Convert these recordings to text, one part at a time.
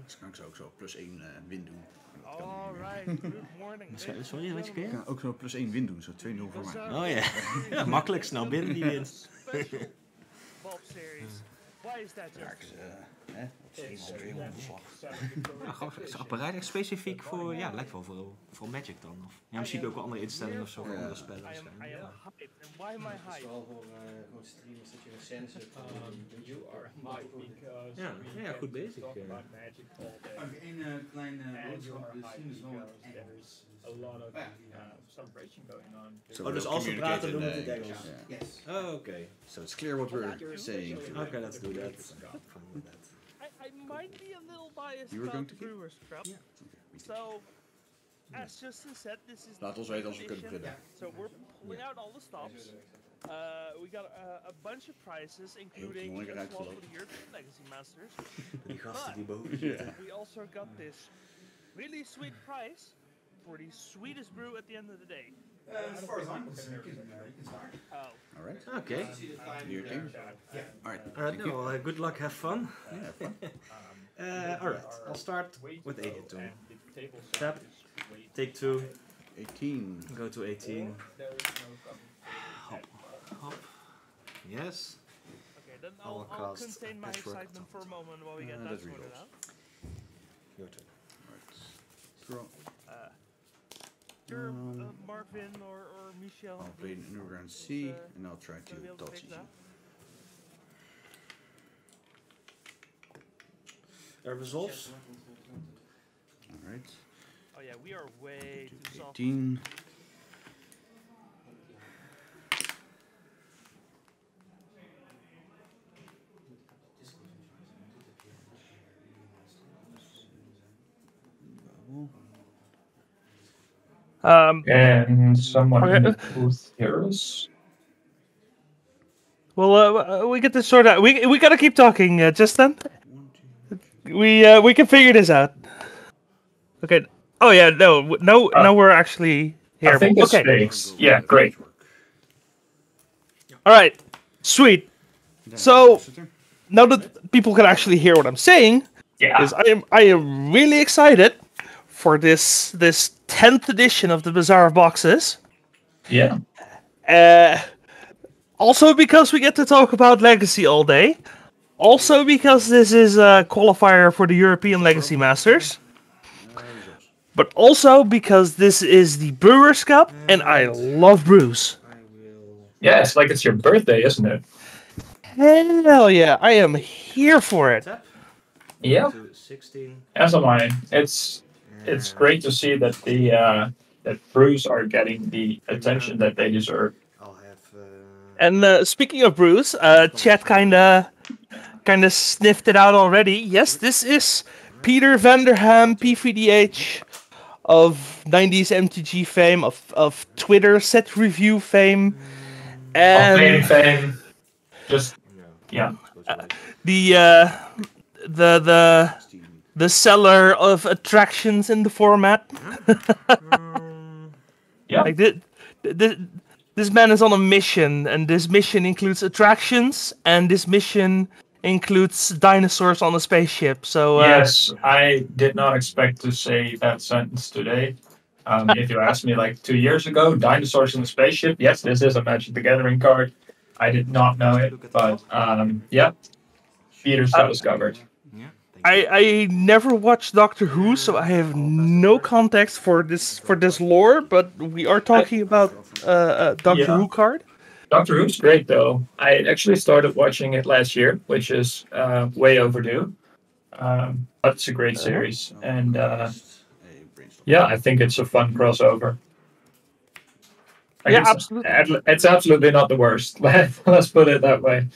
Dus kan ik zo ook zo +1 win doen. Alright, good morning. Sorry, wat je keer? Ik kan ook zo +1 win doen, zo 2-0 voor mij. Oh ja, ja makkelijk, snel binnen die winst. Bob series. Why is that just? Is apparaat echt specifiek voor, ja, lijkt wel voor Magic dan. Of, ja, misschien ook wel andere instellingen of zo voor andere spellen. I am hyped. And why am I hyped? Vooral voor streamers dat je een sense hebt. You are hyped. Ja, goed bezig. Een klein boodschap, de stream is wel Engels. A lot of celebration going on. Oh, dus als we praten doen we het in Engels? Yes. Oh, okay. So it's clear what we're saying. Okay, let's do that. I might be a little biased You were going about to the Brewers crap. Yeah. So, as Justen said, this is Laat ons weten als we kunnen beginnen. So we're pulling out all the stops. We got a bunch of prizes, including mooi eruit for the gelopen. European Legacy Masters. Die gasten die boven But zitten. we also got this really sweet prize for the sweetest brew at the end of the day. As far as I'm concerned, you can start. Oh. Alright. Okay. Your team? Alright. Alright, well, good luck, have fun. Yeah, fun. Alright, I'll start with 18. Tap, take 2, 18. go to 18. Hop, hop. Yes. Okay, then I'll I'll cast contain my Patchwork excitement for a moment while we get that that's sorted resolved. out. Your turn. Draw. Sure, Marvin or Michel. I'll play an underground C and I'll try to dodge easy. Resolves. Alright. Oh yeah, we are way too soft. 18. And someone in the booth hears. Well, we get this sorted out. We gotta keep talking, Justen. We can figure this out. Okay. Oh yeah, no. Now we're actually here. I think it's okay. fixed. Yeah, great. All right. Sweet. So now that people can actually hear what I'm saying, Yeah. I am really excited for this 10th edition of the Bazaar of Boxes. Yeah. Also because we get to talk about Legacy all day. Also because this is a qualifier for the European Legacy Masters. But also because this is the Brewers Cup, and I love brews. Yeah, it's like it's your birthday, isn't it? Hell yeah, I am here for it. Yeah. 16. As am I. It's great to see that that brews are getting the attention that they deserve. I'll have. And speaking of brews, chat kinda sniffed it out already. Yes, this is Peter Vanderham, PVDH, of 90s MTG fame, of Twitter set review fame, and Fame. Just yeah. The seller of attractions in the format. Yeah. Like this man is on a mission, and this mission includes attractions, and this mission includes dinosaurs on a spaceship. So Yes, I did not expect to say that sentence today. If you asked me like 2 years ago, dinosaurs in a spaceship, yes, this is a Magic the Gathering card. I did not know it, but yeah, Peter's got us covered. I never watched Doctor Who, so I have no context for this lore. But we are talking about Doctor Who card. Doctor Who's great though. I actually started watching it last year, which is way overdue. But it's a great series, and yeah, I think it's a fun crossover. Yeah, absolutely. It's absolutely not the worst. Let's put it that way.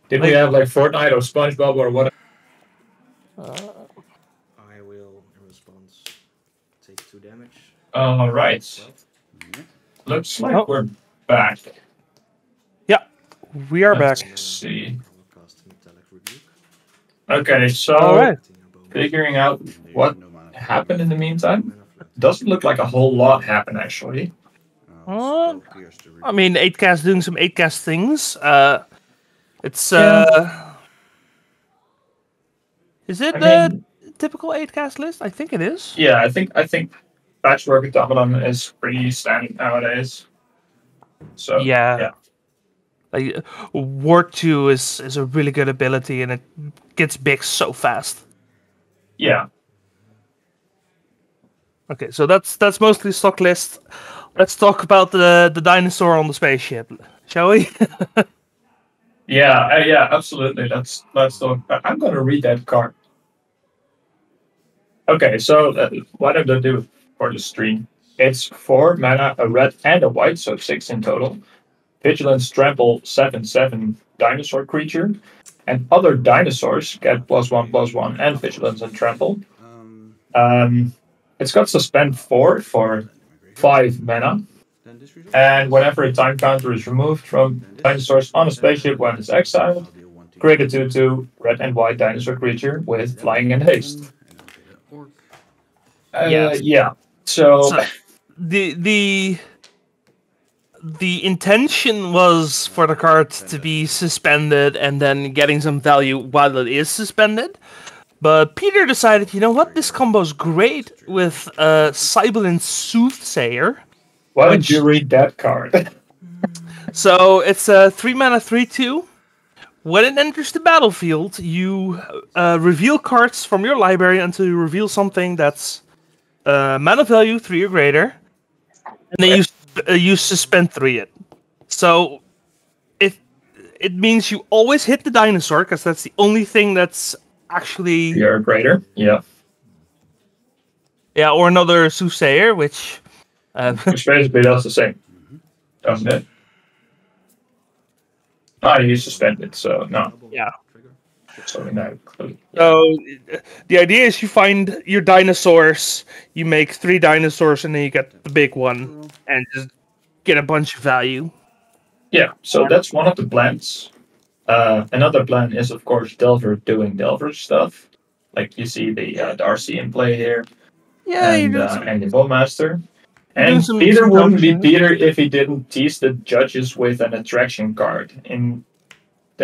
Did we have like Fortnite or SpongeBob or what? I will, in response, take 2 damage. All right. Looks like we're back. Yeah, we are back. Let's see. I will cast Metallic Rebuke. Okay, so Alright. figuring out what happened in the meantime. Doesn't look like a whole lot happened actually. I mean, 8cast doing some 8cast things. It's Yeah. is it I mean, typical 8-cast list? I think it is. Yeah, I think Patchwork Automaton is pretty standard nowadays. So yeah. Like Ward 2 is a really good ability, and it gets big so fast. Yeah. Okay, so that's mostly stock list. Let's talk about the dinosaur on the spaceship, shall we? Yeah, absolutely. Let's talk. I'm gonna read that card. Okay, so what I'm gonna do for the stream? It's 4 mana, a red and a white, so 6 in total. Vigilance, Trample, 7/7 dinosaur creature, and other dinosaurs get +1/+1 and Vigilance and Trample. It's got Suspend 4 for 5 mana. And whenever a time counter is removed from dinosaurs on a spaceship when it's exiled, create a 2/2 red and white dinosaur creature with flying and haste. Yeah. So the intention was for the card to be suspended and then getting some value while it is suspended. But Peter decided, you know what, this combo's great with Grixis Soothsayer. Why don't you read that card? So it's a 3 mana 3/2. When it enters the battlefield, you reveal cards from your library until you reveal something that's mana value 3 or greater, and then you suspend 3 it. So it means you always hit the dinosaur because that's the only thing that's actually 3 or greater. Yeah, or another Soothsayer, which basically does the same, doesn't it? You suspended, so no. Yeah. So no. So the idea is you find your dinosaurs, you make 3 dinosaurs, and then you get the big one, and just get a bunch of value. Yeah, so that's one of the plans. Another plan is, of course, Delver doing Delver stuff. Like you see the RC in play here, and the Bowmaster. And Peter wouldn't be Peter if he didn't tease the judges with an attraction card.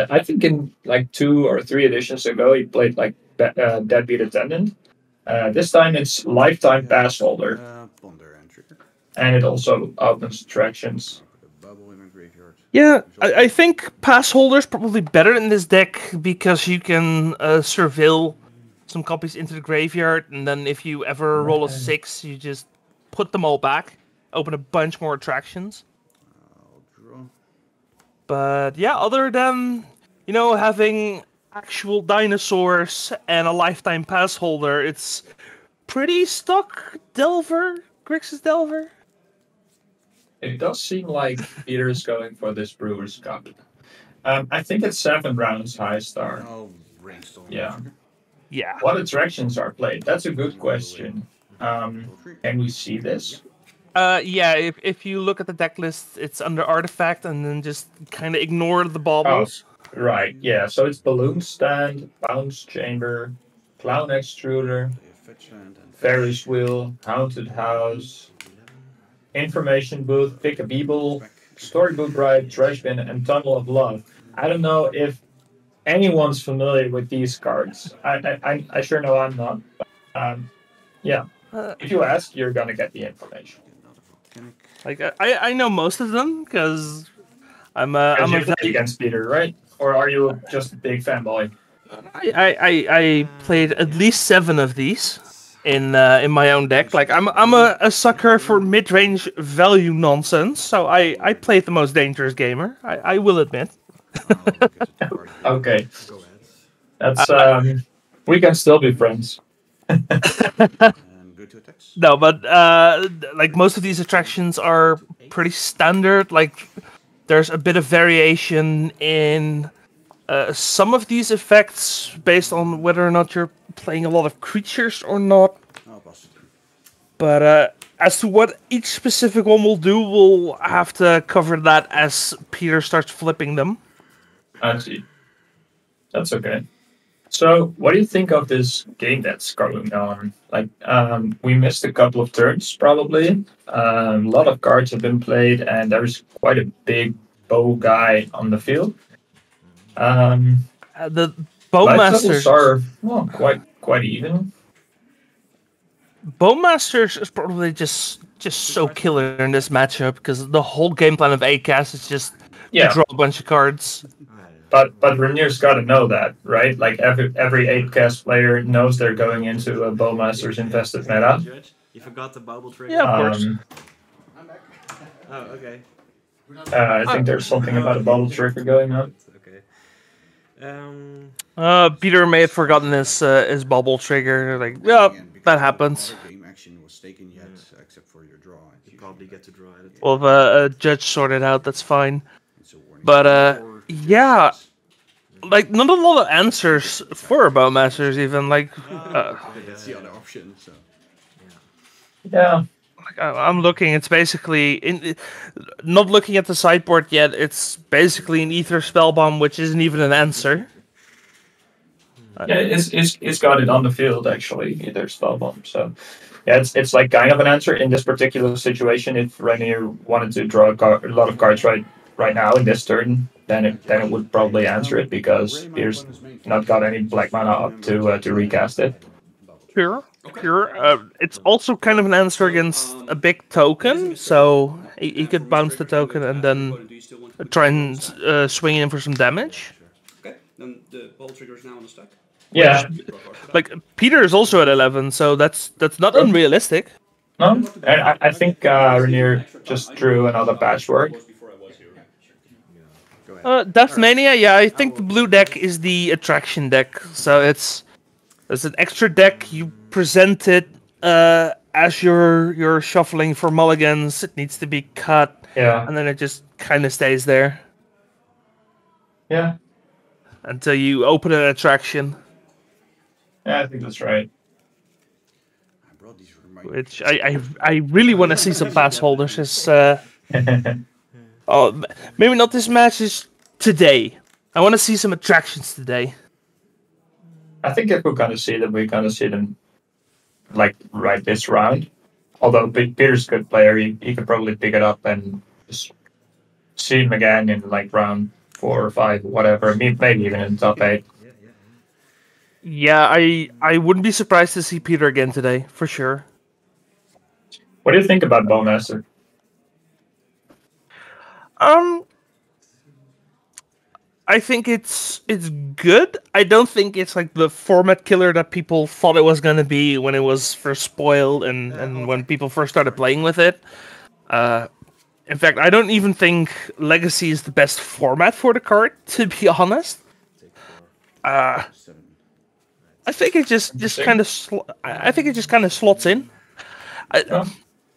I think in like 2 or 3 editions ago, he played like Deadbeat Attendant. This time it's Lifetime Pass Holder. And it also opens attractions. Yeah, I think Pass Holder is probably better in this deck because you can surveil some copies into the graveyard, and then if you ever roll a 6, you just put them all back, open a bunch more attractions. But yeah, other than, having actual dinosaurs and a lifetime pass holder, it's pretty stock Delver, Grixis Delver. It does seem like Peter is going for this Brewers Cup. I think it's 7 rounds high star. Yeah. What attractions are played? That's a good question. Can we see this? If you look at the deck list, it's under Artifact, and then just kind of ignore the baubles. Oh, right, yeah. So it's Balloon Stand, Bounce Chamber, Clown Extruder, Ferris Wheel, Haunted House, Information Booth, Pick a Beeble, Storybook Bride, Trash Bin, and Tunnel of Love. I don't know if anyone's familiar with these cards. I sure know I'm not. But, yeah. If you ask, you're gonna get the information. Like I know most of them because I'm against Peter, right? Or are you just a big fanboy? I played at least 7 of these in my own deck. Like I'm a sucker for mid-range value nonsense, so I played the most dangerous gamer. I will admit. Okay, that's we can still be friends. No, but like most of these attractions are pretty standard. Like there's a bit of variation in some of these effects based on whether or not you're playing a lot of creatures or not. But as to what each specific one will do, we'll have to cover that as Peter starts flipping them. I see. That's okay. So, what do you think of this game that's going on? Like, we missed a couple of turns, probably. A lot of cards have been played, and there's quite a big bow guy on the field. The Bowmasters are quite even. Bowmasters is probably just so killer in this matchup because the whole game plan of ACAS is just draw a bunch of cards. But Renier's got to know that, right? Like every 8-cast player knows they're going into a Bowmaster's invested meta. You forgot the bubble trigger. Yeah, of course. Oh, okay. I think there's something about a bubble trigger going on. Okay. Peter may have forgotten his bubble trigger. Like, yeah, that happens. Game action was taken yet, except for your draw. You probably get to draw it. Well, if a judge sorted out, that's fine. But yeah, like not a lot of answers for Bowmasters even. Like, that's the other option. So Yeah. like, I'm looking. It's basically not looking at the sideboard yet. It's basically an Ether Spellbomb, which isn't even an answer. Yeah, it's got it on the field actually, either Spellbomb. So yeah, it's like kind of an answer in this particular situation. If Rainier wanted to draw a lot of cards right now in this turn, then it would probably answer it because Peter's not got any black mana up to recast it. Sure. It's also kind of an answer against a big token, so he could bounce the token and then try and swing in for some damage. Okay, then the ball trigger is now on the stack. Yeah. Like Peter is also at 11, so that's not unrealistic. No, and I think Rainier just drew another patchwork. Death Mania, yeah, I think the blue deck is the attraction deck, so it's an extra deck. You present it as you're shuffling for mulligans. It needs to be cut, and then it just kind of stays there. Yeah. Until you open an attraction. Yeah, I think that's right. Which I really want to see some pass holders. Oh, maybe not this match. Is today. I want to see some attractions today. I think if we're gonna see them, we're gonna see them like right this round. Although Peter's a good player, he could probably pick it up and just see him again in like round 4 or 5, whatever. Maybe even in the top 8. Yeah, I wouldn't be surprised to see Peter again today, for sure. What do you think about Bowmaster? I think it's good. I don't think it's like the format killer that people thought it was gonna be when it was first spoiled and when people first started playing with it. In fact, I don't even think Legacy is the best format for the card, to be honest. I think it just kind of slots in.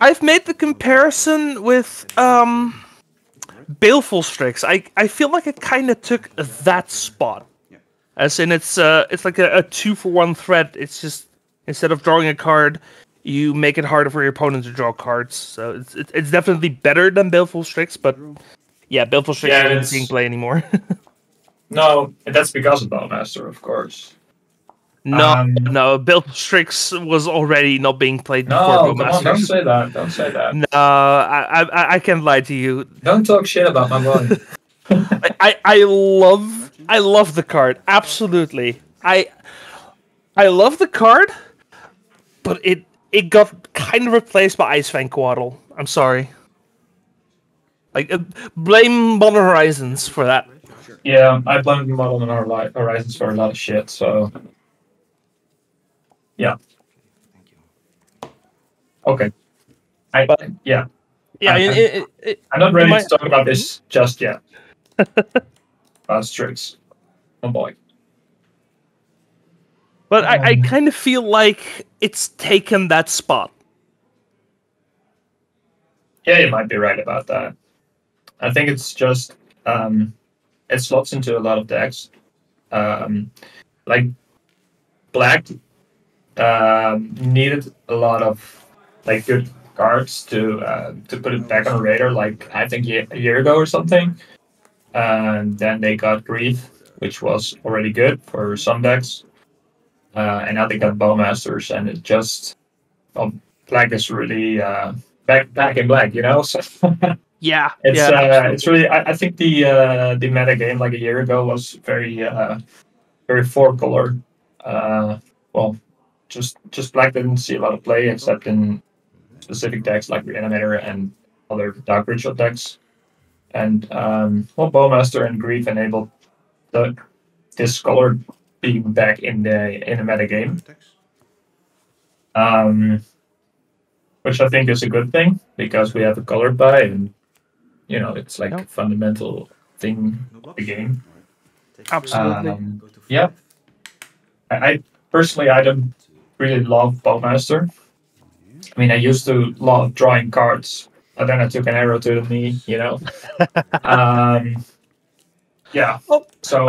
I've made the comparison with Baleful Strix. I feel like it kind of took that spot, as in it's like a 2-for-1 threat. It's just instead of drawing a card, you make it harder for your opponent to draw cards. So it's definitely better than Baleful Strix, but yeah, Baleful Strix isn't being played anymore. No, that's because of Bowmaster, of course. No, Baleful Strix was already not being played before Bowmaster. Don't say that. Don't say that. No, I can't lie to you. Don't talk shit about my boy. I love the card. Absolutely. I love the card, but it got kind of replaced by Icefang Quaddle. I'm sorry. Like blame Modern Horizons for that. Yeah, I blame Modern Horizons for a lot of shit, so yeah. Thank you. Okay. Yeah. I'm not ready to talk about this just yet. Strix. Oh boy. But I kind of feel like it's taken that spot. Yeah, you might be right about that. I think it's just it slots into a lot of decks. Like Black needed a lot of like good cards to put it back on the radar. Like I think a year ago or something, and then they got Grief, which was already good for some decks, and now they got Bowmasters, and it just Black is really back in Black, you know. So yeah, it's really. I think the meta game like a year ago was very 4-color. Well, just Black didn't see a lot of play except in specific decks like Reanimator and other Dark Ritual decks. And Bowmaster and Grief enabled this color being back in the metagame. Which I think is a good thing because we have a color buy and it's like a fundamental thing of the game. Absolutely. Yeah. I personally I don't really love Bowmaster. I mean I used to love drawing cards, but then I took an arrow to the knee, Yeah. Oh, so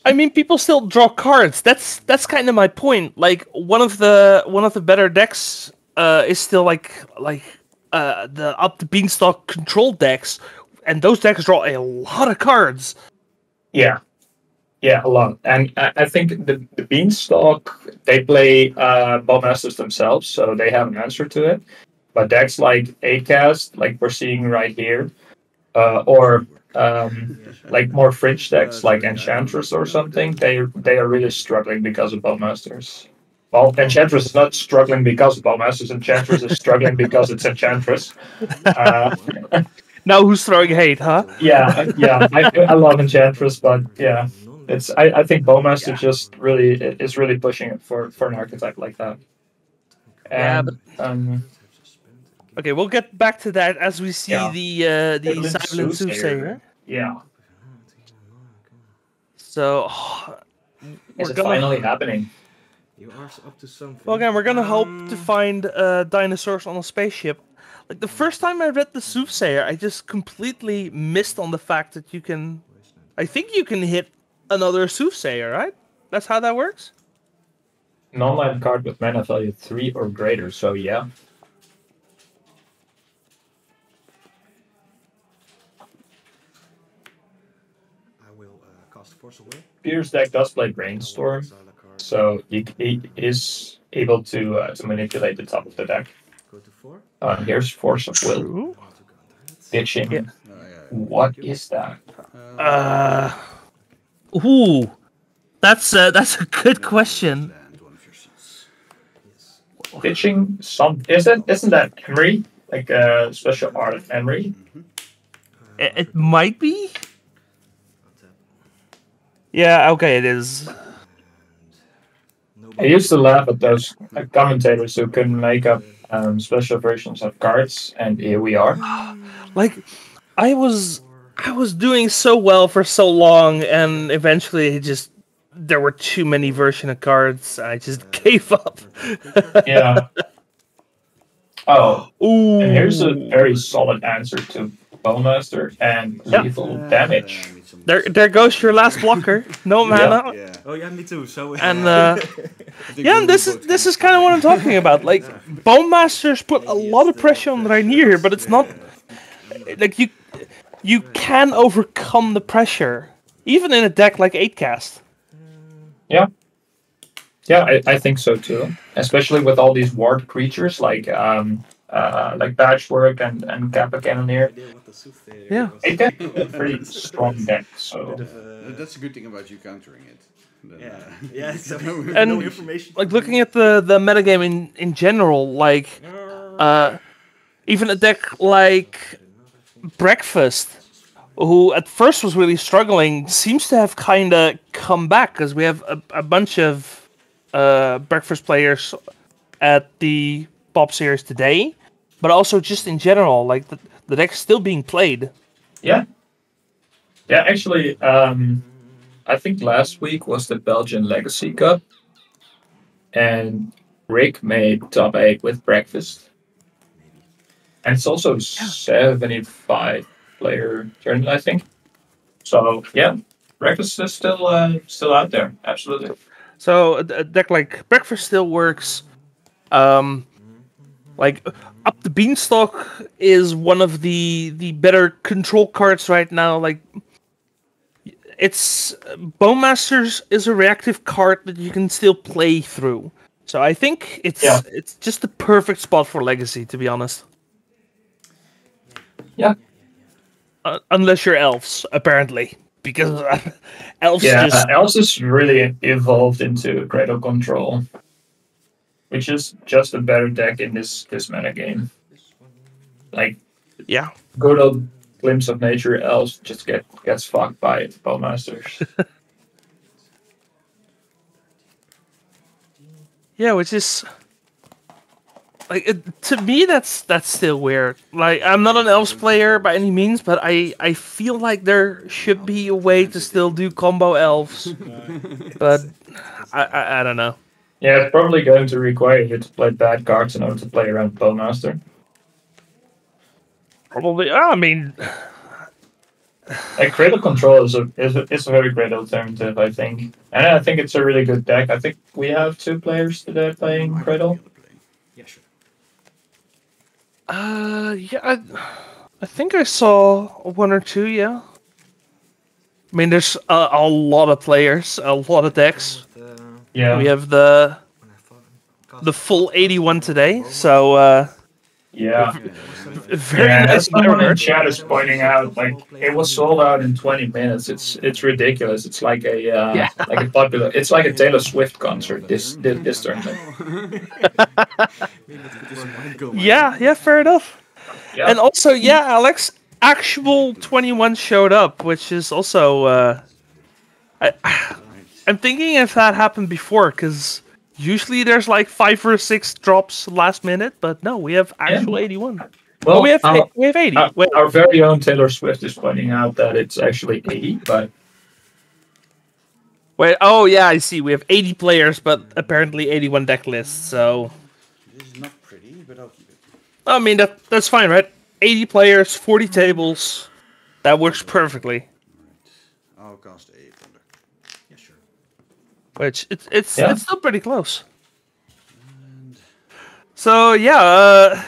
I mean, people still draw cards. That's kind of my point. Like one of the better decks is still like the Up the Beanstalk control decks, and those decks draw a lot of cards. Yeah, a lot. And I think the Beanstalk they play Bowmasters themselves, so they have an answer to it. But decks like Acast, like we're seeing right here, or like more fringe decks like Enchantress or something, they are really struggling because of Bowmasters. Well, Enchantress is not struggling because of Bowmasters. Enchantress is struggling because it's Enchantress. Now who's throwing hate, huh? Yeah. I love Enchantress, but yeah, it's I think Bowmaster just really is really pushing it for an archetype like that. And okay, we'll get back to that as we see the Silent Soothsayer. Yeah. So Is it finally happening? You are up to something. well, again, we're gonna hope to find dinosaurs on a spaceship. Like the first time I read the Soothsayer, I just completely missed on the fact that you can. I think you can hit another Soothsayer, right? That's how that works. An online card with mana value 3 or greater, so yeah. Peter's deck does play Brainstorm, so he is able to manipulate the top of the deck. Here's Force of Will. Pitching. Yeah. What is that? Ooh, that's a good question. Pitching some isn't that Emery? Like a special art of Emery? It might be. Yeah, okay, it is. I used to laugh at those commentators who couldn't make up special versions of cards, and here we are. Like, I was doing so well for so long, and eventually there were too many version of cards. I just gave up. Yeah. Oh, Ooh. and here's a very solid answer to Bowmaster and lethal damage. There goes your last blocker. No mana. Yeah. Oh yeah, me too. So And and this is kind of what I'm talking about. Like Bowmasters put a lot of pressure on Rainier here, but it's not like you can overcome the pressure even in a deck like 8cast. Yeah, I think so too. Especially with all these ward creatures like Patchwork and Kappa Cannoneer. Yeah. It can be a pretty strong deck. So That's a good thing about you countering it. Yeah. So And no information. like looking at the metagame in general, like even a deck like Breakfast, who at first was really struggling, seems to have kind of come back because we have a bunch of Breakfast players at the Pop Series today, but also just in general, like the deck's still being played. yeah. Actually, I think last week was the Belgian Legacy Cup, and Rick made top 8 with Breakfast, and it's also 75 player tournament, I think. So yeah, Breakfast is still out there, absolutely. So a deck like Breakfast still works. Like Up the Beanstalk is one of the better control cards right now. Like it's Bowmasters is a reactive card that you can still play through. So I think it's just the perfect spot for Legacy, to be honest. Yeah. Unless you're Elves, apparently, because Elves Yeah, just Elves is really evolved into Cradle Control. which is just a better deck in this meta game. Like, Yeah. good old Glimpse of Nature elves just gets fucked by Bowmasters. Yeah, which is like to me that's still weird. Like I'm not an elves player by any means, but I feel like there should be a way to still do combo elves. But I don't know. Yeah, it's probably going to require you to play bad cards in order to play around Bowmaster. Probably. I mean, Like Cradle Control is a very great alternative, I think, and I think it's a really good deck. I think we have 2 players today playing Cradle. Yeah, sure. yeah, I think I saw 1 or 2. Yeah. I mean, there's a lot of players, a lot of decks. Yeah, We have the full 81 today, so yeah. very Yeah, nice. as someone in chat is pointing out, like it was sold out in 20 minutes. It's ridiculous. It's like a like a popular. It's like a Taylor Swift concert. This tournament. Yeah, fair enough. Yeah. And also, yeah, Alex, actual 21 showed up, which is also. I'm thinking if that happened before, because usually there's like 5 or 6 drops last minute, but no, we have actual 81. Well, we have 80. Wait, our very own Taylor Swift is pointing out that it's actually 80, but oh yeah, I see. We have 80 players, but apparently 81 deck lists. So, This is not pretty, but I'll keep it. I mean that's fine, right? 80 players, 40 tables. That works perfectly. I'll cast a Thunder. Yeah, sure. Which it's Yeah. still pretty close. So yeah,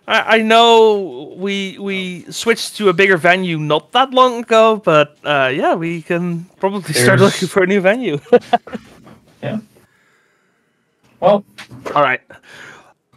I know we switched to a bigger venue not that long ago, but yeah, we can probably start There's- looking for a new venue. yeah. Well, All right.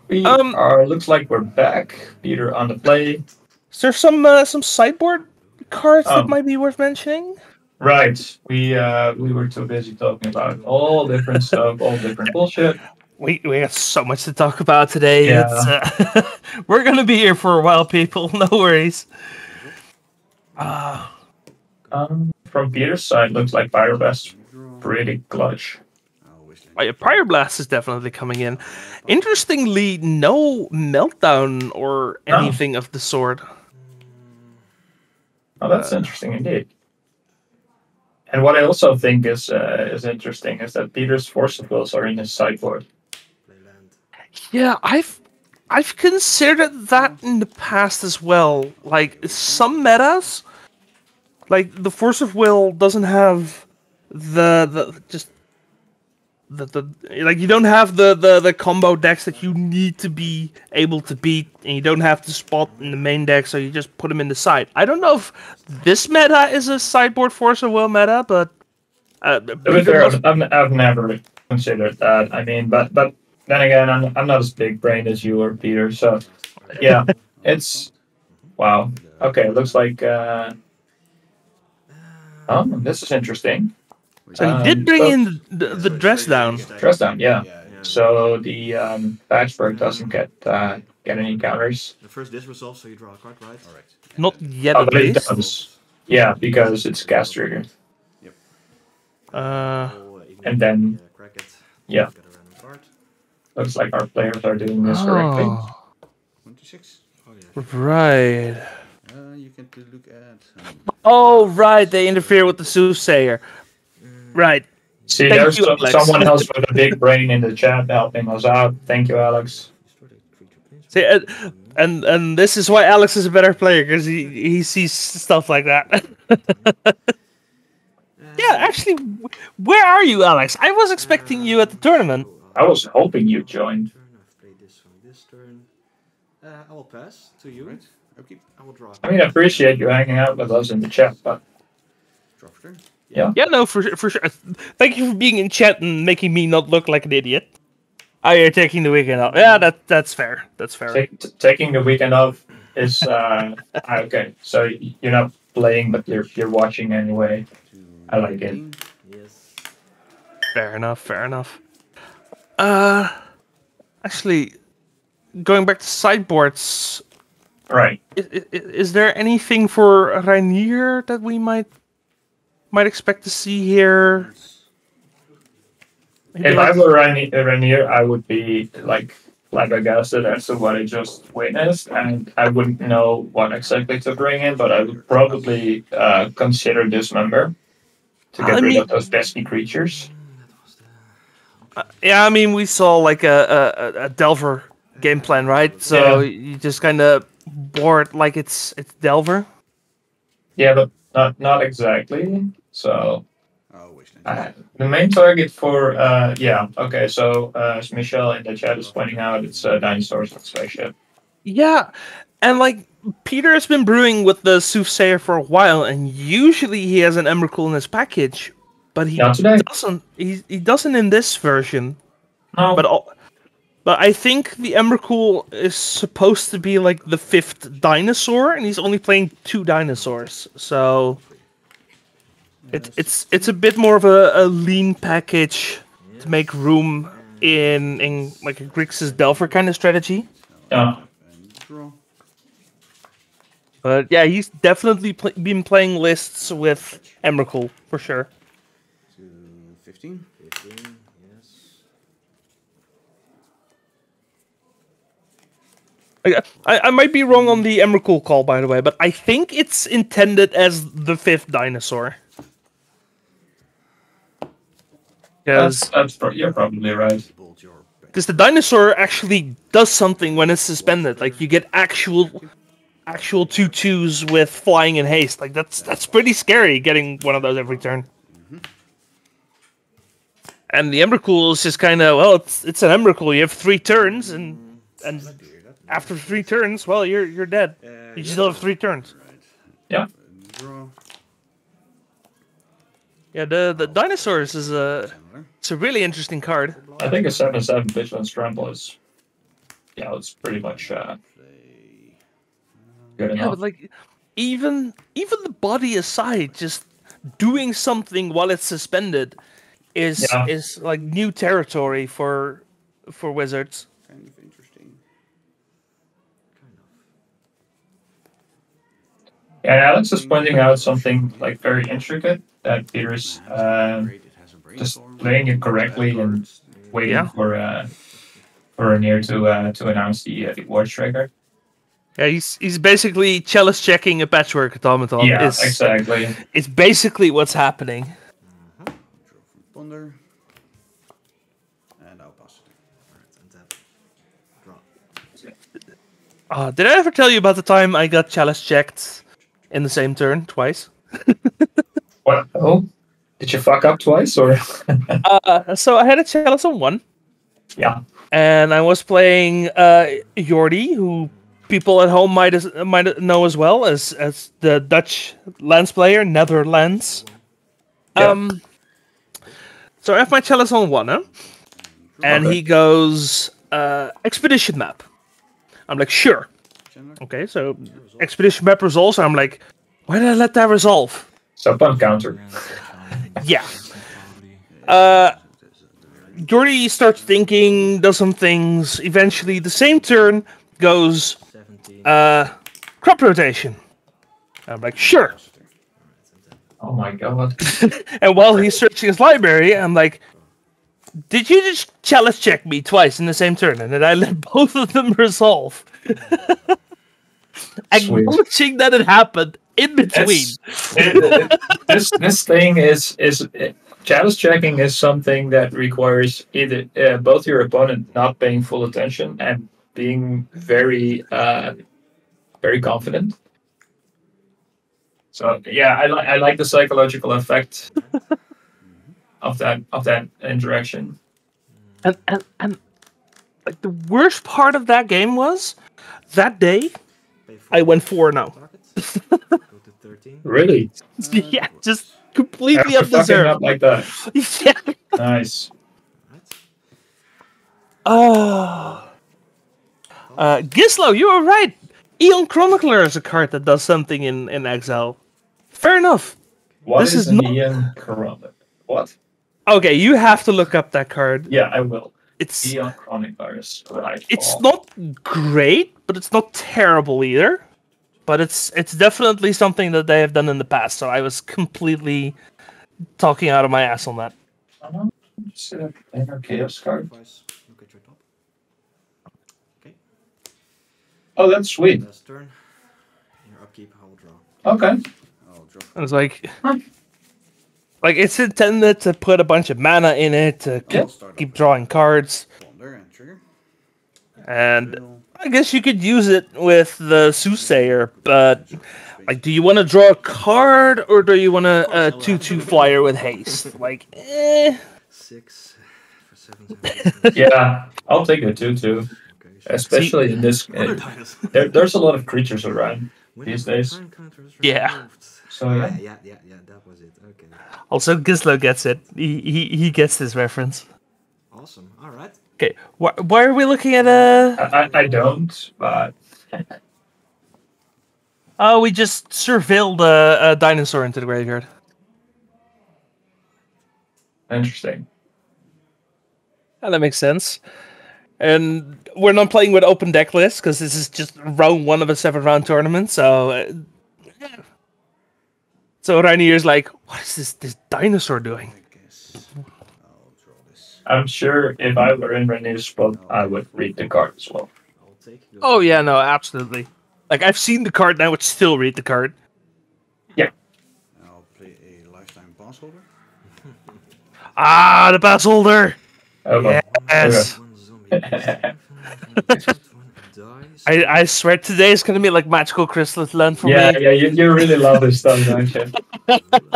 we are. Looks like we're back. Peter on the play. Is there some sideboard cards that might be worth mentioning? Right. We were too busy talking about all different stuff, all different bullshit. We got so much to talk about today. Yeah. It's, we're gonna be here for a while, people. No worries. From Peter's side, looks like Pyrobast pretty clutch. Prior Blast is definitely coming in. Interestingly, no Meltdown or anything of the sort. Oh, that's interesting indeed. And what I also think is interesting is that Peter's Force of Wills are in his sideboard. Yeah, I've considered that in the past as well. Like some metas, like the Force of Will doesn't have the like you don't have the combo decks that you need to be able to beat, and you don't have to spot in the main deck, so you just put them in the side. I don't know if this meta is a sideboard Force of Will meta, but To be fair, I've never considered that. I mean, but then again, I'm not as big brained as you or Peter, so yeah, it's wow. Okay, looks like this is interesting. so he did bring in the dress down. Dress down, yeah. So the Patchwork doesn't get any counters. The first this resolve, so you draw a card, right? Alright. Not yet, Oh, at but it least. does. Yeah, because it's cast trigger. And then, Crack it. yeah, Get a random card. looks like our players are doing this correctly. 26. Oh yeah. Right. You can look at. Oh, right. They interfere with the Soothsayer. Right. See, Thank there's you, Alex. someone else with a big brain in the chat helping us out. Thank you, Alex. See, and this is why Alex is a better player, because he sees stuff like that. Yeah, actually, where are you, Alex? I was expecting you at the tournament. I was hoping you joined. I've played this on this turn. I will pass to you. Right. Okay. I will draw. I mean, I appreciate you hanging out with us in the chat, but Draw for turn. Yeah, no, for sure. Thank you for being in chat and making me not look like an idiot. Oh, you're taking the weekend off. Yeah, that's fair. That's fair. taking the weekend off is okay. So you're not playing, but you're watching anyway. I like it. Yes. Fair enough. Fair enough. Actually, going back to sideboards, Right. is there anything for Rainier that we might expect to see here? Maybe If like- I were Rainier, I would be like flabbergasted as to what I just witnessed, and I wouldn't know what exactly to bring in, but I would probably consider Dismember to get rid of those pesky creatures. Yeah, I mean, we saw like a Delver game plan, right? So you just kind of board like it's Delver. Yeah, but not exactly. So Oh, wasteland. the main target for okay. So as Michelle in the chat is pointing out, it's dinosaurs and spaceship. Yeah, and like Peter has been brewing with the Soothsayer for a while, and usually he has an Emrakul in his package, but he Not today. doesn't. He doesn't in this version. No. But I think the Emrakul is supposed to be like the 5th dinosaur, and he's only playing 2 dinosaurs. So it's a bit more of a lean package to make room in like a Grixis Delver kind of strategy. Yeah. And draw. But yeah, he's definitely been playing lists with Emrakul for sure. To 15. 15, yes. I might be wrong on the Emrakul call, by the way, but I think it's intended as the 5th dinosaur. Because You're probably right. the dinosaur actually does something when it's suspended. Like you get actual 2/2s with flying and haste. Like that's pretty scary getting one of those every turn. And the Emrakul is just kind of, well, it's an Emrakul. You have 3 turns, and after 3 turns, well, you're dead. You still have 3 turns. Yeah. Draw. Yeah, the dinosaurs is it's a really interesting card. I think a 7/7 Vigilant Scramble is, it's pretty much Play. good Yeah, enough. but like even the body aside, just doing something while it's suspended is like new territory for wizards. Kind of interesting. Yeah, Alex is pointing out something like very intricate that Peter's just playing it correctly and waiting for Rainier to announce the war trigger. Yeah, he's basically chalice checking a patchwork automaton. Yeah, exactly. It's basically what's happening. Draw from Ponder. And I'll pass it. Draw. Did I ever tell you about the time I got chalice checked in the same turn twice? What? Oh, did you fuck up twice or? So I had a chalice on 1. Yeah. And I was playing Jordi, who people at home might know as well as the Dutch Lance player, Netherlands. Yeah. So I have my chalice on 1, huh? And he goes, expedition map. I'm like, sure. Okay, so expedition map resolves. I'm like, why did I let that resolve? So punt counter. Yeah. Jordi starts thinking, does some things. Eventually, the same turn goes 17. crop rotation. I'm like, sure. Oh my god. And while he's searching his library, I'm like, did you just chalice check me twice in the same turn? And then I let both of them resolve. Acknowledging that it happened in between. This thing is chalice checking is something that requires either both your opponent not paying full attention and being very very confident. So yeah, I like the psychological effect of that interaction. And like the worst part of that game was that day I went 4-0. Go to 13. Really? Yeah, just completely After fucking undeserved. up like that. Yeah. Nice. Oh. Gislo, you were right. Eon Chronicler is a card that does something in exile. Fair enough. What This is is not- Neon Corona? What? Okay, you have to look up that card. Yeah, I will. it's Beyond Chronic Virus. it's not great, but it's not terrible either. But it's definitely something that they have done in the past. So I was completely talking out of my ass on that. Just a inner chaos card. Look at your top. Okay. Oh, that's sweet. Last turn. Your upkeep, I will draw. Okay. I'll draw. I was like it's intended to put a bunch of mana in it to keep drawing cards. Ponder and trigger. And I guess you could use it with the Soothsayer, but like, do you want to draw a card or do you want a 2/2 flyer with haste? Like, 6 for 7. Yeah, I'll take it too. Okay, Especially in this. There's a lot of creatures around these days. Yeah. So yeah. Yeah, that was it. Okay. Also, Gislo gets it. He gets this reference. Awesome. All right. Okay, why are we looking at I don't, but Oh, we just surveilled a dinosaur into the graveyard. interesting. Yeah, that makes sense. And we're not playing with open deck lists because this is just round 1 of a 7-round tournament. So, so Rainier's like, what is this dinosaur doing? I guess I'll draw this. I'm sure if I were in Renee's spot, I would read the card as well. I'll take. Oh yeah, no, absolutely. Like, I've seen the card, and I would still read the card. I'll play a lifetime pass holder. Ah, the pass holder. Oh, well. Yes. One zombie. Dies. I swear today is gonna be like magical crystalline land for Yeah, me. yeah, you really love this stuff, don't you?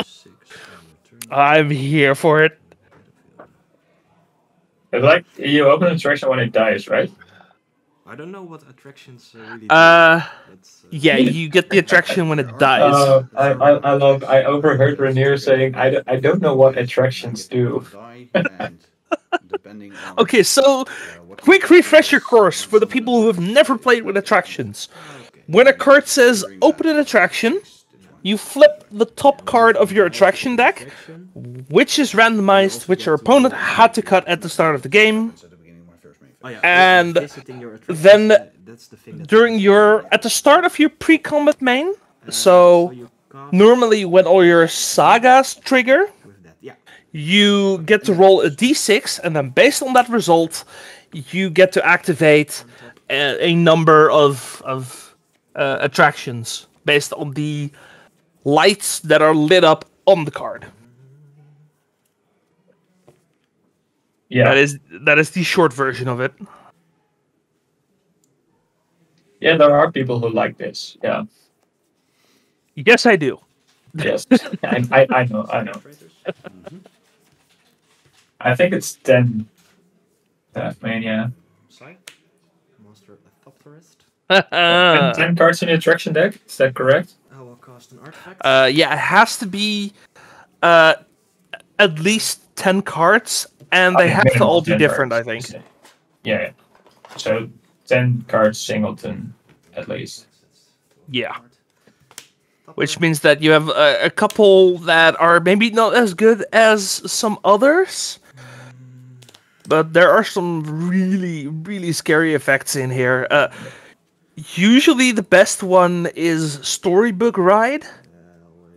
6 I'm here for it. It's like you open a traction when it dies, right? I don't know what attractions really do. Yeah, you get the attraction when it dies. I overheard Rainier saying, I don't know what attractions do. Die, and depending on Okay, so what quick refresher course for the people who have never played with attractions. When a card says open an attraction, you flip the top card of your attraction deck, which is randomized, which your opponent had to cut at the start of the game. at the beginning of my first main phase. Oh, yeah, And visiting your attractions, then that's the thing that during at the start of your pre-combat main, so you cast normally when all your sagas trigger, with that. Yeah. you get to roll a d6, and then based on that result, you get to activate a number of attractions based on the lights that are lit up on the card. Yeah, That is the short version of it. yeah, there are people who like this. Yeah, Yes, I do. yes, I know. I think it's 10. Mania. Side. Monster Athopterist. 10 cards in the attraction deck. Is that correct? I will cast an artifact. Yeah, it has to be at least 10 cards, and they Okay, have to minimum all be 10 different, cards. I think. Yeah. So 10 cards singleton at least. Yeah. Which means that you have a couple that are maybe not as good as some others, but there are some really, really scary effects in here. Usually the best one is Storybook Ride,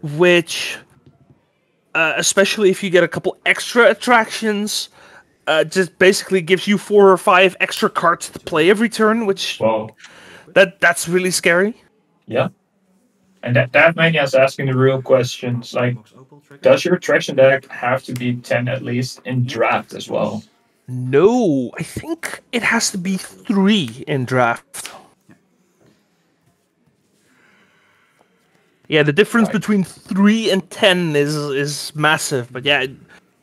which, especially if you get a couple extra attractions, just basically gives you 4 or 5 extra cards to play every turn, which Well, that's really scary. yeah. And that mania is asking the real questions, like, Box Opal trigger. does your attraction deck have to be 10 at least in draft as well? No, I think it has to be 3 in draft. Yeah, the difference Right. between 3 and 10 is massive, but yeah,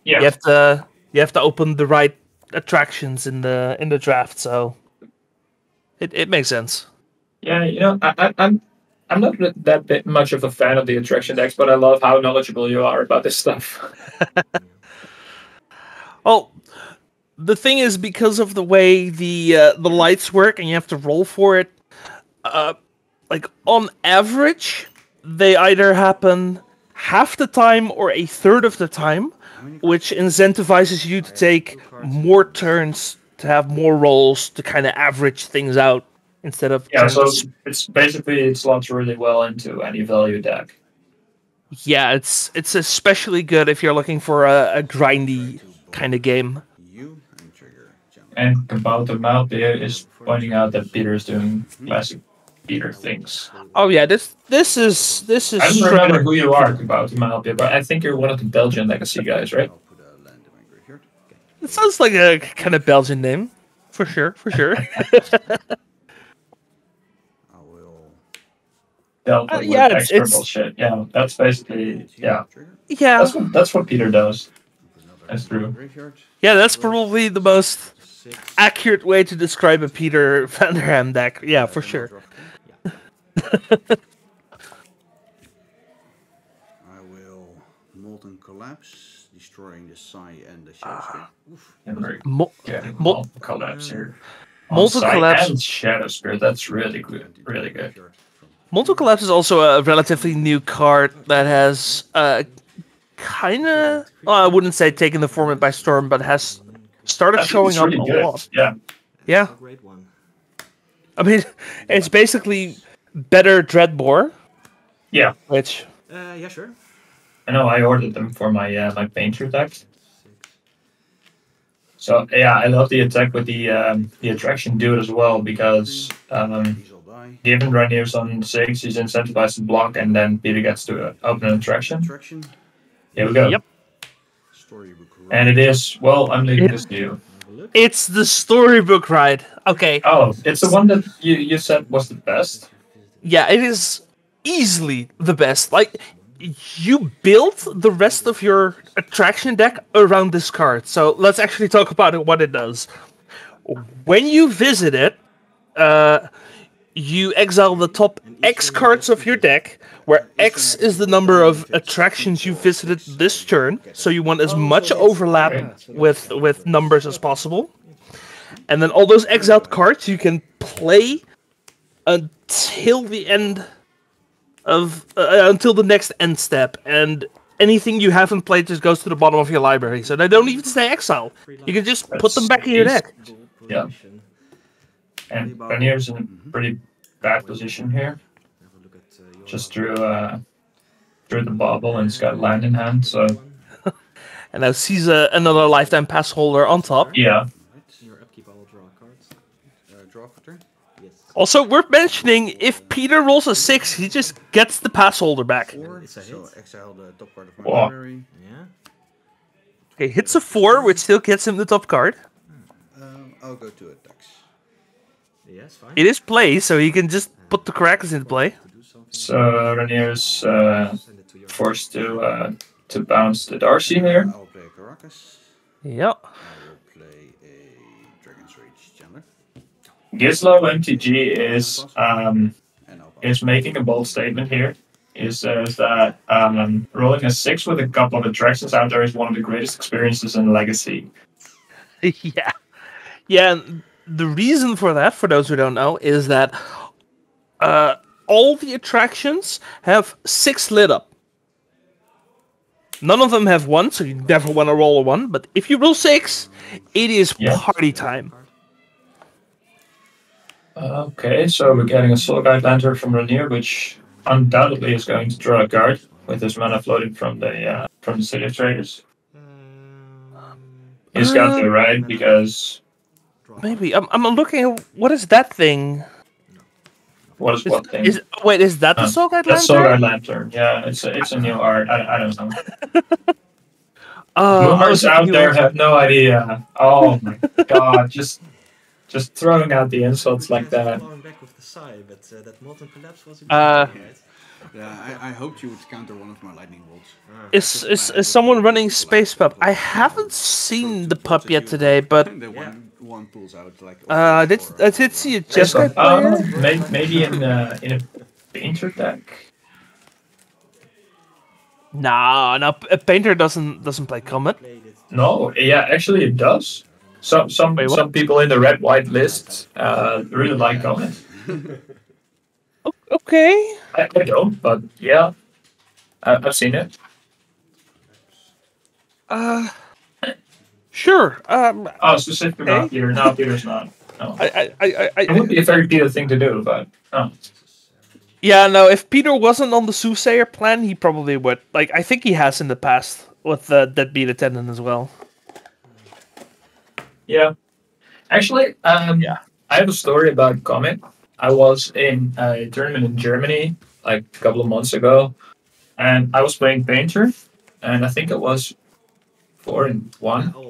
Yeah. you have to open the right attractions in the draft, so it makes sense. Yeah, you know, I'm not that bit much of a fan of the attraction decks, but I love how knowledgeable you are about this stuff. Well, the thing is, because of the way the lights work and you have to roll for it, like on average, they either happen half the time or a third of the time, which incentivizes you to take more turns to have more rolls to kind of average things out instead of Yeah, trying so to it's basically it slots really well into any value deck. Yeah, it's especially good if you're looking for a grindy kind of game. You and trigger. Gentlemen. And about the mouth there is pointing out that Peter is doing classic Peter things. Oh yeah, this is I don't straight remember up. who you are about the mouth, but I think you're one of the Belgian legacy guys, right? I'll put a land in my graveyard. It sounds like a kind of Belgian name, for sure, for sure. I will. Dealt with yeah, extra it's bullshit. Yeah, that's basically Trigger. yeah, that's what Peter does. Put another That's land in my true. Graveyard. yeah. That's probably the most 6. accurate way to describe a Peter Vanderham deck. Yeah, for sure. I will Molten Collapse, destroying the Sai and the Shadowspear. And we're Mo- getting Mol- Molten Collapse here. Molten On site Collapse- and Shadow Spirit. That's really good. Really good. Molten Collapse is also a relatively new card that has kind of, well, I wouldn't say taken the format by storm, but has started I think showing it's up really a good. lot. Yeah. Yeah, A great one. I mean, it's basically better Dreadbore, Yeah. which Yeah, sure. I know I ordered them for my my painter deck. So yeah, I love the attack with the attraction dude as well because These all die. given Rainier's on 6, he's incentivized to block, and then Peter gets to open an attraction. Attraction. Here we go. Yep. Storybook. And it is, well, I'm leaving this to you. it's the storybook ride. Okay, Oh, it's the one that you said was the best? yeah, it is easily the best. Like, you built the rest of your attraction deck around this card. So let's actually talk about it, what it does. When you visit it, you exile the top X cards of your deck, where X is the number of attractions you visited this turn. So you want as much overlap with numbers as possible. And then all those exiled cards you can play until the end of until the next end step, and anything you haven't played just goes to the bottom of your library. So they don't even stay exile. You can just put them back in your deck. Yeah. And Rainier's in a pretty bad position here. Just drew the bauble and he's got land in hand, so And now sees another lifetime pass holder on top. yeah. In your upkeep, I will draw cards. Draw for turn. Yes. Also worth mentioning, if Peter rolls a 6, he just gets the pass holder back. 4. It's a So hit. exile the top part of my Wow. library. Yeah. Okay, hits a 4, which still gets him the top card. I'll go to attacks. Yes, fine. It is play, so he can just put the Caracas into play. So Rainier's Send it to your forced to bounce the Darcy here. I'll play Caracas. Yep. I will play a Dragon's Rage Chandler. Gislo MTG is And I'll pass. is making a bold statement here. Is that rolling a 6 with a couple of attractions out there is one of the greatest experiences in Legacy. Yeah. Yeah, and the reason for that, for those who don't know, is that all the attractions have 6 lit up. None of them have 1, so you never want to roll a 1. But if you roll 6, it is Yeah. party time. Okay, so we're getting a Soul Guide Lantern from Rainier, which undoubtedly is going to draw a card with his mana floating from the City of Traders. He's got the right because Maybe. I'm looking at, what is that thing? what is what thing? Wait, is that the Soul Guide That's Soul Lantern? Guide Lantern. Yeah, it's a new art. I don't know. I Boomers was out thinking there of- have no idea. Oh my god, just throwing out the insults like that. Blowing back with the sigh, but that Molten Collapse was a Uh, good right? Yeah, I hoped you would counter one of my lightning bolts. Is someone running Space Pup? I haven't seen the pup yet today, but The one pulls out like. I did see a Jeskai player. Maybe in a painter deck. No, a painter doesn't play Comet. Played it. No, yeah, actually it does. Some Wait, what? some people in the red white list really like Comet. Okay. I don't, but yeah, I've seen it. Sure. Oh, specifically not Peter. No, Peter's not. No. It would be a very Peter thing to do, but no. Yeah, no. If Peter wasn't on the Soothsayer plan, he probably would. Like, I think he has in the past with the Deadbeat Attendant as well. Yeah. Actually, I have a story about Comet. I was in a tournament in Germany like a couple of months ago, and I was playing Painter, and I think it was 4-1.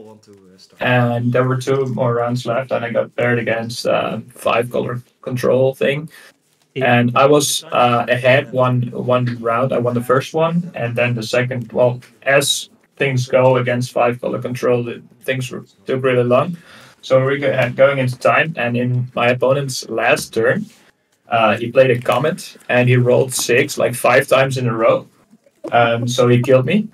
And there were 2 more rounds left, and I got paired against 5-color control thing. And I was ahead one round. I won the first one, and then the second. Well, as things go against 5-color control, things took really long. So we're going into time, and in my opponent's last turn, he played a Comet, and he rolled 6 like 5 times in a row. So he killed me,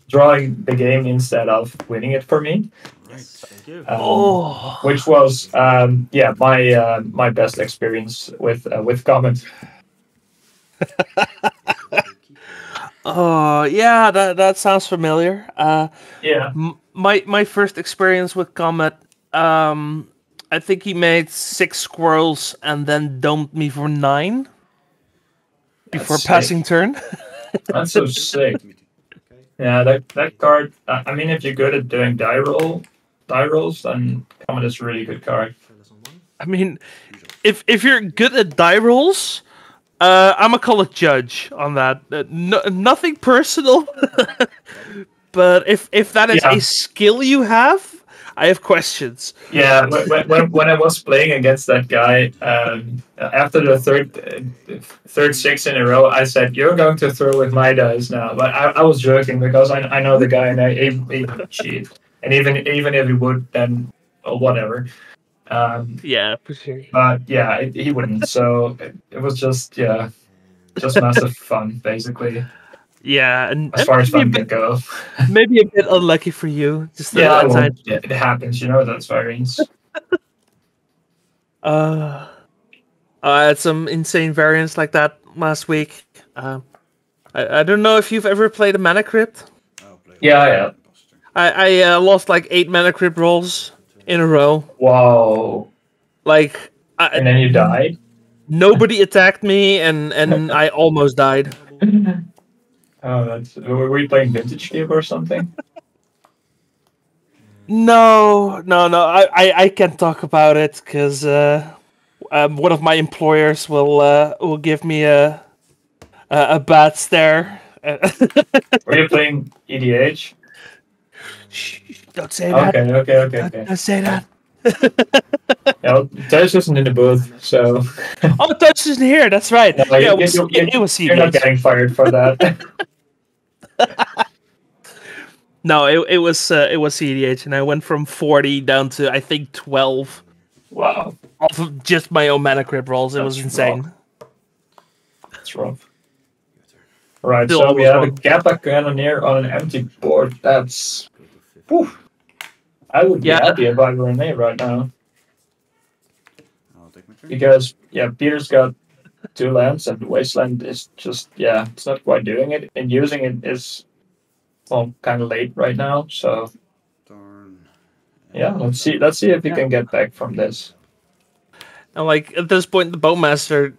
drawing the game instead of winning it for me. Thank you. Which was my best experience with Comet. Oh, yeah, that sounds familiar. Yeah. My first experience with Comet, I think he made 6 squirrels and then domed me for 9 before passing turn. That's so sick. Yeah, that card. I mean, if you're good at doing die rolls, then Comet is a really good card. I mean, if you're good at die rolls, I'm a call judge on that. Nothing personal, but if that is a skill you have, I have questions. Yeah, when I was playing against that guy, after the third 6 in a row, I said, "You're going to throw with my dice now." But I was joking because I know the guy and he would cheat. And even if he would, then whatever. Yeah, for sure. But yeah, he wouldn't. So it was just massive fun, basically. Yeah, and as far as fun can go. Maybe a bit unlucky for you. Just it happens. You know, that's variance. I had some insane variants like that last week. I don't know if you've ever played a Mana Crypt. Yeah. I lost like 8 Mana Crypt rolls in a row. Whoa. Like. And then you died? Nobody attacked me, and I almost died. Oh, were you playing Vintage Cube or something? No. I can't talk about it because one of my employers will give me a bad stare. Were you playing EDH? Shh, don't say that. Okay. Don't say that. No, Touch isn't in the booth, so. Oh, Touch isn't here. That's right. No, it was CDH. You're not getting fired for that. No, it was CDH, and I went from 40 down to I think 12. Wow! Off of just my own Mana Crypt rolls, it was insane. Rough. That's rough. Right, Still so we have a wrong. Kappa Cannoneer on an empty board. That's. Whew. I would be happy if I were in A right now. I'll take my turn. Because, Peter's got 2 lands, and Wasteland is just, it's not quite doing it. And using it is, well, kind of late right now, so. Darn. Let's see if we can get back from this. And like at this point, the Bowmaster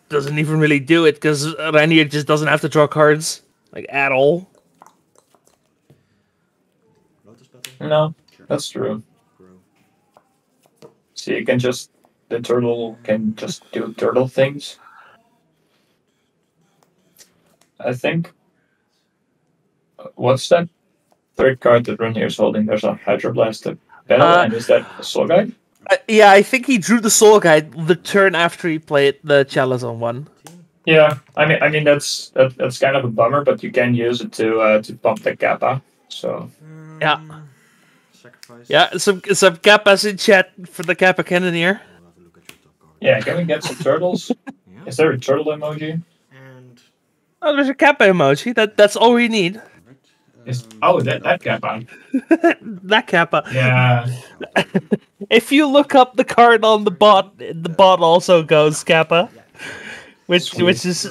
doesn't even really do it because Rainier just doesn't have to draw cards like at all. No, that's true. See, the turtle can just do turtle things. I think. What's that third card that Rainier is holding? There's a Hydroblast Battle, and is that a Soul Guide? Yeah, I think he drew the Soul Guide the turn after he played the Chalice on 1. Yeah, I mean that's kind of a bummer, but you can use it to pump the Kappa. So. Yeah. Yeah, some Kappas in chat for the Kappa Cannoneer. Yeah, can we get some turtles? Is there a turtle emoji? Oh, there's a Kappa emoji. That's all we need. That Kappa. That Kappa. Yeah. If you look up the card on the bot also goes Kappa, which is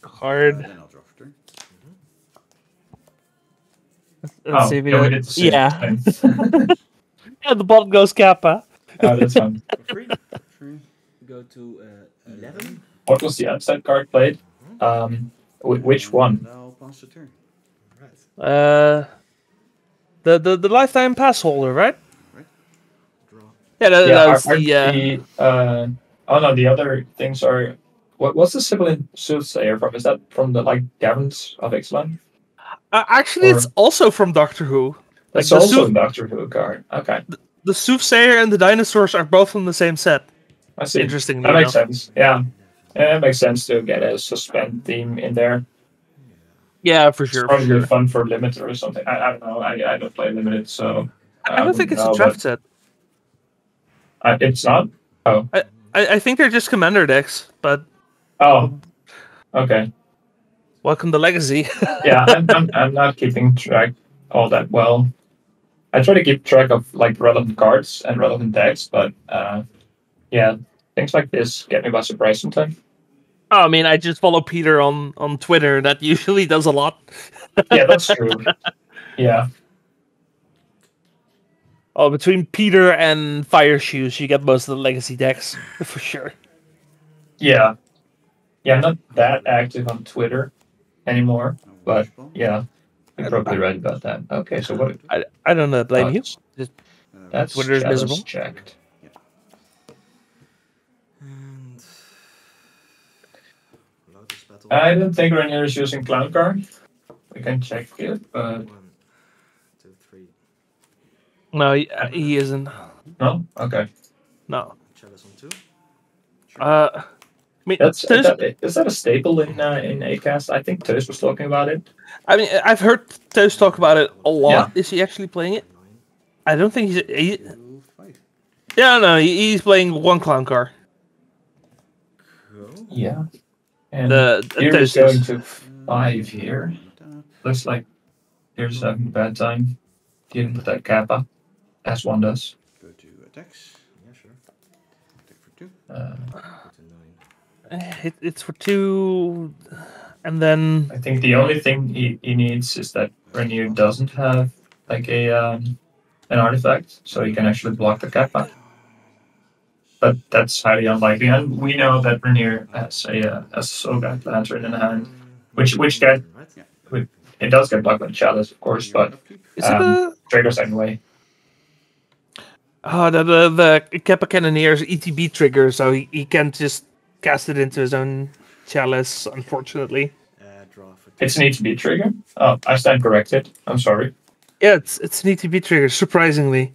hard. Then I'll draw for turn. Let's see if we did the same yeah. thing. Yeah, the bottom goes Kappa. Oh, that's fun. For free. Go to 11. What was the upside card played? Which one? I'll pass the turn. Right. The lifetime pass holder, right? Draw. Yeah, that was are the oh no, the other things are. What's the Sibyl Soothsayer from? Is that from the Gavins of Ixalan? actually it's also from Doctor Who. Like It's also a Doctor Who card. Okay, the Soothsayer and the dinosaurs are both from the same set. I see. Interestingly That makes enough. sense. Yeah, it makes sense to get a suspend theme in there. Yeah, for sure. It's probably fun for limited or something. I don't know. I don't play limited, so I don't think it's wouldn't a know, draft set. but it's not. Oh, I think they're just commander decks, but oh, okay. welcome to Legacy. Yeah, I'm not keeping track all that well. I try to keep track of relevant cards and relevant decks, but yeah, things like this get me by surprise sometimes. Oh, I mean, I just follow Peter on Twitter. That usually does a lot. Yeah, that's true. Yeah, Oh, between Peter and Fire Shoes, you get most of the Legacy decks for sure. yeah. I'm not that active on Twitter anymore, but yeah, you're probably right about that. Okay, so what? I don't blame you. That's Twitter's challenge miserable. checked. And Lotus Battle. I don't think Rainier is using Clown Card. We can check it, but 1, 2, 3. No, he isn't. no. Okay, No. Chalice on 2. I mean, is Toast- that a staple in Acast? I think Toast was talking about it. I mean, I've heard Toast talk about it a lot. Yeah. Is he actually playing it? I don't think he 5. yeah, no, he's playing one clown car. Cool. Yeah. And The here is Toast going to 5 here. Looks like here's having a bad time. Didn't put that kappa, as one does. Go to attacks. Yeah, sure. Attack for 2. Go to 9. It's for 2, and then I think the only thing he needs is that Rainier doesn't have an artifact, so he can actually block the kappa. But that's highly unlikely, and we know that Rainier has a Sogat Lantern in hand, which can Right? it does get blocked by the Chalice, of course, but is it a triggers anyway. the Kappa Cannoneer's ETB trigger, so he can't just cast it into his own chalice, unfortunately. Draw for 2. It's an ETB trigger. Oh, I stand corrected. I'm sorry. Yeah, it's an ETB trigger, surprisingly.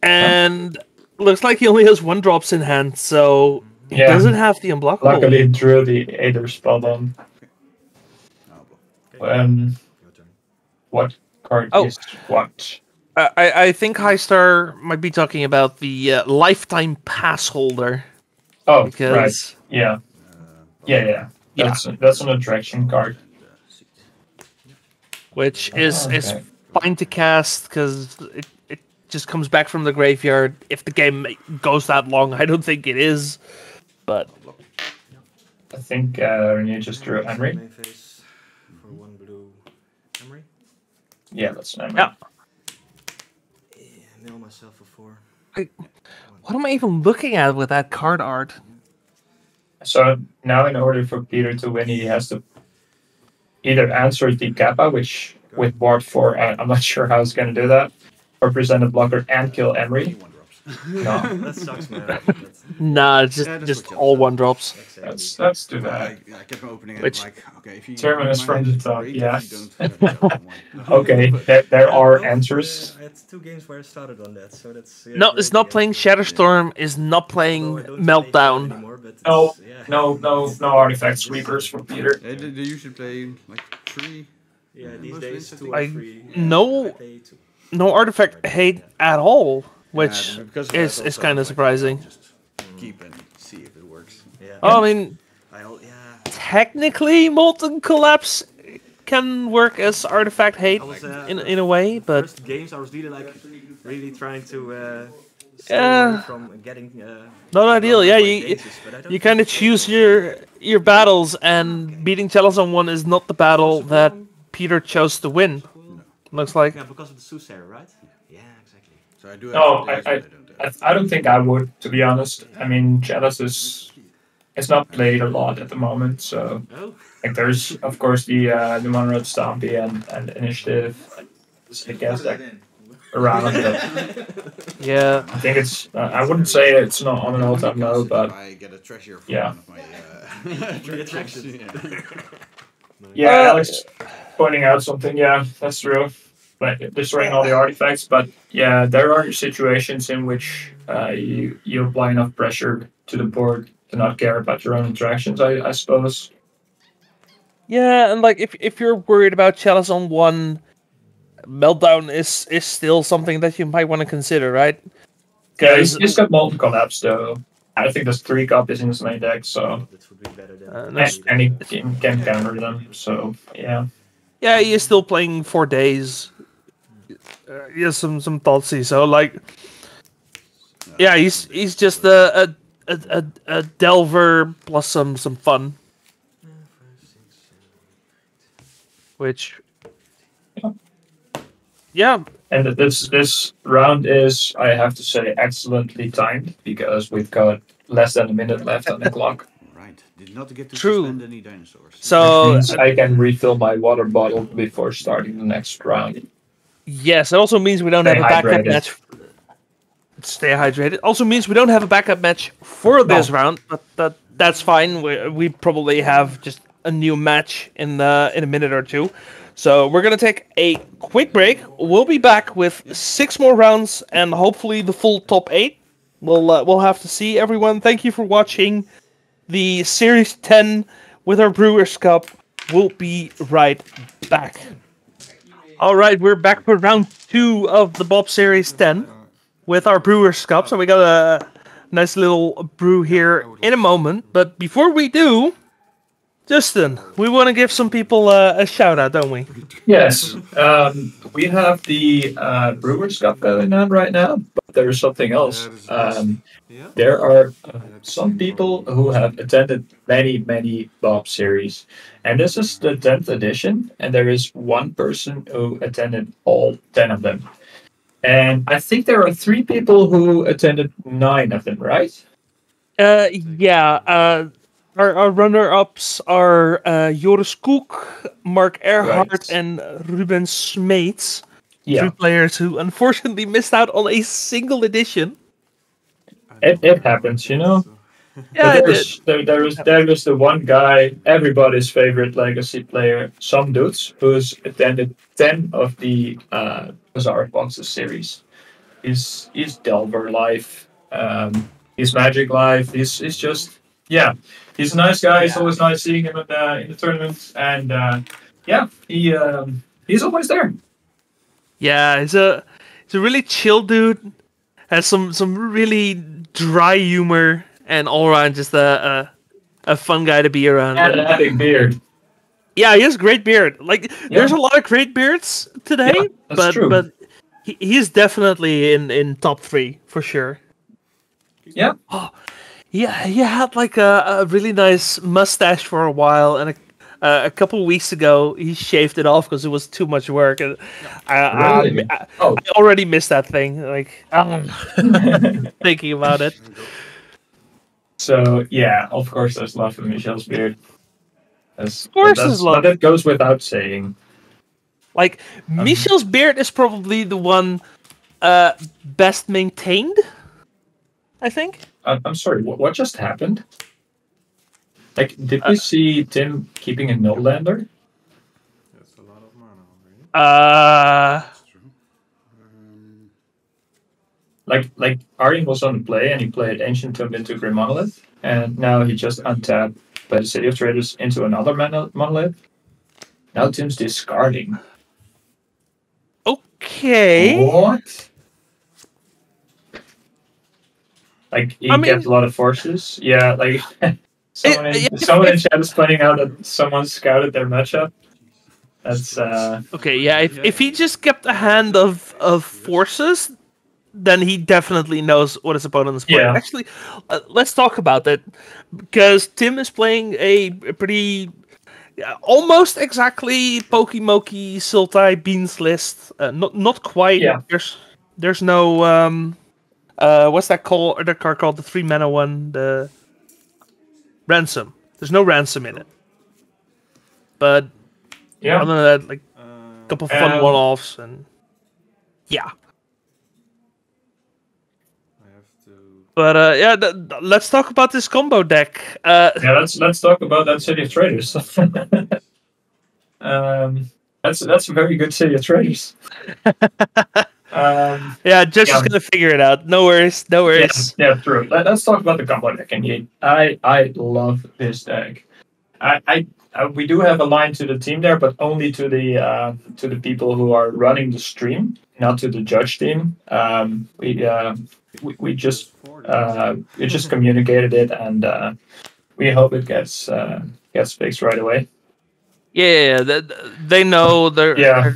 And looks like he only has 1-drops in hand, so he Yeah. doesn't have the unblockable. Luckily, it drew the Aether spell on. Okay. Your turn. What card Oh. is what? I think Highstar might be talking about the lifetime pass holder. Oh, Because right. Yeah. Yeah. That's an attraction card. which is Okay. fine to cast because it just comes back from the graveyard if the game goes that long. I don't think it is, but I think Rainier just drew Emery. Main phase for 1 blue. Emery. Yeah, that's an Emery. Yeah. Yeah, mail myself for 4. what am I even looking at with that card art? So now, in order for Peter to win, he has to either answer the Kappa, which with Ward 4, I'm not sure how he's going to do that, or present a blocker and kill Emery. 1-drops. No, That sucks, man. Nah, it's Yeah, that's just what all Jill 1-drops. that's too I bad. kept opening Which- it like, okay, if you Terminus from the manage top, great, yeah. if you don't, Okay, there are answers. I had 2 games where I started on that, so that's... No, it's not playing Shatterstorm, is not playing Meltdown. No artifact sweepers for Peter. They usually play like 3. Yeah, these Most days wins, 2 I or think. 3. No- I play 2. No artifact hate at all, which because of is that also, kind of like, surprising. Just keep and see if it works. Yeah. Oh, I mean, Yeah. technically, Molten Collapse can work as artifact hate I was, in a way, but First games I was really trying to stay Yeah. away from getting not ideal. Yeah, you bases, but I don't you kind of think choose your battles, and beating Chalice on 1 is not the battle that Peter chose to win. Looks like. Yeah, because of the Soothsayer, right? Yeah, exactly. So I do have No, days, but I don't have. I don't think I would, to be honest. I mean, Chalice is not played a lot at the moment, so Oh. like there's of course the Monroe Stampy and Initiative, I guess like around. But Yeah. I think it's I wouldn't say it's not on an all-time low, but I get a treasure from yeah. one of my attractions. Yeah, Alex pointing out something. Yeah, that's true. Like destroying all the artifacts, but yeah, there are situations in which you apply enough pressure to the board to not care about your own interactions. I suppose. Yeah, and like if you're worried about Chalice on 1, Meltdown is still something that you might want to consider, right? Yeah, he's got Molten Collapse though. I think there's 3 copies in his main deck, so That would be better than. and he can counter them. So yeah. Yeah, he is still playing 4 days. He has some Thoughtsy, so like, yeah, he's just a delver plus some fun, which, yeah. And this round is, I have to say, excellently timed because we've got less than a minute left on the clock. Right. Did not get to True. suspend any dinosaurs. So Means I can refill my water bottle before starting the next round. yes, it also means we don't Stay have a backup hydrated. match. Stay hydrated. Also means we don't have a backup match for this round, but that's fine. We probably have just a new match in a minute or two. So we're gonna take a quick break. We'll be back with 6 more rounds and hopefully the full top 8. We'll have to see, everyone. Thank you for watching the Series 10 with our Brewers Cup. We'll be right back. All right, we're back for round 2 of the Bob Series 10 with our Brewers Cup. So we got a nice little brew here in a moment. But before we do, Justen, we want to give some people a shout out, don't we? Yes, we have the Brewers Cup going on right now, but there's something else. There are some people who have attended many Bob series, and this is the 10th edition, and there is one person who attended all 10 of them. And I think there are 3 people who attended 9 of them, right? Yeah. Our runner-ups are Joris Koek, Mark Earhart, Right. and Ruben Smeets. Yeah. 3 players who unfortunately missed out on a single edition. It happens, you know. Yeah, But there was the one guy, everybody's favorite legacy player, some dudes, who's attended 10 of the Bazaar of Boxes series. He's Delver life, he's Magic life. He's just he's a nice guy. It's always nice seeing him in the tournament, and he's always there. Yeah, he's a really chill dude. Has some really dry humor and all around just a fun guy to be around. And a big beard. Yeah, he has a great beard. Like there's a lot of great beards today, Yeah, that's true. but he's definitely in top 3 for sure. Yeah. Oh, yeah, he had like a really nice mustache for a while, and a couple weeks ago he shaved it off because it was too much work, and Really? I already missed that thing. Like thinking about it. So yeah, of course there's love for Michelle's beard. Of course there's love. But that goes without saying. Like Michelle's beard is probably the one best maintained, I think. I'm sorry, what just happened? Like, did we see Tim keeping a no-lander? That's a lot of mana already. Like Arjen was on the play and he played Ancient Tomb into Grim Monolith, and now he just untapped by the City of Traders into another monolith. Now Tim's discarding. Okay. What? Like he kept a lot of forces. Yeah, like someone in chat is pointing out that someone scouted their matchup. That's okay. Yeah, if he just kept a hand of forces, then he definitely knows what his opponent is playing. Yeah. Actually, let's talk about that, because Tim is playing a pretty Yeah, almost exactly Pokimoki Sultai Beans list. Not quite. Yeah. There's no what's that called? The card called the 3-mana one, the Ransom. There's no ransom in it. But Yeah. other than that, like a couple fun one-offs and yeah. I have to. But yeah, let's talk about this combo deck. Yeah, let's talk about that City of Traders. That's a very good City of Traders. Yeah, Josh is gonna figure it out. No worries, no worries. Yeah, true. Let's talk about the combo deck indeed. I love this deck. We do have a line to the team there, but only to the people who are running the stream, not to the judge team. We just communicated it, and we hope it gets fixed right away. Yeah, they know they're. Yeah.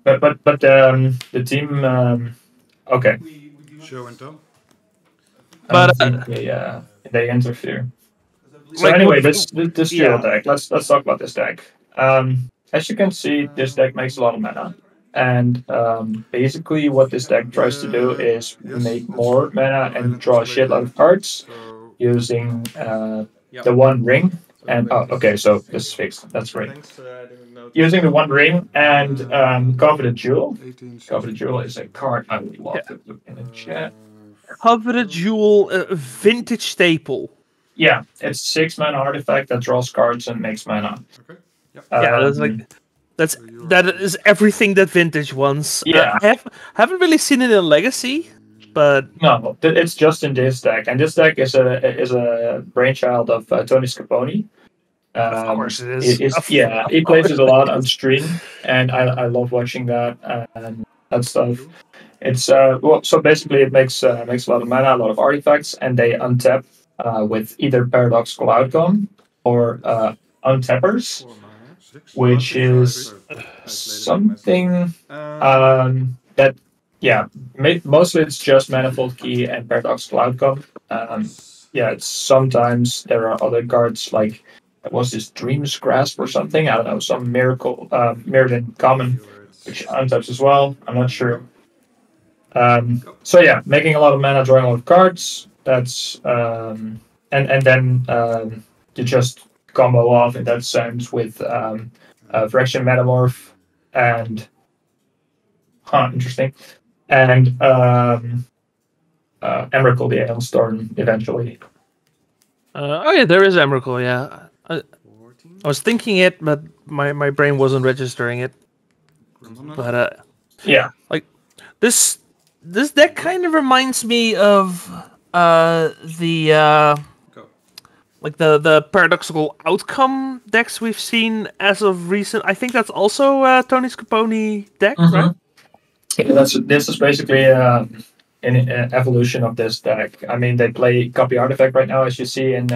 But the team okay. Show and tell. But they interfere. So like, anyway, this dual deck. Let's talk about this deck. As you can see, this deck makes a lot of mana, and basically what this deck tries to do is make more mana and draw a shitload of cards using the One Ring. And okay, so this is fixed. That's great. Using the One Ring and Coveted Jewel. Coveted Jewel is a card I would love to look in the chat. Coveted Jewel, vintage staple. Yeah, it's 6-mana artifact that draws cards and makes mana. Okay. Yep. Yeah, that is everything that vintage wants. Yeah, I haven't really seen it in Legacy, but no, it's just in this deck, and this deck is a brainchild of Tony Scarponi. Of course it is. He plays it a lot on stream, and I love watching that and that stuff. It's so basically it makes a lot of mana, a lot of artifacts, and they untap with either Paradoxical Outcome or Untappers, which is something that mostly it's just Manifold Key and Paradoxical Outcome. Sometimes there are other cards like. Was this Dream's Grasp or something? I don't know, some miracle, Mirrodin Common, which untaps as well. I'm not sure. So yeah, making a lot of mana, drawing a lot of cards. That's and then you just combo off in that sense with Phyrexian Metamorph and interesting, and Emrakul the Aeon Storm eventually. There is Emrakul, yeah. I was thinking it, but my brain wasn't registering it. But like this deck kind of reminds me of the Paradoxical Outcome decks we've seen as of recent. I think that's also Tony Scarponi deck, right? Yeah, this is basically an evolution of this deck. I mean, they play Copy Artifact right now, as you see in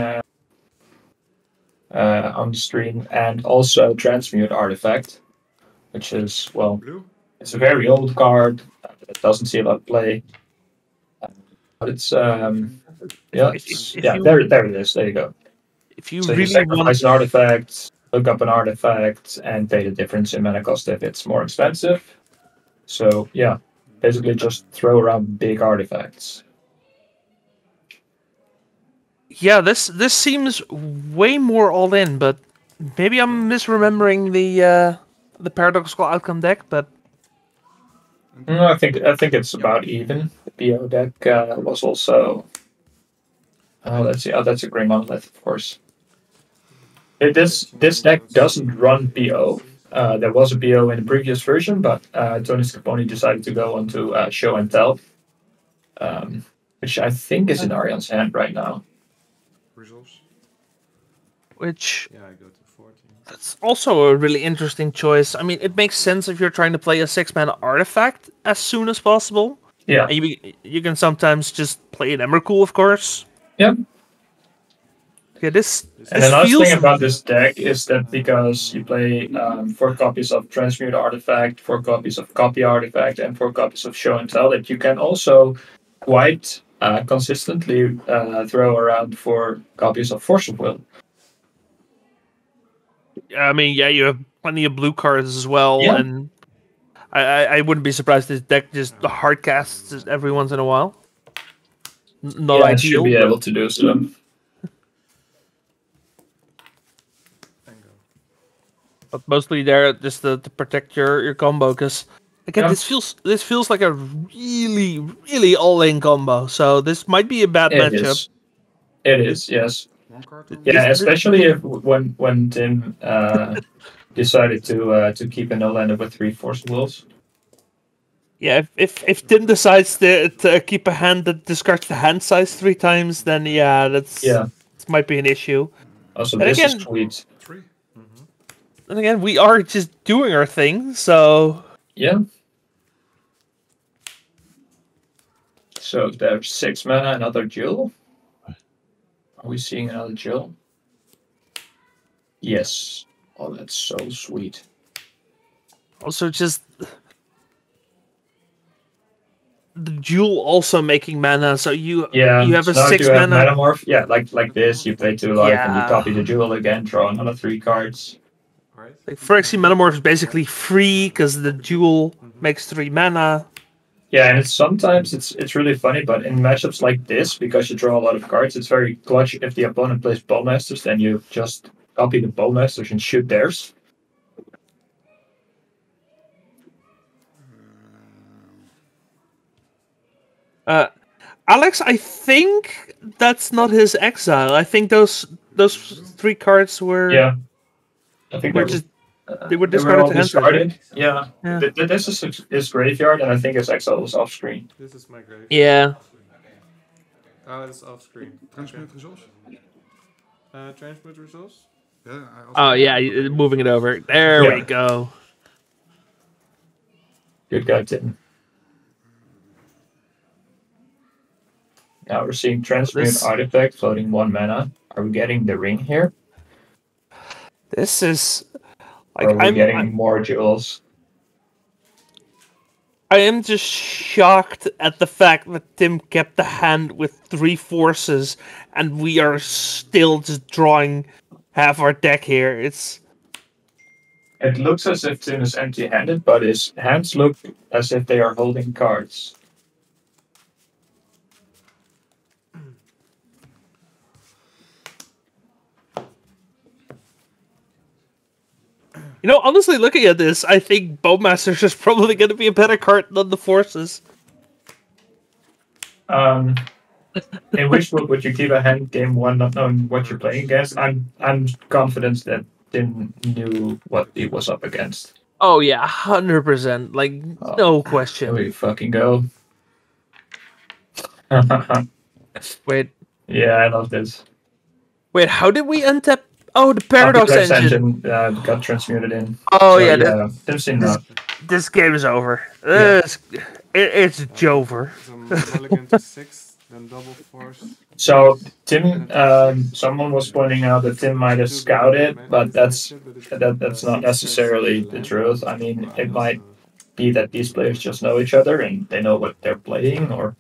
on the stream, and also Transmute Artifact, which is, well, it's a very old card. It doesn't see a lot of play. But it's, there it is. There you go. If you so really you sacrifice an artifact, look up an artifact, and pay the difference in mana cost if it's more expensive. So, yeah, basically just throw around big artifacts. Yeah, this seems way more all in, but maybe I'm misremembering the Paradoxical Outcome deck. But no, I think it's about even. The BO deck was also. Oh, let's see. Oh, that's a Grey Monolith, of course. This deck doesn't run BO. There was a BO in the previous version, but Tony Scarponi decided to go on to Show and Tell, which I think is in Arian's hand right now. Results. Which I go to 14. That's also a really interesting choice. I mean, it makes sense if you're trying to play a 6-mana artifact as soon as possible. Yeah. You can sometimes just play an Emrakul, of course. Yep. Okay, this and the nice thing about this deck is that because you play 4 copies of Transmute Artifact, 4 copies of Copy Artifact, and 4 copies of Show and Tell, that you can also quite consistently throw around 4 copies of Force of Will. I mean, yeah, you have plenty of blue cards as well, Yeah. and I wouldn't be surprised this deck just hard casts every once in a while. Not Yeah, it should ideal. be but- able to do so. Bingo. But mostly there just to protect your combo, because again, Yeah. this feels like a really all-in combo. So this might be a bad It matchup. is. It is, yes. One card. On Yeah, This- especially if when Tim decided to keep a no lander with 3 Force Wolves. Yeah, if Tim decides to keep a hand that discards the hand size 3 times, then yeah, this might be an issue. Also, And this again- is sweet. 3. And again, we are just doing our thing, so Yeah. So there's 6 mana, another Jewel. Are we seeing another Jewel? Yes. Oh, that's so sweet. also just the Jewel also making mana, so you Yeah. you have a so now 6 you have mana. Metamorph. Yeah, like this. You play 2 life and you Yeah. copy the Jewel again, draw another 3 cards. Alright. Like Phyrexian Metamorph is basically free because the Jewel makes 3 mana. Yeah, and sometimes it's really funny, but in matchups like this, because you draw a lot of cards, it's very clutch. If the opponent plays Bowmasters, then you just copy the Bowmasters and shoot theirs. Alex, I think that's not his exile. I think those 3 cards were Yeah, I think were that just they were they were discarded all to hand size, right? discarded. Yeah, Yeah. This is his graveyard, and I think his exile was off screen. This is my grave. Yeah. Oh, it's off screen. Transmute resource? Transmute resource? Yeah, I also Oh yeah, moving it over. There Yeah. we go. Good guy, Tim. Now we're seeing Transmute This- Artifact floating 1 mana. Are we getting the ring here? This is Or are like we getting more jewels? I am just shocked at the fact that Tim kept the hand with 3 forces, and we are still just drawing half our deck here. It's It looks as if Tim is empty-handed, but his hands look as if they are holding cards. honestly, looking at this, I think Bowmasters is probably going to be a better card than the forces. In which book would you keep a hand game 1 not knowing what you're playing against? I'm confident that Tim knew what he was up against. Oh yeah, 100%. Like no Here question. we fucking go. Wait, Yeah, I love this. how did we untap? Oh, the Paradox Artifact engine. got transmuted in. Oh So, yeah, Tim's seen that. this game is over. Yeah. It's Jover. Some mulligan to 6, then double force. So Tim, someone was pointing out that Tim might have scouted, but that's not necessarily the truth. I mean, it might be that these players just know each other and they know what they're playing, or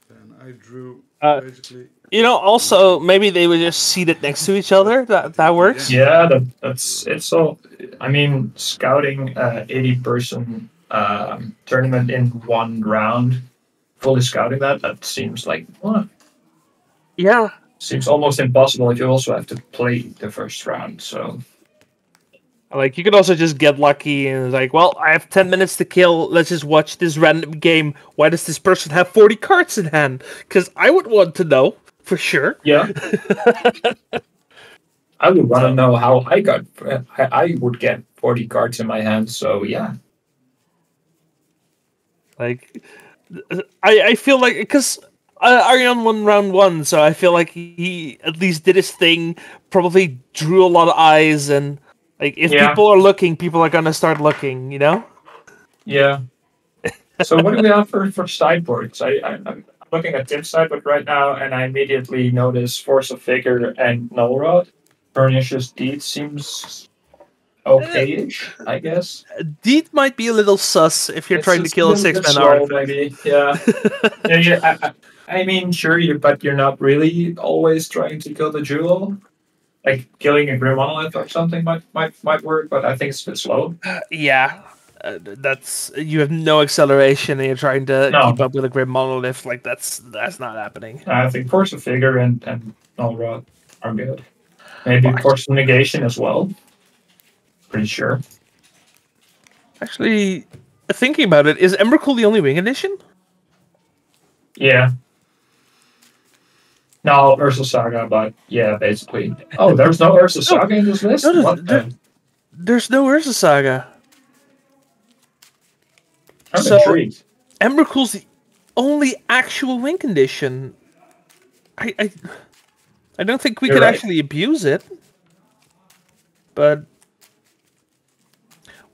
And I drew Uh, basically. Also maybe they were just seated next to each other. That works. yeah, it's all. I mean, scouting 80-person tournament in 1 round, fully scouting that seems like Yeah. seems almost impossible if you also have to play the first round. So Like you could also just get lucky and like, well, I have 10 minutes to kill. Let's just watch this random game. Why does this person have 40 cards in hand? Because I would want to know for sure. yeah. I would want to know how I would get 40 cards in my hand. So yeah, Like, I feel like because Arion won round 1, so I feel like he at least did his thing. Probably drew a lot of eyes, and like if Yeah. people are looking, people are gonna start looking. You know. yeah. So what do we have for sideboards? I'm looking at Tim's sideboard right now, and I immediately notice Force of Vigor and Null Rod. Pernicious Deed seems okay-ish, I guess. Deed might be a little sus if you're trying to It's kill a little bit 6-man slow, artifact. maybe. Yeah. I mean, sure, but you're not really always trying to kill the jewel. like killing a Grim Monolith or something might work, but I think it's a bit slow. Yeah. That's you have no acceleration and you're trying to No. keep up with a Grim Monolith. Like that's not happening. I think Force of Figure and Null Rod are good. Maybe Force of Negation as well. Pretty sure. Actually, thinking about it, is Emrakul the only wing edition? Yeah. No, Ursa Saga, but yeah, basically. Oh, there's no Ursa Saga in this list? No, What the? There's no Ursa Saga. I'm So, intrigued. Emrakul's the only actual win condition. I don't think we You're could right. actually abuse it. But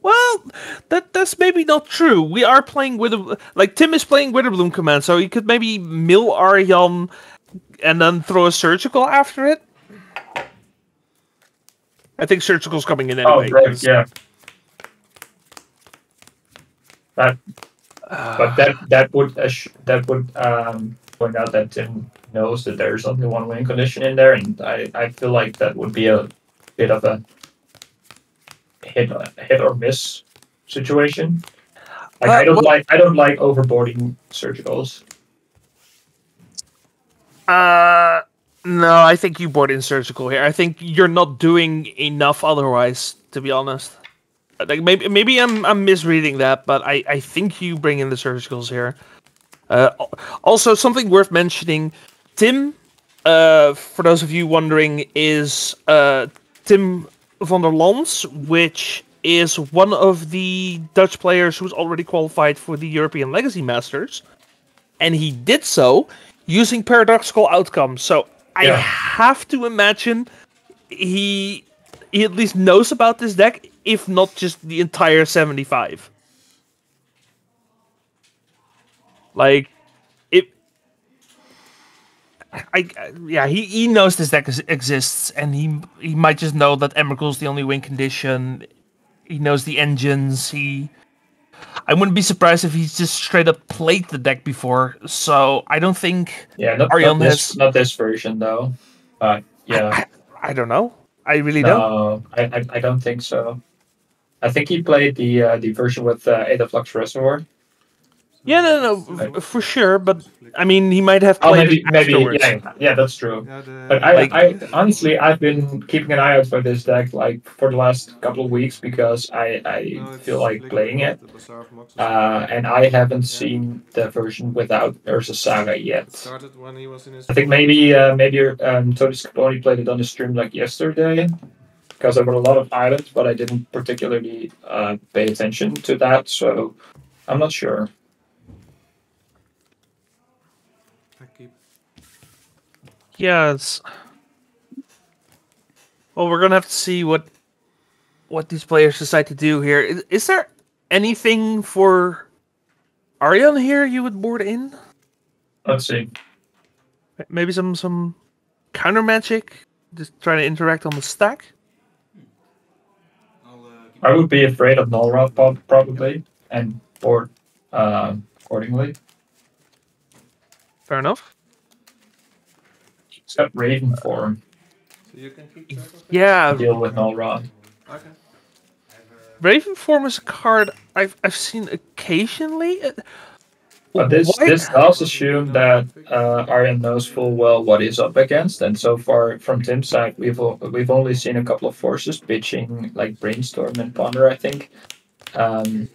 well, that's maybe not true. We are playing with like Tim is playing Witherbloom Command, so he could maybe mill Aryan and then throw a surgical after it. I think surgical's coming in anyway. Oh, right, yeah. But that would point out that Tim knows that there's only one win condition in there, and I feel like that would be a bit of a hit or miss situation. Like I don't like overboarding surgicals. No, I think you board in surgical here. I think you're not doing enough otherwise, to be honest. Like maybe I'm misreading that, but I think you bring in the surgicals here. Also, something worth mentioning, Tim, for those of you wondering, is Tim van der Lans, which is one of the Dutch players who's already qualified for the European Legacy Masters. And he did so using paradoxical outcomes. So I have to imagine he at least knows about this deck, if not just the entire 75. Like, he knows this deck exists, and he might just know that Emrakul's the only win condition. He knows the engines. I wouldn't be surprised if he's just straight up played the deck before. So I don't think not this version though. Yeah, I don't know. I really don't. I don't think so. I think he played the version with Ada Flux Reservoir. Yeah, no, for sure. But I mean, he might have played it afterwards. Yeah, that's true. Yeah, But I honestly, I've been keeping an eye out for this deck like for the last couple of weeks because I feel like playing it. The Bazaar of Boxes And I haven't seen the version without Ursa Saga yet. started when he was in his. I think maybe Tony Scaponi played it on the stream like yesterday, because there were a lot of islands, but I didn't particularly pay attention to that, so I'm not sure. Yes. Well, we're gonna have to see what these players decide to do here. Is there anything for Aryan here you would board in? Let's see. Maybe some counter magic, just trying to interact on the stack. I would be afraid of Null Rod probably, and board accordingly. Fair enough. It's got Raven form. So you can keep track of it? Yeah, Deal with Null Rod. Okay. Raven Form is a card I've seen occasionally. But this does assume that Aryan knows full well what he's up against, and so far from Tim's side, we've only seen a couple of forces pitching like Brainstorm and Ponder, I think, and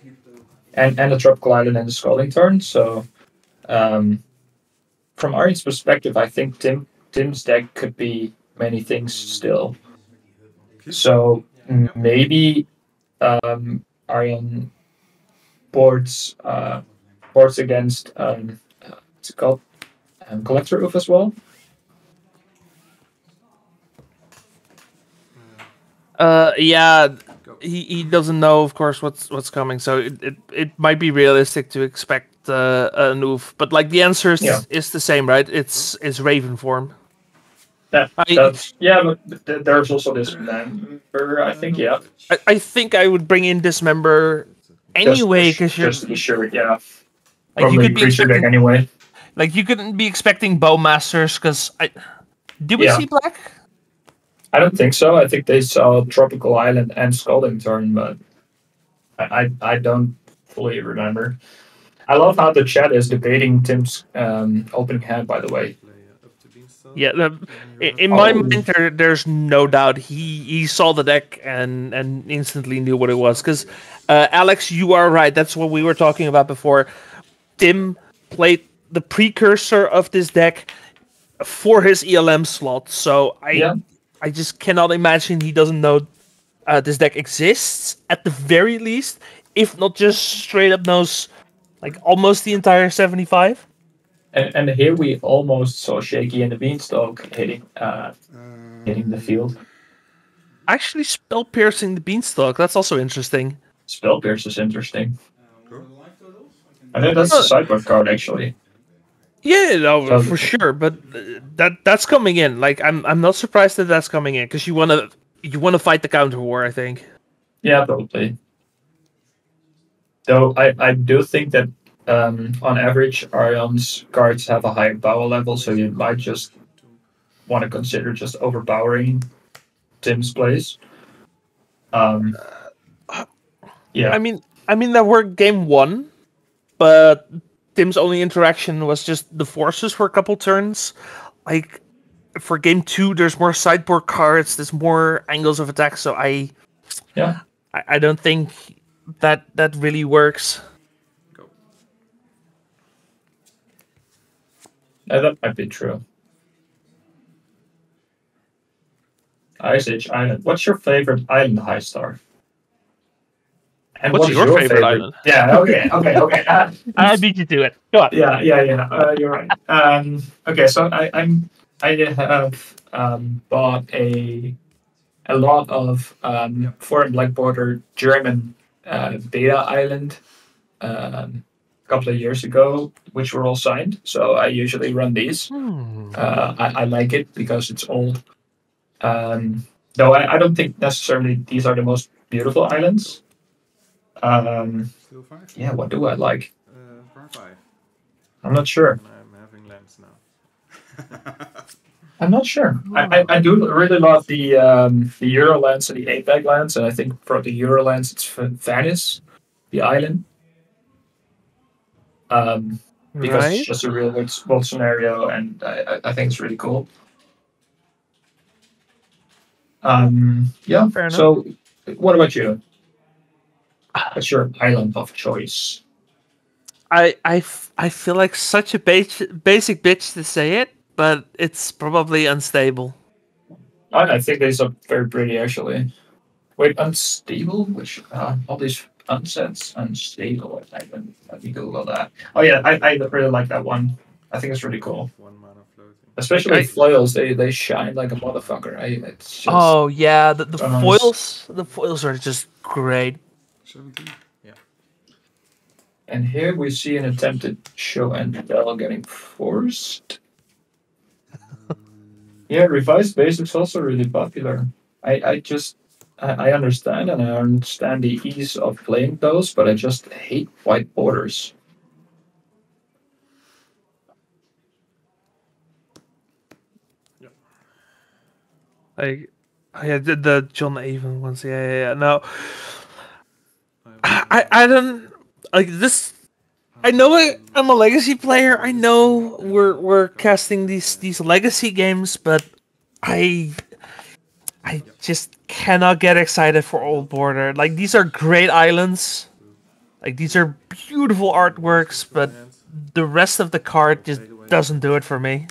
a Tropical Island and the Scalding Turn. So, from Aryan's perspective, I think Tim's deck could be many things still. So maybe Aryan boards against what's it called? Collector Roof as well. Yeah, he doesn't know, of course, what's coming, so it might be realistic to expect an oof. But like the answer is the same, right? It's Raven Form. But there's also this member, I think, yeah. I think I would bring in Dismember anyway, because just to be sure, yeah. Like you could be expecting, anyway. Like you couldn't be expecting Bowmasters, because did we see black? I don't think so. I think they saw Tropical Island and Scalding Turn, but I don't fully remember. I love how the chat is debating Tim's opening hand, by the way. Yeah, in my mind, there's no doubt he saw the deck and instantly knew what it was. Because, Alex, you are right. That's what we were talking about before. Tim played the precursor of this deck for his ELM slot. So I just cannot imagine he doesn't know this deck exists, at the very least. If not just straight up knows like almost the entire 75. And here we almost saw Shaky and the Beanstalk hitting the field. Actually, spell piercing the Beanstalk. That's also interesting. Spell Pierce is interesting. I think that's a sideboard card, actually. Yeah, no, for sure. But that's coming in. Like, I'm not surprised that that's coming in because you wanna fight the counter war. I think. Yeah, probably. Though I do think that on average, Arion's cards have a high power level, so you might just want to consider just overpowering Tim's plays. Yeah. I mean that worked game 1, but Tim's only interaction was just the forces for a couple turns. Like for game 2, there's more sideboard cards, there's more angles of attack. So I don't think that really works. That might be true. Ice Age Island. What's your favorite island, High Star? And what's your favorite island? Yeah, okay. I beat you to it. Go on. Yeah. You're right. Okay, so I have bought a lot of foreign black border German beta island couple of years ago, which were all signed. So I usually run these. I like it because it's old. Though I don't think necessarily these are the most beautiful islands. Yeah, what do I like? I'm not sure. I'm having lands now. I'm not sure. I do really love the Euro lands and the APAC lands, and I think for the Euro lands it's Venice, the island. Because it's just a real world scenario, and I think it's really cool. Yeah. Fair enough. So, what about you? What's your island of choice? I feel like such a basic bitch to say it, but it's probably unstable. I think these are very pretty, actually. Wait, unstable? Which all these unsets unstable. Let me Google that. Oh yeah, I really like that one. I think it's really cool. Especially foils, they shine like a motherfucker. It's just, oh yeah, the nice. foils, the foils are just great. 17. Yeah. And here we see an attempted show and tell getting forced. Yeah, revised basics also really popular. I understand, and I understand the ease of playing those, but I just hate white borders. I did the John Avon ones. Yeah. No, I don't like this. I know I'm a legacy player. I know we're casting these legacy games, but I just cannot get excited for Old Border. Like, these are great islands. Like, these are beautiful artworks, but the rest of the card just doesn't do it for me.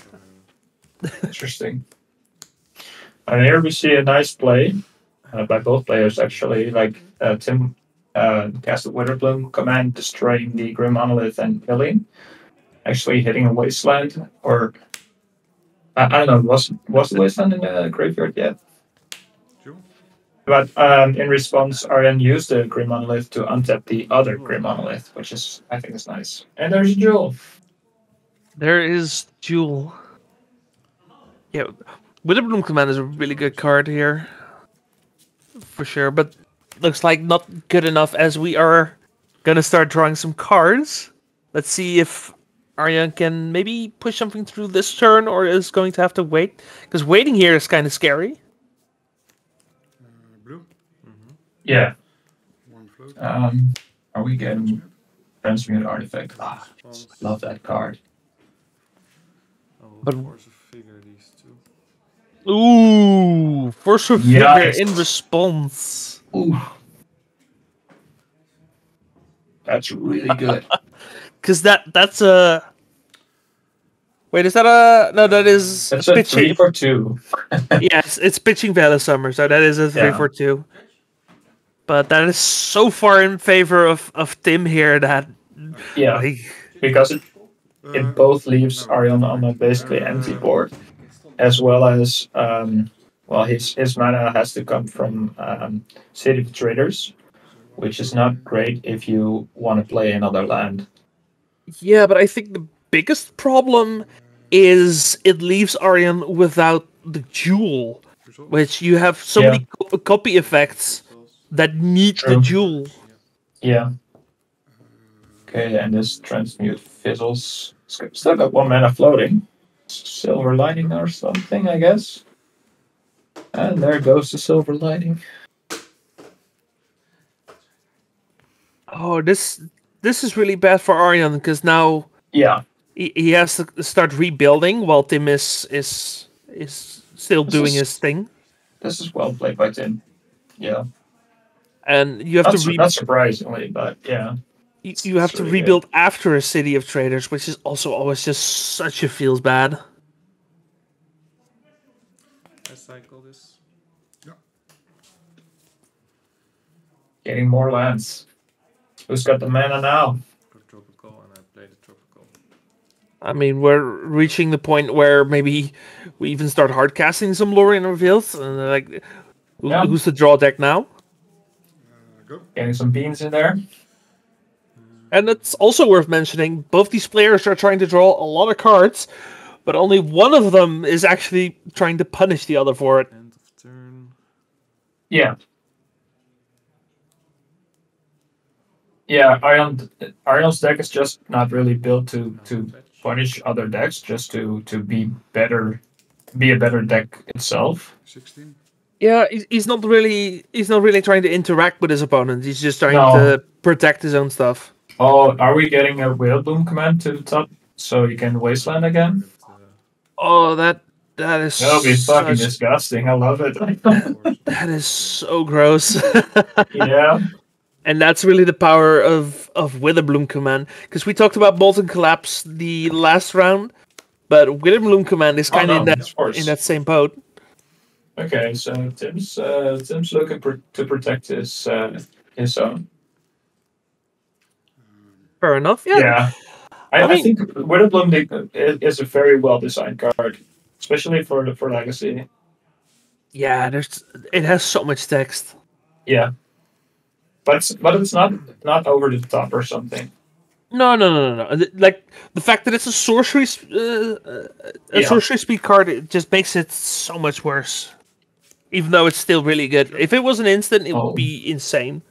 Interesting. And here we see a nice play by both players, actually. Like, Tim cast a Witherbloom command, destroying the Grim Monolith and killing. Actually hitting a Wasteland, or... I don't know, was the Wasteland in the graveyard yet? But in response, Arian used the Grim Monolith to untap the other Grim Monolith, which is, I think, is nice. And there's Jewel. There is Jewel. Yeah, Witherbloom Command is a really good card here, for sure. But looks like not good enough, as we are gonna start drawing some cards. Let's see if Arian can maybe push something through this turn, or is going to have to wait, because waiting here is kind of scary. Yeah. One float. Are we getting Transmute Artifact? Ah, I love that card. I will But- force a figure these two. Ooh, force a figure Yikes. in response. Ooh. That's really good. Because that's a... Wait, is that a... No, that is That's a pitching. 3 for 2. Yes, it's pitching Valor Summer, so that is a 3 Yeah. for 2. But that is so far in favor of Tim here that... Yeah, like, because it both leaves Arion on a basically empty board, as well as well, his mana has to come from City of Traders, which is not great if you want to play another land. yeah, but I think the biggest problem is it leaves Arion without the jewel, which you have so Yeah. many copy effects that need the True. jewel. Yeah. Okay, and this transmute fizzles. Still got 1 mana floating. Silver lining or something, I guess. And there goes the silver lining. Oh, this is really bad for Arion because now Yeah. he has to start rebuilding while Tim is still This doing is- his thing, This is well played by Tim. Yeah. and you have Not surprisingly, but yeah. you have it's to really rebuild after a City of Traders, which is also always just such a feels bad. I cycle this. Getting more lands. Who's got the mana now? Got tropical and I play the tropical. I mean, we're reaching the point where maybe we even start hard casting some Lorien reveals, and like, Yeah. who's the draw deck now? Go. Getting some beans in there. And it's also worth mentioning, both these players are trying to draw a lot of cards, but only one of them is actually trying to punish the other for it. End of turn. Yeah. Yeah, Arion's deck is just not really built to punish other decks, just to be better, be a better deck itself. 16. Yeah, he's not really trying to interact with his opponent. He's just trying No. to protect his own stuff. Oh, are we getting a Whalebloom command to the top so you can wasteland again? Oh, that is That'll be fucking such, disgusting. I love it. that is so gross. Yeah. And that's really the power of Witherbloom Command. Because we talked about Molten Collapse the last round, but Witherbloom Command is kind of in that same boat. Okay, so Tim's looking to protect his own. Fair enough. Yeah. I mean- think Witherbloom is a very well designed card, especially for Legacy. Yeah, it has so much text. Yeah. But it's not over the top or something. No. Like the fact that it's a sorcery sorcery speed card, it just makes it so much worse. Even though it's still really good. If it was an instant, it would be insane.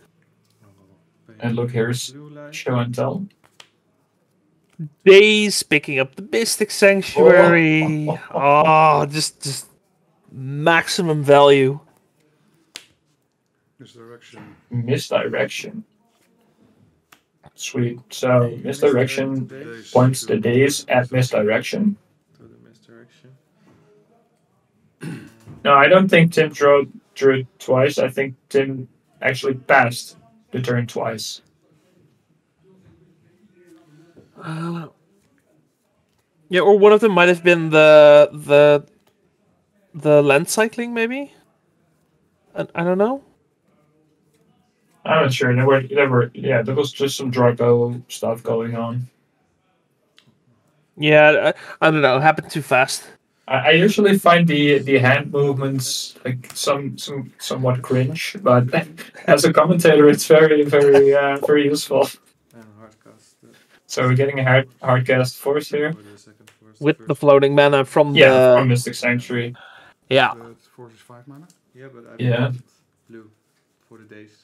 And look, here's show and tell. Days picking up the Mystic Sanctuary. Oh, just maximum value. Misdirection. Sweet. So misdirection points the days at misdirection. To the misdirection. No, I don't think Tim drew it twice. I think Tim actually passed the turn twice. Yeah, or one of them might have been the land cycling, maybe. I don't know. I'm not sure. There was just some Draco stuff going on. Yeah, I don't know. It happened too fast. I usually find the hand movements like somewhat cringe, but as a commentator, it's very very useful. And hardcast. So we're getting a hardcast force here. For the second force. With the floating mana from From Mystic Sanctuary. Yeah. Force is 5 mana? Yeah, but I Yeah. played blue for the days.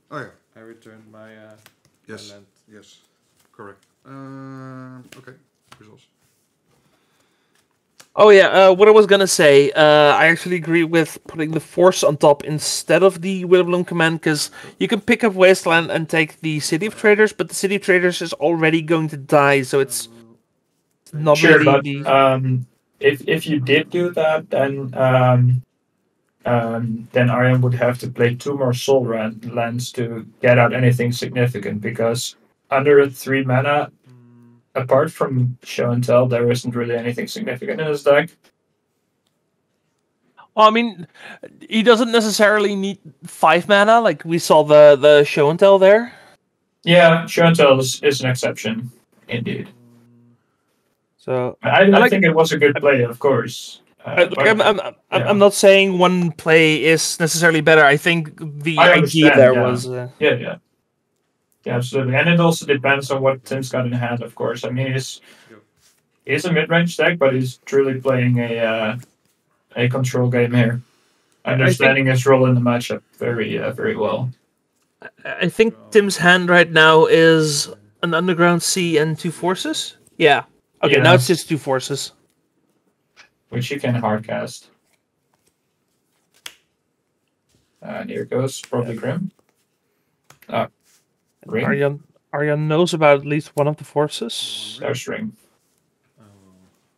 Oh yeah. I returned my Yes. my land. Yes. Correct. Okay. Results. Oh yeah, what I was gonna say, I actually agree with putting the Force on top instead of the Widowbloom command, because you can pick up Wasteland and take the City of Traders, but the City of Traders is already going to die, so it's not Sure, really but the... if you did do that, then Aryan would have to play 2 more soul lands to get out anything significant, because under a 3 mana, apart from Show and Tell, there isn't really anything significant in his deck. Well, I mean, he doesn't necessarily need 5 mana, like we saw the Show and Tell there. Yeah, Show and Tell is an exception, indeed. So I think it was a good play, of course. I'm not saying one play is necessarily better. I think the idea there was... Yeah, absolutely. And it also depends on what Tim's got in hand, of course. I mean, he's a mid-range deck, but he's truly playing a control game here. Understanding his role in the matchup very well. I think Tim's hand right now is an Underground Sea and 2 Forces? Yeah. Okay, now it's just 2 Forces. Which you can hardcast. And here goes probably Grim. Ring. Aryan knows about at least one of the Forces. There's Ring.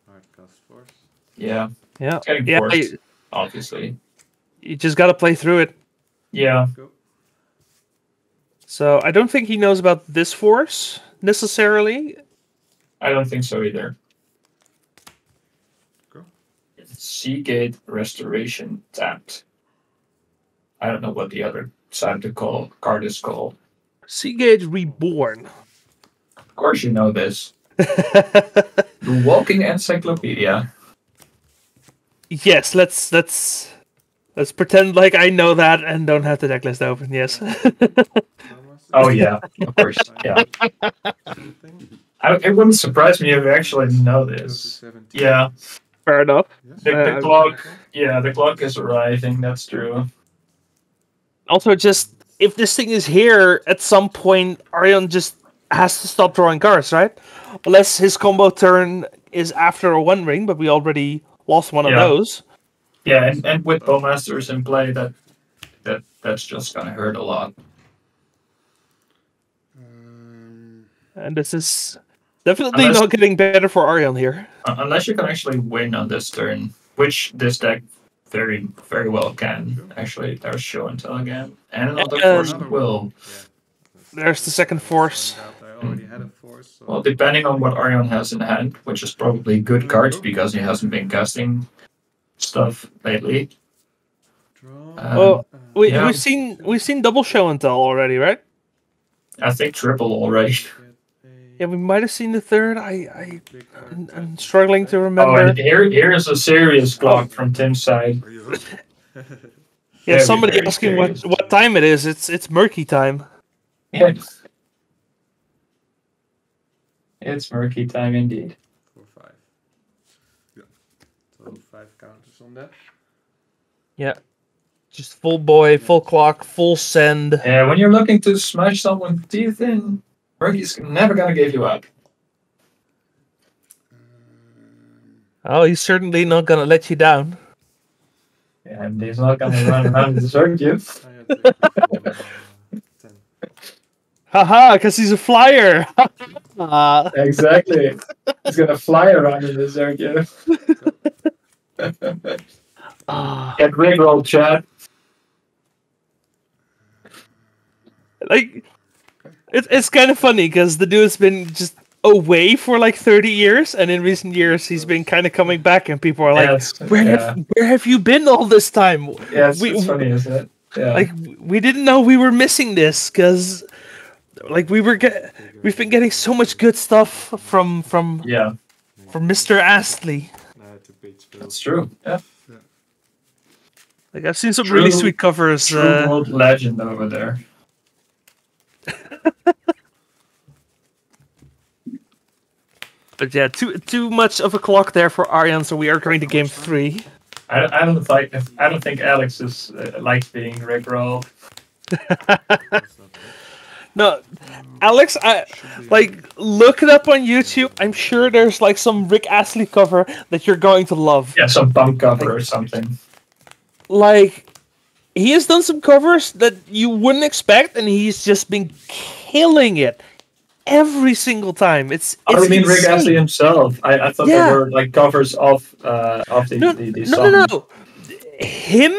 Hardcast Force. Yeah. Yeah. It's getting forced, obviously. You just gotta play through it. Yeah. So I don't think he knows about this Force, necessarily. I don't think so either. Go. Seagate Restoration tapped. I don't know what the other side of the card is called. Seagate Reborn. Of course you know this. The walking encyclopedia. Yes, let's pretend like I know that and don't have the decklist open. Yes. Oh yeah, of course. Yeah. It wouldn't surprise me if you actually know this. Yeah. Fair enough. The clock. Yeah, the clock is arriving. That's true. Also, just if this thing is here at some point, Aryan just has to stop drawing cards, right? Unless his combo turn is after a 1 ring, but we already lost one of those. Yeah, and with Bowmasters in play, that's just gonna hurt a lot. And this is definitely not getting better for Aryan here. Unless you can actually win on this turn, which this deck very, very well can. Actually, there's Show and Tell again. And another Force will. There's the second Force. I already had a Force. So Well, depending on what Aryan has in hand, which is probably good cards because he hasn't been casting stuff lately. We've seen double Show and Tell already, right? I think triple already. Yeah, we might have seen the third. I'm struggling to Oh, remember. and here is a serious clock from Tim's side. Yeah, Very, somebody very asking serious. what time it is. It's murky time. Yeah. It's murky time indeed. 4, 5. Yeah. So 5 counters on that. Yeah. Just full boy, full clock, full send. Yeah, when you're looking to smash someone's teeth in, Murky's never gonna give you up. Oh, he's certainly not gonna let you down. Yeah, and he's not gonna run around and desert you. I had 10. Haha, because he's a flyer. Exactly. He's gonna fly around and desert you. Get rickrolled, chat. Like, it's kind of funny because the dude's been just away for like 30 years, and in recent years he's been kind of coming back, and people are like, where have you been all this time? Yeah, it's funny, isn't it? Yeah. Like, we didn't know we were missing this because, like, we've been getting so much good stuff from Mr. Astley. That's true. Yeah. Like, I've seen some really sweet covers. True world legend over there. But yeah, too much of a clock there for Aryan, so we are going to game 3. I don't think Alex is likes being rickrolled. No, Alex, look it up on YouTube. I'm sure there's like some Rick Astley cover that you're going to love. Yeah, some bump cover or something. Like, he has done some covers that you wouldn't expect, and he's just been killing it every single time. It's I mean, insane. Rick Astley himself. I thought they were like covers of the song. No. Him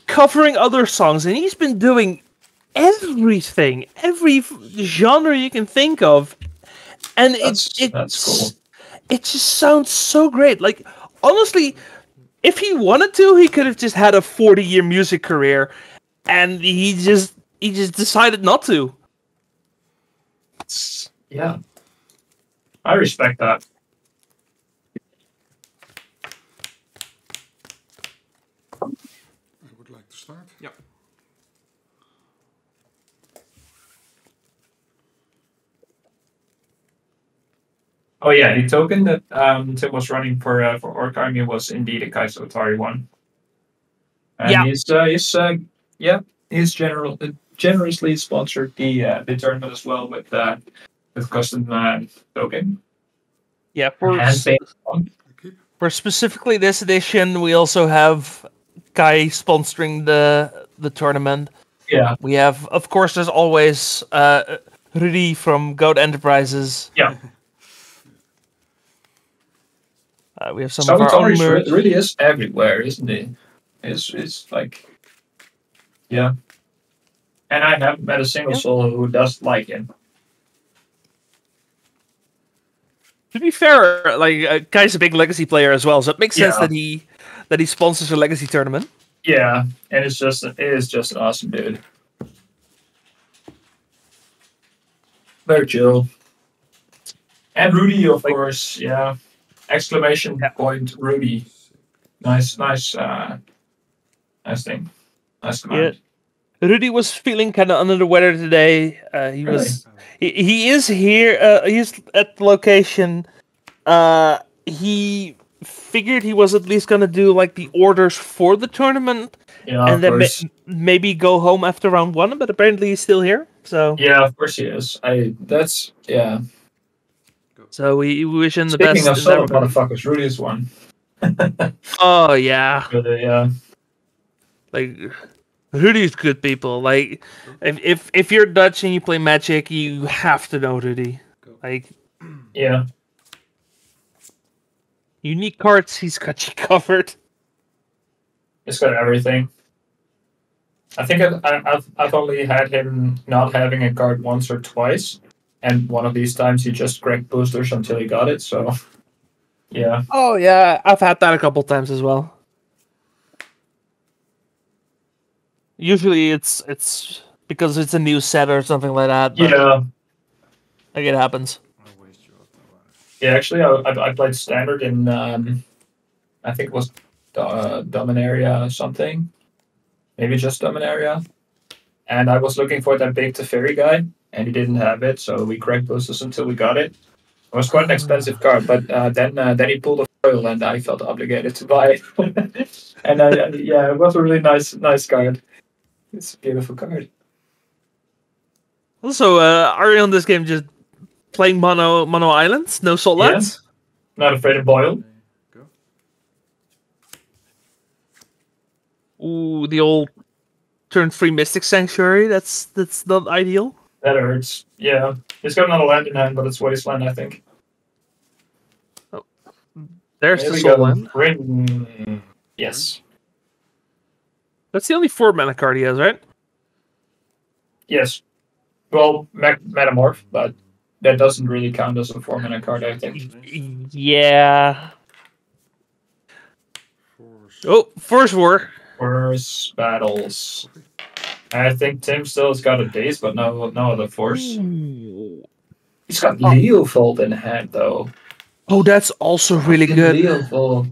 covering other songs, and he's been doing everything, every genre you can think of, and That's cool. It just sounds so great. Like, honestly, if he wanted to, he could have just had a 40-year music career, and he just decided not to. Yeah, I respect that. I would like to start. Yep. Oh yeah, the token that Tim was running for Orc Army was indeed a Kai Sawatarix one. And he's generously sponsored the tournament as well with custom token. Yeah, for specifically this edition, we also have Kai sponsoring the tournament. Yeah, we have, of course, there's always Rudy from Goat Enterprises. Yeah. We have some of our own merch. Really is everywhere, isn't he? It's like, yeah. And I haven't met a single soul who does like him. To be fair, like Kai's a big Legacy player as well, so it makes sense that he sponsors a Legacy tournament. Yeah, and it is just an awesome dude. Very chill. And Rudy, of course, yeah. Exclamation point Rudy. Nice thing. Nice command. Yeah. Rudy was feeling kind of under the weather today. He is here. He's at the location. He figured he was at least gonna do like the orders for the tournament, and then maybe go home after round 1. But apparently he's still here. So yeah, of course he is. Yeah. So we wish him the Speaking best. Of solid motherfuckers, Rudy is one. Oh yeah. Really, yeah. Like, Rudy's good people. Like, if you're Dutch and you play Magic, you have to know Rudy. Like, yeah. Unique cards, he's got you covered. He's got everything. I think I've only had him not having a card once or twice, and one of these times he just cracked boosters until he got it. So, yeah. Oh yeah, I've had that a couple times as well. Usually it's because it's a new set or something like that. But Yeah. like it happens. Yeah, actually, I played Standard in, I think it was Dominaria something. Maybe just Dominaria. And I was looking for that big Teferi guy, and he didn't have it, so we cracked boosters until we got it. It was quite an expensive card, but then he pulled a foil, and I felt obligated to buy it. And yeah, it was a really nice card. It's a beautiful card. Also, are you on this game just playing mono islands? No soul lands? Not afraid of boil. Ooh, the old turn 3 Mystic Sanctuary. That's not ideal. That hurts. Yeah. He's got another land in hand, but it's wasteland, I think. Oh. There's There the we soul go. land. Ring. Yes. That's the only 4 mana card he has, right? Yes. Well, Metamorph, but that doesn't really count as a 4 mana card, I think. Yeah. Oh, Force War. Force battles. I think Tim still has got a Daze, but no other Force. Ooh. He's got Leofold in hand, though. Oh, that's also really good. Leofold.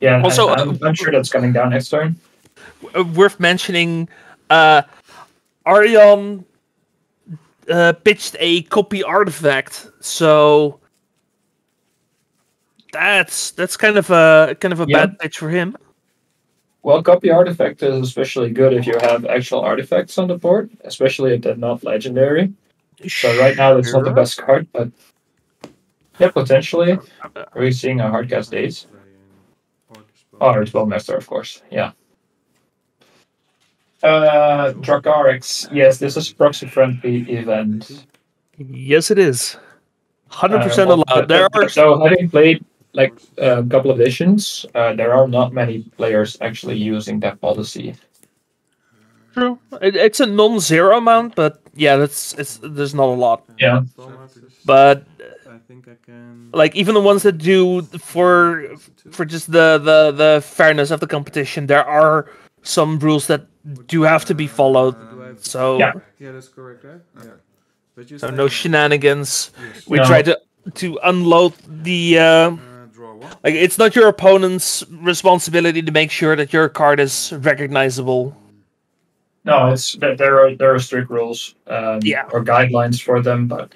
Yeah, Also, I'm sure that's coming down next turn. Worth mentioning, Arion pitched a copy artifact, so that's kind of a bad pitch for him. Well, copy artifact is especially good if you have actual artifacts on the board, especially if they're not legendary. So right now it's not the Sure. best card, but yeah, potentially. Are we seeing a hardcast days? Oh, it's Bowmaster, of course. Yeah. Dracarix. Yes, this is proxy-friendly event. Yes, it is. 100% Well, allowed. There are so having played like a couple of editions, there are not many players actually using that policy. true. It's a non-zero amount, but yeah, there's not a lot. Yeah. But I think I can. like even the ones that do for just the fairness of the competition, there are some rules that do have to be followed. So Yeah. Yeah, that's correct, right? Yeah. But you so say no shenanigans. Yes. We No. try to unload the Draw one. like it's not your opponent's responsibility to make sure that your card is recognizable. No, it's there are strict rules Yeah. or guidelines for them, but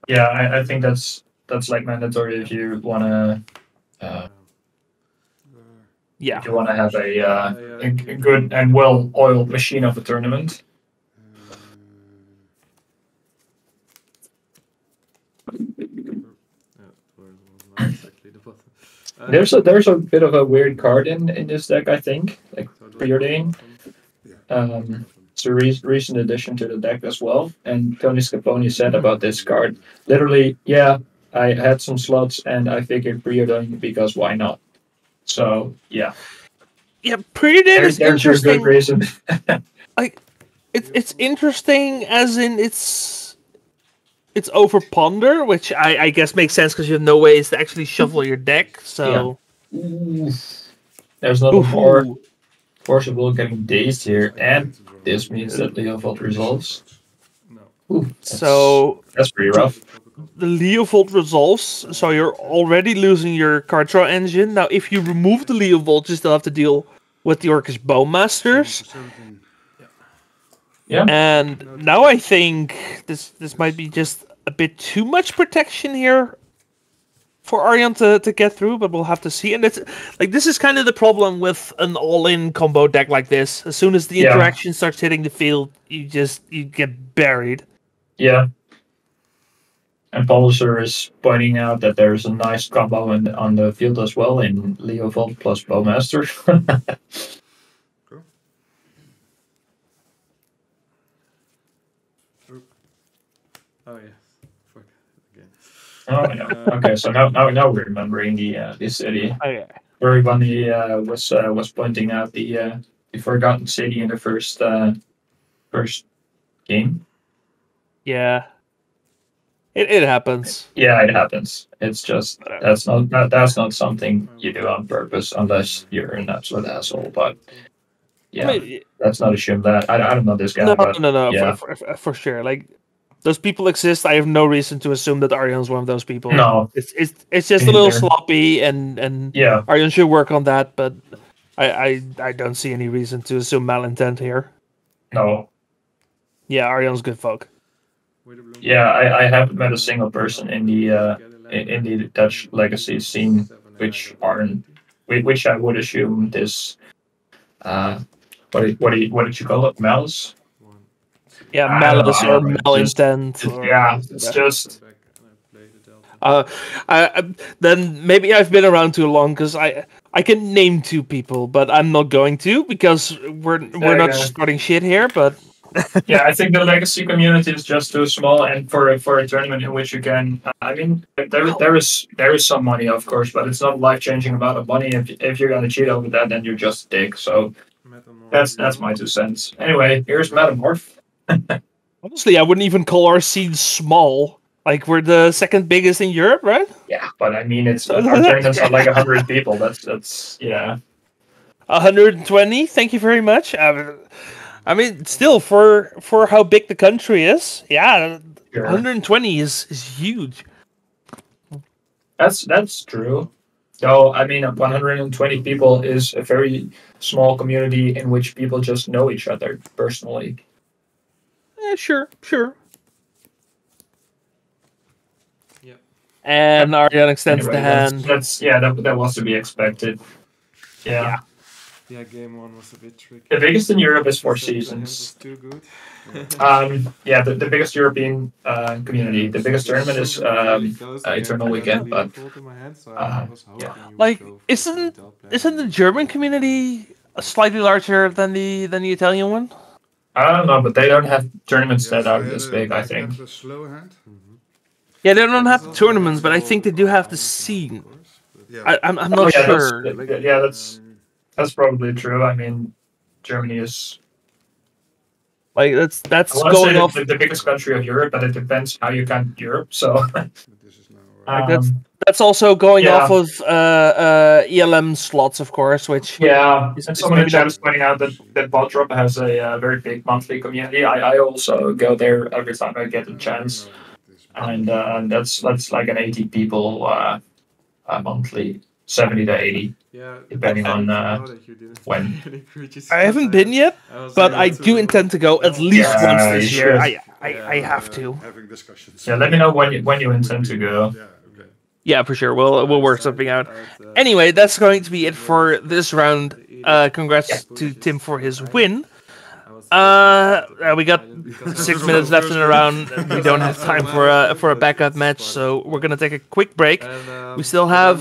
yeah, I think that's like mandatory if you wanna Yeah. if you wanna have a good and well oiled machine of a tournament. Exactly the bottom. There's a bit of a weird card in this deck, I think, like preordain. It's a recent addition to the deck as well. And Tony Scaponi said about this card, literally, yeah, I had some slots and I figured preordain because why not? So yeah, Yeah, preordain is there's your good interesting. reason. Like it's interesting as in it's over ponder, which I guess makes sense because you have no ways to actually shuffle your deck. So There's nothing more forcible getting dazed here, and this means that Leovold resolves. Ooh, that's pretty rough. the Leovold resolves, so you're already losing your card draw engine. Now, if you remove the Leovold, you still have to deal with the Orcish Bowmasters. Yeah. And now I think this might be just a bit too much protection here for Arjan to get through, but we'll have to see. And it's like this is kind of the problem with an all-in combo deck like this. As soon as the interaction starts hitting the field, you get buried. Yeah. And Polisher is pointing out that there's a nice combo on the field as well in Leovold plus Bowmaster. Oh yeah. Fuck again. Oh yeah. Okay, so now we're remembering the city. Okay. Everybody was pointing out the forgotten city in the first game. Yeah. It happens. Yeah, it happens. It's just that's not something you do on purpose unless you're an absolute asshole. But yeah, I mean, let's not assume that. I don't know this guy. no, but no, yeah. for sure. Like those people exist. I have no reason to assume that Arjan's one of those people. No, it's just a little sloppy, and yeah, Arjan should work on that. But I don't see any reason to assume malintent here. no. Yeah, Arjan's good folk. Yeah, I haven't met a single person in the Dutch legacy scene which I would assume this what did you call it, malice? Yeah, I don't malice know, or malintent. It's just then maybe I've been around too long because I can name two people, but I'm not going to because we're not starting shit here. But yeah, I think the legacy community is just too small, and for a tournament in which you can, I mean, there is some money, of course, but it's not a life-changing amount of money. If you're gonna cheat over that, then you're just a dick. So that's my 2 cents. Anyway, here's Metamorph. honestly, I wouldn't even call our scene small. Like we're the second biggest in Europe, right? Yeah, but I mean, it's our tournaments are like 100 people. That's yeah. 120. Thank you very much. I mean, still for how big the country is, yeah, Sure. 120 is huge. That's true. So I mean, 120 people is a very small community in which people just know each other personally. Sure. Yeah. And Arjan extends Anyway, the hand. that was to be expected. Yeah. Yeah, game 1 was a bit tricky. The biggest in Europe is Four The hand was Seasons. too good. Yeah, the biggest European community. The biggest tournament is Eternal Weekend, but yeah. Like, isn't the German community slightly larger than the Italian one? I don't know, but they don't have tournaments that are this big, I think. A slow hand. Yeah, they don't have the tournaments, but I think they do have the scene. Yeah. I'm not sure. That's probably true. I mean, Germany is Like that's I want to going say off. the biggest country of Europe, but it depends how you count Europe. So This is now. That's also going Yeah. off of ELM slots, of course, which yeah, It's- and it's someone in maybe chat not- is pointing out that Bot has a very big monthly community. I also go there every time I get a chance, and that's like an 80 people monthly, 70 to 80. Yeah, Depending on, when. I haven't been yet, but I do intend to go at least Yeah, once this you year. should. I have to. Having discussions. Yeah, let me know when you intend to go. Yeah, okay. Yeah, for sure. We'll work something out. Anyway, that's going to be it for this round. Congrats to Tim for his win. We got 6 minutes left in the round. We don't have time for a backup match, so we're gonna take a quick break. We still have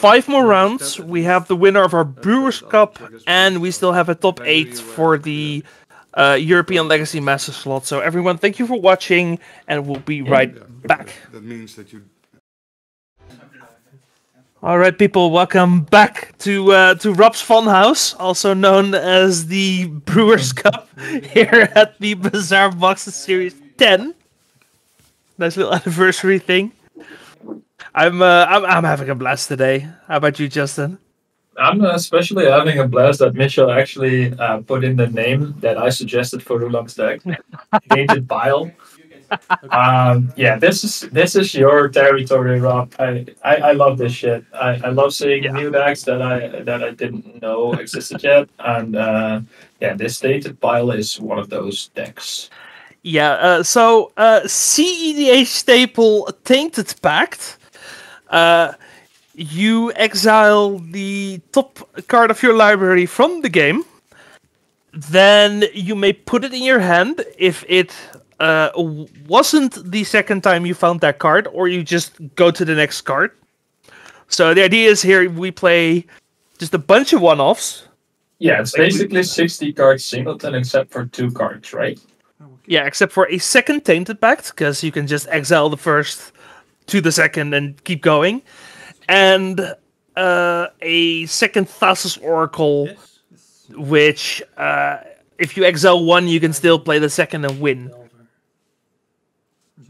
5 more rounds. We have the winner of our Brewers Cup, and we still have a top 8 for the European Legacy Master slot. So everyone, thank you for watching, and we'll be right back. That means that you. All right, people, welcome back to Rob's Funhouse, also known as the Brewers Cup here at the Bazaar of Boxes Series 10. Nice little anniversary thing. I'm having a blast today. How about you, Justin? I'm especially having a blast that Mitchell actually put in the name that I suggested for Roulang's deck, Tainted Bile. Yeah, this is your territory, Rob. I love this shit. I love seeing new decks that I didn't know existed yet, and yeah, this Tainted Bile is one of those decks. Yeah. So CEDH staple Tainted Pact. You exile the top card of your library from the game. Then you may put it in your hand if it wasn't the second time you found that card, or you just go to the next card. So the idea is here we play just a bunch of one-offs. Yeah, it's basically 60 cards singleton except for 2 cards, right? Yeah, except for a second Tainted Pact, because you can just exile the first to the second and keep going. And a second Thassa's Oracle, which if you exile one, you can still play the second and win.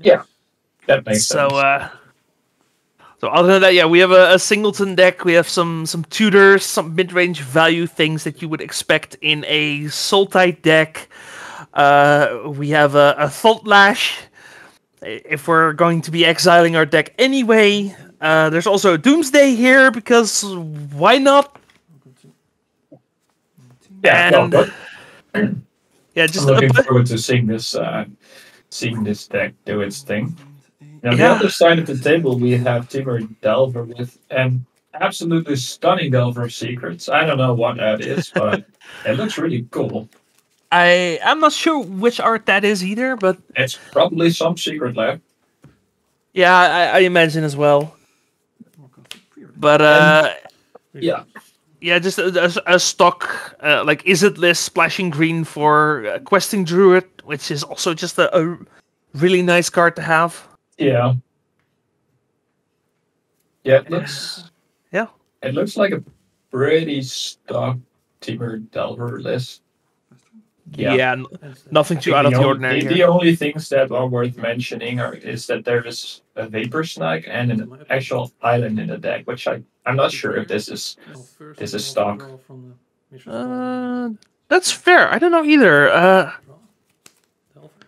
Yeah, that makes sense. So other than that, yeah, we have a singleton deck. We have some tutors, some mid-range value things that you would expect in a Sultai deck. We have a Thought Lash, if we're going to be exiling our deck anyway. There's also a Doomsday here, because why not? Yeah, And, yeah, just I'm looking forward to seeing this deck do its thing. Now, on the other side of the table, we have Timur Delver with an absolutely stunning Delver of Secrets. I don't know what that is, but it looks really cool. I'm not sure which art that is either, but It's probably some secret lab. yeah, I imagine as well. But Yeah. yeah, just a stock like Izzet-less splashing green for questing Druid, which is also just a really nice card to have. Yeah. Yeah, it looks. Yeah. It looks like a pretty stock Timur Delver list. Yeah, nothing too out of the ordinary The here. only things that are worth mentioning is that there is a Vapor Snag and an actual island in the deck, which I'm not sure if this is stock. That's fair. I don't know either.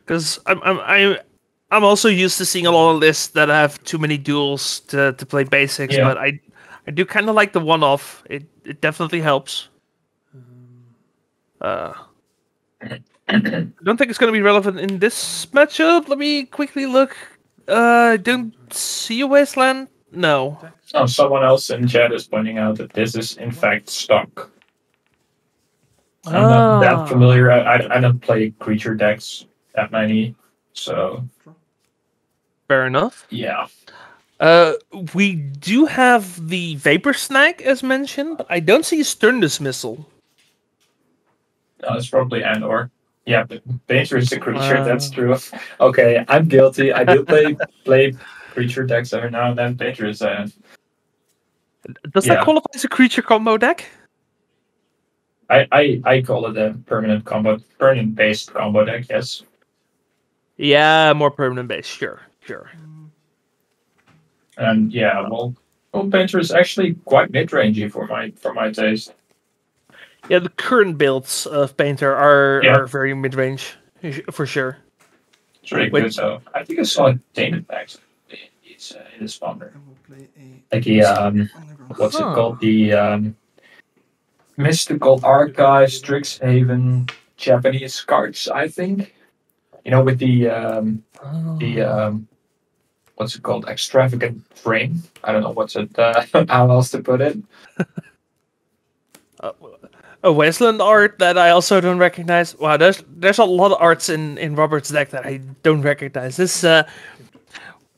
Because I'm also used to seeing a lot of lists that have too many duels to play basics, Yeah. but I do kind of like the one-off. It definitely helps. I don't think it's going to be relevant in this matchup. Let me quickly look. Don't see a Wasteland? No. Oh, someone else in chat is pointing out that this is in fact stock. I'm not that familiar. I don't play creature decks that many, so Fair enough. yeah. We do have the Vapor Snag, as mentioned. I don't see a Stern Dismissal. No, it's probably and/or. Yeah, but Painter is a creature. That's true. Okay, I'm guilty. I do play creature decks every now and then. Painter is. Does that qualify as a creature combo deck? I call it a permanent based combo deck. Yes. Yeah, more permanent base. Sure. And yeah, well, Painter is actually quite mid-rangey for my taste. Yeah, the current builds of Painter are very mid-range, for sure. It's really good, though. I think I saw a Tainted Pact in his spawner. Like the, what's it called? The Mystical Archive, Strixhaven, Japanese cards, I think. You know, with the what's it called? Extravagant frame. I don't know how else to put it. A Wasteland art that I also don't recognize. Wow, there's a lot of arts in Robert's deck that I don't recognize. This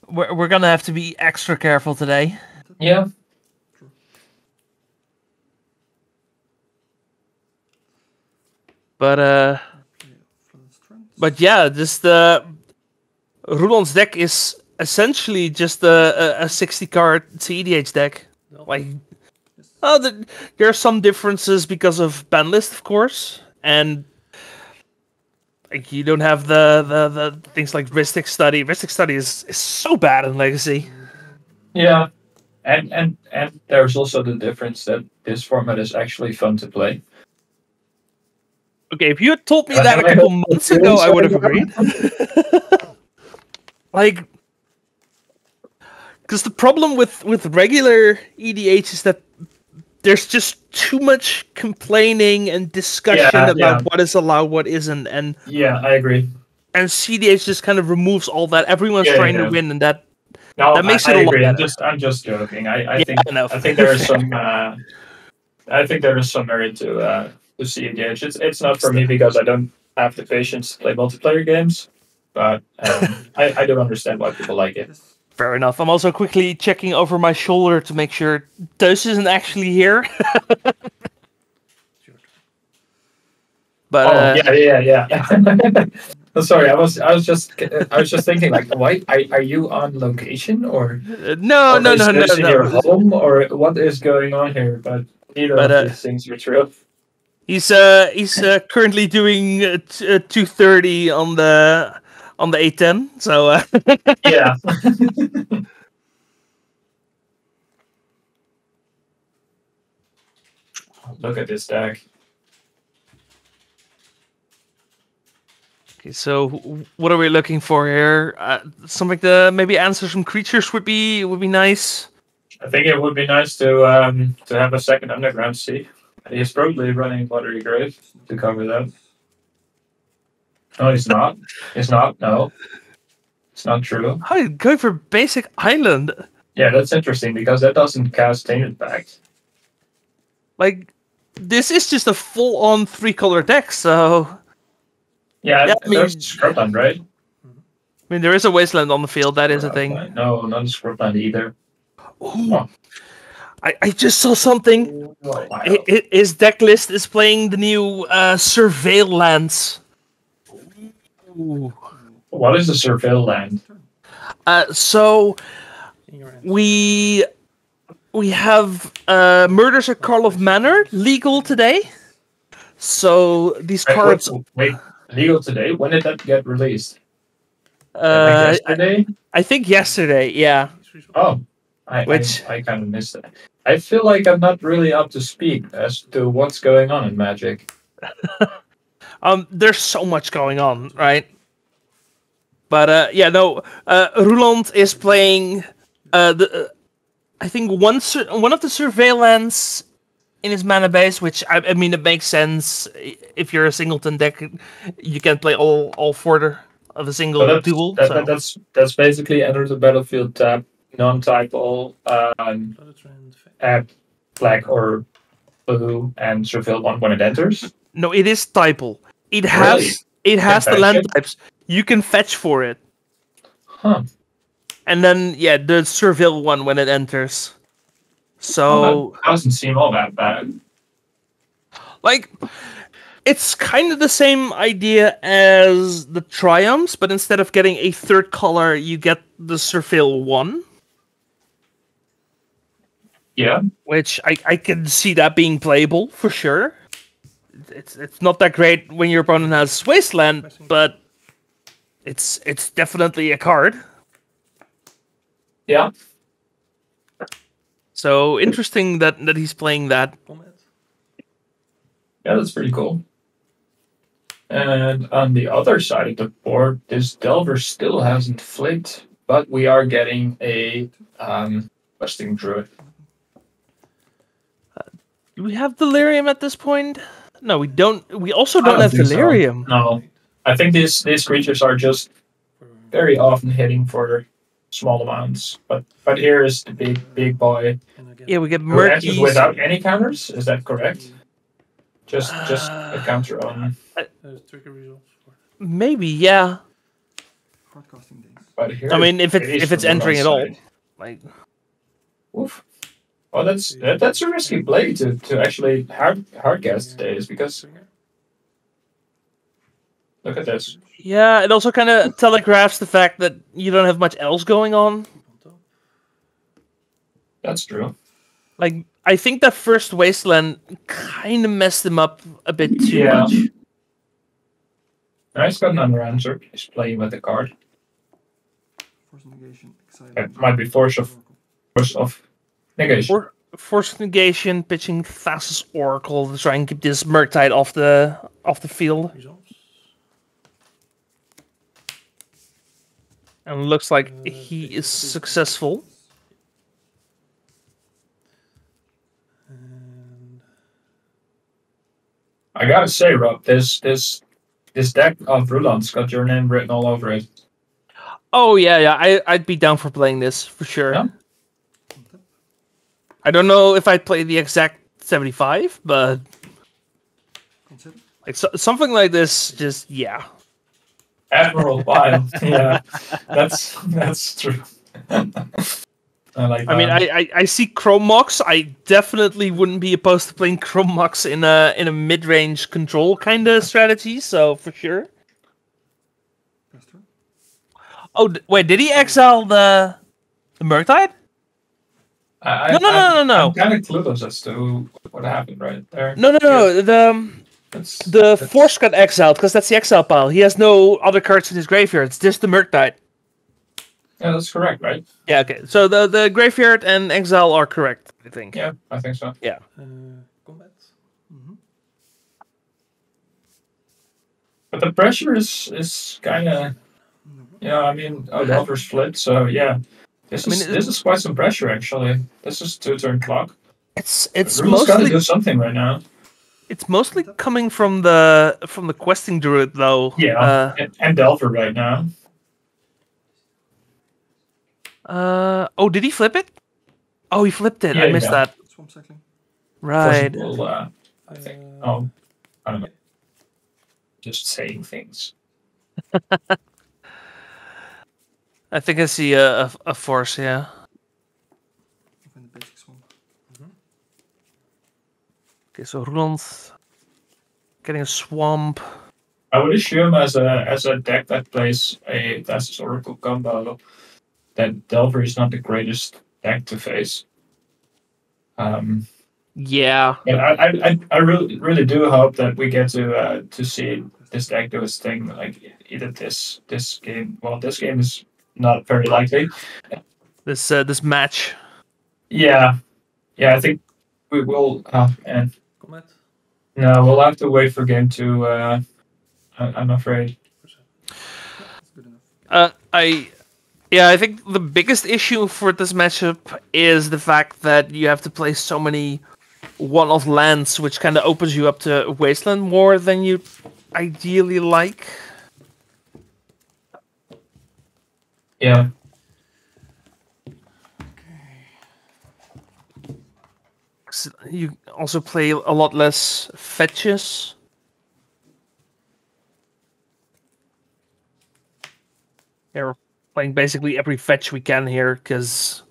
we're gonna have to be extra careful today. Yeah. But yeah, this Roulon's deck is essentially just a 60-card CEDH deck. Like, there are some differences because of ban list, of course, and like you don't have the things like Ristic Study. Ristic Study is so bad in Legacy. Yeah, and there's also the difference that this format is actually fun to play. Okay, if you had told me that a couple months ago, I would have agreed. Like, because the problem with regular EDH is that there's just too much complaining and discussion about what is allowed, what isn't, and yeah, I agree. And CDH just kind of removes all that. Everyone's trying to win, and that makes it a lot better. better. I'm just joking. I think there is some. I think there is some merit to CDH. It's not for me because I don't have the patience to play multiplayer games, but I do understand why people like it. Fair enough. I'm also quickly checking over my shoulder to make sure Toast isn't actually here. But yeah. Sorry, I was just thinking like, why are you on location or no, in your home or what is going on here? But either of these things are true. He's currently doing 2:30 on the A10, so yeah. Look at this deck. Okay, so what are we looking for here? Something to maybe answer some creatures would be nice. I think it would be nice to have a second underground sea. He's probably running Watery Grave to cover that. No, he's not. He's not. No, it's not true. How are you going for basic island? Yeah, that's interesting because that doesn't cast Tainted Pact. Like, this is just a full-on 3-color deck, so. Yeah, I mean, there's Scrubland, right? I mean, there is a Wasteland on the field. That is a thing. No, not a Scrubland either. Oh. I just saw something. His deck list is playing the new Surveil lands. Ooh. What is the Surveil land? So we have Murders at Karlov Manor legal today. So these cards. Wait, legal today? When did that get released? Yesterday? I think yesterday. Yeah. Oh. I kind of missed it. I feel like I'm not really up to speed as to what's going on in Magic. There's so much going on, right? But Roland is playing I think one of the surveillance in his mana base, which I mean it makes sense if you're a singleton deck, you can play all 4 of a single duel. That's basically enter the battlefield tab. Non-typal black or blue and surveil 1 when it enters? No, it is typal. It Really? has the fetch land it? types. You can fetch for it. Huh. And then, yeah, the surveil one when it enters. So, That doesn't seem all that bad. like, it's kind of the same idea as the Triumphs, but instead of getting a third color, you get the surveil 1. Yeah. Which I can see that being playable, for sure. It's not that great when your opponent has Wasteland, but it's definitely a card. Yeah. So interesting that he's playing that. Yeah, that's pretty cool. And on the other side of the board, this Delver still hasn't flipped, but we are getting a Questing Druid. Do we have Delirium at this point? No, we don't. We also don't have think so. Delirium. No. I think these creatures are just very often hitting for small amounts. But here is the big boy. Yeah, we get Who enters Murkies. without any counters? Is that correct? Just a counter on. Trigger results. Maybe, yeah. Hardcasting days. But here I mean, if is it's from entering the at all, side. like. Oof. Well, that's a risky play to actually hardcast days because look at this. Yeah, it also kind of telegraphs the fact that you don't have much else going on. That's true. Like, I think that first Wasteland kind of messed him up a bit too Yeah. much. Nice got another answer. He's playing with the card. Force negation. Exciting. It might be force of negation. Force negation, pitching Thassa's Oracle to try and keep this Murktide off the field. And looks like he is successful. I gotta say, Rob, this deck of Rulan's got your name written all over it. Oh yeah, I'd be down for playing this for sure. Yeah. I don't know if I'd play the exact 75, but like something like this, just yeah. Admiral Wild, yeah, that's true. I like that. I mean, I see Chrome Mox. I definitely wouldn't be opposed to playing Chrome Mox in a mid-range control kind of strategy. So for sure. Oh wait, did he exile the Murktide? No. I'm kind of clueless as to what happened right there. No. The Force got exiled because that's the exile pile. He has no other cards in his graveyard. It's just the Murktide. Yeah, that's correct, right? Yeah, okay. So the graveyard and exile are correct, I think. Yeah, I think so. Yeah. Combat. But the pressure is kind of, I mean, Delver's flipped, so yeah. This is quite some pressure, actually. This is 2-turn clock. It's Rule's got to mostly do something right now. it's mostly coming from the questing druid though. Yeah, and Delver right now. Oh, did he flip it? Oh, he flipped it. Yeah, I missed yeah. that. Swamp cycling. Right. Possible, I think. Oh, I don't know. Just saying things. I think I see a force. Yeah. Find the basic swamp. Okay, so Roland getting a swamp. I would assume as a deck that plays a Thassa's Oracle combo, that Delver is not the greatest deck to face. Yeah. But I really do hope that we get to see this deck do its thing. Like either this game. Well, this game is not very likely. This match. Yeah, I think we will. And Combat. no, we'll have to wait for game 2. I'm afraid. That's good enough. I think the biggest issue for this matchup is the fact that you have to play so many one-off lands, which kind of opens you up to Wasteland more than you ideally like. Yeah. You also play a lot less fetches. Yeah, we're playing basically every fetch we can here because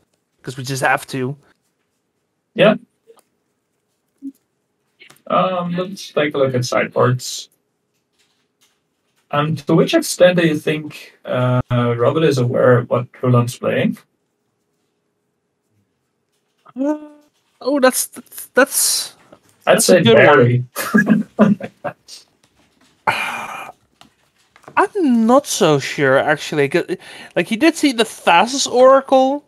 we just have to. Yeah. Let's take a look at sideboards. To which extent do you think Robert is aware of what Roland's playing? Oh, that's. I'd say a good very. I'm not so sure actually. Like he did see the Thassa's Oracle.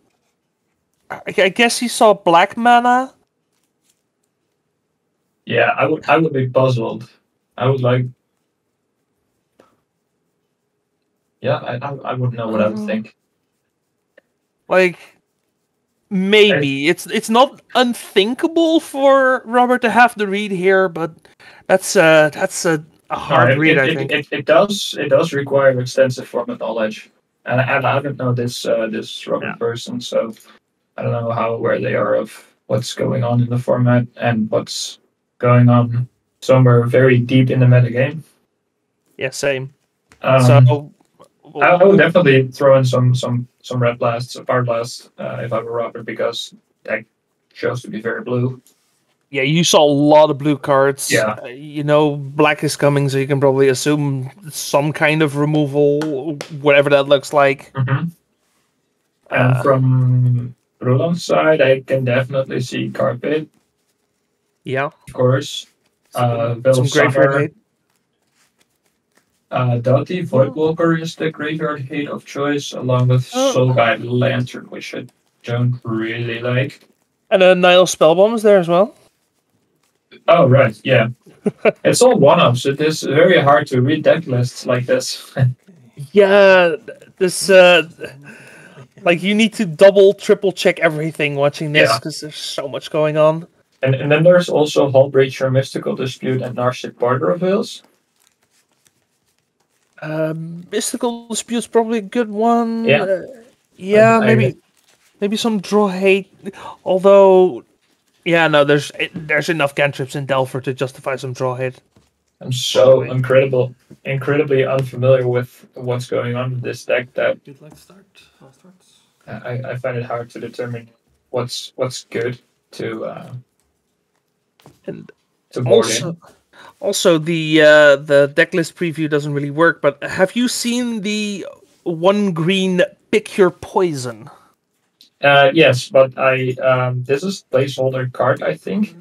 I guess he saw black mana. Yeah, I would be puzzled. I would like. Yeah, I wouldn't know what I would think. Like maybe it's not unthinkable for Robert to have the read here, but that's a hard read. I think it does require extensive format knowledge, and I don't know this Robert person, so I don't know how aware they are of what's going on in the format and what's going on somewhere very deep in the metagame. Yeah, same. So I would definitely throw in some red blasts, a power blast, if I were Robert, because that shows to be very blue. Yeah, you saw a lot of blue cards. Yeah. Black is coming, so you can probably assume some kind of removal, whatever that looks like. Mm-hmm. And from Roland's side, I can definitely see Carpet. Yeah. Of course. Some graveyard hate. Doughty Voidwalker is the graveyard hate of choice, along with Soul Guide Lantern, which I don't really like. And Nile Spellbomb is there as well. Oh, right, yeah. It's all one-ups. It is very hard to read deck lists like this. Yeah, this... like, you need to double, triple check everything watching this, because there's so much going on. And then there's also Hullbreacher, Mystical Dispute, and Narset Border of Hills. Mystical Dispute's probably a good one. Yeah. Maybe some draw hate. Although, there's enough cantrips in Delver to justify some draw hate. I'm so incredibly unfamiliar with what's going on with this deck that You'd like to start? I'll start. I find it hard to determine what's good to board in. Also, the decklist preview doesn't really work, but have you seen the 1 green Pick Your Poison? Yes, but this is placeholder card, I think.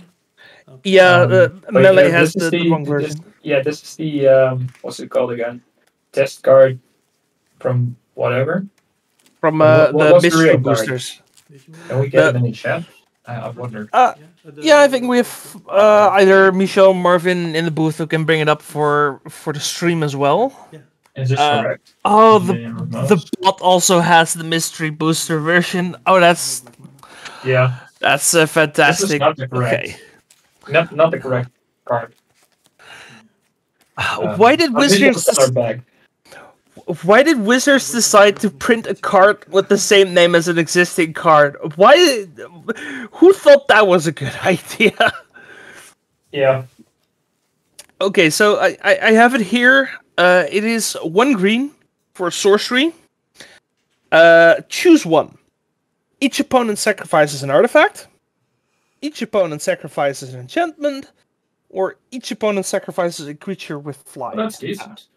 Yeah, Melee has the wrong version. This is the what's it called again? Test card from whatever. From the mystery boosters. Can we get it in the chat? I wonder. I think we have either Michelle, Marvin in the booth who can bring it up for the stream as well. Yeah. Is this correct? Oh, the bot also has the mystery booster version. Oh, that's fantastic. This is not the correct. Not the correct card. Why did Wizards decide to print a card with the same name as an existing card? Who thought that was a good idea? Yeah. Okay, so I have it here. It is 1 green for sorcery. Choose one. Each opponent sacrifices an artifact. Each opponent sacrifices an enchantment. Or each opponent sacrifices a creature with fly. Well, that's decent.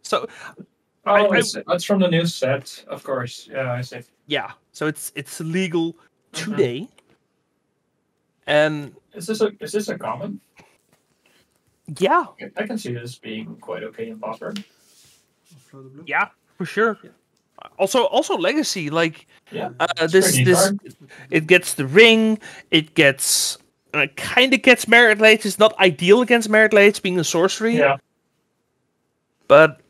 So, that's from the new set, of course. Yeah, I see. Yeah, so it's legal today. And is this a common? Yeah, I can see this being quite okay in Pauper. Yeah, for sure. Yeah. Also legacy, like this it gets the ring. It gets kind of gets Merit Late. It's not ideal against Merit Late, being a sorcery. Yeah, but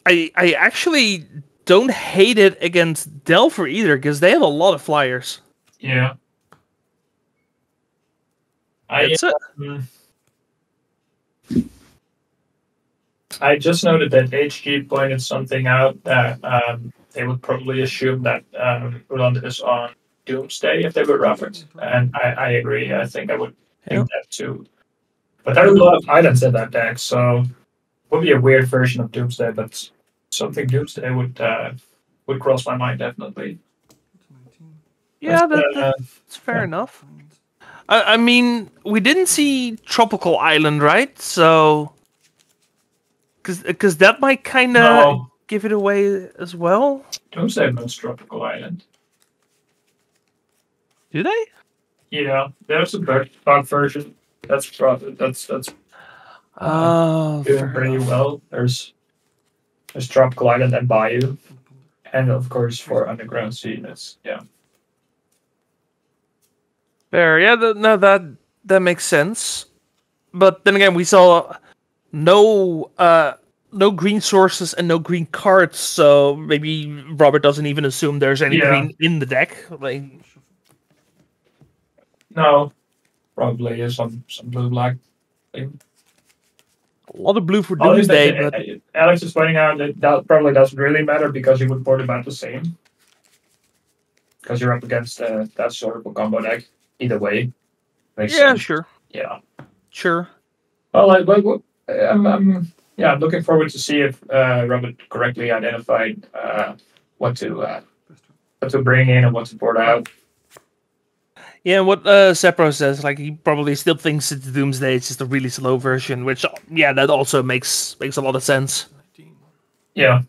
I actually don't hate it against Delver either, because they have a lot of flyers. Yeah. I just noted that HG pointed something out that they would probably assume that Roland is on Doomsday if they were Robert. And I agree. I think I would think that too. But there are a lot of islands in that deck, so it would be a weird version of Doomsday, but something Doomsday would cross my mind definitely. Yeah, that's fair enough. I mean, we didn't see Tropical Island, right? So, because that might kind of give it away as well. Doomsday knows Tropical Island. Do they? Yeah, there's a bug version. That's doing pretty well. There's Tropical Island and Bayou, and of course for Underground Sea, that's Fair, yeah. That makes sense. But then again, we saw no green sources and no green cards, so maybe Robert doesn't even assume there's any green in the deck. Like, no, probably is some blue-black thing. A lot of blue for Doomsday, but Alex is pointing out that probably doesn't really matter because you would board about the same. Because you're up against that sort of a combo deck. Either way. Makes sense. Sure. Yeah. Sure. Well, I'm looking forward to see if Robert correctly identified what to bring in and what to board out. Yeah, and what Sepro says, like, he probably still thinks it's Doomsday, it's just a really slow version, which, yeah, that also makes a lot of sense. Yeah.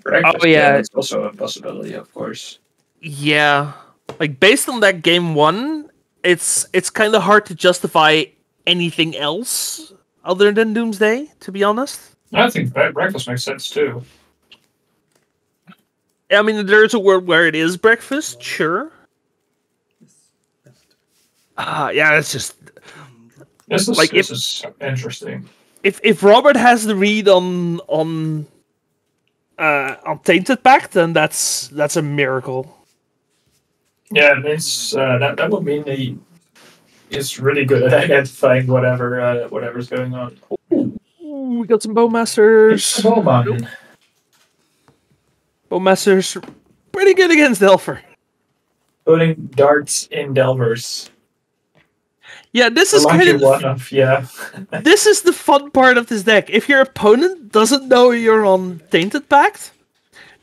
Breakfast, it's also a possibility, of course. Yeah. Like, based on that game 1, it's kind of hard to justify anything else other than Doomsday, to be honest. I think breakfast makes sense, too. I mean, there's a world where it is breakfast, sure. Yeah, it's just... This is interesting. If Robert has the read on Tainted Pact, then that's a miracle. Yeah, it means that would mean he is really good at identifying whatever's going on. Ooh, we got some Bowmasters. Bowman. Bowmasters pretty good against Delver. Putting darts in Delvers. Yeah, this is kind of This is the fun part of this deck. If your opponent doesn't know you're on Tainted Pact,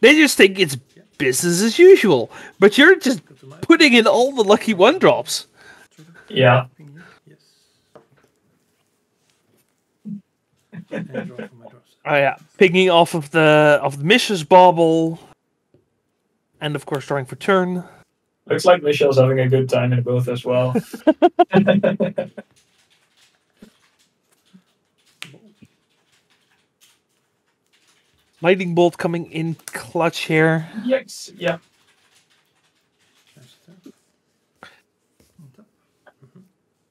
they just think it's business as usual. But you're just putting in all the lucky 1-drops. Yeah. Oh yeah, picking off of the Mishra's Bauble, and of course drawing for turn. Looks like Michelle's having a good time in both as well. Lightning Bolt coming in clutch here. Yes, yeah.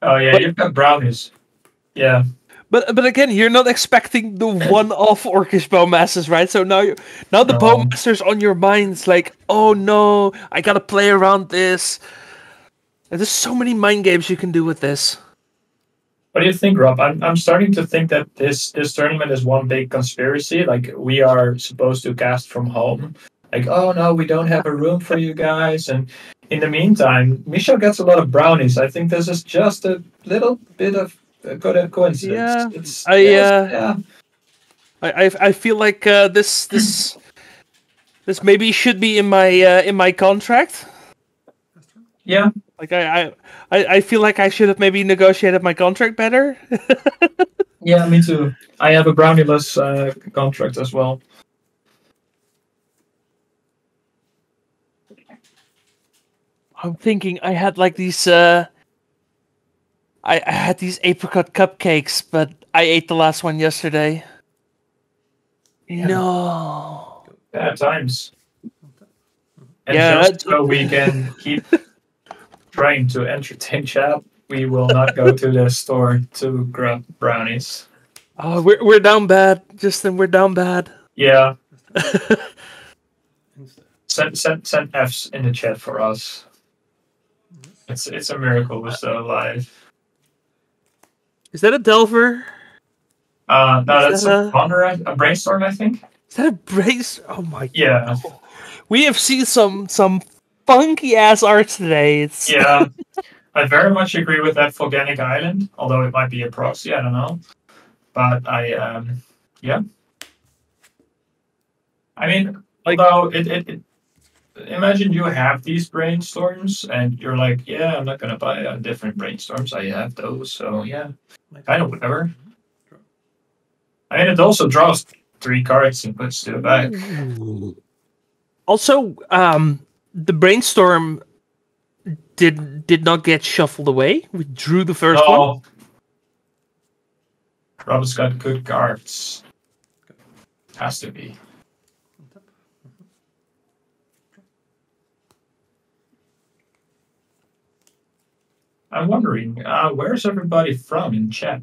Oh yeah, you've got brownies. Yeah. But again, you're not expecting the one-off Orcish Bowmasters, right? So now the Bowmasters on your mind's like, oh no, I gotta play around this. And there's so many mind games you can do with this. What do you think, Rob? I'm starting to think that this tournament is one big conspiracy. Like, we are supposed to cast from home. Like, oh no, we don't have a room for you guys. And in the meantime, Michelle gets a lot of brownies. I think this is just a little bit of a good coincidence. Yeah. I feel like this maybe should be in my contract. Yeah. Like I feel like I should have maybe negotiated my contract better. Yeah, me too. I have a brownieless contract as well. I'm thinking I had like these I had these apricot cupcakes, but I ate the last one yesterday. Yeah. No. Bad times. And yeah, just so we can keep trying to entertain chat, we will not go to the store to grab brownies. Oh, we're down bad, Justen. We're down bad. Yeah. Send Fs in the chat for us. It's a miracle we're still alive. Is that a Delver? No, that's that a brainstorm, I think. Is that a brace? Oh my god. Yeah. We have seen some funky ass art today. It's Yeah. I very much agree with that Volcanic Island, although it might be a proxy, I don't know. But yeah. I mean, although it imagine you have these brainstorms and you're like, yeah, I'm not gonna buy different brainstorms. I have those, so yeah, kind of whatever. I mean, it also draws 3 cards and puts 2 back. Also, the brainstorm did not get shuffled away. We drew the first one. Rob's got good cards. Has to be. I'm wondering, where's everybody from in chat?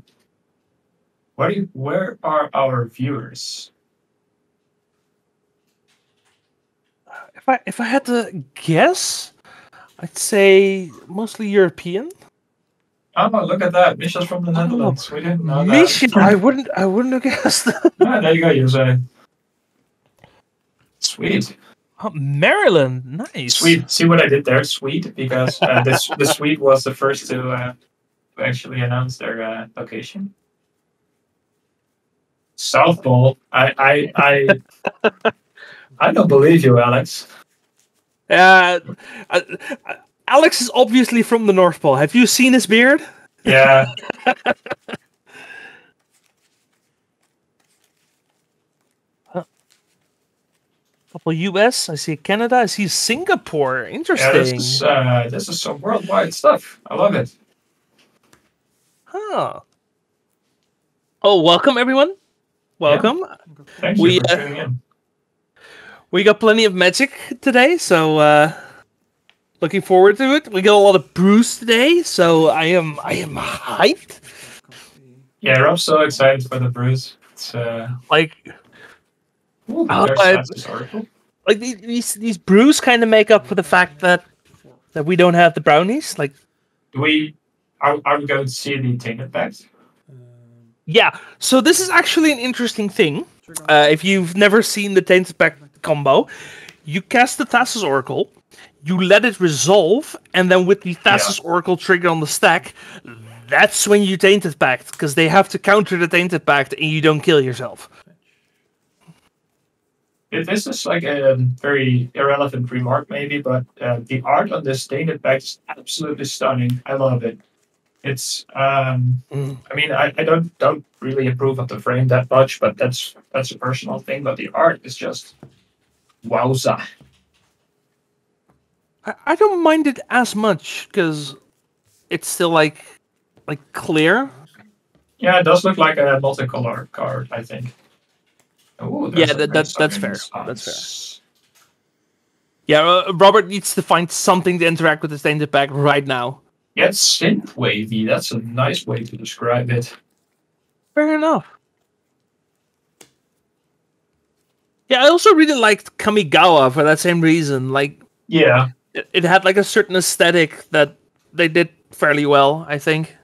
Where are our viewers? If I had to guess, I'd say mostly European. Oh, look at that! Misha's from the Netherlands. We didn't know Misha, that. I wouldn't have guessed. There you go, Jose. Sweet. Oh, Maryland, nice. Sweet. See what I did there? Sweet, because the Swede was the first to actually announce their location. South Pole. I don't believe you, Alex. Alex is obviously from the North Pole. Have you seen his beard? Yeah. Couple US. I see Canada. I see Singapore. Interesting. Yeah, this is some worldwide stuff. I love it. Huh. Oh, welcome everyone. Welcome. Yeah. Thank you for tuning in. We got plenty of Magic today, so looking forward to it. We got a lot of brews today, so I am hyped. Yeah, Rob's so excited for the brews. It's like these brews kind of make up for the fact that we don't have the brownies. Like, are we going to see the Tainted Pact? Yeah. So this is actually an interesting thing. If you've never seen the Tainted Pact combo, you cast the Thassa's Oracle, you let it resolve, and then with the Thassa's Oracle trigger on the stack, that's when you Tainted Pact, because they have to counter the Tainted Pact and you don't kill yourself. This is like a very irrelevant remark, maybe, but the art on this Tainted Pact is absolutely stunning. I love it. It's I mean, I don't really approve of the frame that much, but that's a personal thing. But the art is just wowza. I don't mind it as much because it's still like clear. Yeah, it does look like a multicolor card, I think. Ooh, yeah, that's fair. That's fair. Yeah, Robert needs to find something to interact with the Tainted Pact right now. Yeah, it's synth wavy. That's a nice way to describe it. Fair enough. Yeah, I also really liked Kamigawa for that same reason. Like, yeah, it had like a certain aesthetic that they did fairly well, I think.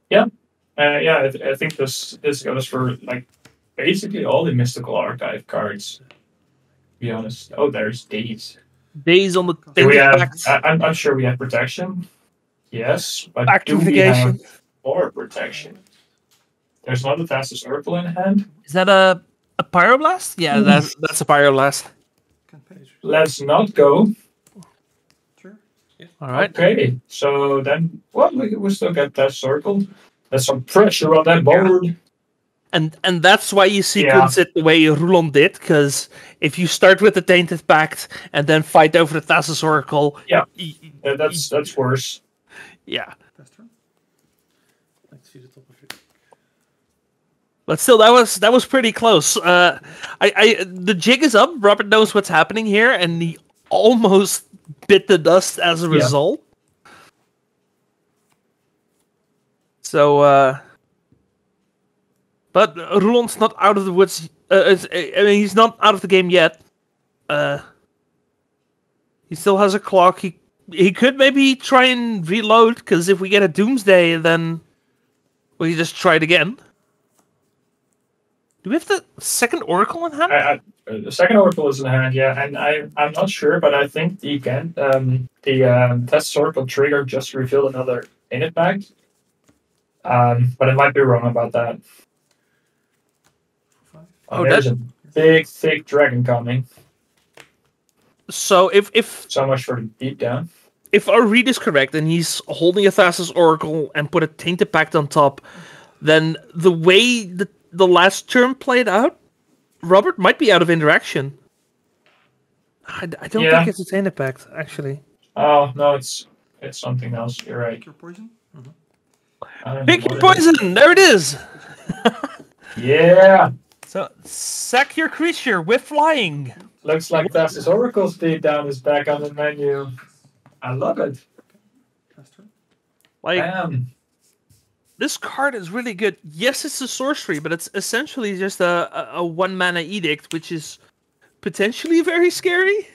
Yeah, I think this goes for like basically all the Mystical Archive cards. To be honest. Oh, there's Days. Days on the Pact. I'm sure we have protection. Yes, but do we have more protection? There's not a Thassa's Oracle in hand. Is that a Pyroblast? Yeah, that's a Pyroblast. Let's not go. Sure. Yeah. All right. Okay, so then, well, we still get that circle. There's some pressure on that board. And that's why you sequence it the way Roulon did, because if you start with the Tainted Pact and then fight over the Thassa's Oracle... Yeah, that's worse. Yeah. That's true. Let's see the top of it. But still, that was pretty close. The jig is up. Robert knows what's happening here, and he almost bit the dust as a result. So... But Roulon's not out of the woods. I mean, he's not out of the game yet. He still has a clock. He could maybe try and reload, because if we get a Doomsday, then we just try it again. Do we have the second Oracle in hand? The second Oracle is in hand, yeah, and I'm not sure, but I think the test Oracle trigger just revealed another Tainted Pact. But I might be wrong about that. Oh, there's a big, thick dragon coming. So if so much for the deep down. If our read is correct and he's holding a Thassa's Oracle and put a Tainted Pact on top, then the way the last turn played out, Robert might be out of interaction. I don't think it's a Tainted Pact, actually. Oh, no, it's something else. You're right. Pick your poison? Pick your poison! There it is! Yeah! So, sack your creature with flying. Looks like Thassa's Oracle speed down is back on the menu. I love it. Like, Bam. This card is really good. Yes, it's a sorcery, but it's essentially just a 1-mana edict, which is potentially very scary.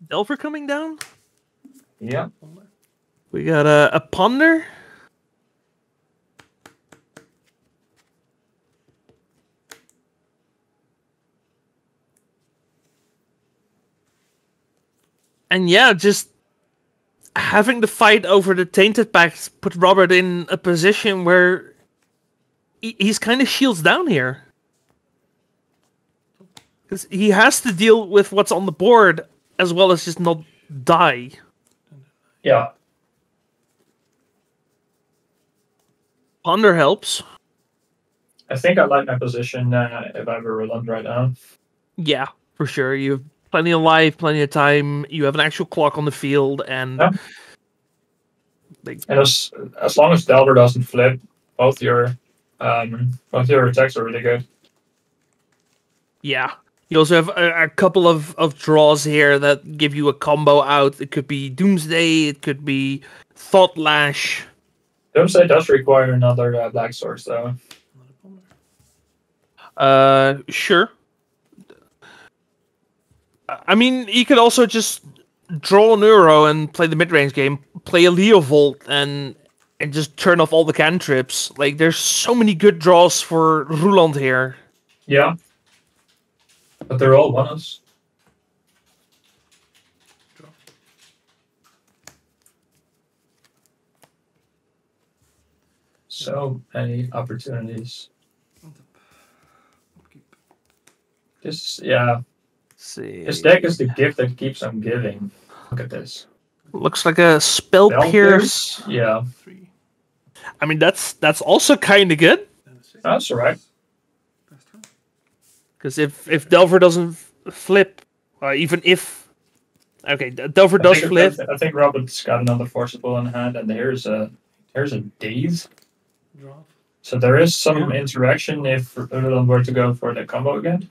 Delver coming down. Yeah. We got a Ponder. And yeah, just having the fight over the Tainted Pact put Robert in a position where he's kind of shields down here. Because he has to deal with what's on the board as well as just not die. Yeah. Ponder helps. I think I like my position if I were Roland right now. Yeah, for sure. You have plenty of life, plenty of time. You have an actual clock on the field, and and as long as Delver doesn't flip, both your attacks are really good. Yeah. You also have a couple of draws here that give you a combo out. It could be Doomsday, it could be Thought Lash. Doomsday does require another black source, though. Sure. I mean, you could also just draw an Euro and play the mid-range game, play a Leovolt, and just turn off all the cantrips. Like, there's so many good draws for Roland here. Yeah. But they're all one-offs. So many opportunities. Just, yeah. See. This deck is the gift that keeps on giving. Look at this. Looks like a Spell Pierce. Yeah. I mean, that's also kind of good. That's alright. Because if Delver doesn't flip, even if... Okay, Delver does flip. I think Robert's got another Forcible in hand, and here's a Daze. So there is some interaction if Roland were to go for the combo again.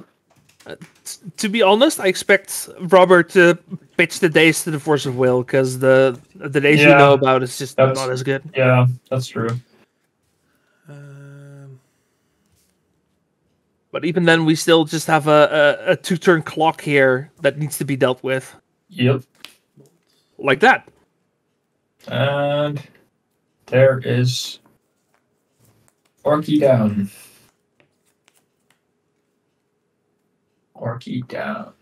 To be honest, I expect Robert to pitch the Daze to the Force of Will, because the Daze you know about is just not as good. Yeah, that's true. But even then, we still just have a 2-turn clock here that needs to be dealt with. Yep. Like that. And there is Orky down. Orky down.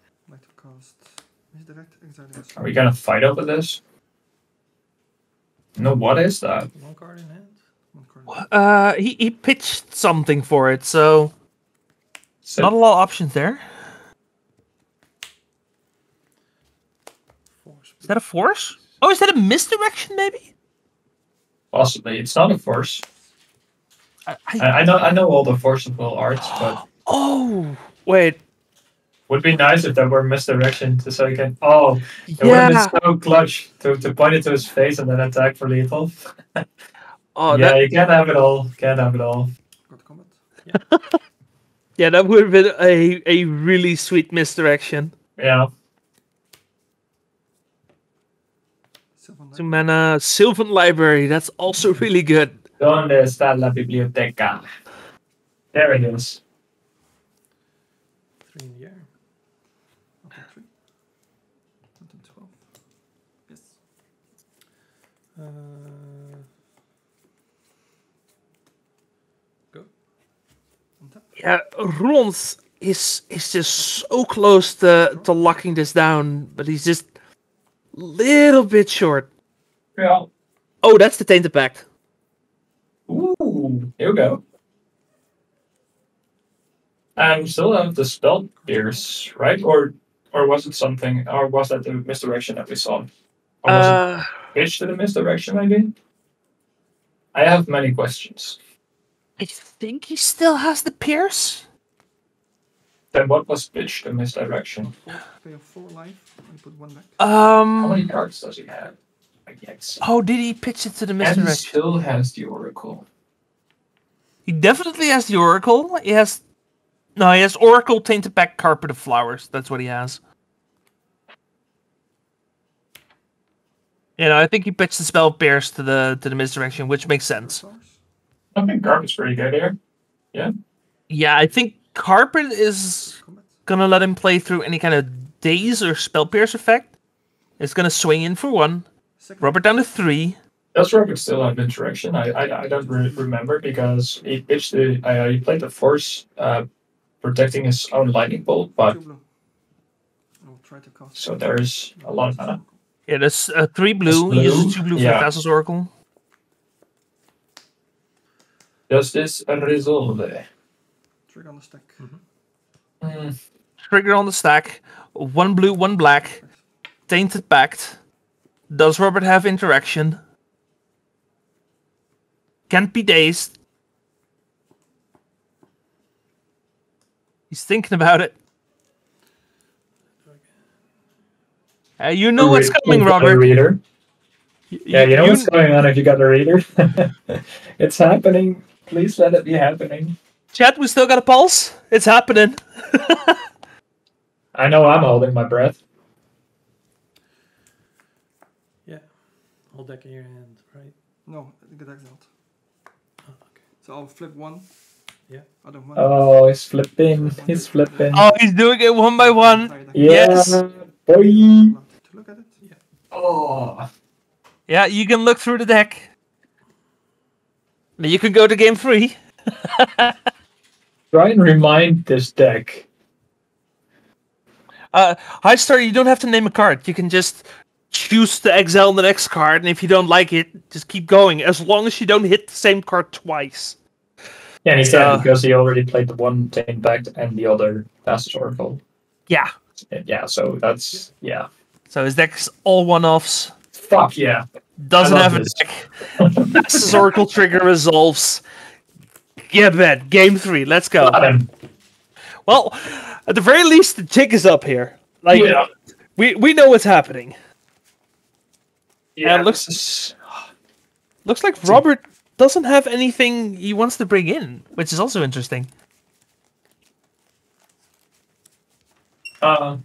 Are we gonna fight over this? No, what is that? One card in hand. He pitched something for it, so not a lot of options there. Is that a force? Oh, is that a misdirection? Maybe. Possibly, it's not a force. I know all the forcible arts, but oh wait. Would be nice if there were misdirection so you can. Oh, it would have been so clutch to point it to his face and then attack for lethal. Oh, yeah, you can't have it all. Can't have it all. Yeah, yeah, that would have been a really sweet misdirection. Yeah. 2 mana Sylvan Library. That's also really good. ¿Dónde está la biblioteca? There it is. 3 in the air. Okay, 3. 12. Yes. Yeah, Rons is just so close to locking this down, but he's just a little bit short. Yeah. Oh, that's the Tainted Pact. Ooh, here we go. And we still have the spell pierce, right? Or was it something? Or was that the misdirection that we saw? Or was it pitched to the misdirection? Maybe. I have many questions. I think he still has the pierce. Then what was pitched to misdirection? Pay a 4 life and put 1 back. How many cards does he have? Oh, did he pitch it to the misdirection? And he still has the Oracle. He definitely has the Oracle. He has Oracle, Tainted Pact, Carpet of Flowers. That's what he has. You know, I think he pitched the spell pierce to the misdirection, which makes sense. I think Carpet's pretty good here. Yeah. Yeah, I think Carpet is gonna let him play through any kind of daze or spell pierce effect. It's gonna swing in for 1. Robert down to 3. Does Robert still have interaction? I don't remember because he pitched he played the Force protecting his own lightning bolt, but so there's a lot of mana. Yeah, there's 3 blue. He uses 2 blue for the Thassa's Oracle. Does this resolve? Trigger on the stack. Trigger on the stack. 1 blue, 1 black. Tainted Pact. Does Robert have interaction? Can't be dazed. He's thinking about it. You know what's coming, Robert. Reader. Yeah, you know what's going on if you got a reader. It's happening. Please let it be happening. Chat, we still got a pulse. It's happening. I know I'm holding my breath. Yeah. Whole deck in your hand, right? No, the deck's not. Oh, okay. So I'll flip 1. Yeah. I don't want. Oh, he's flipping. He's flipping. Oh, he's doing it 1 by 1. Yes. Boy. To look at it. Yeah. Oh. Yeah, you can look through the deck. You can go to game 3. Try and remind this deck. High Star, you don't have to name a card. You can just choose to exile the next card, and if you don't like it, just keep going, as long as you don't hit the same card twice. Yeah, and he can because he already played the one Tainted Pact and the other Thassa's Oracle. Yeah. Yeah, so that's, yeah. So his deck's all one-offs. Fuck yeah. Doesn't have a deck. Thassa's Oracle trigger resolves. Yeah, bet. Game 3. Let's go. Well, at the very least, the jig is up here. Like, yeah. we know what's happening. Yeah, and looks like Robert doesn't have anything he wants to bring in, which is also interesting. Yeah.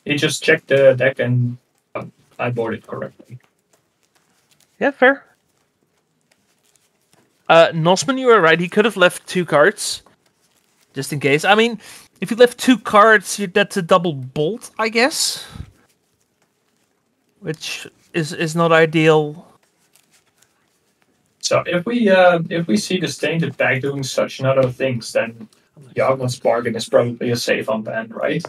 He just checked the deck and I bought it correctly. Yeah, fair. Nosman, you were right. He could have left 2 cards, just in case. I mean, if you left 2 cards, that's a double bolt, I guess, which is not ideal. So if we see the Tainted Pact doing such and other things, then Yagmoth's Bargain is probably a safe on band, right?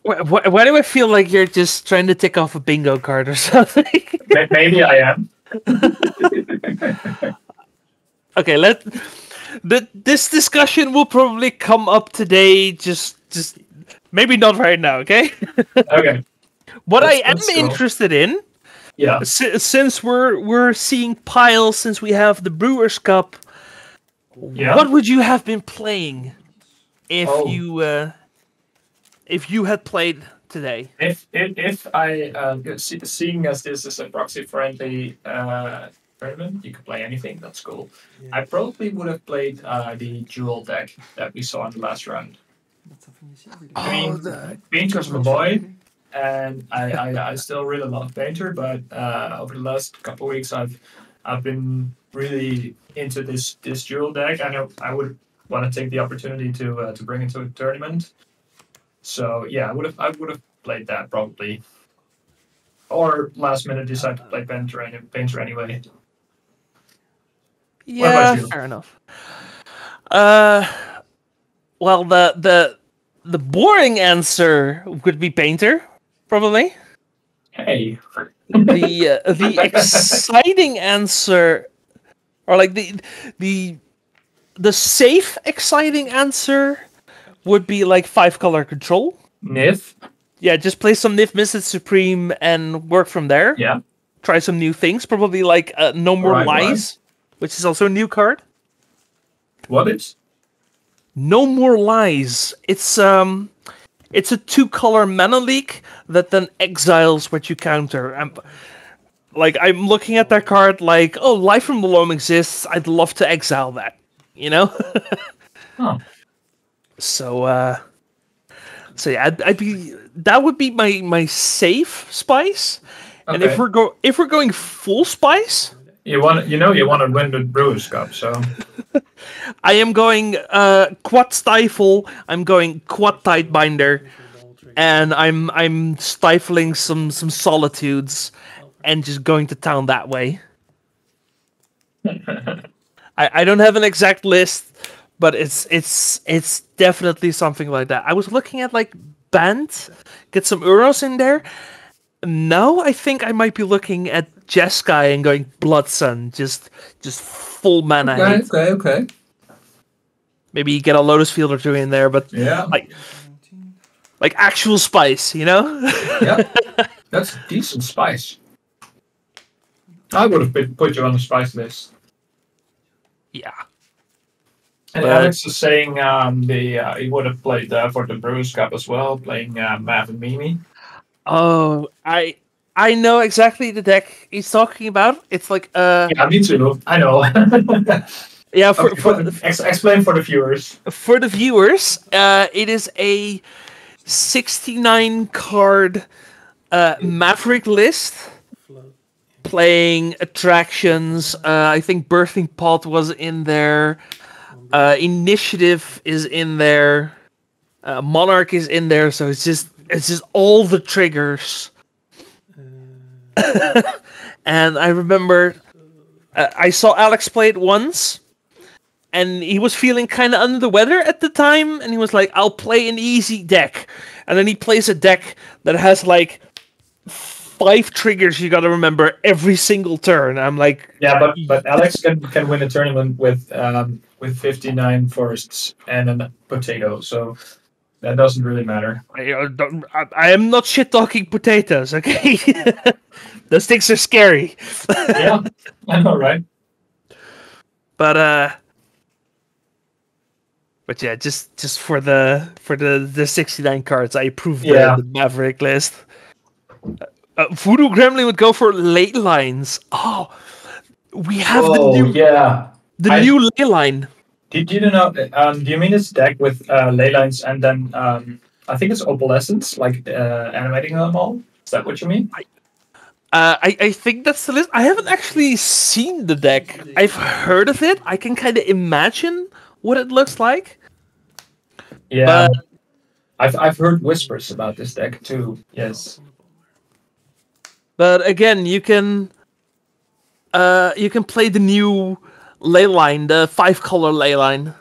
Why do I feel like you're just trying to tick off a bingo card or something? Maybe I am. Okay, this discussion will probably come up today. Just maybe not right now. Okay. Okay. What I am interested in, yeah, since we're seeing piles, since we have the Brewers Cup, what would you have been playing if you had played today? If I seeing as this is a proxy friendly tournament, you can play anything. That's cool. Yeah. I probably would have played the dual deck that we saw in the last round. That's something you see every day. I mean, Painter's my boy, and I still really love Painter, but over the last couple of weeks, I've been really into this dual deck. I know I would want to take the opportunity to bring it to a tournament. So yeah, I would have played that probably, or last minute decide to play Painter anyway. Yeah, you? fair enough. Well, the boring answer would be Painter, probably. Hey. The exciting answer, or like the safe exciting answer, would be like 5-color control. Nith. Yeah, just play some Nif Misted Supreme and work from there. Yeah. Try some new things. Probably like No More Right. Lies, which is also a new card. What is? No More Lies. It's a 2-color mana leak that then exiles what you counter. I'm looking at that card like, oh, Life from the Loam exists. I'd love to exile that. You know? Oh. So yeah, that would be my safe spice. Okay. And if we're going full spice, You want to win the Brewers Cup, so I am going quad stifle. I'm going quad tight binder, and I'm stifling some solitudes, and just going to town that way. I don't have an exact list, but it's definitely something like that. I was looking at like Bant, get some Euros in there. No, I think I might be looking at Jeskai and going Blood Sun, just full mana. Okay. Maybe you get a Lotus Field or two in there, but Yeah. like actual spice, you know? Yeah. That's decent spice. I would have put you on the spice list. Yeah. And Alex is saying he would have played for the Brewers Cup as well, playing Mav and Mimi. Oh, I know exactly the deck he's talking about. It's like Yeah, me too. I know. yeah. Explain for the viewers. For the viewers, it is a 69 card Maverick list, playing attractions. I think Birthing Pod was in there. Initiative is in there. Monarch is in there. So it's just all the triggers. And I remember I saw Alex play it once, and he was feeling kind of under the weather at the time, and he was like, I'll play an easy deck. And then he plays a deck that has like 5 triggers you gotta remember every single turn. I'm like... Yeah, but Alex can win a tournament with 59 forests and a potato, so that doesn't really matter. I am not shit-talking potatoes, okay? Those things are scary. Yeah, I know, right? But yeah, just for the 69 cards, I approved the Maverick list. Voodoo Gremlin would go for ley lines. Oh, we have the new ley line. Did you know? Do you mean this deck with ley lines and then I think it's opalescence, like animating them all? Is that what you mean? I think that's the list. I haven't actually seen the deck. I've heard of it. I can kind of imagine what it looks like. Yeah, I've heard whispers about this deck too. Yes. But again, you can play the new ley line, the 5-color ley line,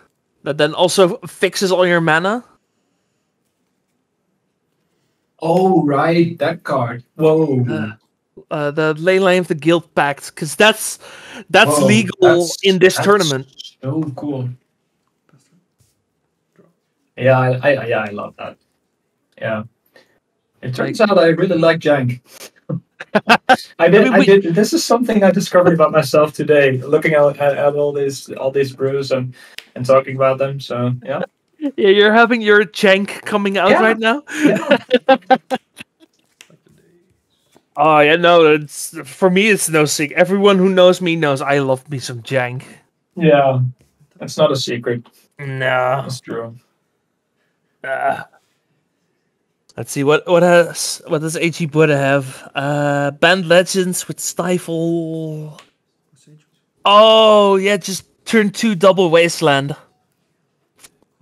that then also fixes all your mana. Oh right, that card. Whoa. The ley line of the Guild Pact, because that's legal in this tournament. So cool. Yeah, I love that. Yeah. It turns out I really like Jank. I did. This is something I discovered about myself today, looking at all these brews and talking about them. So yeah. Yeah, you're having your jank coming out right now. Yeah. Oh yeah, no. It's for me. It's no secret. Everyone who knows me knows I love me some jank. Yeah, that's not a secret. No, That's true. Let's see what does AG Buddha have? Band Legends with Stifle. Oh yeah, just turn 2 double Wasteland.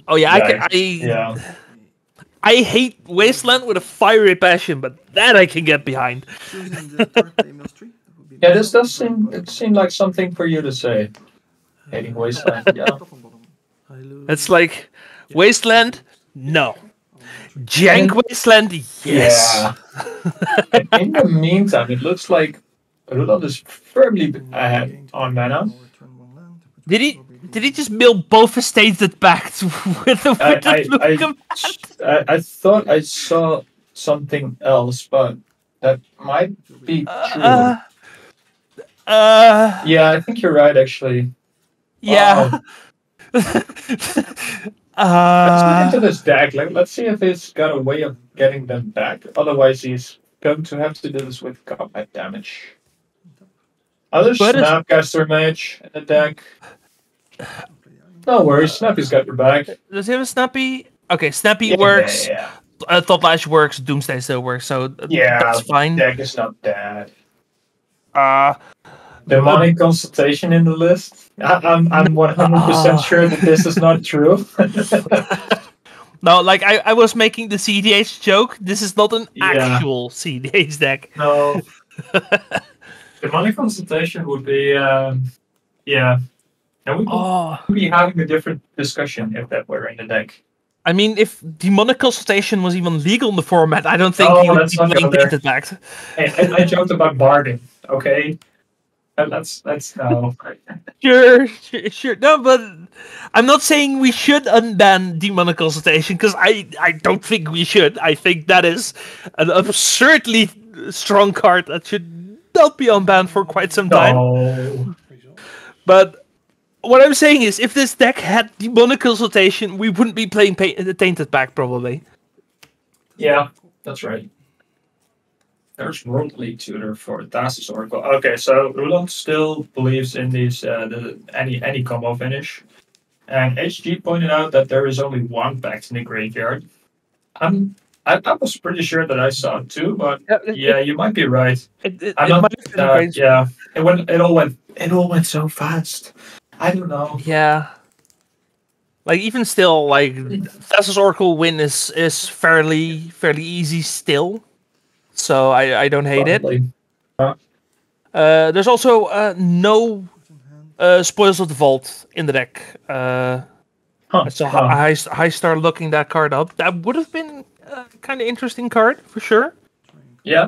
Oh yeah, I hate Wasteland with a fiery passion, but that I can get behind. Yeah, this does seem like something for you to say. Hating Wasteland, yeah. It's like Wasteland, no. Jank Wasteland, yes. Yeah. In the meantime, it looks like Roland is firmly ahead on mana. Did he just mill both his Tainted Pact with the blue command? I thought I saw something else, but that might be true. Yeah, I think you're right, actually. Yeah. Let's look into this deck. Let's see if he's got a way of getting them back. Otherwise, he's going to have to do this with combat damage. Other Snapcaster Mage in the deck. No worries, Snappy's got your back. Does he have a Snappy? Okay, Snappy works. Yeah. Top Lash works. Doomsday still works, so that's fine. Deck is not bad. Demonic Consultation in the list. I'm 100% sure that this is not true. No, like I was making the CDH joke. This is not an actual CDH deck. No. Demonic Consultation would be, yeah. And we would be having a different discussion if that were in the deck. I mean, if Demonic Consultation was even legal in the format, I don't think he would be playing Tainted Pact. Hey, I joked about barding, okay? Let's no. Sure. No, but I'm not saying we should unban Demonic Consultation, because I don't think we should. I think that is an absurdly strong card that should not be unbanned for quite some time. No. But what I'm saying is, if this deck had Demonic Consultation, we wouldn't be playing the Tainted Pact, probably. Yeah, that's right. There's Worldly Tutor for Thassa's Oracle. Okay, so Roland still believes in these any combo finish. And HG pointed out that there is only one Pact in the graveyard. I was pretty sure that I saw it too, but you might be right. It all went so fast. I don't know. Yeah. Like, even still, like, Thassa's Oracle win is fairly easy still. So I don't hate it. There's also no Spoils of the Vault in the deck. So I started looking that card up. That would have been a kind of interesting card, for sure. Yeah.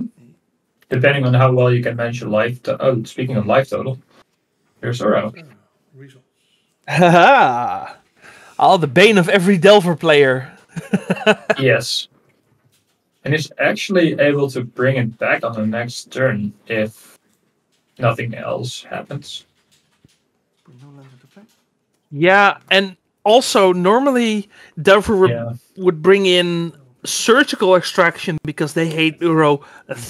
Depending on how well you can manage your life. Speaking of life total, here's Zoro. Haha! The bane of every Delver player. Yes. And he's actually able to bring it back on the next turn if nothing else happens. Yeah, and also normally Delver would bring in Surgical Extraction because they hate Uro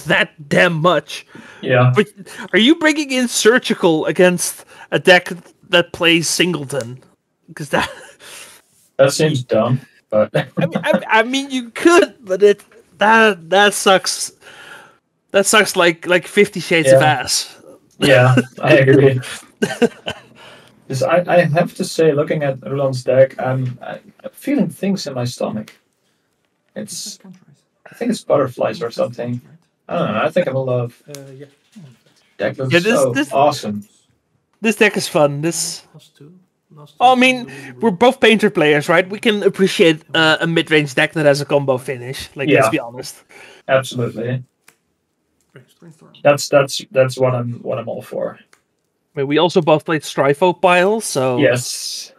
that damn much. Yeah. But are you bringing in Surgical against a deck that plays Singleton? Because that seems dumb. But I mean, you could, but that sucks. That sucks like 50 Shades of ass. Yeah, I agree. I have to say, looking at Roland's deck, I'm feeling things in my stomach. I think it's butterflies or something. I don't know. I think I'm in love. Deck looks awesome. This deck is fun. I mean, we're both painter players, right? We can appreciate a mid-range deck that has a combo finish. Let's be honest. Absolutely. That's what I'm all for. I mean, we also both played Stryfo Pile, so yes.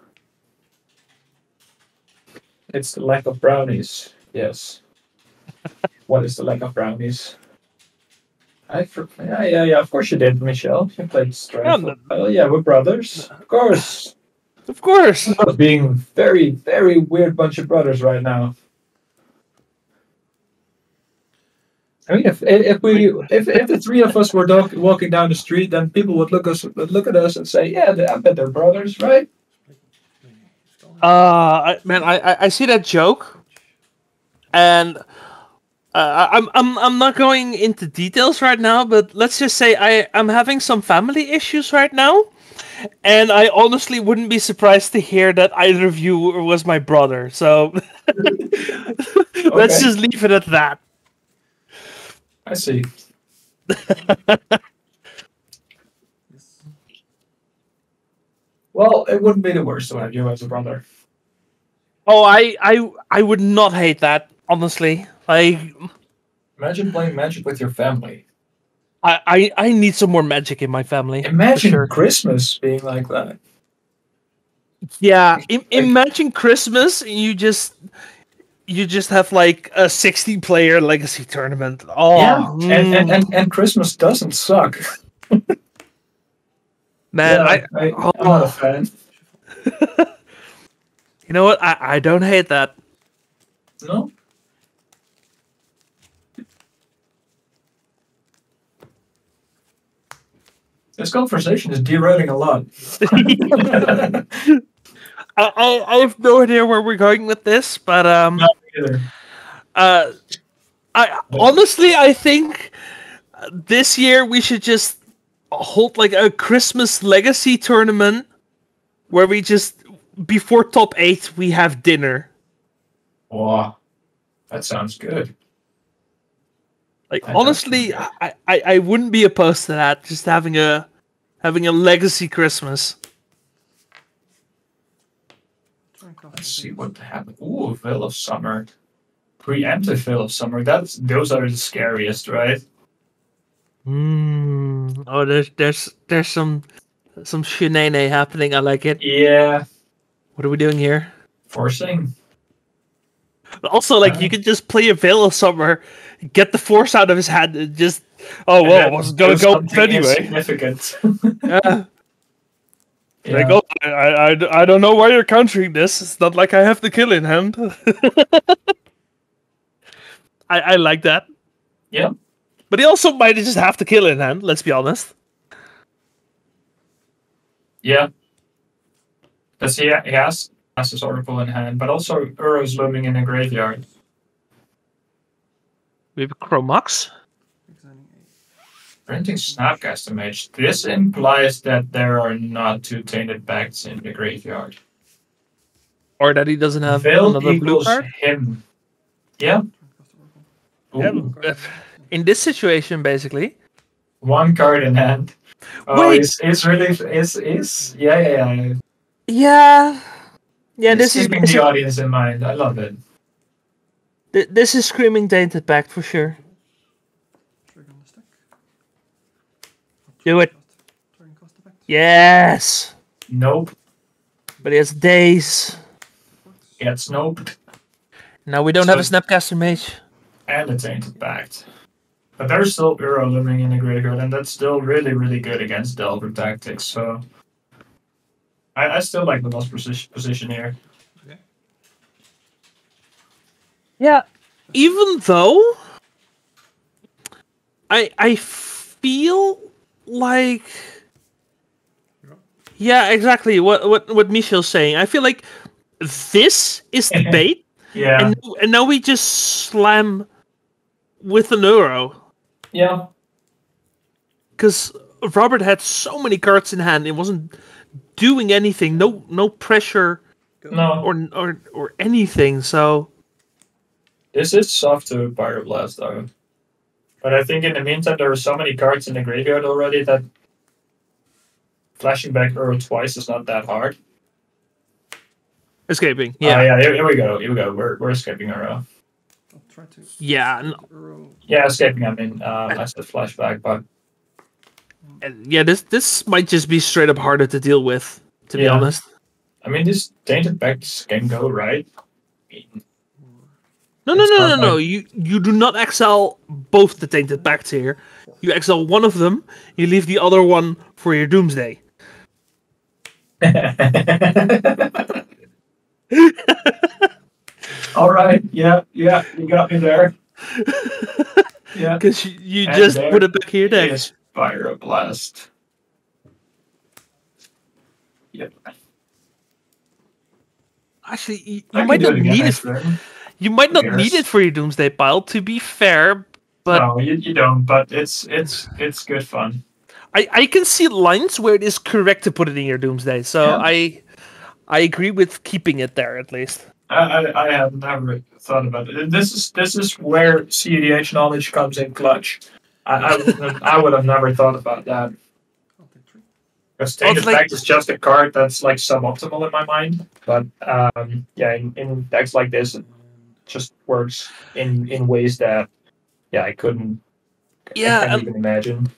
It's the lack of brownies. Yes. What is the lack of brownies? Yeah. Of course you did, Michelle. You played Stryfo Pile. Yeah, we're brothers. Of course. Of course. Being very, very weird bunch of brothers right now. I mean, if the three of us were walking down the street, then people would look at us and say, "Yeah, I bet they're brothers, right?" I see that joke, and I'm not going into details right now, but let's just say I'm having some family issues right now. And I honestly wouldn't be surprised to hear that either of you was my brother. So let's just leave it at that. I see. Well, it wouldn't be the worst to have you as a brother. Oh, I would not hate that, honestly. Like, Imagine playing Magic with your family. I need some more Magic in my family. Imagine for sure. Christmas being like that. Yeah, imagine Christmas and you just have like a 60-player legacy tournament. Oh, yeah, and Christmas doesn't suck. Man, yeah, I'm not a fan. You know what? I don't hate that. No. This conversation is derailing a lot. I have no idea where we're going with this, but Not either. I honestly I think this year we should just hold like a Christmas legacy tournament where we just before top 8 we have dinner. Wow, that sounds good. Like honestly, I wouldn't be opposed to that. Just having a legacy Christmas. Let's see what happened. Ooh, Veil of Summer. Preemptive Veil of Summer. Those are the scariest, right? Oh, there's some shenane happening. I like it. Yeah. What are we doing here? Forcing. But also, like, you could just play a Veil of Summer, get the force out of his hand, and just I wasn't gonna go anyway. Significant. Yeah. Like, oh, I don't know why you're countering this. It's not like I have the kill in hand. I like that. Yeah. But he also might just have the kill in hand, let's be honest. Yeah. Because he has his Oracle in hand, but also Uro's looming in a graveyard. We have Chromox. Printing Snapcaster Mage. This implies that there are not 2 Tainted Pacts in the graveyard. Or that he doesn't have Veil another blue equals card. him. Yeah. Yeah, in this situation, basically. 1 card in hand. Oh, Wait. It's really yeah. Yeah, this is keeping the audience in mind. I love it. This is screaming Tainted Pact for sure. Do it. Yes. Nope. But he has days. Gets noped. Now we don't have a Snapcaster Mage. And a Tainted Pact. But there's still Uro looming in the graveyard, and that's still really, really good against Delver tactics, so I still like the lost position here. Okay. Yeah, even though I feel like yeah, exactly what Michel's saying. I feel like this is the bait. Yeah. And now we just slam with an Uro. Yeah. Because Robert had so many cards in hand, it wasn't doing anything. No pressure. No. Or anything. So this is soft to Pyroblast though. But I think in the meantime there are so many cards in the graveyard already that flashing back Uro twice is not that hard. Escaping. Yeah. Yeah, here we go. We're escaping Uro. I'll try to Yeah. Yeah, escaping, I mean, I said flashback, but yeah, this might just be straight up harder to deal with, to be honest. I mean, this Tainted Pacts can go, right? No. You do not exile both the Tainted Pacts here. You exile one of them, you leave the other one for your Doomsday. All right, yeah, you got me there. Yeah, because you just put it back here next. Pyroblast. Yep. Actually, you might not need it. You might not need it for your Doomsday pile. To be fair, but no, you don't. But it's good fun. I can see lines where it is correct to put it in your Doomsday. So I agree with keeping it there at least. I have never thought about it. This is where CEDH knowledge comes in clutch. I would have never thought about that. Because Tainted Pact is just a card that's like suboptimal in my mind. But yeah, in decks like this, it just works in ways that I couldn't even imagine.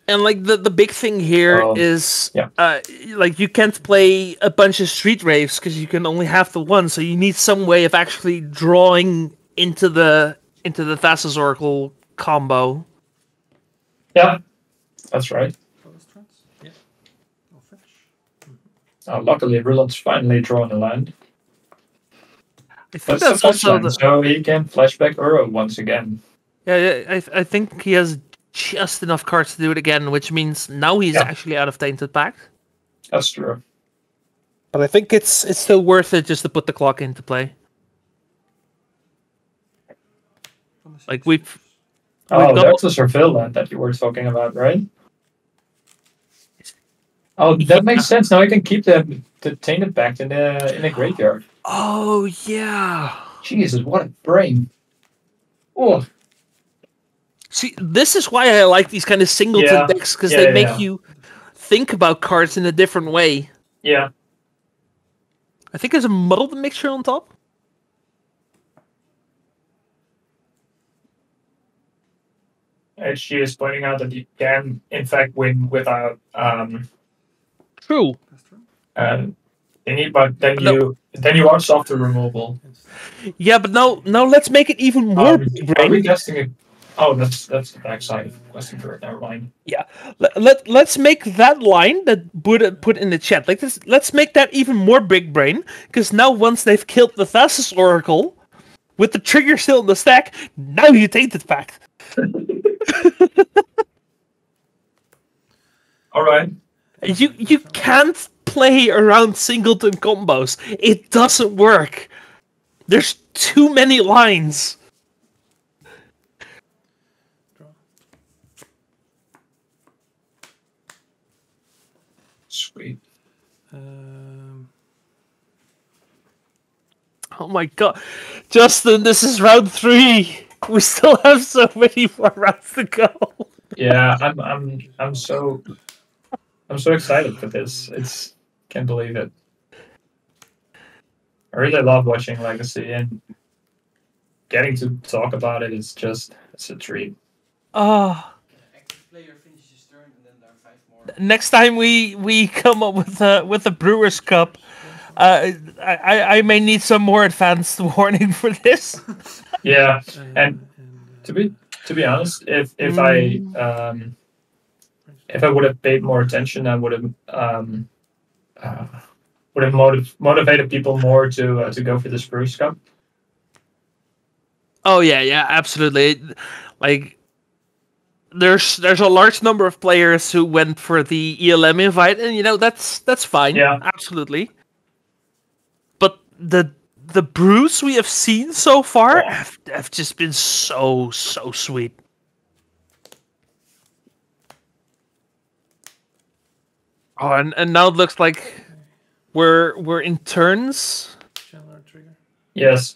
And like the big thing here is like you can't play a bunch of Street Raves because you can only have the one, so you need some way of actually drawing into the Thassa's Oracle combo. Yeah, that's right. Luckily, Ruland's finally drawn a land. I think that's also so he can flashback Uro once again. Yeah, I think he has just enough cards to do it again, which means now he's actually out of Tainted Pact. That's true. But I think it's still worth it just to put the clock into play. Like we've that's the Surveil land that you were talking about, right? Oh, that makes sense. Now I can keep the Tainted Pact in the graveyard. Oh yeah. Jesus, what a brain! Oh. See, this is why I like these kind of singleton decks, because they make you think about cards in a different way. Yeah. I think there's a muddled mixture on top. HG is pointing out that you can, in fact, win without True. but then you are softer removal. Yeah, but now let's make it even more big brain. Are we testing it? Oh, that's the backside of Western Bird. Never mind. Yeah, let's make that line that Buddha put in the chat like this. Let's make that even more big brain, because now once they've killed the Thassa's Oracle, with the trigger still in the stack, now you Tainted Pact. All right. You can't play around singleton combos. It doesn't work. There's too many lines. Sweet. Oh my god. Justin, this is round 3. We still have so many more rounds to go. Yeah, I'm so excited for this. Can't believe it. I really love watching Legacy, and getting to talk about it is it's a treat. Active player finishes turn, and then there are 5 more. Next time we come up with a Brewers Cup, I may need some more advanced warning for this. Yeah, and to be honest, if I would have paid more attention, I would have motivated people more to go for the Spruce Cup. Oh yeah, absolutely. Like there's a large number of players who went for the ELM invite, and that's fine. Yeah, absolutely. But the brews we have seen so far have just been so sweet. Oh, and now it looks like we're in turns. Yes.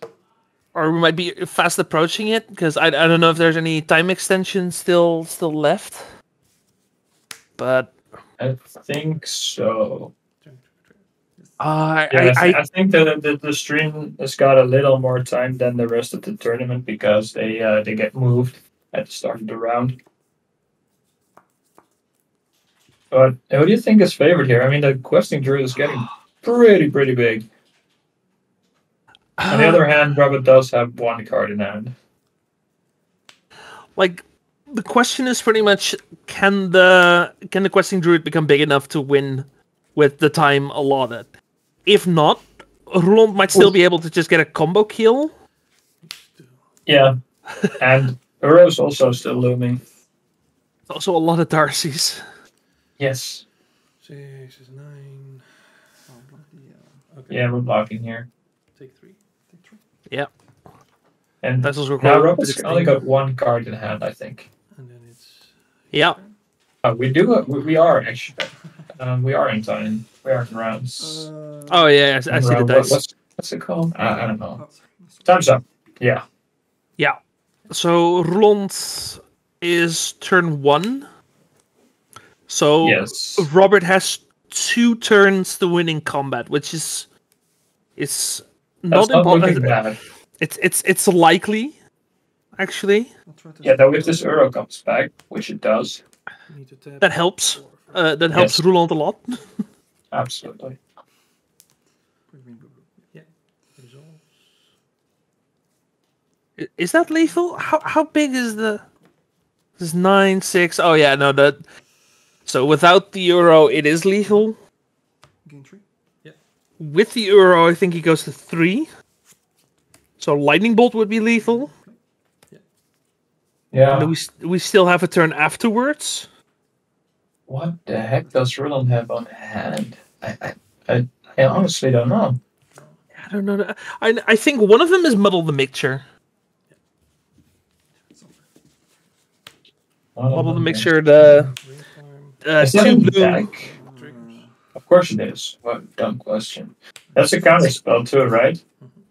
Or we might be fast approaching it, because I don't know if there's any time extension still left. But I think so. I think that the stream has got a little more time than the rest of the tournament, because they get moved at the start of the round. But who do you think is favored here? I mean, the questing druid is getting pretty big. On the other hand, Robert does have 1 card in hand. Like, the question is pretty much, can the questing druid become big enough to win with the time allotted? If not, Roland might still be able to just get a combo kill. Yeah, and Uro's also still looming. Also a lot of Darcy's. Yes. 6 is 9. Okay. Yeah, we're blocking here. Take 3. Yeah. And that's also now Robert's only got 1 card in hand, I think. And then it's... Yeah. We are actually. We are in time. We are in rounds. Oh yeah, I see the dice. What's it called? I don't know. Time's up. Yeah. Yeah. So Roland is turn 1. So yes. Robert has 2 turns to win in combat, which is That's not not looking impossible. bad. It's likely, actually. I'll try to Yeah, though if this Euro comes back, which it does, need to tap That helps. That helps Yes. Roland a lot. absolutely. green, blue, blue. Yeah. Resolve. Is that lethal? How big is the? This is 9/6. Oh yeah, no that. So without the Euro, it is lethal. Gain 3. With the Euro, I think he goes to 3. So lightning bolt would be lethal. And Yeah. then we still have a turn afterwards. What the heck does Roland have on hand? I honestly don't know. I don't know. I think one of them is muddle the mixture. Muddle the mixture. The Is that 2 in blue. deck? Of course it is. What dumb question. That's a counter spell too, right?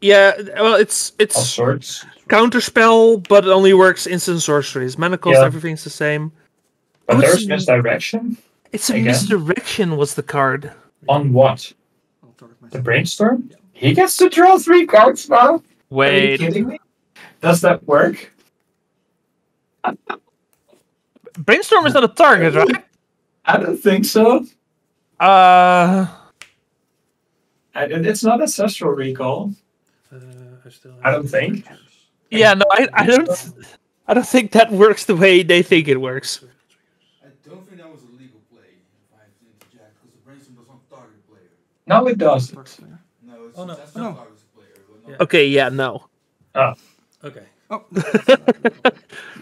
Yeah. Well, it's Of sorts. counterspell, but it only works instant sorceries. Mana cost, Yeah. everything's the same. But Oh, it's- there's misdirection. It's a Again? misdirection was the card. On what? I'll target The myself. brainstorm? He gets to draw 3 cards now? Are you Wait. kidding me? Does that work? Brainstorm is not a target, right? I don't think so. It's not ancestral recall. I still have I don't think. Yeah, no, I don't think that works the way they think it works. I don't think that was a legal play, if I have to interject, because the brainstorm does not target the player. No, it doesn't. target player. No, it's Oh, no. that's Oh, not no. targets the player. But Yeah. not Okay, yeah, no. Okay. Oh,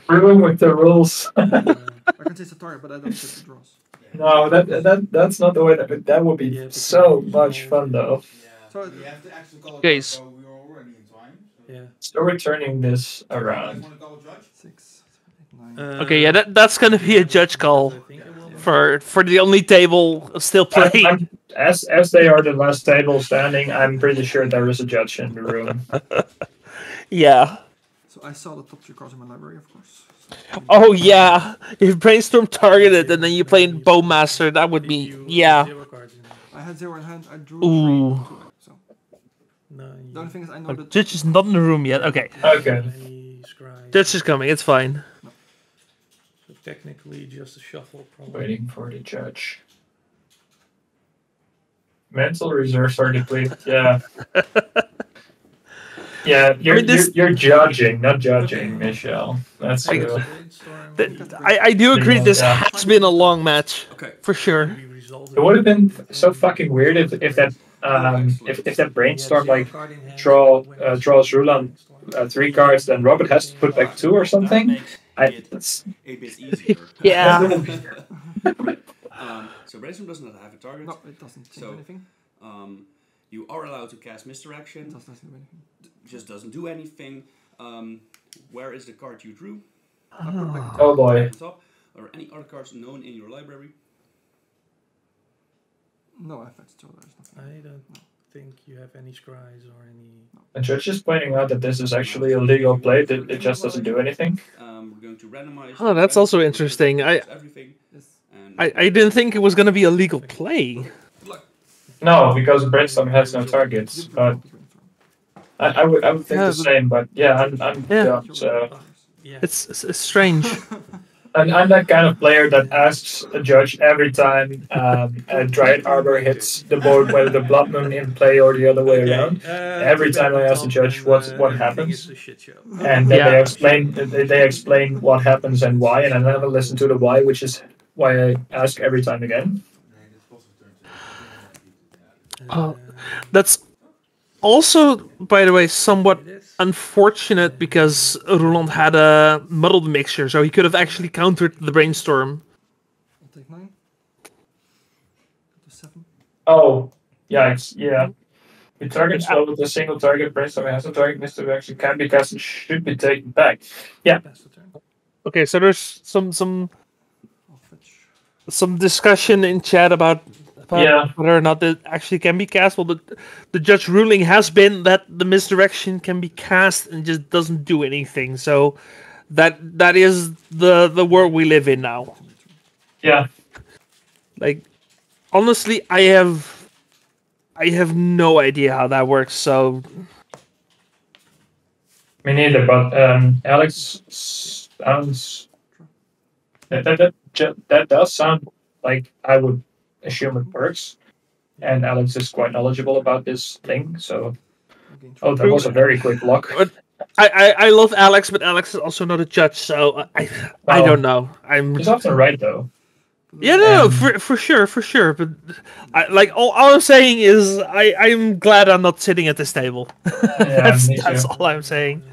brewing with the rules. I can say it's a target, but I don't set the draws. No, that's not the way that would be Yeah, but so you- much fun though. Yeah, So we have to actually call it Okay, judge, so we are already in time. So. Yeah. Still returning this You guys around. want to call a judge? 6, 8, 9. Okay, yeah, that's gonna be a judge call for the only table still playing. As they are the last table standing, I'm pretty sure there is a judge in the room. Yeah. So I saw the top 3 cards in my library, of course. So Oh yeah. If brainstorm targeted and then you play in Bowmaster, that would be yeah. I had 0 in hand. I drew Ooh. 3. So the only thing is I know that Judge is not in the room yet. Okay. Okay. Judge is coming, it's fine. So technically, just a shuffle. Probably. Waiting for the judge. Mental reserves are depleted. Yeah. Yeah, you're judging, not judging, Michelle. That's I- true. I do agree this Yeah. has been a long match. Okay. For sure. It would have been so fucking weird if that if that brainstorm like draws Roland 3 cards, then Robert has to put back 2 or something. That's A bit easier. Yeah. So brainstorm does not have a target. No, it doesn't change So- anything. You are allowed to cast misdirection. It doesn't do anything. Just doesn't do anything. Where is the card you drew? oh boy. On top. Or any other cards known in your library? No effects, so there's nothing. I don't think you have any scries or any. The judge is pointing out that this is actually a legal play. That it just doesn't do anything. We're going to randomize. Oh, that's also interesting. Everything. Yes. And I didn't think it was gonna be a legal play. No, because brainstorm has no targets. But I would think Yeah, the same. But yeah, I'm Yeah. dumb, so. Yeah. It's strange. I'm that kind of player that asks a judge every time a Dryad Arbor hits the board, whether the Blood Moon in play or the other way around. Every time I ask the judge what happens, and then Yeah. they explain what happens and why, and I never listen to the why, which is why I ask every time again. That's also, by the way, somewhat unfortunate because Roland had a muddled mixture, so he could have actually countered the brainstorm. I'll take 9. Go to 7. Oh, yikes! Yeah. The target spell with a single target, brainstorm has a target, misdirection can be cast and should be taken back. Yeah. Pass the turn. Okay, so there's some I'll fetch. discussion in chat about Yeah. whether or not it actually can be cast. Well, the judge ruling has been that the misdirection can be cast and just doesn't do anything. So that is the world we live in now. Yeah. Like honestly, I have no idea how that works. So Me neither, but Alex sounds that does sound like I would assume it works, and Alex is quite knowledgeable about this thing. So, oh, that was a very quick block. But I love Alex, but Alex is also not a judge, so I don't know. He's often right though. Yeah, no, for sure. But all I'm saying is I'm glad I'm not sitting at this table. Yeah, that's all I'm saying.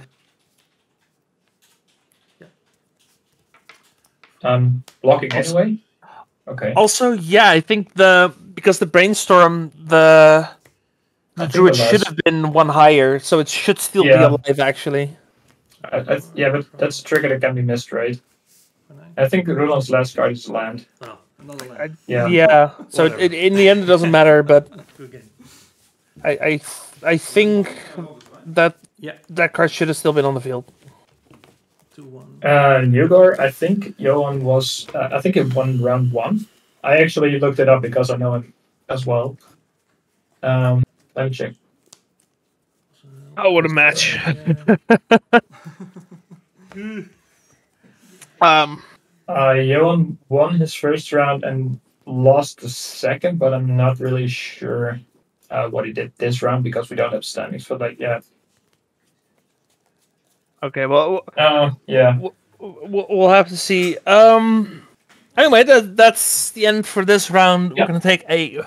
Blocking anyway. Okay. Also, yeah, I think because the brainstorm the druid should have been one higher, so it should still be alive actually. Yeah, but that's a trigger that can be missed, right? I think Roland's last card is land. Oh, another land. Yeah. So in the end, it doesn't matter. But I think that card should have still been on the field. 2-1. Yugor, I think Johan was. I think he won round 1. I actually looked it up because I know him as well. Let me check. Oh, what a match! Johan won his first round and lost the second, but I'm not really sure what he did this round because we don't have standings for that yet. Okay, well, yeah, we'll have to see. Anyway, that's the end for this round. We're gonna take a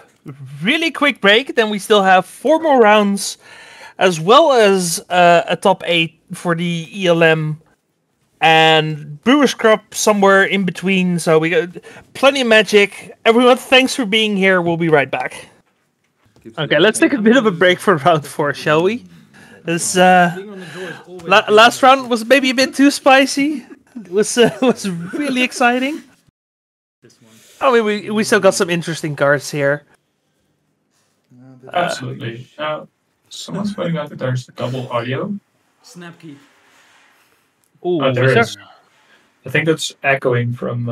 really quick break. Then we still have 4 more rounds, as well as a top 8 for the ELM. And Brewers Cup somewhere in between, so we got plenty of magic. Everyone, thanks for being here. We'll be right back. Okay, let's take a bit of a break for round 4, shall we? This last round was maybe a bit too spicy. It was really exciting. I mean, we still got some interesting cards here. Absolutely. Someone's pointing out that there's double audio. Snapkeep. Ooh, there is. I think that's echoing from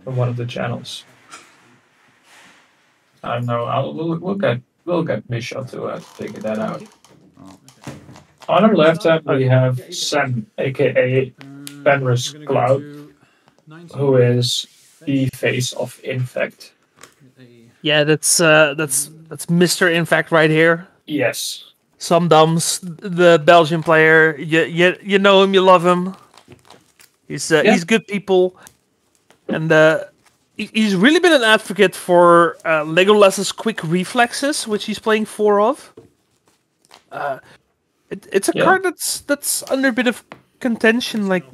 one of the channels. I don't know. We'll get Misha to figure that out. On our left hand, we have Sam, aka Fenris Cloud, who is the face of Infect. Yeah, that's Mr. Infect right here. Yes. Some Dums, the Belgian player. You know him, you love him. He's good people, and he's really been an advocate for Legolas's quick reflexes, which he's playing 4 of. It's a card that's under a bit of contention. Like,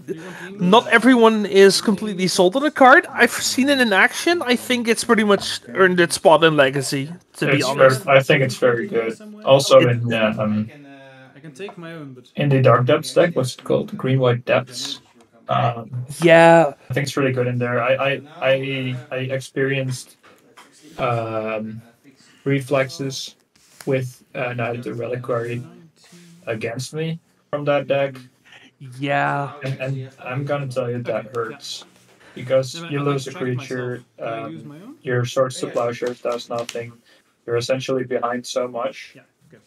not everyone is completely sold on the card. I've seen it in action. I think it's pretty much earned its spot in Legacy, to be honest. I think it's very good. Also I can take my own, but in the Dark Depths deck, what's it called? The Green-White Depths. Yeah. I think it's really good in there. I experienced reflexes with neither Reliquary against me from that deck. Yeah. And I'm gonna tell you that hurts. Because you lose a creature, your Swords to Plowshares does nothing. You're essentially behind so much. Yeah, okay.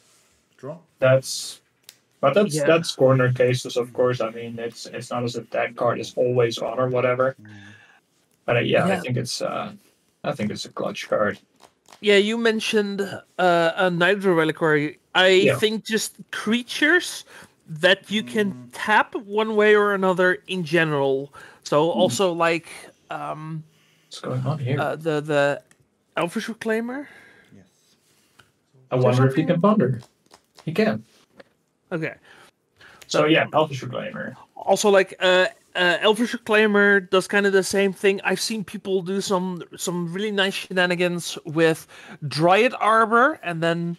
Draw. That's corner cases, of course. I mean, it's not as if that card is always on or whatever. But I think it's a clutch card. Yeah, you mentioned a Nitro Reliquary. I think just creatures that you can tap one way or another in general. So also like what's going on here? The Elvish Reclaimer. Yes. I wonder if he can ponder. He can. Okay. So Elvish Reclaimer. Also, like Elvish Reclaimer does kind of the same thing. I've seen people do some really nice shenanigans with Dryad Arbor and then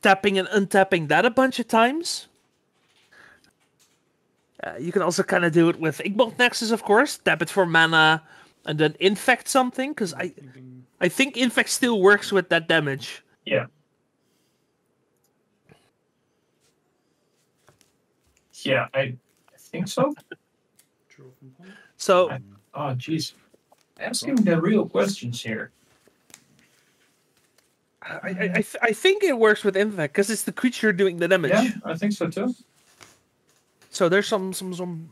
tapping and untapping that a bunch of times. You can also kind of do it with Inkmoth Nexus, of course. Tap it for mana and then infect something, because I think infect still works with that damage. Yeah. Yeah, I think so. So, oh, jeez. Asking the real questions here. I think it works with Infect because it's the creature doing the damage. Yeah, I think so too. So there's some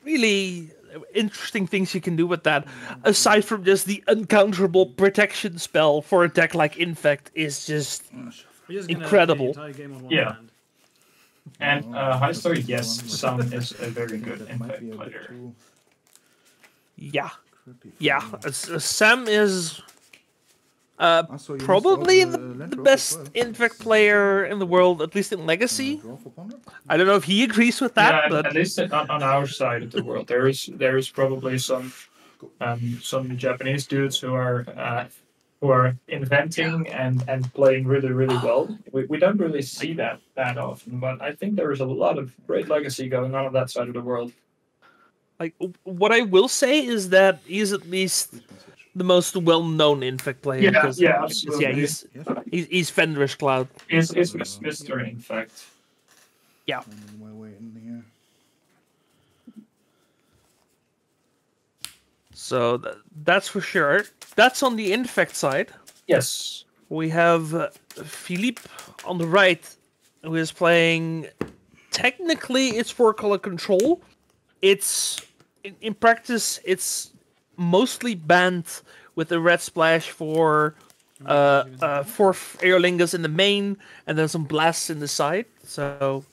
really interesting things you can do with that. Aside from just the uncounterable protection spell for a deck like Infect is just We're just gonna incredible. play the entire game on one Yeah. hand. And High Story, yes, Sam is a very good Infect player. Yeah. Sam is probably the best Infect player in the world, at least in Legacy. I don't know if he agrees with that, Yeah, but at least on our side of the world, there is probably some Japanese dudes who are inventing and playing really well. We don't really see that often, but I think there is a lot of great Legacy going on that side of the world. like what I will say is that he's at least the most well-known Infect player. Yeah, because, yeah, absolutely. Yeah, he's Fenris Cloud. Is Mr. Infect. Yeah. So that's for sure. That's on the Infect side. Yes. We have Philippe on the right, who is playing. Technically, it's 4-color control. It's in practice, it's mostly Bant with a red splash for 4 Aerolingus in the main, and then some blasts in the side. So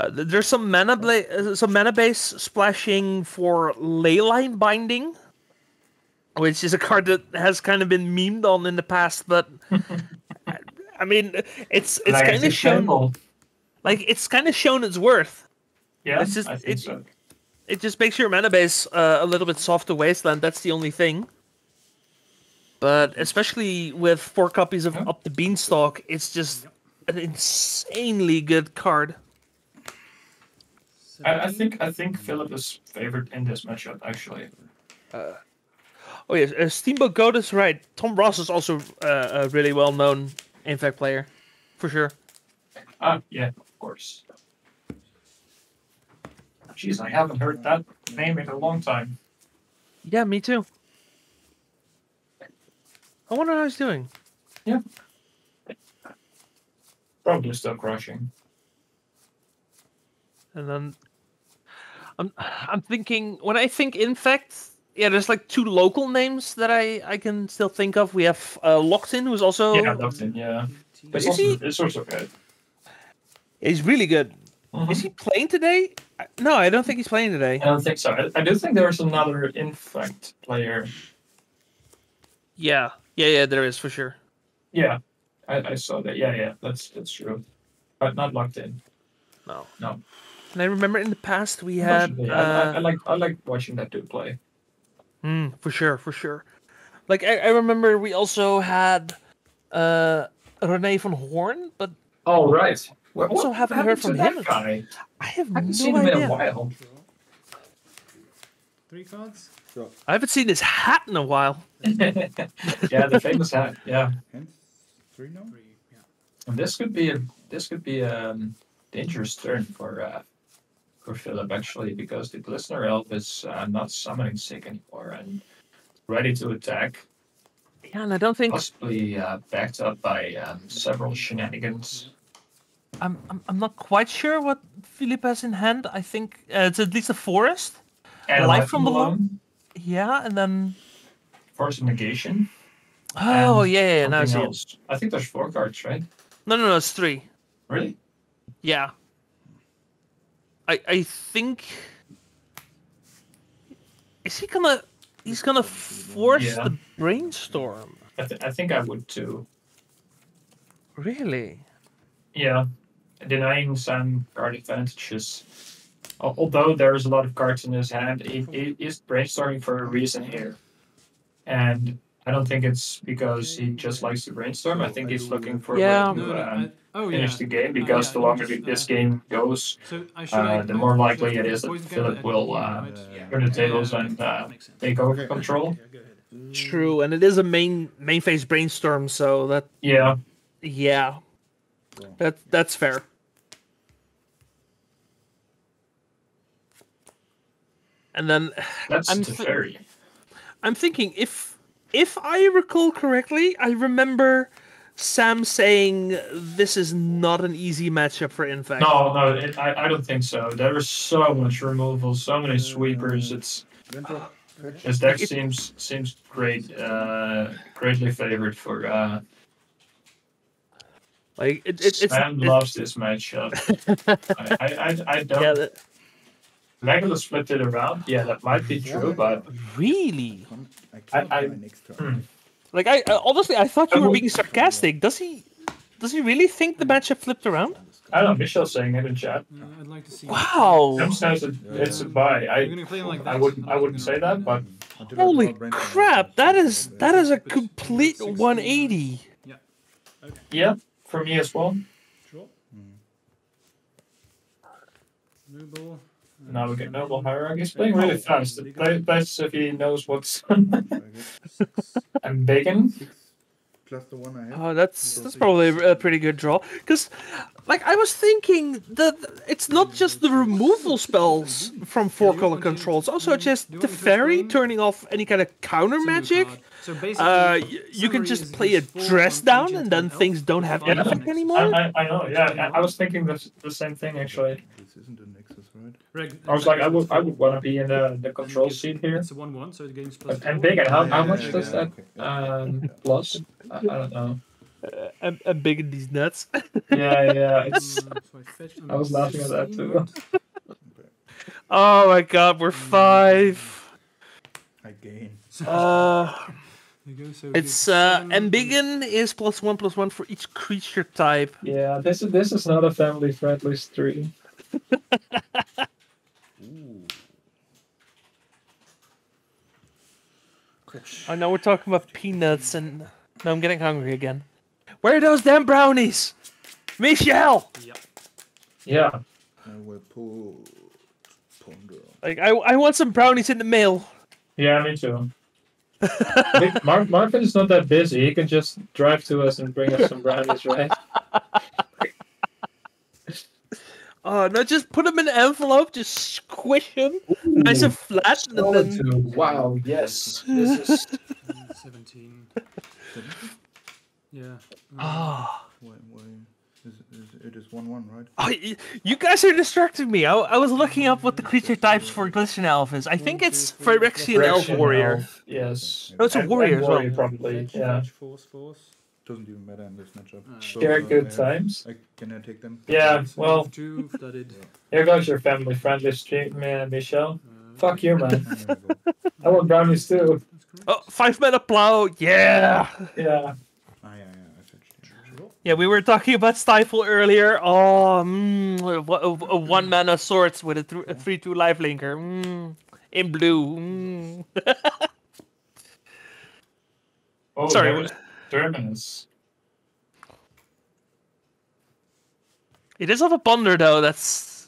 there's some mana base splashing for Leyline Binding, which is a card that has kind of been memed on in the past, but I mean, it's kind of shown. Like, it's kind of shown its worth. Yeah, it's just, I think so. It just makes your mana base a little bit soft to Wasteland. That's the only thing. But especially with 4 copies of Up the Beanstalk, it's just an insanely good card. I think Philip is favored in this matchup, actually. Oh yeah, Steamboat Goat is right. Tom Ross is also a really well-known Infect player, for sure. Yeah, of course. Jeez, I haven't heard that name in a long time. Yeah, me too. I wonder how he's doing. Yeah. Probably still crushing. And then I'm thinking, when I think Infect, yeah, there's like 2 local names that I can still think of. We have Locked In, who's also... Yeah, Locked In, yeah. It's also good. He's really good. Mm-hmm. Is he playing today? No, I don't think he's playing today. I don't think so. I do think there's another Infect player. Yeah, there is, for sure. Yeah, I saw that. Yeah, that's true. But not Locked In. No. And I remember in the past we had... I like watching that dude play. For sure. Like, I remember we also had René van Horn, but... Oh, right. Also haven't heard from him. Guy? I have haven't no seen him idea. in a while. 3 cards? I haven't seen his hat in a while. Yeah, the famous hat. Yeah. 3 now? 3, yeah. And this could be a dangerous turn for Philip, actually, because the Glistener Elf is not summoning sick anymore and ready to attack. Yeah, and I don't think... Possibly backed up by several shenanigans. I'm not quite sure what Philippe has in hand. I think it's at least a forest. And Life from Below. Yeah, and then... Force of Negation. Oh, yeah, now I see it. I think there's 4 cards, right? No, it's 3. Really? Yeah. I think... Is he gonna... He's gonna force the Brainstorm. I think I would too. Really? Yeah. Denying some card advantages. Although there's a lot of cards in his hand, he is brainstorming for a reason here. And I don't think it's because he just likes to brainstorm. I think he's looking for a way to finish the game, because the longer this game goes, the more likely it is that Philip will turn the tables and take over control. True, and it is a main phase brainstorm, so that... Yeah. That's fair. And then that's the fairy. I'm thinking if if I recall correctly, I remember Sam saying this is not an easy matchup for Infect. No, I don't think so. There is so much removal, so many sweepers. His deck seems great, greatly favored for. Like Sam loves this matchup. I don't. Yeah, Legolas flipped it around. Yeah, that might be true, but really? Like I honestly, I thought you were being sarcastic. Does he really think the matchup flipped around? I don't know. Michelle's saying it in chat. I'd like to see. Wow! Sam says it's a buy. I wouldn't say that, but Holy crap! That is a complete 180. Yeah. Okay. yeah, for me as well. Sure. Noble. Now we get Noble Hierarchy. He's playing really fast. Plays if he knows what's. And Bacon. Plus the one I have. Oh, that's probably a pretty good draw. Because, like, I was thinking that it's not just the removal spells from 4-color controls, also just the fairy turning off any kind of counter magic. So basically, You can just play a dress down and then things don't have any effect anymore. I know. Yeah, I was thinking the same thing actually. This isn't a Nexus, right? I was like, I would want to be in the control seat here. It's a 1/1, so the game's plus. And big, and how much does that plus? I don't know. I'm big in these nuts. Yeah. It's. I was laughing at that too. Oh my god, we're 5. I gain. It's Embiggen is +1/+1 for each creature type. Yeah, this is not a family friendly stream. Oh, now we're talking about peanuts, and now I'm getting hungry again. Where are those damn brownies? Michelle! Yeah. I will pull Ponder. Like, I want some brownies in the mail. Yeah, me too. Marvin is not that busy. He can just drive to us and bring us some brownies, right? Oh, no, just put them in an envelope, just squish them, nice and flat, and then... Wow, yes. This is 17. Yeah. Ah. Why? It is 1/1, right? Oh, you guys are distracting me. I was looking up what the creature types for Glistening Elf is. I think it's Phyrexian Elf Warrior. Yes. Oh, it's a warrior as well. Probably, yeah. Force. Doesn't even matter in this matchup. Share good times. Can I take them? Yeah, well, Flooded. here goes your family-friendly stream, man, Michelle. Fuck you, man. I want brownies too. Oh, 5-mana plow, yeah! Yeah. I searched it. Yeah, we were talking about Stifle earlier. Oh, a 1-mana swords with a 3/2 lifelinker. In blue. Oh, Sorry. Terminus. It is of a ponder though. There's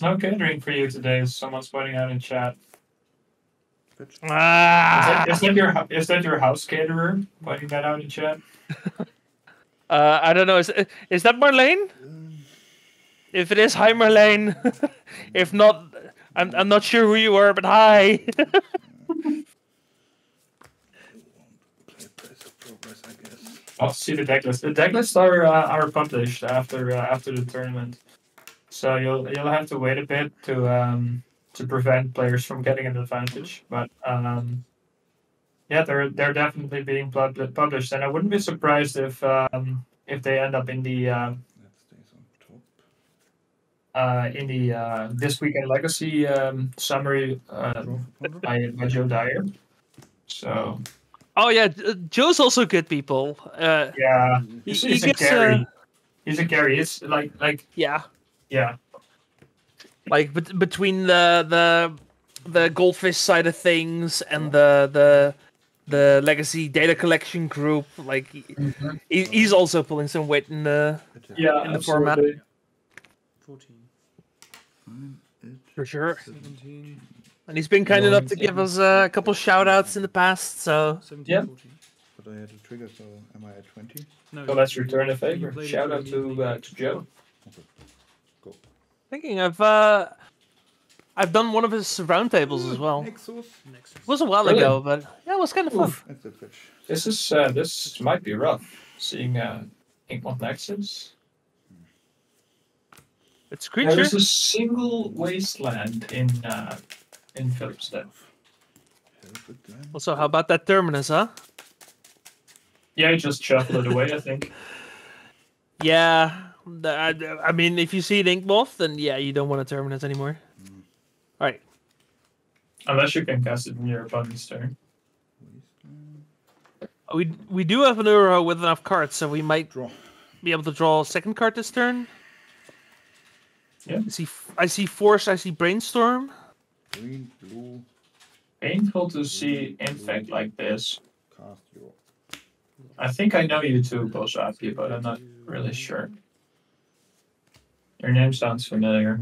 no catering for you today, as someone's pointing out in chat. Is that your house caterer pointing that out in chat? I don't know. Is that Marlene? If it is, hi Marlene. If not, I'm not sure who you are, but hi. I'll see the decklist. The decklists are published after the tournament, so you'll have to wait a bit to prevent players from getting an advantage. But yeah, they're definitely being published, and I wouldn't be surprised if they end up in the This Weekend Legacy summary by Joe Dyer. So. Oh yeah, Joe's also good people. Yeah, he's a carry. He's a carry. It's like yeah. Yeah. Like between the goldfish side of things and the legacy data collection group, like he's also pulling some weight in the format. 14. For sure. 17. And he's been kind enough to give us a couple shout-outs in the past, so... 17, yeah. 14. But I had a trigger, so am I at 20? No, So let's return a favor. Shout out to Joe. Okay. Cool. Thinking of I've done one of his roundtables as well. Nexus. It was a while Really? ago, but yeah, it was kind of fun. Oof. That's the pitch. This might be rough. Seeing Inkmoth Nexus. It's creature. There's a single wasteland in Philipsstead. Also, how about that Terminus, huh? Yeah, I just shuffle it away, I think. Yeah. I mean, if you see an Inkmoth, then yeah, you don't want a Terminus anymore. Alright. Unless you can cast it in your opponent's turn. We do have an Uro with enough cards, so we might Draw. be able to draw a second card this turn. Yeah. I see Force, I see Brainstorm. Green, blue, Painful to see Infect like this. cast your. I think I know you too, Bolshaki, but I'm not really sure. Your name sounds familiar.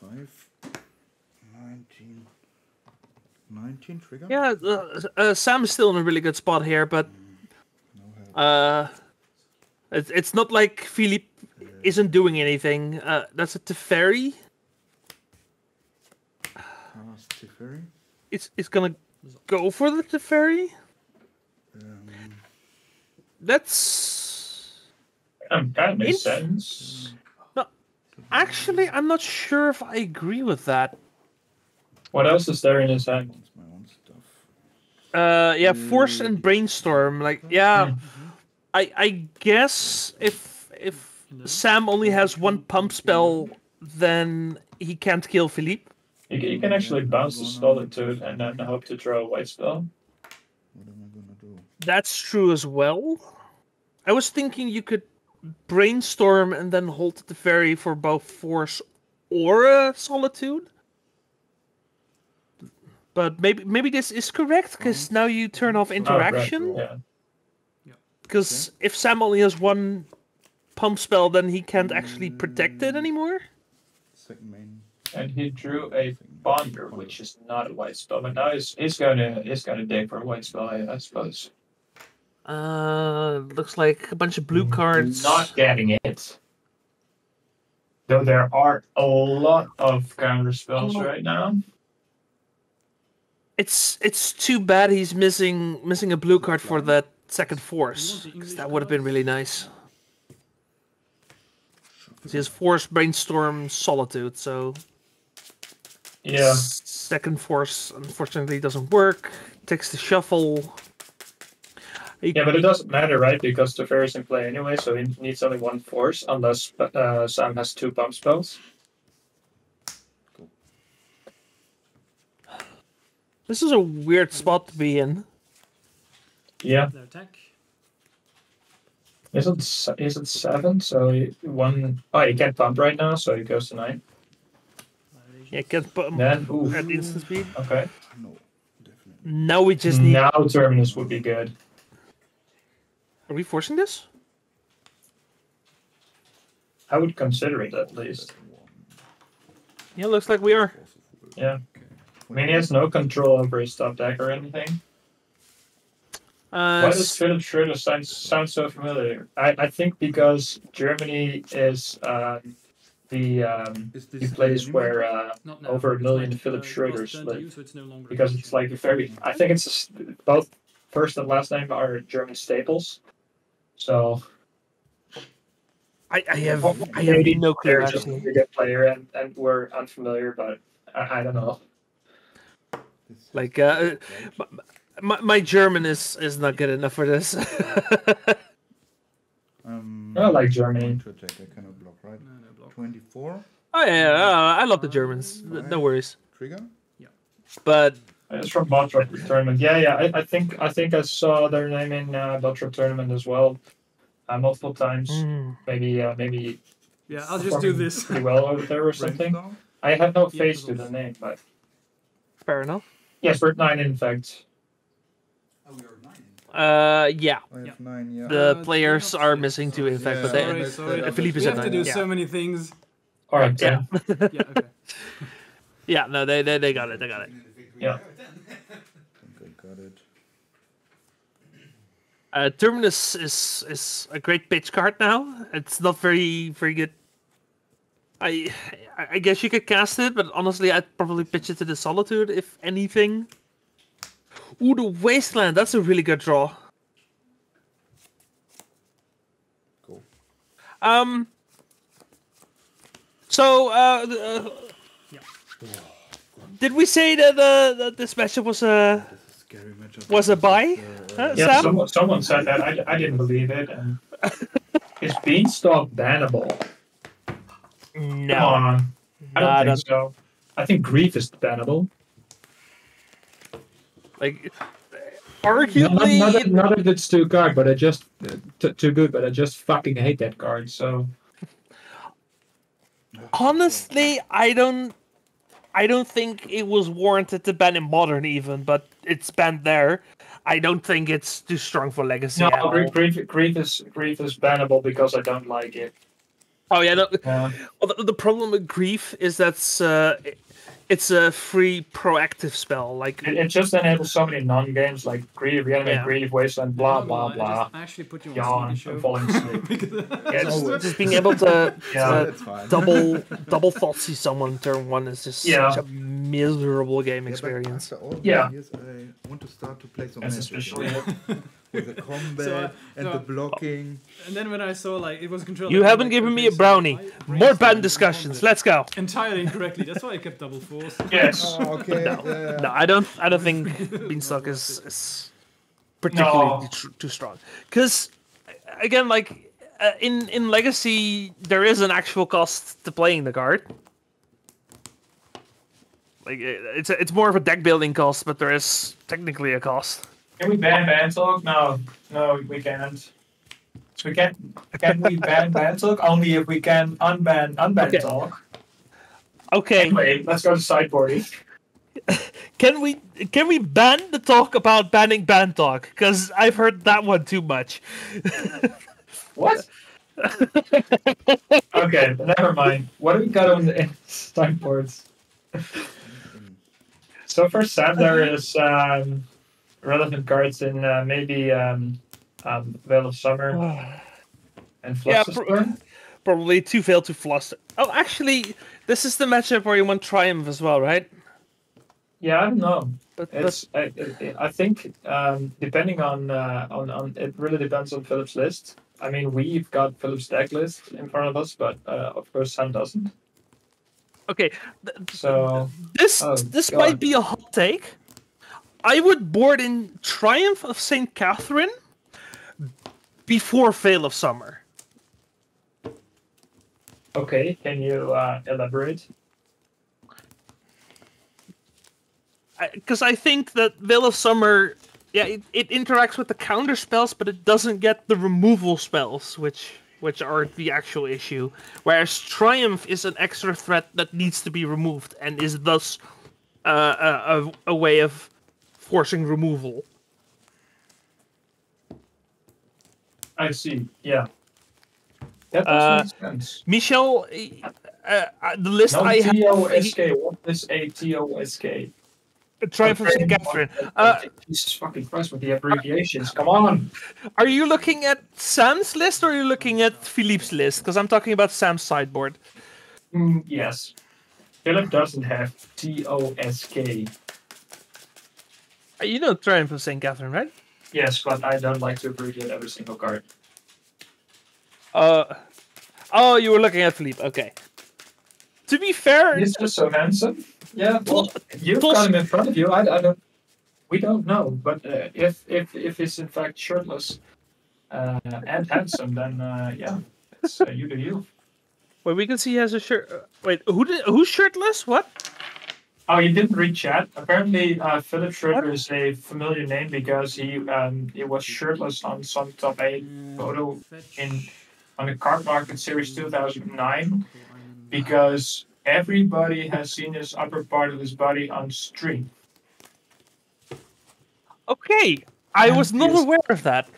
5, 19, 19 trigger. Yeah, Sam is still in a really good spot here, but No help. it's not like Philippe isn't doing anything. That's a Teferi. Cast Teferi. It's gonna go for the Teferi. That's That makes sense. no. Actually, I'm not sure if I agree with that. What else is there in his hand? That's my own stuff. Yeah, Force and Brainstorm. Like, yeah, I guess if Sam only has one pump spell, then he can't kill Philippe. You can actually bounce the Solitude and then hope to draw a white spell. What am I gonna do? That's true as well. I was thinking you could Brainstorm and then hold the Teferi for both Force or a Solitude. But maybe this is correct, because now you turn off interaction. Oh, right. Yeah. Because if Sam only has one pump spell, then he can't actually protect it anymore. Second main. And he drew a Ponder, which is not a white spell, but now he's gonna dig for a white spell, I suppose. Looks like a bunch of blue cards. Not getting it. Though there are a lot of counter spells right now. It's too bad he's missing a blue card for that second Force, because that would have been really nice. He has Force, Brainstorm, Solitude, so Yeah. second Force unfortunately doesn't work. Takes the shuffle. Yeah, but it doesn't matter, right? Because the Teferi's in play anyway, so he needs only one Force, unless Sam has 2 pump spells. This is a weird spot to be in. Yeah. Their attack. Isn't 7? So he can't pump right now, so he goes to 9. Yeah, can't put him Then, oof. at instant speed. Okay. No, definitely. Now we just need. Now Terminus would be good. Are we forcing this? I would consider it at least. Yeah, looks like we are. Yeah. I mean, he has no control over his top deck or anything. Why does Philip Schroeder sound so familiar? I think because Germany is the place where over 1 million Philip Schroeders live. Because it's like I think it's both first and last name are German staples. So I have maybe no clue they're just actually. a good player and we're unfamiliar, but I don't know. Like my German is not good enough for this. I like Germany. To attack, I cannot block, right? No block. 24. Oh yeah, I love the Germans. No worries. Trigger. But It's from Bazaar Tournament. Yeah. I think I saw their name in Bazaar Tournament as well, multiple times. Maybe. Yeah, I'll just do this. Pretty well over there or something. I have no face to the name, but fair enough. yes, we're at 9 in fact. Oh, we are 9. Yeah. I have 9, yeah. The players are missing 2 in fact, but Sorry. Philippe is We at have to 9. do so many things. All right, Yeah. Yeah, okay. Yeah, no, they got it. They got it. Yeah. I think I got it. Terminus is a great pitch card now. It's not very good I guess you could cast it, but honestly, I'd probably pitch it to the Solitude, if anything. Ooh, the Wasteland. That's a really good draw. Cool. So, did we say that this matchup was a Scary matchup. buy? Yeah, Sam? someone said that. I didn't believe it. And is Beanstalk bannable? No. Come on. I Nah, don't think so. I think Grief is bannable. Like, arguably, Not that it's too good, but I just too good. But I just fucking hate that card. So honestly, I don't think it was warranted to ban in Modern even, but it's banned there. I don't think it's too strong for Legacy. no, at all. Grief is bannable because I don't like it. Oh yeah, no, Yeah. well, the problem with Grief is that's it's a free proactive spell. Like It just enables so many non-games like Grief, Reanimate, Yeah. Grief, Wasteland, blah blah blah. I actually put you on Yawn, Sneaky I'm Show. falling asleep. yeah, just being able to Yeah. That's fine. double Thoughtseize someone turn one is just Yeah. such a miserable game Yeah, but experience. after all Yeah. these years, I want to start to play some That's Magic especially again. With the combat and so- the blocking. And then when I saw like it was controlled, You I'm haven't like, given me okay, a so brownie. I More brainstormed ban and discussions. found it Let's go. entirely incorrectly. That's why I kept double force. Yes. Oh, okay. No, I don't think Beanstalk is particularly too strong. Because again, like in Legacy, there is an actual cost to playing the card. Like it's more of a deck building cost, but there is technically a cost. Can we ban Bantalk? No, we can't. Can we ban Bantalk? Only if we can unban Okay. Talk. Okay, Anyway, let's go to sideboarding. can we ban the talk about banning ban talk? Because I've heard that one too much. What? Okay, never mind. What do we got on the sideboards? So for Sam, there is relevant cards in maybe Veil of Summer and Yeah, Flusterstorm. probably too fail to fluster. Oh, actually, this is the matchup where you want Triumph as well, right? Yeah, I don't know. But It's I think depending on it really depends on Philip's list. I mean, we've got Philip's deck list in front of us, but of course Sam doesn't. okay, So this Oh, this God. might be a hot take. I would board in Triumph of St. Catherine before Veil of Summer. okay, can you elaborate? Because I think that Veil of Summer, yeah, it interacts with the counter spells, but it doesn't get the removal spells, which are the actual issue. Whereas Triumph is an extra threat that needs to be removed, and is thus a way of forcing removal. I see. Yeah. That Uh, makes sense. Michel, the list No I have, TOSK. What is a TOSK? Triumph of St. Catherine. Jesus fucking Christ with the abbreviations. Come on. Are you looking at Sam's list or are you looking at Philippe's list? Because I'm talking about Sam's sideboard. Yes. Philip doesn't have TOSK. You know Triumph of St. Catherine, right? Yes, but I don't like to abbreviate every single card. Oh, you were looking at Philippe. Okay. To be fair, He's just so handsome. Yeah, well, you've Tos- got him in front of you. I don't. We don't know, but if he's in fact shirtless and handsome, then yeah, it's you do you. wait, we can see he has a shirt. Wait, who's shirtless? What? Oh, you didn't read chat. Apparently, Philip Schroeder is a familiar name because he was shirtless on some top 8 photo on the Card Market Series 2009 because everybody has seen his upper part of his body on stream. Okay, I was not Yes. aware of that.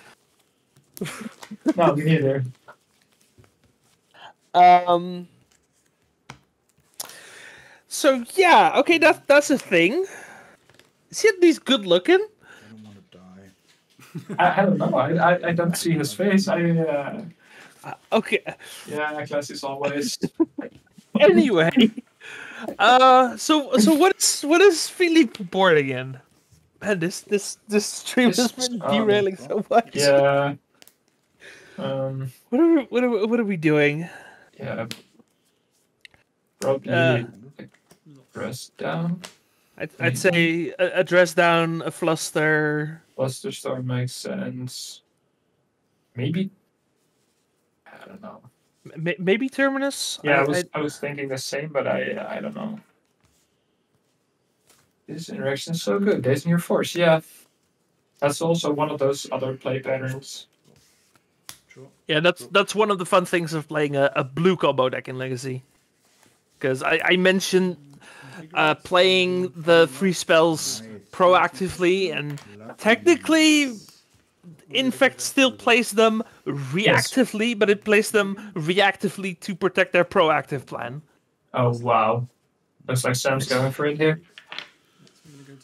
No, me neither. So yeah, okay, that's a thing. Is he at least good looking? I don't want to die. I don't know. I don't see his face. Okay. Yeah, class is always. Anyway, so what is Philippe boarding in? Man, this stream has been derailing so much. Yeah. What are we doing? Yeah. Probably dress down. I'd say a dress down, a fluster. Fluster Storm makes sense. Maybe. I don't know. Maybe Terminus. Yeah, I was thinking the same, but I don't know. This interaction is so good. Days in your force, yeah. That's also one of those other play patterns. Yeah, that's one of the fun things of playing a blue combo deck in Legacy. Because I mentioned playing the free spells proactively, and technically Infect still plays them reactively, but it plays them reactively to protect their proactive plan. Oh, wow. Looks like Sam's going for it here.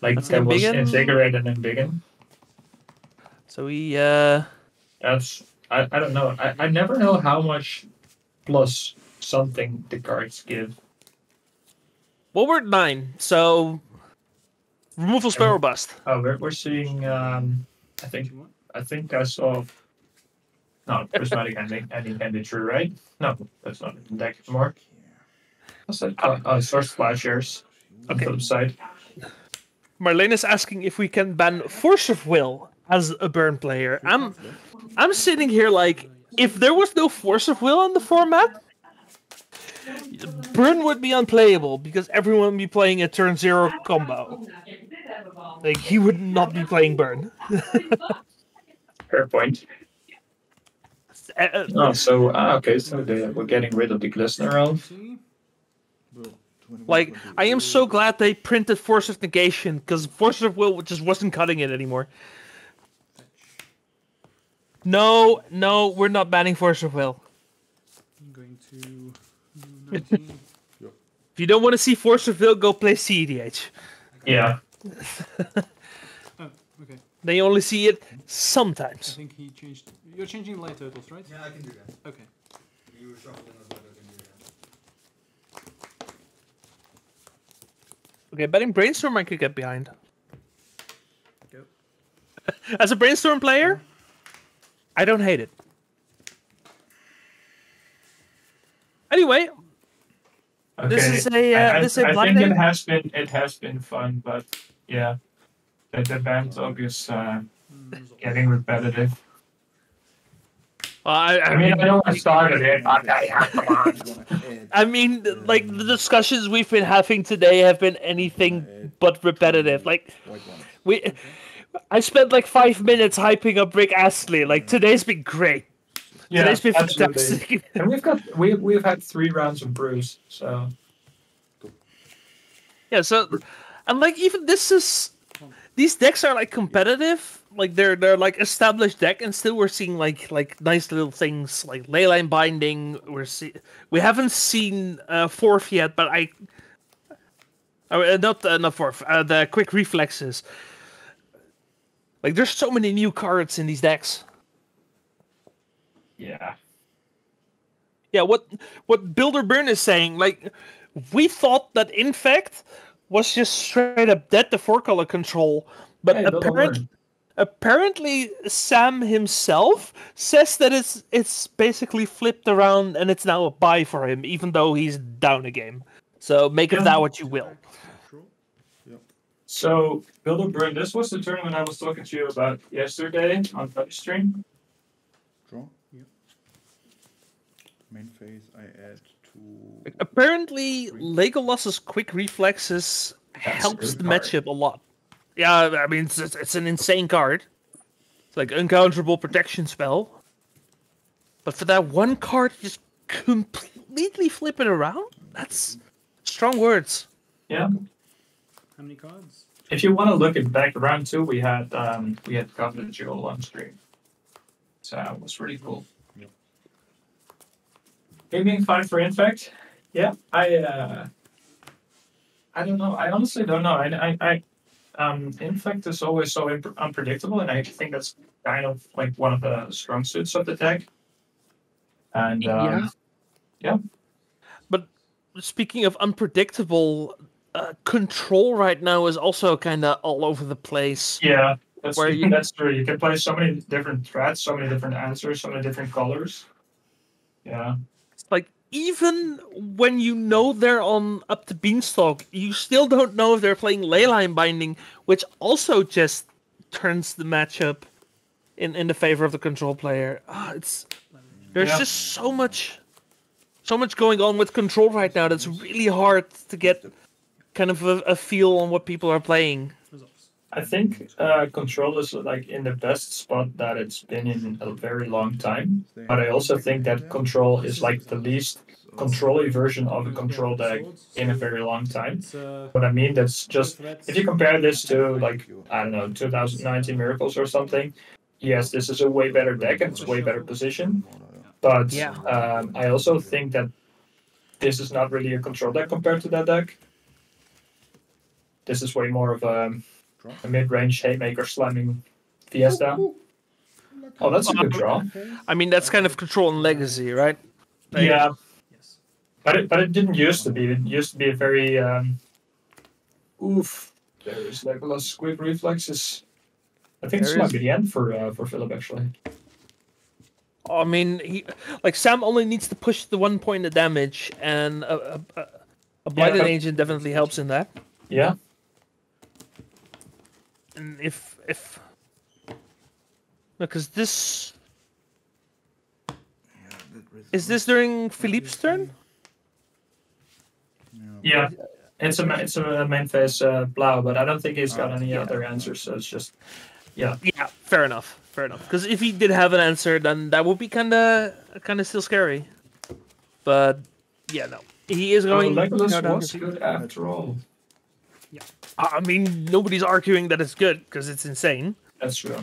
Like that was invigorated and Biggin. So he That's I don't know. I never know how much plus something the cards give. well, we're at 9, so removal spell robust. Oh, we're seeing I think I saw no prismatic ending true, right? No, that's not in the deck anymore. What's that? Oh, source flashers on the flip side. Marlene is asking if we can ban Force of Will as a burn player. I'm sitting here like, if there was no Force of Will in the format, burn would be unplayable because everyone would be playing a turn 0 combo. Like, he would not be playing burn. Fair point. So we're getting rid of the glistener round. Like, I am so glad they printed Force of Negation, because Force of Will just wasn't cutting it anymore. No, we're not banning Force of Will. I'm going to... If you don't want to see Force of Will, go play CEDH. Yeah. Oh, okay. They only see it I sometimes. think he changed... You're changing light totals, right? Yeah, I can do that. Okay. You were shuffling as well, I can do that. Okay, betting Brainstorm I could get behind. Go. As a Brainstorm player, I don't hate it. Anyway, this is a I blind think date. it has been fun, but yeah, the band's obvious getting repetitive. I mean, I know I started it. I mean, like, the discussions we've been having today have been anything but repetitive. Like, I spent like 5 minutes hyping up Rick Astley. Like, today's been great. Yeah, today's been absolutely. fantastic. And we've had 3 rounds of brews, so yeah. So, and like, even these decks are like competitive. Like, they're like established deck, and still we're seeing like nice little things like Leyline Binding. We haven't seen fourth yet, but not fourth. The quick reflexes. Like, there's so many new cards in these decks. yeah. Yeah, what Builder Burn is saying, like, we thought that Infect was just straight up dead to 4-color control, but Hey, apparently Sam himself says that it's basically flipped around and it's now a buy for him, even though he's down a game. So make of that what you will. So, Builder Burn, this was the tournament I was talking to you about yesterday on Touch Stream. Draw. Yep. Main phase, I add to... Apparently, Legolas's quick reflexes helps the matchup a lot. Yeah, I mean, it's an insane card. It's like uncounterable protection spell. But for that one card, just completely flip it around? That's strong words. Yeah. How many cards? If you want to look at back round 2, we had Covenant Jewel on stream. So it was really cool. Yep. Gaming 5 for Infect? Yeah, I don't know. I honestly don't know. Infect is always so unpredictable, and I think that's kind of like one of the strong suits of the deck. And yeah. speaking of unpredictable, control right now is also kind of all over the place. Yeah, that's true. You can play so many different threats, so many different answers, so many different colors. Yeah. Like, even when you know they're on up to Beanstalk, you still don't know if they're playing Leyline Binding, which also just turns the matchup in the favor of the control player. There's just so much going on with control right now that's really hard to get kind of a feel on what people are playing. I think control is like in the best spot that it's been in a very long time. But I also think that control is like the least control-y version of a control deck in a very long time. What I mean, that's just if you compare this to like I don't know 2019 Miracles or something. Yes, this is a way better deck and it's way better position. But I also think that this is not really a control deck compared to that deck. This is way more of a mid-range haymaker slamming Fiesta. Oh, that's a good draw. I mean, that's kind of control and legacy, right? Like, yeah. But it didn't used to be. It used to be a very oof. There's like a lot of quick reflexes. I think this might be the end for Philip actually. I mean, Sam only needs to push the 1 point of damage, and a Blighted Agent definitely helps in that. Yeah. And if because this is this during Philippe's turn? Yeah, it's a main phase Blau, but I don't think he's got any other answers. So it's just yeah. Fair enough. Because if he did have an answer, then that would be kind of still scary. But yeah, no, he is going. Legolas was good after all. Yeah, I mean nobody's arguing that it's good because it's insane. That's true.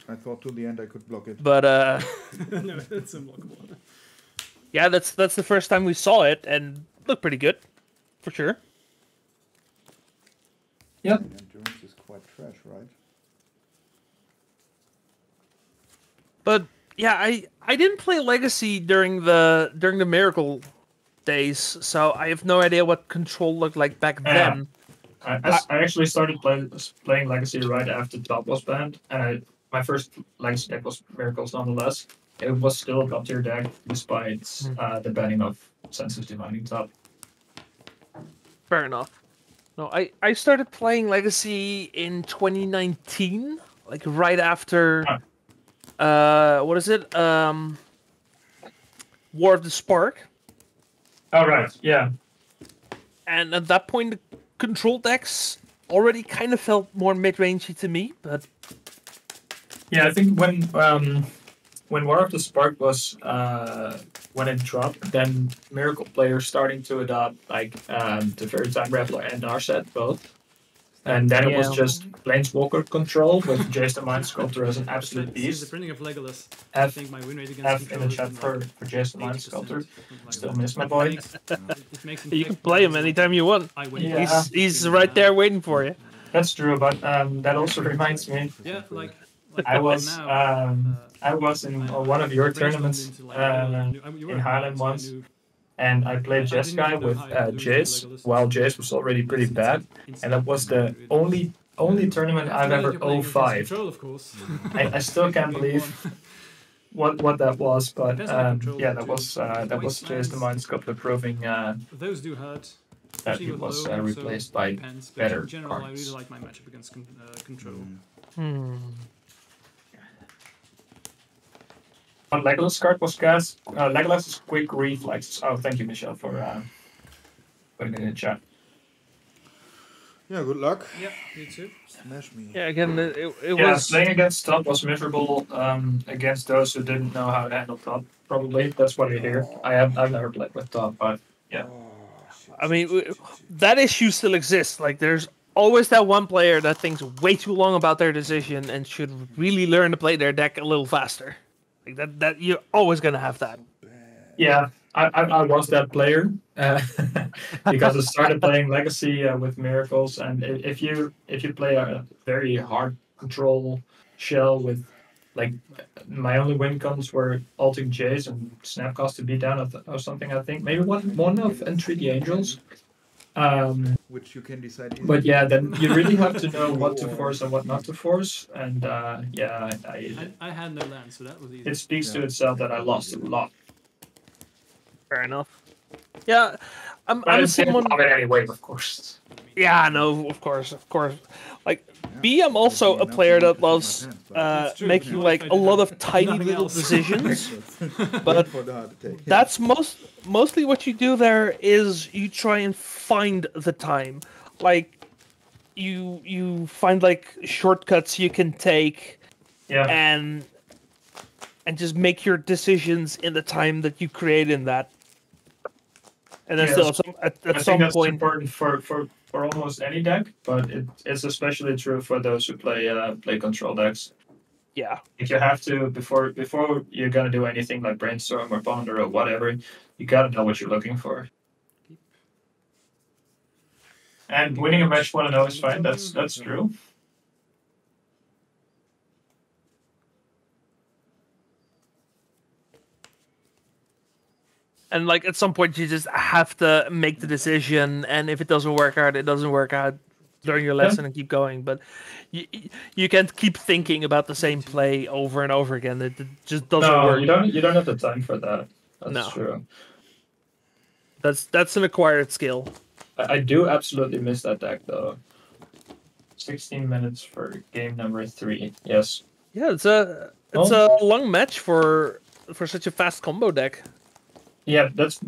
I thought to the end I could block it. But No, it's unblockable. Yeah, that's the first time we saw it and looked pretty good, for sure. Yeah. Endurance is quite trash, right? But yeah, I didn't play Legacy during the Miracle days, so I have no idea what control looked like back then. I actually started playing Legacy right after Top was banned, and my first Legacy deck was Miracles nonetheless. It was still a top tier deck despite the banning of Sensitive Divining Top. Fair enough. No, I started playing Legacy in 2019, like right after what is it? War of the Spark. Oh right, yeah. And at that point, the control decks already kind of felt more mid-rangey to me, but yeah, I think when War of the Spark was when it dropped, then Miracle players starting to adopt like the Very Time Rattler and Narset both. And then it was just Planeswalker control with Jason Mind Sculptor as an absolute beast. The printing of Legolas. F, I think my win rate against in the chat for Jason Mind Sculptor. Still miss my boy. You can play him anytime you want. Yeah. He's right there waiting for you. That's true, but that also reminds me. Yeah, like I was in one of your tournaments in Highland once, and I played Jeskai with Jace, while Jace was already pretty bad, and that was the only tournament I've ever 0-5. I still can't believe what that was, but yeah, that was Jace the Mind Sculptor proving those do hurt. that he was replaced by better in general, cards. I really like my matchup against control. But Legolas card was cast. Legolas's quick reflexes. Oh, thank you, Michelle, for putting it in the chat. Yeah, good luck. Yeah, you too. Smash me. Yeah, again, it Yeah, was playing against top was miserable against those who didn't know how to handle top. Probably that's what you hear. I've never played with top, but yeah. I mean, that issue still exists. Like, there's always that one player that thinks way too long about their decision and should really learn to play their deck a little faster. Like that you're always gonna have that. Yeah, I was that player because I started playing Legacy with Miracles, and if you play a very hard control shell with like my only win cons were alting Jays and Snapcast to beat down or something. I think maybe one of Entreaty Angels. Which you can decide. But yeah, then you really have to know what to force and what not to force. And yeah, I had no land, so that was easy. it speaks to itself that I lost a lot. Fair enough. Yeah, I'm But someone. of it anyway, of course. Yeah, no, of course. Like, B, I'm also a player that loves making like a lot of tiny little decisions. But that's mostly what you do there is you try and find the time. Like, you find like shortcuts you can take, and just make your decisions in the time that you create in that. And then still at I some think that's point important for almost any deck, but it's especially true for those who play control decks. Yeah. If you have to before you're gonna do anything like brainstorm or ponder or whatever, you gotta know what you're looking for. And winning a match 1-0 is fine. That's true. And like at some point you just have to make the decision, and if it doesn't work out, it doesn't work out. Learn your lesson and keep going. But you can't keep thinking about the same play over and over again. It just doesn't work. You don't have the time for that. That's true. That's an acquired skill. I do absolutely miss that deck though. 16 minutes for game number 3. Yes. Yeah, it's a long match for such a fast combo deck. Yeah, that's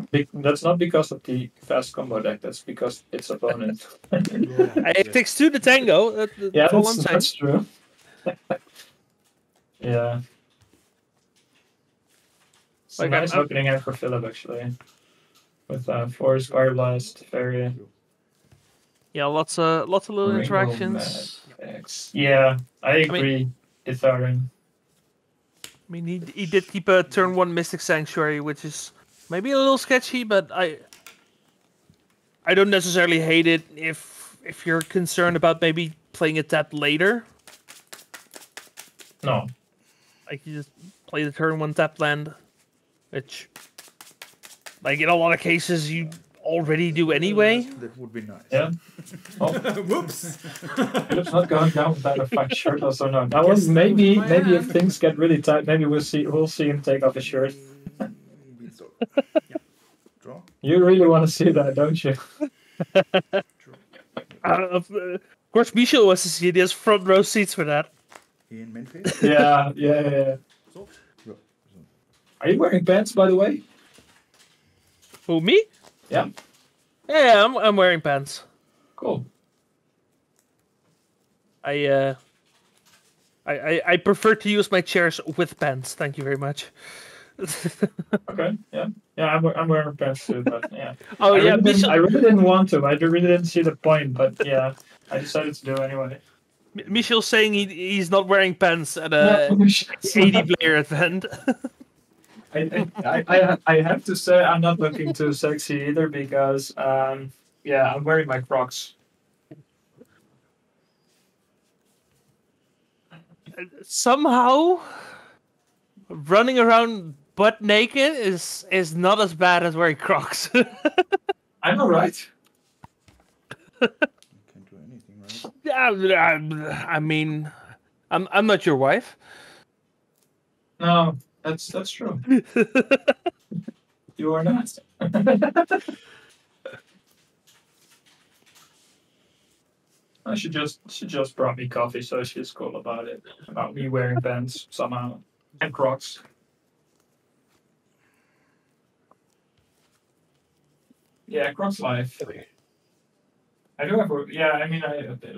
not because of the fast combo deck. That's because its opponent. It takes two to tango. That's true. Yeah. It's a nice opening hand for Philip actually, with Force, Fire Blast, Fairy. Yeah, lots of little Rainbow interactions. Yeah, I agree. Ethereum. I mean, he did keep a turn 1 Mystic Sanctuary, which is maybe a little sketchy, but I don't necessarily hate it if you're concerned about maybe playing it tapped later. No. Like, you just play the turn 1 tapped land, which, like, in a lot of cases, you already do anyway. That would be nice. Yeah. Oh. Whoops! Philip's not going down without a fuck shirt also no. That was maybe if things get really tight, maybe we'll see him take off his shirt. Draw. You really want to see that, don't you? Of course, Michel wants to see it. He has front row seats for that. In Memphis? Yeah. Are you wearing pants, by the way? Who, me? Yeah. Yeah, I'm wearing pants. Cool. I prefer to use my chairs with pants. Thank you very much. Okay. Yeah. I'm wearing pants too, but yeah. Oh I really didn't want to. I really didn't see the point, but yeah, I decided to do it anyway. Michel's saying he's not wearing pants at a 80 player event. I have to say I'm not looking too sexy either because I'm wearing my Crocs. Somehow, running around butt naked is not as bad as wearing Crocs. I'm alright. Can't do anything, right? Yeah, I mean, I'm not your wife. No, that's true. You are not. She just brought me coffee, so she's cool about it. About me wearing pants somehow and Crocs. Yeah, Crocs life. I do have. I mean,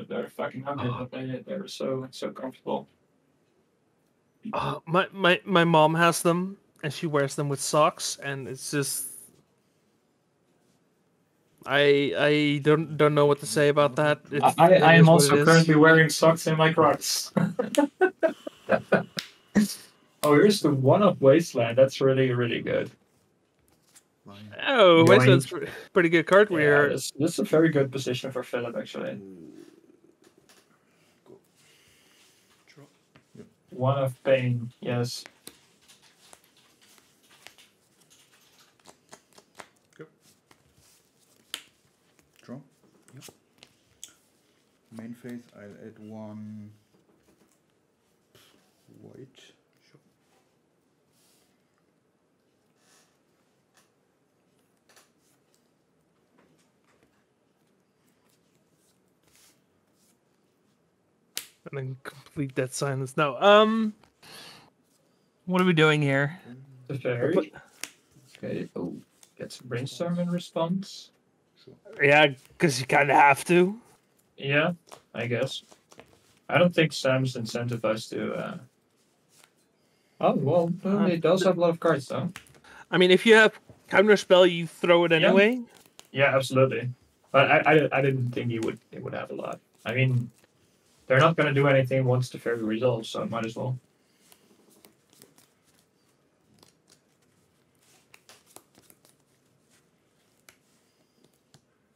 they're fucking ugly, but they're so comfortable. My mom has them, and she wears them with socks, and it's just. I don't know what to say about that. I am also currently wearing socks in my Crocs. Oh, here's the one-up Wasteland. That's really, really good. Oh, Wasteland's pretty good card. Yeah, this is a very good position for Philip, actually. One of pain, yes. Draw. Yep. Main phase, I'll add one white. Sure. And then complete that silence. No. What are we doing here? The fairy. Okay. Oh, get some brainstorm in response. Yeah, because you kind of have to. Yeah, I guess. I don't think Sam's incentivized to. Oh well, he does have a lot of cards though. I mean, if you have counterspell, you throw it anyway. Yeah, absolutely. But I didn't think he would have a lot. I mean, they're not going to do anything once the fairy resolves, so might as well.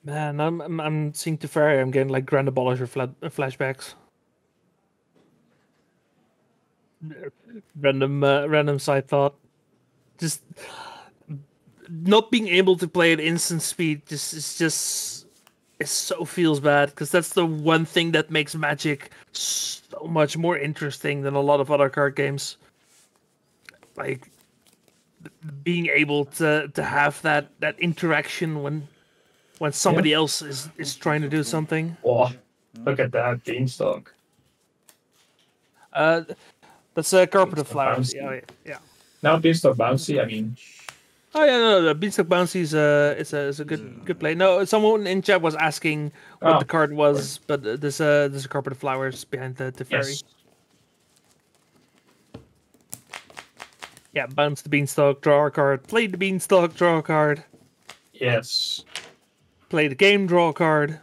Man, I'm seeing Teferi. I'm getting like Grand Abolisher flashbacks. Random side thought. Just not being able to play at instant speed it so feels bad, because that's the one thing that makes Magic so much more interesting than a lot of other card games. Like being able to have that interaction when somebody else is trying to do something. Oh, look at that beanstalk. That's a carpet of flowers. Yeah. Now beanstalk bouncy. I mean. Oh yeah, no, the Beanstalk Bouncy is a good play. No, someone in chat was asking what the card was, but there's a carpet of flowers behind the fairy. Yes. Yeah, bounce the Beanstalk, draw a card. Play the Beanstalk, draw a card. Yes. Play the game, draw a card.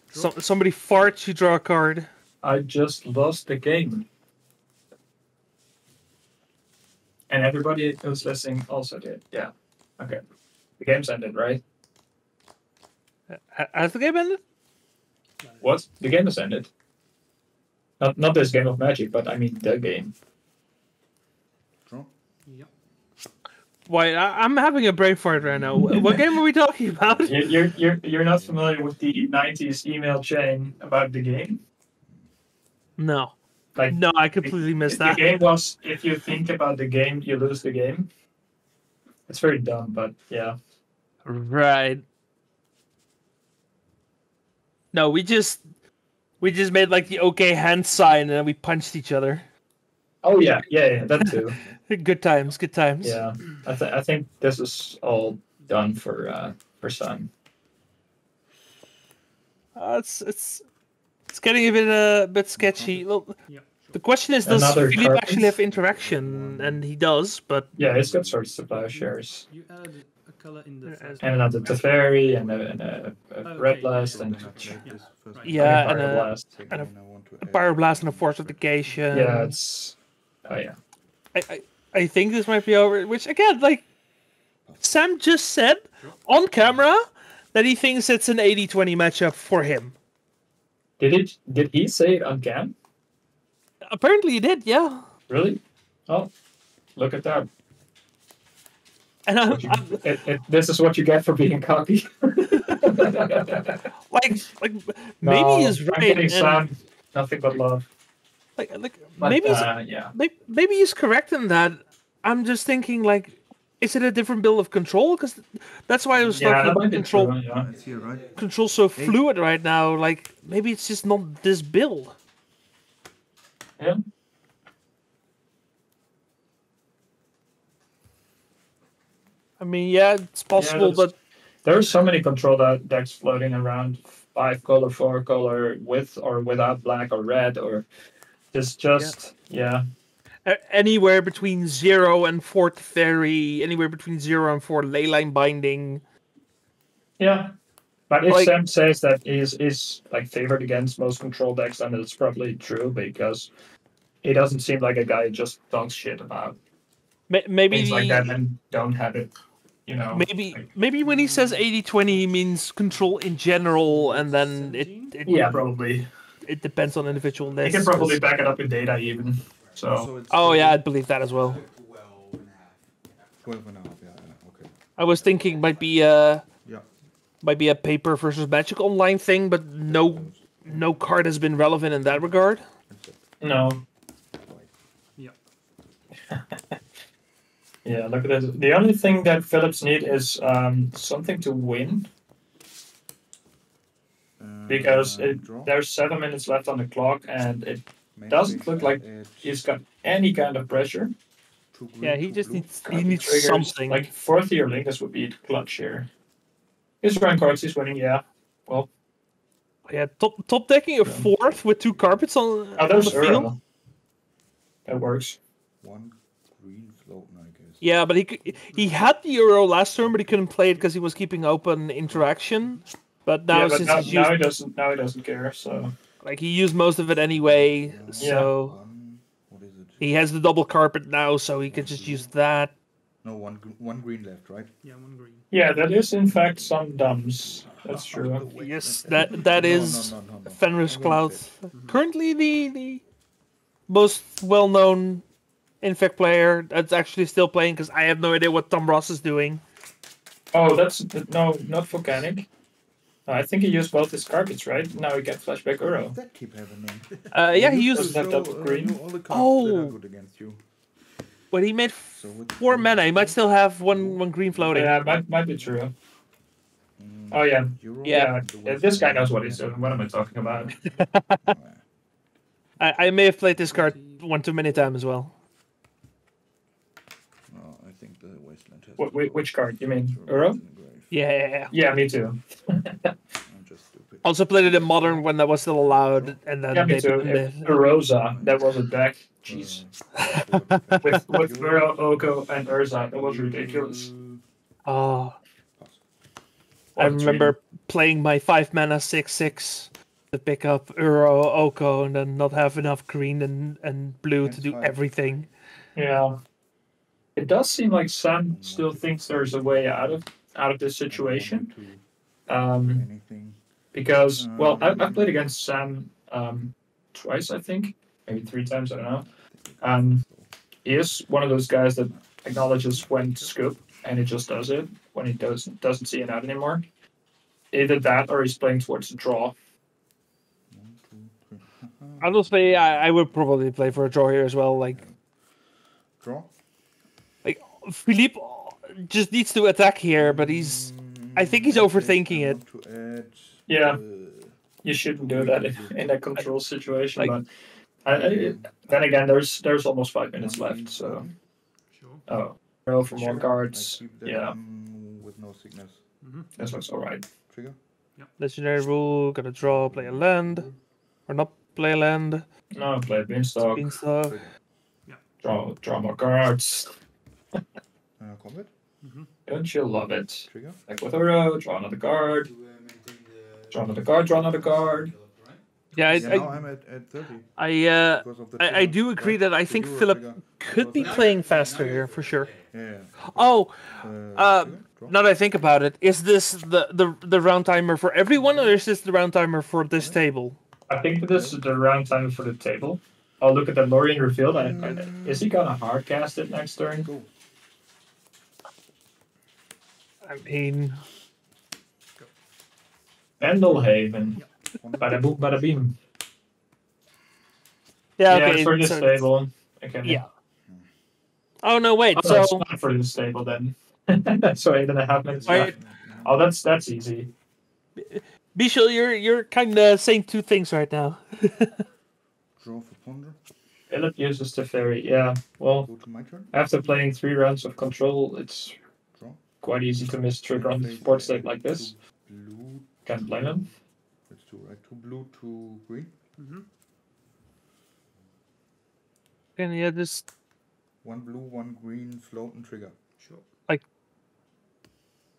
Somebody farts, you draw a card. I just lost the game. And everybody who's listening also did. Yeah. Okay. The game's ended, right? Has the game ended? What? The game has ended. Not this game of Magic, but I mean the game. Draw. Yep. Wait, I'm having a brain fart right now. What game are we talking about? You're not familiar with the 90s email chain about the game? No. Like, no, I completely missed that. The game was, if you think about the game, you lose the game. It's very dumb, but yeah. Right. No, we just made like the okay hand sign and then we punched each other. Oh yeah, that too. Good times. Yeah, I think this is all done for Sun. It's getting a bit sketchy. Look, the question is, does Philippe actually have interaction? And he does, but yeah, he's got Swords to Plowshares. You added a color in the and another Teferi and a Red Blast and yeah, and a Pyroblast and a Fortification. Yeah, it's I think this might be over. Which again, like Sam just said on camera that he thinks it's an 80-20 matchup for him. Did he say it on cam? Apparently he did, yeah. Really? Oh, look at that. And this is what you get for being cocky. like maybe he's right. I'm kidding, Sam. Nothing but love. But, maybe he's correct in that. I'm just thinking, like, is it a different build of control? Because that's why I was talking about control. True, yeah. Control's so fluid right now. Like, maybe it's just not this build. Yeah. I mean, yeah, it's possible, but there are so many control decks floating around. 5-color, 4-color, with or without black or red, or just anywhere between 0 and 4th Fairy, anywhere between 0 and 4 Leyline Binding. Yeah, but if Sam says that is like favored against most control decks, then it's probably true, because he doesn't seem like a guy who just talks shit about maybe things like that and don't have it. You know, maybe when he says 80-20, he means control in general, and then it yeah, probably. it depends on individual He lists. can probably 'cause- back it up with data even. So Oh yeah, I believe that as well. 12 and a half, yeah, okay. I was thinking might be a paper versus Magic online thing, but no card has been relevant in that regard. no. Yeah. Yeah, look at that. The only thing that Phillips need is something to win. Because there's 7 minutes left on the clock, and it doesn't look like he's got any kind of pressure. Yeah, he just needs Triggers, something. like 4th year link. This would be clutch here. He's drawing cards. He's winning. Yeah. Well. Yeah, top decking a 4th with 2 carpets on Oh, on there's the field. Earl. That works. One green floating, I guess. Yeah, but he had the Euro last turn, but he couldn't play it because he was keeping open interaction. But now since he's used, now he doesn't care. So like he used most of it anyway, so What is it? he has the double carpet now, so he can just use that. No, one green left, right? Yeah, 1 green. yeah, that is in fact some dumbs. That's true. Yes, that is No. Fenris Cloud. Currently the most well-known Infect player that's actually still playing, because I have no idea what Tom Ross is doing. Oh, that's no, not volcanic. I think he used both his carpets, right? Now he can flashback Euro. That keep happening. Yeah, he used Doesn't have double green. All the cards that are Oh. good against you. when he made So with 4 mana. He might still have one green floating. Yeah, might be true. Oh yeah, Euro, Yeah. this guy knows what he's doing. What am I talking about? I may have played this card one too many times as well. Oh, I think the wasteland has. Which card? You mean Euro? Yeah. Yeah, me too. I'm just stupid. Also played it in Modern when that was still allowed, and then Yeah, me they too. Rosa, that was a deck. Jeez. with Euro, Oko, and Urza, that was ridiculous. Oh, I remember playing my 5 mana 6/6 to pick up Uro Oko and then not have enough green and blue to do everything. Yeah. It does seem like Sam still thinks there's a way out of this situation. Anything. Because, well, I've played against Sam twice, I think. Maybe 3 times, I don't know. He is one of those guys that acknowledges when to scoop, and he just does it when he doesn't see it out anymore. Either that, or he's playing towards the draw. Honestly, I would probably play for a draw here as well. Like Draw? Philippe just needs to attack here, but I think he's overthinking it. To add, Yeah. You shouldn't do that in a control situation, Like- but then again, there's almost 5 minutes left, so... Sure. Oh, roll for more I cards. keep that Yeah, on with no sickness. this looks alright. Trigger? Legendary rule, gotta draw, play a land. Or not play a land. No, play Beanstalk. Beanstalk. Draw more cards. Combat? Don't you love it? Trigger? Like with a row, draw another card. maintain the... Draw another card, draw another card. Yeah, Yeah, now I'm at 30. I Because of the I trigger, do agree right? that I The think Euro Philip trigger. could be Because playing faster here for sure. Yeah. Oh, Trigger? Draw? now that I think about it, is this the round timer for everyone, or is this the round timer for this table? I think this is the round time for the table. Oh, look at that Lorien revealed. Is he gonna hardcast it next turn? Go. I mean, Pendelhaven. Bada boom, bada beam. yeah, Yeah, okay. it's for this so- table. Okay. Yeah. Oh no, wait. Oh, no, it's So not for this table then. So 8.5 minutes Wait. left. Oh, that's easy. Bichel, you're kind of saying two things right now. Draw for ponder. Philip uses the fairy. Yeah. Well, Go to my turn. after playing 3 rounds of control, it's Draw. quite easy to miss trigger on a Place, board state like this. Blue. Can't blame him. That's 2, right? 2 blue, 2 green. And yeah, just 1 blue, 1 green, float and trigger. Sure.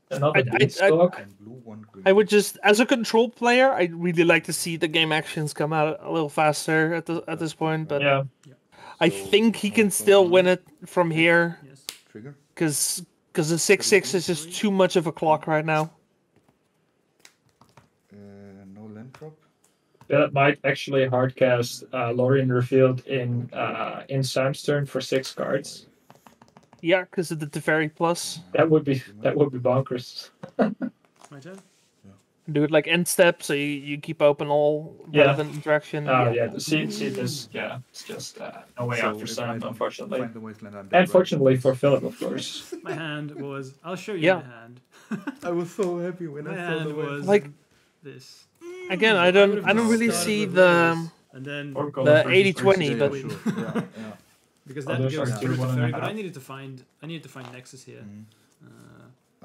Another I- beanstalk. 1 blue, 1 green. I would just, as a control player, I'd really like to see the game actions come out a little faster at this point. But Yeah. I So, think he can also still win it from here, Yes. Trigger. because the 6/6 is just too much of a clock right now. No land drop. That might actually hardcast Lorien Revealed in Sam's turn for 6 cards. Yeah, because of the Teferi plus. That would be bonkers. My turn. Do it like end step, so you keep open all relevant interaction. Oh yeah, see this. Yeah, it's just no way So out for if Sam, I unfortunately. find the wasteland, I'm dead, And right? fortunately for Philip, of course. My hand was. I'll show you Yeah. my hand. I was so happy when My I saw hand the was wasteland. Like this. again, I would've don't really started see with the Brewers, and then Or Call the of Versus 80-20, Yeah, but sure. Yeah, yeah. because Oh, that those goes are to the 1.5. Teferi, but I needed to find Nexus here.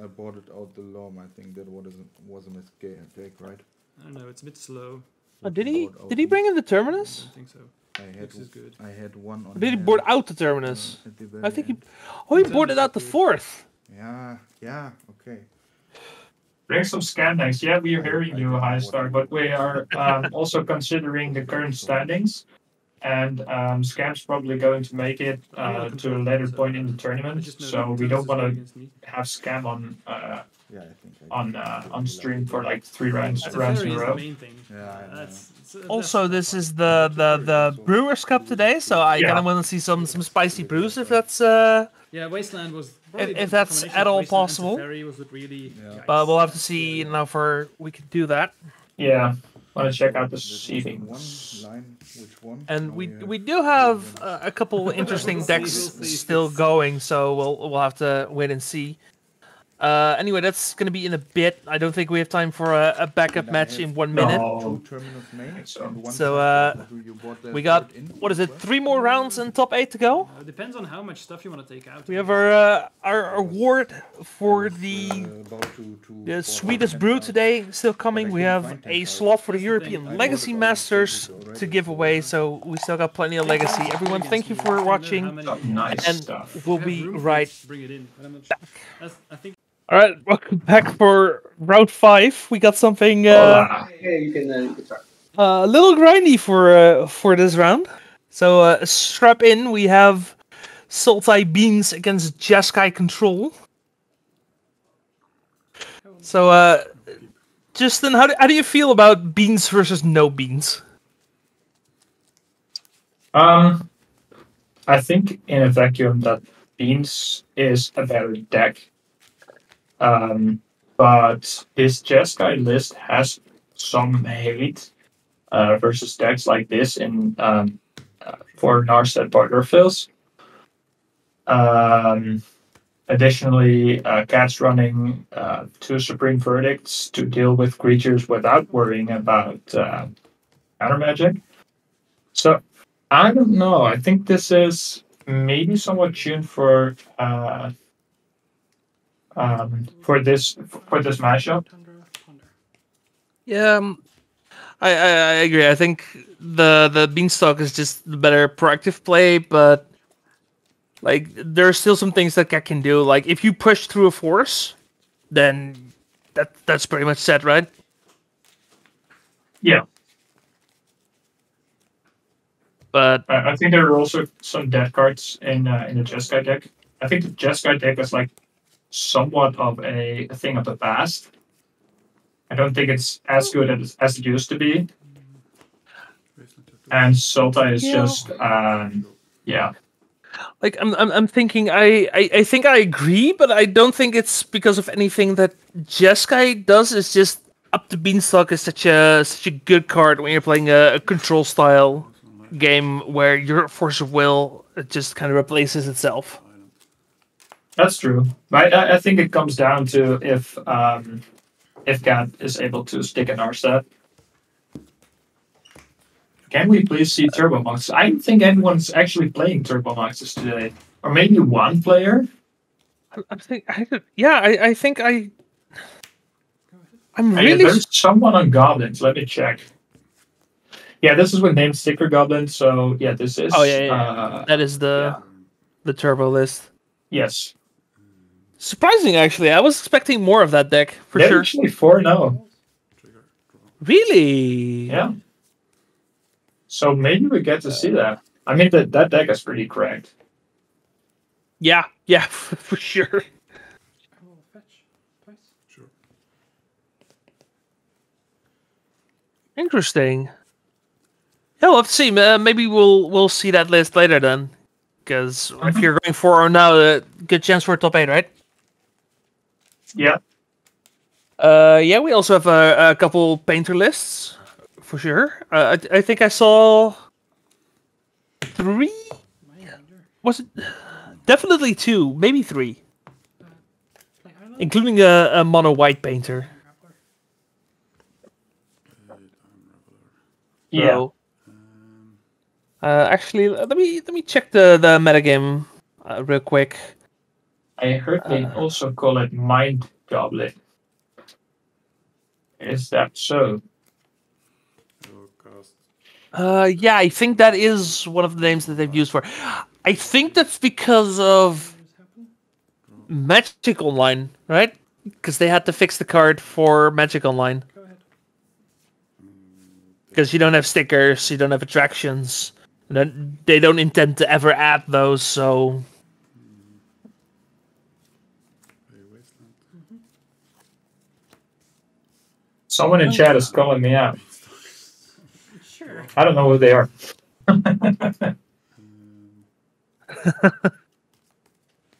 I bought it out the LOM. I think that was a mistake, right? I don't know. It's a bit slow. oh, did he Board bring in the I Terminus? don't think so. I had This is good. I had one on. Or did he hand, board out the Terminus? at the I very think he. end. Oh, he Terminus boarded is out the good. 4th. Yeah. Okay. Bring some scam next. Yeah, we are hearing you, High Star, but we are also considering the current standings. And Scam's probably going to make it to a later point in the tournament, so we don't want to have Scam on Yeah, I think. on stream for like 3 rounds in Teferi a is the row. main thing. Yeah, I know. That's Also, that's this fun. is the Brewers Cup today, so I kind Yeah. of want to see some spicy brews if that's Yeah, Wasteland was probably if the that's combination at of all Wasteland and possible. Teferi was what really. Yeah. but we'll have to see now for we can do that. Yeah, want to check out the There's seedings. one line. Which one? And Now we do have a couple interesting decks still going, so we'll have to wait and see. Anyway, that's gonna be in a bit. I don't think we have time for a backup match in 1 minute. No. 2 terminus names So- and one So, card. Do you bought that We got card in what is as it? well? 3 more rounds and top 8 to go. It depends on how much stuff you want to take out. We have our award for the About to the bought sweetest 10 brew cards. today still coming. But I We couldn't have find 10 a cards. slot for the That's the European thing. Legacy I bought it Masters already, to give away, so we still got plenty of legacy. Everyone, thank you for watching, Nice and stuff. we'll be right Bring it in. But I'm not sure. I think. All right, welcome back for round 5. We got something Hola. Yeah, you can start. a little grindy for this round. So strap in. We have Sultai Beans against Jeskai Control. So Justen, how do you feel about Beans versus no Beans? I think in a vacuum that Beans is a better deck. But his Jeskai list has some hate versus decks like this in for Narset border fills. Additionally, Cat's running 2 Supreme Verdicts to deal with creatures without worrying about counter magic. So I don't know. I think this is maybe somewhat tuned for this matchup. Yeah, I agree. I think the Beanstalk is just the better proactive play, but like there are still some things that Cat can do. Like if you push through a force, then that's pretty much set, right? Yeah, But I think there are also some dead cards in the Jeskai deck. I think the Jeskai deck is like somewhat of a thing of the past. I don't think it's as good as it used to be. And Sultai is just yeah. like I'm thinking I think I agree, but I don't think it's because of anything that Jeskai does. It's just Up the Beanstalk is such a good card when you're playing a control style game where your force of will just kind of replaces itself. That's true. I think it comes down to if Cat is able to stick an Narset. Can we please see Turbo Monks? I don't think anyone's actually playing Turbo Monks today. Or maybe one player? I think I'm Hey, really there's someone on Goblins. Let me check. Yeah, this is with named Sticker Goblin, so yeah, this is... Oh yeah. That is the turbo list. Yes. Surprising, actually. I was expecting more of that deck for They're sure. actually 4-0. Really? Yeah. So maybe we get to see that. I mean, that deck is pretty cracked. Yeah, for sure. Interesting. we'll have to see. Maybe we'll see that list later then. Because if you're going 4-0 now, good chance for a top 8, right? Yeah. Yeah, we also have a couple painter lists, for sure. I think I saw 3? Was it? Definitely 2, maybe 3. Including a mono white painter. Yeah. So, actually, let me check the metagame real quick. I heard they also call it Mind Goblin. Is that so? Yeah, I think that is one of the names that they've used for. I think that's because of Magic Online, right? Because they had to fix the card for Magic Online. Because you don't have stickers, you don't have attractions. And they don't intend to ever add those, so... Someone in chat is calling me out. Sure. I don't know who they are.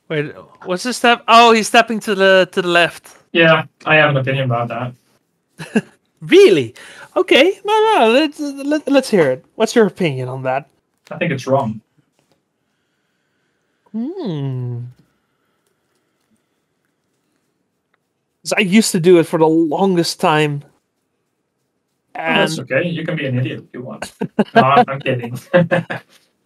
Wait, what's his step? Oh, he's stepping to the left. Yeah, I have an opinion about that. Really? Okay, no, let's hear it. What's your opinion on that? I think it's wrong. Hmm. 'Cause I used to do it for the longest time. Oh, that's And okay. You can be an idiot if you want. No, I'm kidding.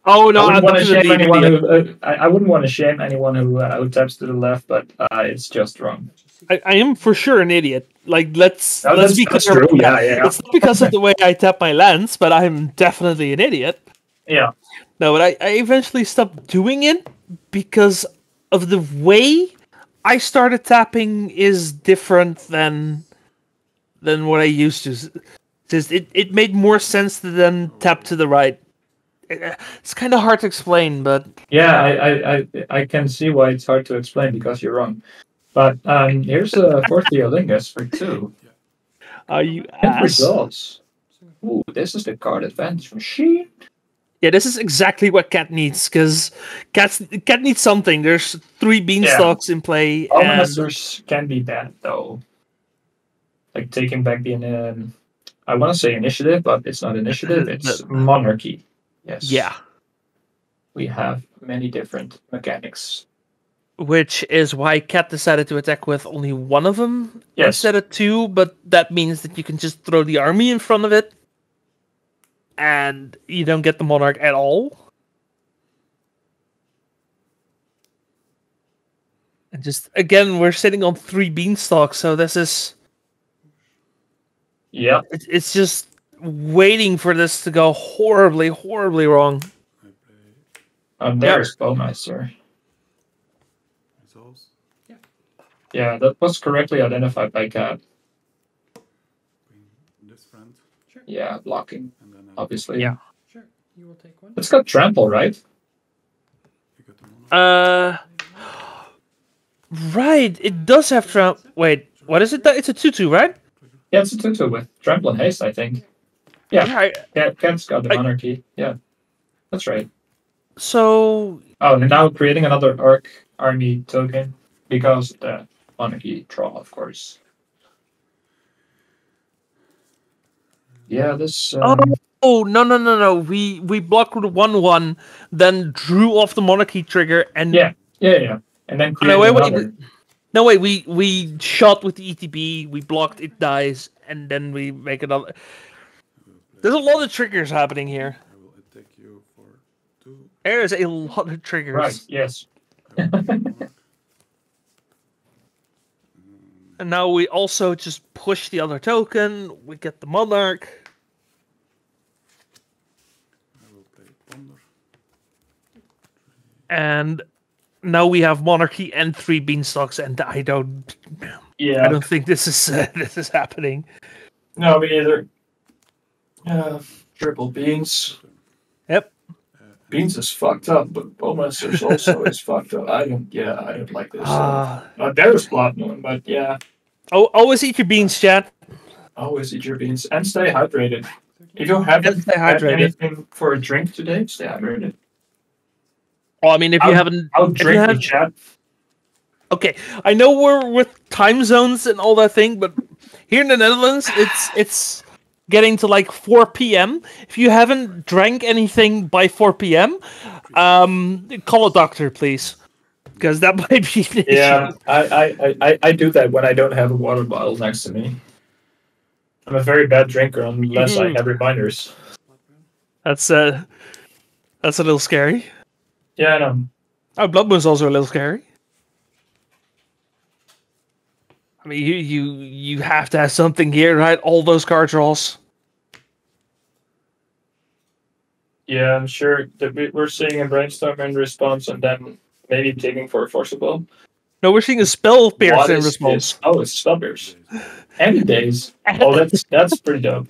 oh no, I I'm wouldn't want to shame definitely an anyone idiot. I wouldn't want to shame anyone who taps to the left, but it's just wrong. I am for sure an idiot. Like let's That's be clear. true. about Yeah, that. yeah, It's not because of the way I tap my lands, but I'm definitely an idiot. yeah. No, but I eventually stopped doing it because of the way I started tapping is different than what I used to. Just it made more sense to then tap to the right. It's kind of hard to explain, but Yeah, I can see why it's hard to explain because you're wrong. But here's a fourth Lingus for 2. are you And ass? results. Ooh, this is the card advantage machine. Yeah, this is exactly what Cat needs because Cat needs something. There's 3 beanstalks in play, All and masters can be bad though. Like taking back the I want to say initiative, but it's not initiative. It's monarchy. Yes. yeah, We have many different mechanics. which is why Cat decided to attack with only one of them Yes. instead of 2. But that means that you can just throw the army in front of it, and you don't get the monarch at all. And just again, we're sitting on 3 beanstalks, so this is. Yeah. It's just waiting for this to go horribly, horribly wrong. There's Bowmaster. Results. Yeah, that was correctly identified by Cat. This friend. Sure. Yeah, blocking, And then obviously. Yeah. Sure. You will take one. It's got trample, right? you got the monarch. Right. It does have Wait, what is it? It's a 2/2, right? Yeah, it's a 2/2 with trample and haste, I think. Yeah, Cat's got the monarchy. Yeah, that's right. So Oh, and now creating another Arc army token because the monarchy draw, of course. Yeah, this. oh no. We blocked with 1/1, then drew off the monarchy trigger, and Yeah, and then create no, wait, another. no wait, we shot with the ETB, we blocked, it dies, and then we make another. There's a lot of triggers happening here. I will attack you for 2. There's a lot of triggers. Right. Yes. I will take the monarch. And now we also just push the other token. We get the monarch. I will play Ponder. And now we have monarchy and 3 beanstalks, and I don't Yeah. think this is happening. No, me neither. Triple beans. Yep. Beans is fucked up, but Bowmaster's also is fucked up. I don't like this. There's platinum, but yeah. Oh, always eat your beans, chat. Always eat your beans and stay hydrated. If you haven't Stay had hydrated. anything for a drink today, stay hydrated. Well, I mean, if you haven't, I'll if you drink the have, chat. okay, I know we're with time zones and all that thing, but here in the Netherlands, it's getting to like 4 p.m. If you haven't drank anything by 4 p.m., call a doctor, please, because that might be an issue. Yeah, I do that when I don't have a water bottle next to me. I'm a very bad drinker unless I have reminders. That's a little scary. Yeah, I know. Oh, Blood Moon's also a little scary. I mean, you have to have something here, right? All those card draws. Yeah, I'm sure that we're seeing a brainstorm in response and then maybe taking for a forcible. No, we're seeing a spell pierce What in is response. this? Oh, it's spell pierce. Any days. Oh, that's pretty dope.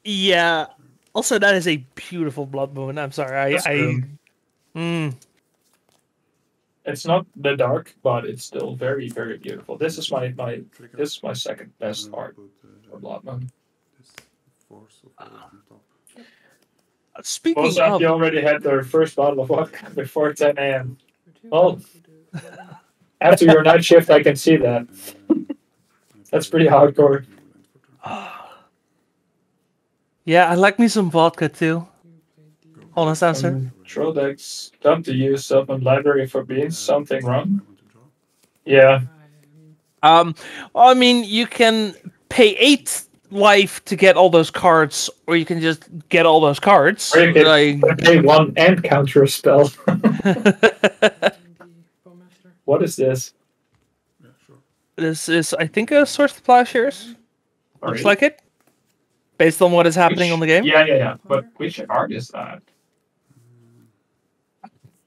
Yeah. Also, that is a beautiful Blood Moon. I'm sorry. That's true. It's not the dark, but it's still very, very beautiful. This is my second best art for Blood Moon. Speaking Also, of, you already had their first bottle of vodka before 10 a.m. Well, after your night shift, I can see that. That's pretty hardcore. yeah, I like me some vodka too. Honest answer. Trolldex, come to use open library for being something wrong. Yeah. I mean, you can pay 8 life to get all those cards, or you can just get all those cards. Or you can pay 1 and counter a spell. What is this? This is, I think, a Source of Plowshares. Looks like it. Based on what is happening on the game. Yeah. But which art is that?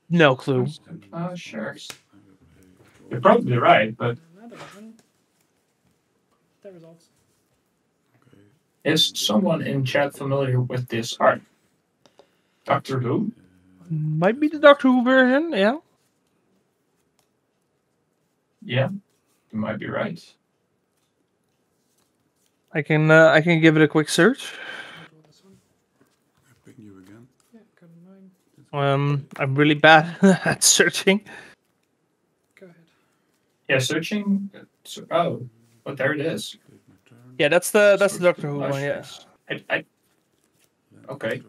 No clue. Sure. You're probably right, but is someone in chat familiar with this art? Doctor Who? Might be the Doctor Who version, yeah. Yeah, you might be right. I can give it a quick search. I'm really bad at searching. Go ahead. Yeah, searching. Oh, but there it is. Yeah, that's the Doctor Who one. Yeah. Okay.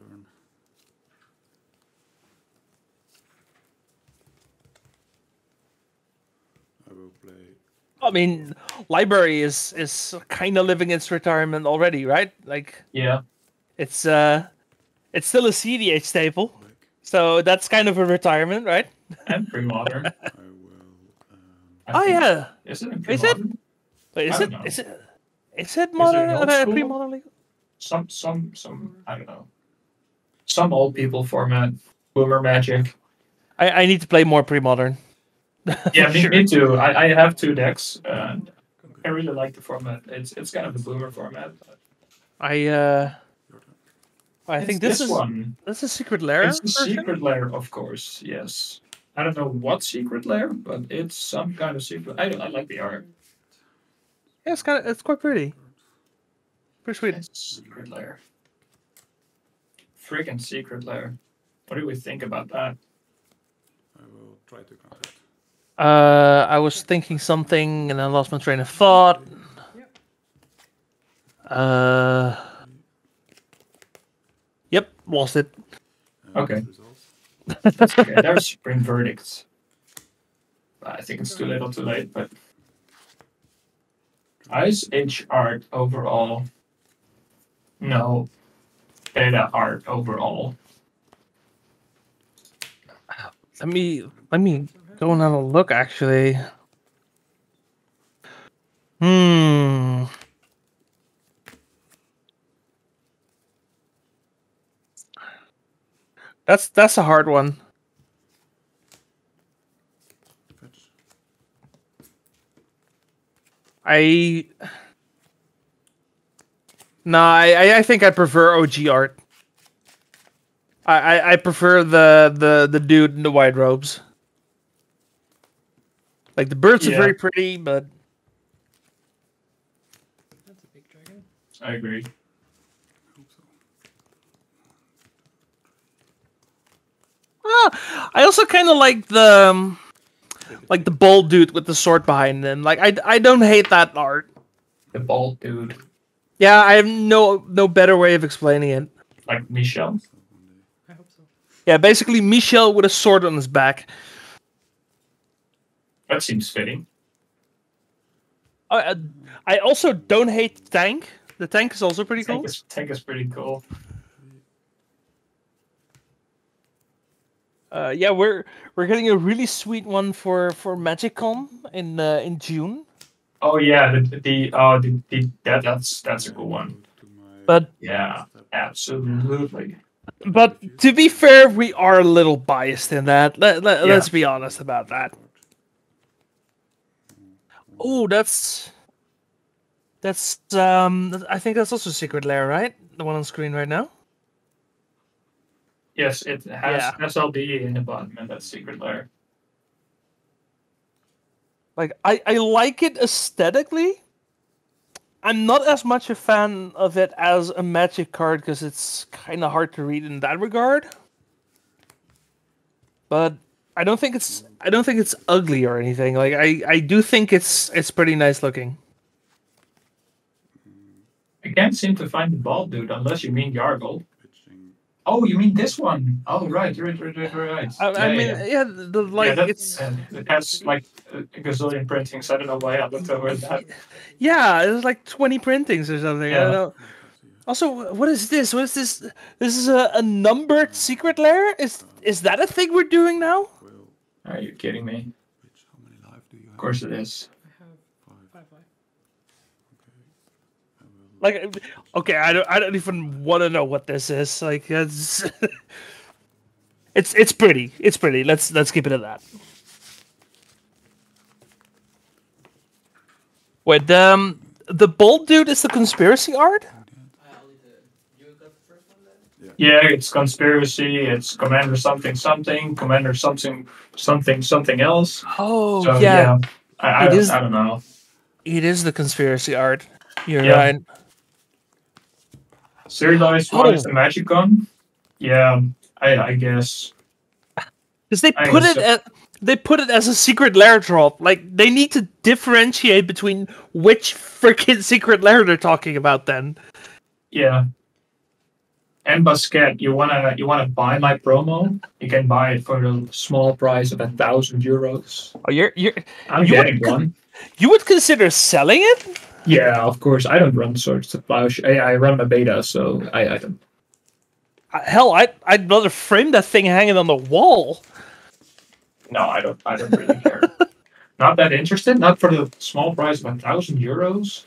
I mean, library is kind of living its retirement already, right? Like, yeah, it's still a CDH staple, so that's kind of a retirement, right? And pre-modern. Oh yeah, is it? Is it? Wait, is it modern? Pre-modern? Some I don't know. Some old people format, boomer magic. I need to play more pre-modern. Yeah, me too. I have 2 decks, and I really like the format. It's kind of the boomer format. But I think this is one. This is Secret Lair. It's a secret lair, of course. Yes. I don't know what secret lair, but it's some kind of secret. I like the art. Yeah, it's quite pretty. Pretty sweet. It's secret lair. Freaking secret lair. What do we think about that? I will try to contact. I was thinking something and I lost my train of thought. Yep, lost it. Okay. Okay, there's spring verdicts. I think it's too little too late, but Ice Age art overall. No. Beta art overall. Let me go and have a look actually. That's a hard one. I think I prefer OG art. I prefer the dude in the white robes. Like the birds are very pretty, but That's a big dragon. I agree. I also kind of like the bald dude with the sword behind him. Like I don't hate that art. The bald dude. Yeah, I have no better way of explaining it. Like Michel. I hope so. Yeah, basically Michel with a sword on his back. That seems fitting. I also don't hate Tank. The tank is also pretty cool. Tank is pretty cool. Yeah, we're getting a really sweet one for MagicCon in June. Oh yeah, that's a cool one. But yeah, absolutely. But to be fair, we are a little biased in that. Let's be honest about that. Oh, that's I think that's also Secret Lair, right? The one on screen right now. Yes, it has SLD in the bottom, and that's Secret Lair. Like I like it aesthetically. I'm not as much a fan of it as a Magic card because it's kind of hard to read in that regard. But I don't think it's ugly or anything. Like I do think it's pretty nice looking. I can't seem to find the bald dude unless you mean Yargle. Oh, you mean this one? Oh, right. I mean, it has like a gazillion printings. I don't know why I looked over that. Yeah, it's like 20 printings or something. Yeah. I don't know. Also, what is this? What is this? This is a numbered Secret Lair? Is that a thing we're doing now? Are you kidding me? Of course it is. I have 5 life. Like, okay, I don't even want to know what this is. Like, it's it's pretty. It's pretty. Let's keep it at that. Wait, the bold dude is the conspiracy art? Yeah, it's conspiracy. It's Commander something something. Commander something else. Oh, so, yeah. I don't know. It is the conspiracy art. You're right. Serialized one is the Magic Gun. Yeah, I guess. Because they put it as a Secret Lair drop. Like they need to differentiate between which freaking Secret Lair they're talking about. Then. Yeah. And Basket, you wanna buy my promo? You can buy it for a small price of €1,000. Oh, I'm getting one. You would consider selling it? Yeah, of course. I don't run Swords to Plowshare. I run a beta, so I don't. Hell, I'd rather frame that thing hanging on the wall. No, I don't really care. Not that interested. Not for the small price of €1,000.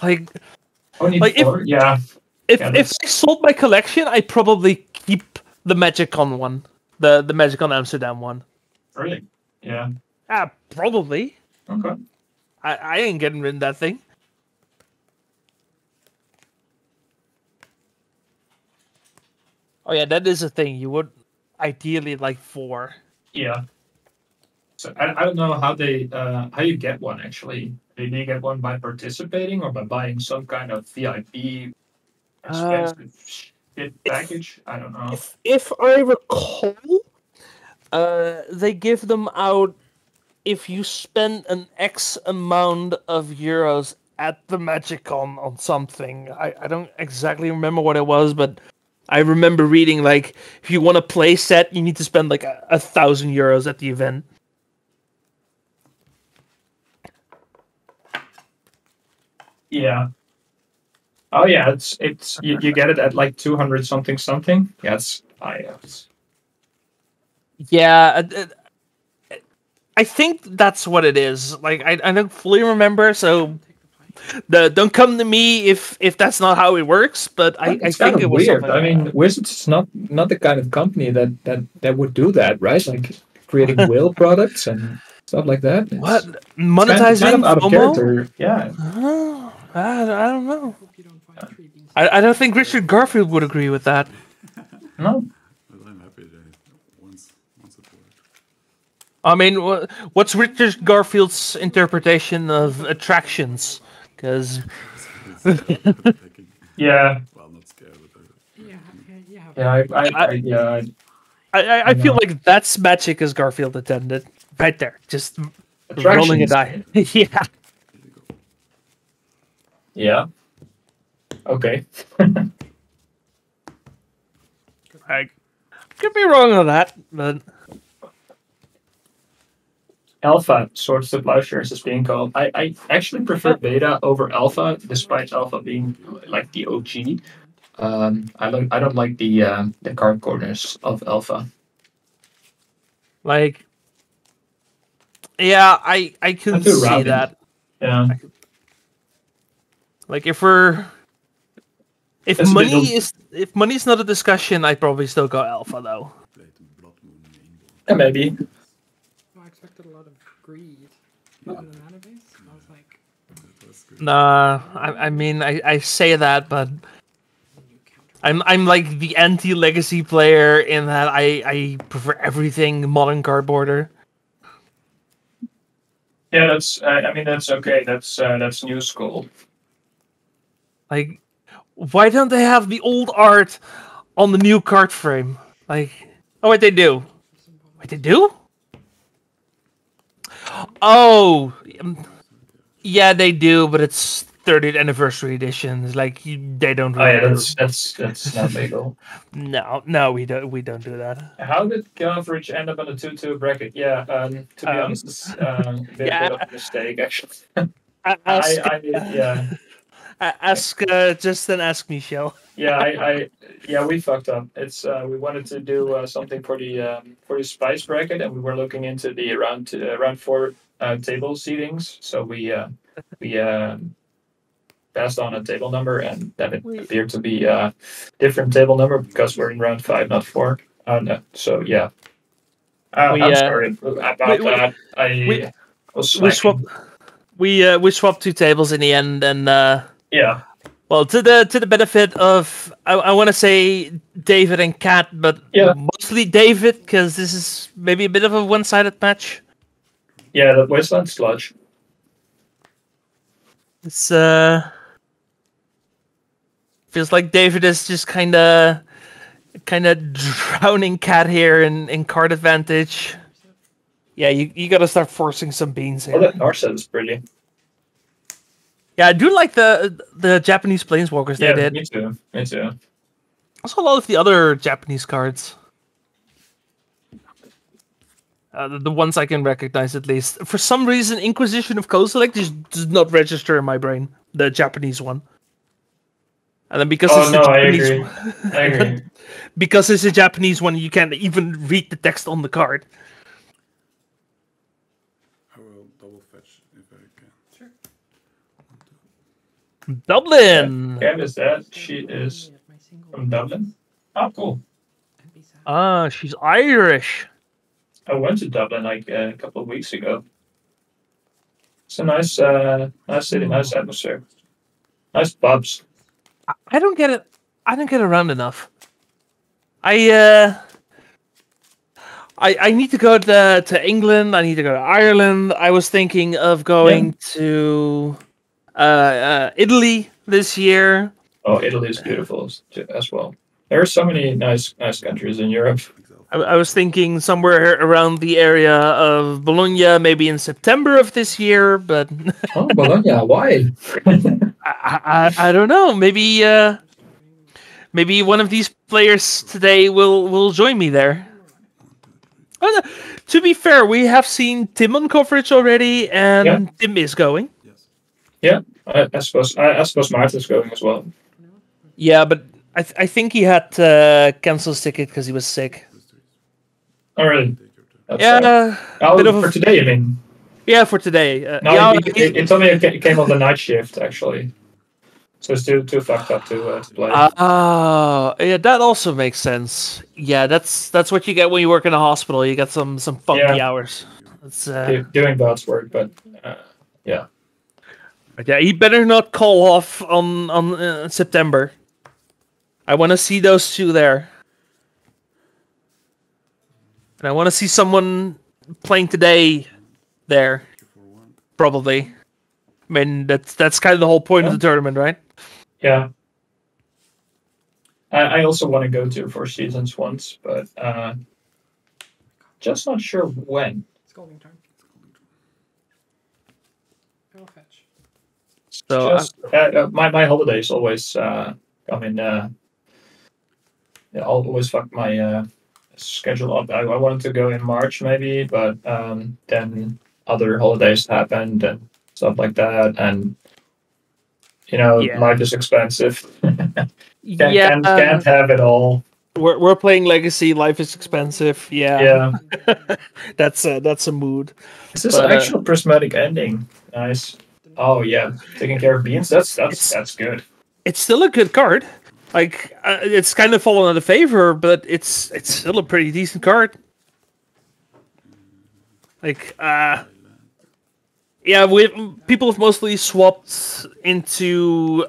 Like, only four. If I sold my collection, I'd probably keep the Magicon one, the Magicon Amsterdam one. Really? Yeah. Probably. Okay. I ain't getting rid of that thing. Oh yeah, that is a thing you would ideally like 4. Yeah. So I don't know how you get one actually. Do you get one by participating or by buying some kind of VIP expensive shit package? I don't know. If I recall, they give them out if you spend an X amount of euros at the Magicon on something. I don't exactly remember what it was, but I remember reading like if you want a play set, you need to spend like 1,000 euros at the event. Yeah. Oh yeah, it's you get it at like 200 something. Yeah, Yeah, I think that's what it is. Like I don't fully remember, so don't come to me if that's not how it works. But I think it was weird. Like I mean, Wizards is not the kind of company that would do that, right? Like creating whale products and stuff like that. What monetizing kind of out of FOMO? character? Yeah. I don't know. I don't think Richard Garfield would agree with that. No. I'm happy that once it worked. I mean, what's Richard Garfield's interpretation of attractions? Because yeah. Well, I'm not scared, but Yeah. Yeah. I feel like that's Magic as Garfield intended. Right there. Just rolling a die. Yeah. Yeah. Okay. I could be wrong on that, but Alpha, Swords to Plowshares is being called. I actually prefer beta over alpha, despite alpha being like the OG. I don't like the card corners of alpha. like, yeah, I can too see rounded. that. Yeah. Like if It's a bit money's not a discussion, I'd probably still go alpha though. Yeah, maybe. I expected a lot of greed in the mana base. I was like, Nah, I mean I say that, but I'm like the anti-legacy player in that I prefer everything modern card border. Yeah, that's. I mean, that's okay. That's new school. Like, why don't they have the old art on the new card frame? Like, oh wait, they do. Wait, they do? Oh, yeah, they do, but it's 30th anniversary edition. It's like they don't. Oh yeah, really that's not legal. No, we don't do that. How did coverage end up on the 2-2 bracket? Yeah, to be honest, it's a bit of a mistake actually. Yeah. Ask Justen, ask Michelle. Yeah, we fucked up. It's we wanted to do something for the spice bracket, and we were looking into the round 4 table seedings. So we passed on a table number, and then it appeared to be a different table number because we're in round 5, not 4. No, so yeah, I'm sorry about that. I was slacking. We swapped 2 tables in the end, and yeah. Well, to the benefit of I want to say David and Kat, but mostly David because this is maybe a bit of a one-sided match. Yeah, the Wasteland Sludge. It's feels like David is just kind of drowning Kat here in card advantage. Yeah, you got to start forcing some beans here. Oh, that Narset is pretty. Yeah, I do like the Japanese Planeswalkers they did. Me too. Also, a lot of the other Japanese cards. The ones I can recognize, at least. For some reason, Inquisition of Kozilek just does not register in my brain. The Japanese one. And then because it's Japanese I agree. Because it's a Japanese one, you can't even read the text on the card. I will double fetch if I can. sure. Dublin! Cam is that? She is from Dublin? Oh, cool. Ah, she's Irish. I went to Dublin like a couple of weeks ago. It's a nice city, nice atmosphere. Nice pubs. I don't get it. I don't get around enough. I need to go to England. I need to go to Ireland. I was thinking of going to Italy this year. Oh, Italy is beautiful as well. There are so many nice countries in Europe. I was thinking somewhere around the area of Bologna, maybe in September of this year, but Oh, Bologna, why? I don't know. Maybe one of these players today will join me there. Oh, no. To be fair, we have seen Tim on coverage already, and Tim is going. Yeah, I suppose Maarten's going as well. Yeah, but I think he had to cancel his ticket because he was sick. Oh, really? That's, for today, I mean. Yeah, for today. No, it told me it came on the night shift, actually. So it's too fucked up to play. Yeah, that also makes sense. Yeah, that's what you get when you work in a hospital. You get some funky hours. That's doing Bant's work, but yeah. But yeah, he better not call off on September. I want to see those 2 there. And I want to see someone playing today there. Probably. I mean, that's kind of the whole point of the tournament, right? Yeah. I also want to go to Four Seasons once, but just not sure when. Scalding turn. I'll fetch. So Just my holidays always come in. I'll always fuck my schedule up. I wanted to go in March maybe, but then other holidays happened and stuff like that, and life is expensive. Can't have it all. We're playing Legacy. Life is expensive. Yeah. that's a mood. Is this an actual prismatic ending? Nice. Oh yeah, taking care of beans. That's good. It's still a good card. Like it's kind of fallen out of favor, but it's still a pretty decent card. Like people have mostly swapped into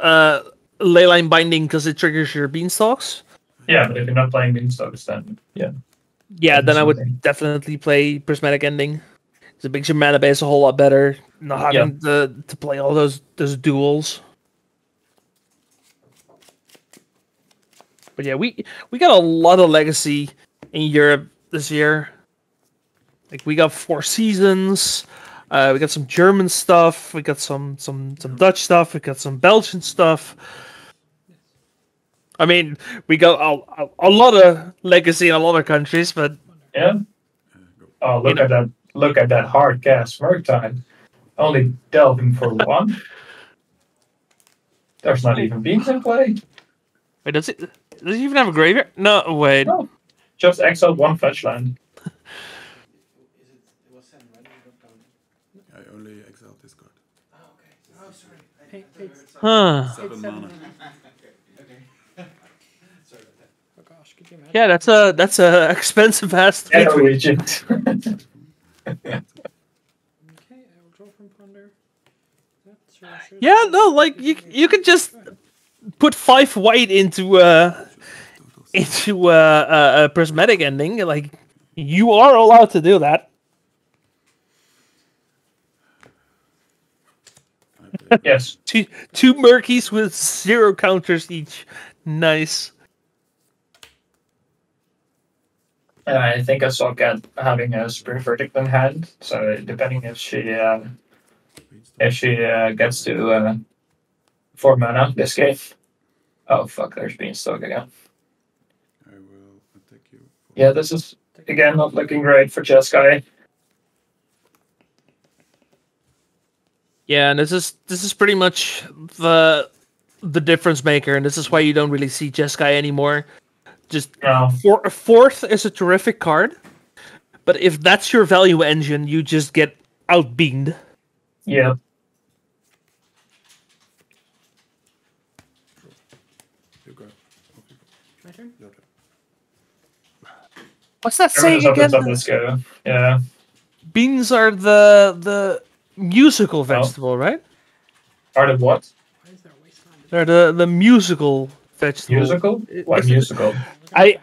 Leyline Binding because it triggers your beanstalks. Yeah, but if you're not playing beanstalks, then then I would definitely play Prismatic Ending. It makes your mana base a whole lot better. Not having to play all those duels. But yeah, we got a lot of Legacy in Europe this year. Like we got 4 seasons. We got some German stuff. We got some Dutch stuff. We got some Belgian stuff. I mean, we got a lot of Legacy in a lot of countries, but yeah. Oh, look at that! Look at that hard cast Murktide. Only delving for 1. There's not even beans in play. Wait, does it even have a graveyard? No, wait. No, just exile 1 fetch land. I only exiled this card. Oh, okay. Oh, sorry. Huh. 7 mana. Oh gosh, could you imagine? Yeah, that's a expensive ass. Regent. Okay, I will draw from Ponder. Yeah, no, like you could just put 5 white into a prismatic ending. Like you are allowed to do that. Yes. Two Murkies with 0 counters each. Nice. I think I saw Kat having a Spring Verdict in hand, so depending if she gets to 4 mana this game. Oh fuck, there's Beanstalk again. I will attack you. Yeah, this is again not looking great for Jeskai. Yeah, and this is pretty much the difference maker, and this is why you don't really see Jeskai anymore. Just fourth is a terrific card, but if that's your value engine, you just get outbeamed. Yeah. My turn? What's that saying again? Let's go. Yeah. Beans are the musical vegetable, right? Are the what? Why is there a wasteland? They're the musical vegetable. Musical? What musical? I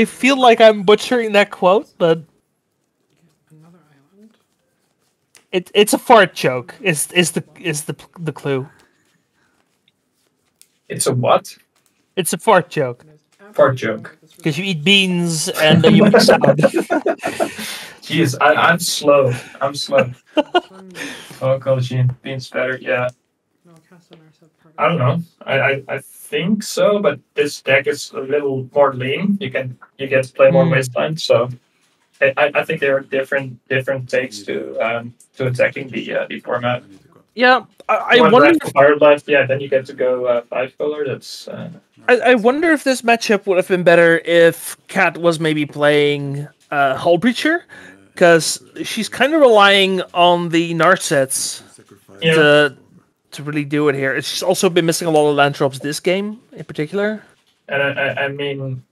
feel like I'm butchering that quote, but Another island. it's a fart joke. Is the clue? It's a what? It's a fart joke. Fart joke. Because you eat beans and then you make sound. Jeez, I'm slow. I'm slow. Oh, Colgene, beans better. Yeah. No, cast on our subpart. I don't know. I think so, but this deck is a little more lean. You get to play more wasteland, so I think there are different takes to attacking the format. Yeah, I wonder. If fire left, yeah, then you get to go 5 color. That's. I wonder if this matchup would have been better if Kat was maybe playing Hull Breacher, because she's kind of relying on the Narsets to really do it here. She's also been missing a lot of land drops this game in particular. And I mean,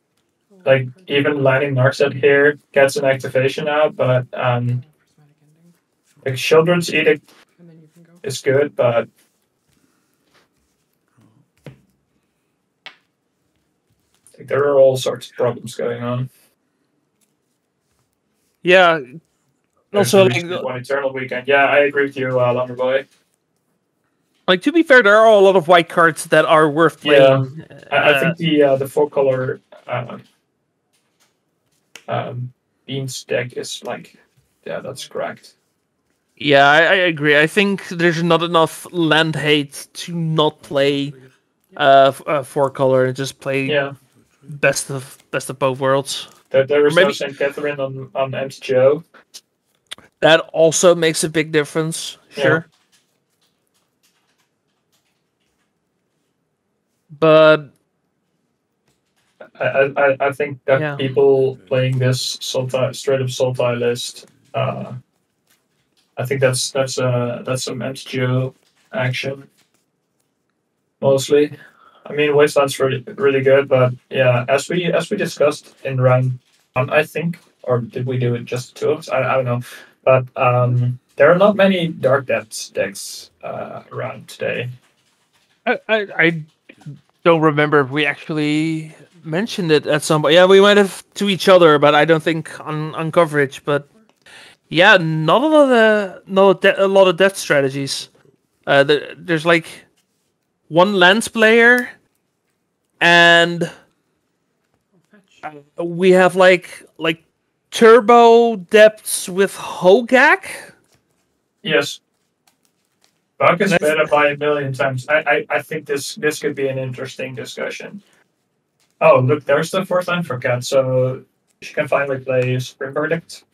like even lining Narset here gets an activation out, but like Children's Edict is good, but like, there are all sorts of problems going on. Yeah. Also, like, one Eternal Weekend. Yeah, I agree with you, Lumberboy. Like, to be fair, there are a lot of white cards that are worth playing. Yeah, I think the 4-color Bean's deck is like, yeah, that's correct. Yeah, I agree. I think there's not enough land hate to not play 4-color and just play best of both worlds. There is maybe no St. Catherine on MTGO. That also makes a big difference. Sure. But I think that people playing this Sultai, straight up Sultai list, I think that's some MTGO action mostly. I mean, Wasteland's really good, but yeah, as we discussed in round one, I think, or did we do it just two of us? I don't know, but there are not many Dark Depths decks around today. I don't remember if we actually mentioned it at some point. Yeah, we might have to each other, but I don't think on coverage. But yeah, not a lot of death strategies. There's like one lens player, and we have like turbo depths with Hogak. Yes. Buck is better by a million times. I think this could be an interesting discussion. Oh, look, there's the fourth line for Cat, so she can finally play Spring Verdict.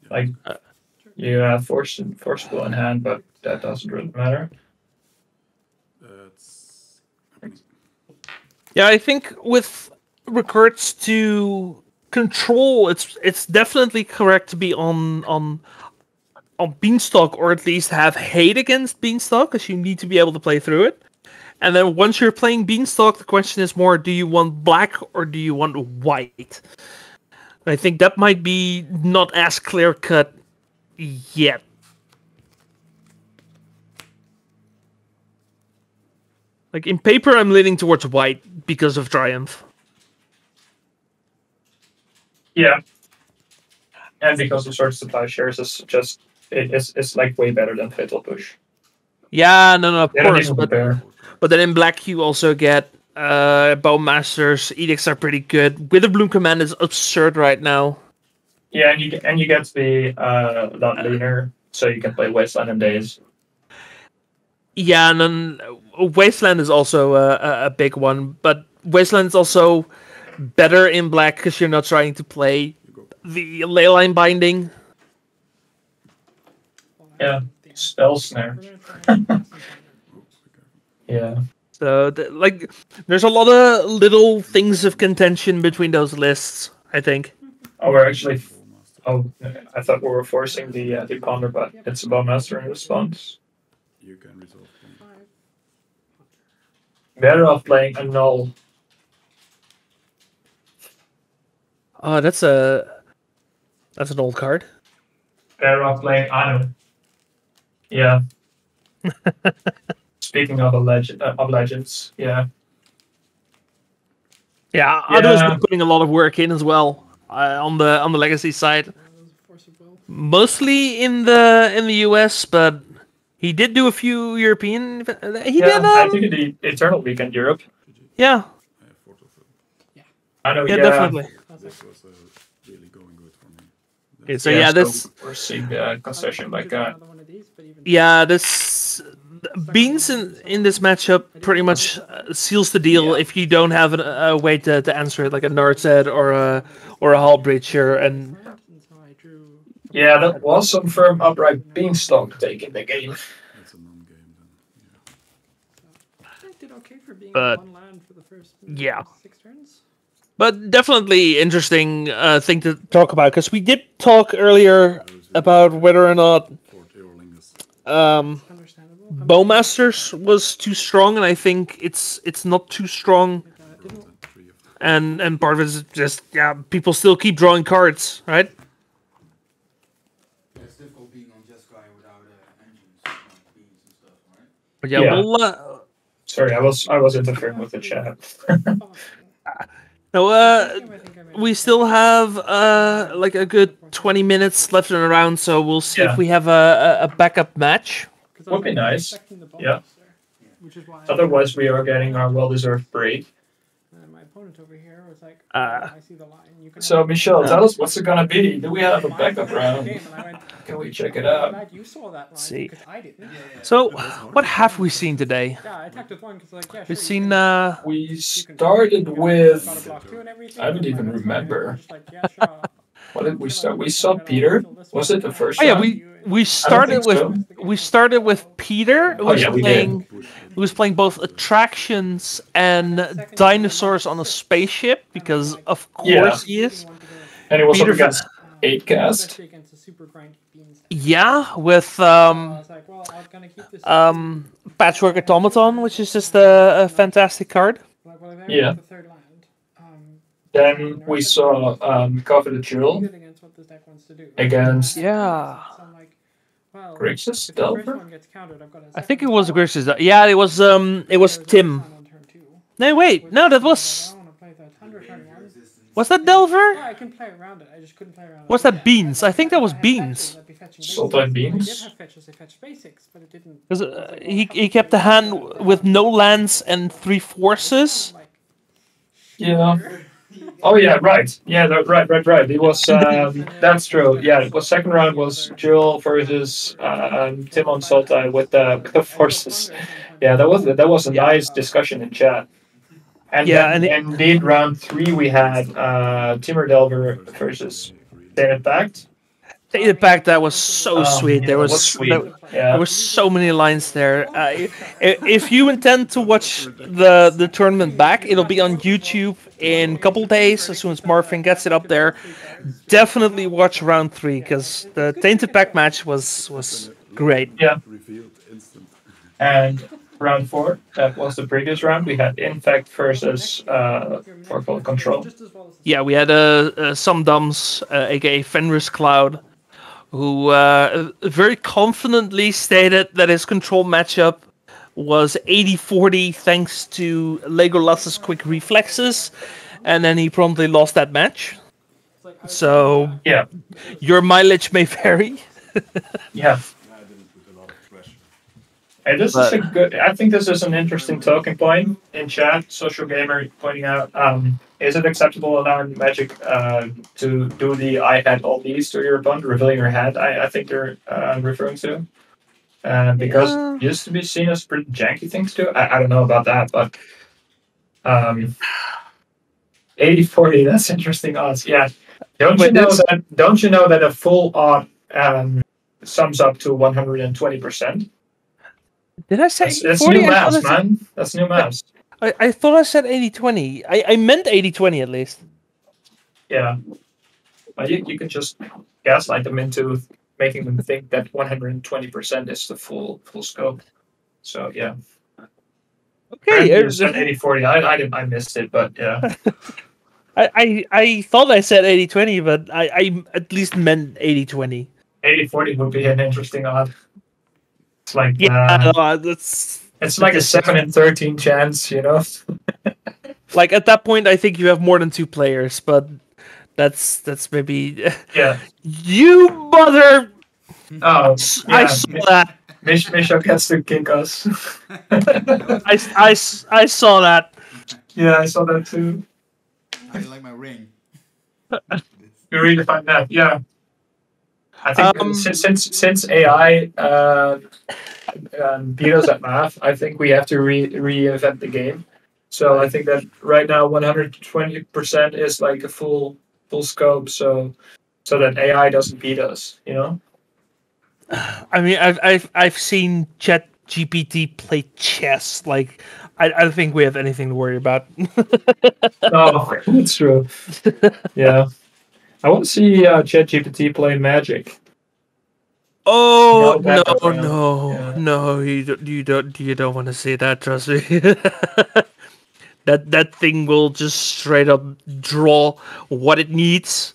Like, you have Forcible in hand, but that doesn't really matter. Yeah, I think with regards to control, it's definitely correct to be on Beanstalk, or at least have hate against Beanstalk, because you need to be able to play through it. And then once you're playing Beanstalk, the question is more, do you want black or do you want white? And I think that might be not as clear-cut yet. Like, in paper, I'm leaning towards white because of Triumph. Yeah. And because of Sword Supply shares is just, it's like way better than Fatal Push. Yeah, no, of course. But then in black, you also get Bowmasters. Edicts are pretty good. Witherbloom Command is absurd right now. Yeah, and you get to be a lot leaner, so you can play Wasteland and Days. Yeah, and then Wasteland is also a big one, but Wasteland is also better in black because you're not trying to play the Leyline Binding. Yeah, Spell Snare. Yeah. So, there's a lot of little things of contention between those lists, I think. Oh, we're actually... Oh, I thought we were forcing the Ponder, but it's a Bowmaster in response. You can resolve. Better off playing a Null. Oh, that's an old card. Better off playing Anu. Yeah. Speaking of legends, yeah. Yeah, Anu has been putting a lot of work in as well on the legacy side. Mostly in the US, but he did do a few European. I think the Eternal Weekend Europe. Yeah. I know. Yeah, definitely. This was really going good for me. Okay, so this we're seeing the concession like that. Yeah, this Beans in this matchup pretty much seals the deal if you don't have a way to answer it, like a Nardset or a Hull Breacher, and yeah, that was some firm upright Beanstalk take in the game. That's a non-game then. I did okay for being But one land for the first 6 turns. But definitely interesting thing to talk about, because we did talk earlier about whether or not Bowmasters was too strong, and I think it's not too strong. And part of it is just, people still keep drawing cards, right? Yeah, it's difficult being on Jeskai without engines, like beams and stuff, right? But we'll, sorry, I was interfering with the chat. No, we still have like a good 20 minutes left in the round, so we'll see if we have a backup match. Would be nice. Yeah. Otherwise, we are getting our well-deserved break. opponent over here was like, Uh, I see the line. You can So, have Michelle, tell us what's it gonna be. Do we have a my backup first round? game, and I went, Can we check it I'm out? glad you saw that line see. because I didn't. So, what have we seen today? Yeah, I attacked with one because like, yeah, We've sure, seen. We started with. I don't even I'm remember. just like, yeah, sure. What did we start? We saw Peter. Was it the first Oh yeah, round? we started with so. we started with Peter, who Oh, was yeah, we playing who was playing both attractions and dinosaurs on a spaceship because of course he is. And it was Peter up against 8cast. Yeah, with Patchwork Automaton, which is just a fantastic card. Yeah. Then we saw Coveted Jewel against Grixis Delver. I think it was Grixis. Yeah, it was Tim. No, wait, no, that was. Was that Delver? Yeah, I can play around it. I just couldn't play around it. Was that Beans? I think that was Beans. Sultai Beans. I did have fetches, they fetched basics, but it didn't. Because he kept the hand with no lands and 3 forces. Yeah. Oh yeah, right. Yeah, right. It was that's true. Yeah, it was second round was Jewel versus Tim on Sultai with the forces. Yeah, that was a nice discussion in chat. And yeah, then, and indeed, round 3 we had Timur Delver versus Tainted Pact. Tainted Pact, that was so sweet. Yeah, There was sweet. there were so many lines there. If you intend to watch the tournament back, it'll be on YouTube in a couple days. As soon as Marvin gets it up there, definitely watch round 3 because the Tainted Pact match was great. Yeah. And round 4, that was the previous round. We had Infect versus Forkful Control. Yeah, we had some Dums, aka Fenris Cloud, who very confidently stated that his control matchup was 80-40 thanks to Legolas's quick reflexes, and then he promptly lost that match. So yeah, your mileage may vary. Yeah. Hey, this is a good. I think this is an interesting talking point in chat. Social Gamer pointing out: is it acceptable allowing Magic to do the "I had all these" to your opponent, revealing your hand? I think you're referring to, because it used to be seen as pretty janky things too. I don't know about that, but 80-40. That's interesting odds. Yeah. Don't you know that a full odd sums up to 120%? Did I say That's 40? new maths, man. That's new maths. I thought I said 80-20. I meant 80-20 at least. Yeah. But you can just gaslight them into making them think that 120% is the full scope. So, yeah. Okay. You said 80-40. I missed it, but yeah. I thought I said 80-20, but I at least meant 80-20. 80-40 would be an interesting odd. It's like it's like a 7 in 13 chance, you know. Like at that point, I think you have more than 2 players, but that's maybe. Yeah. You mother. Oh, yeah. I saw that. Misha gets to kick us. I saw that. Yeah, I saw that too. I like my ring. You really find that, yeah. I think since AI beat us at math, I think we have to reinvent the game. So I think that right now 120% is like a full scope, so that AI doesn't beat us, you know. I mean, I've seen ChatGPT play chess. Like, I don't think we have anything to worry about. Oh, that's true. Yeah. I want to see ChatGPT play Magic. Oh Yeah. no! You don't want to see that. Trust me. that thing will just straight up draw what it needs,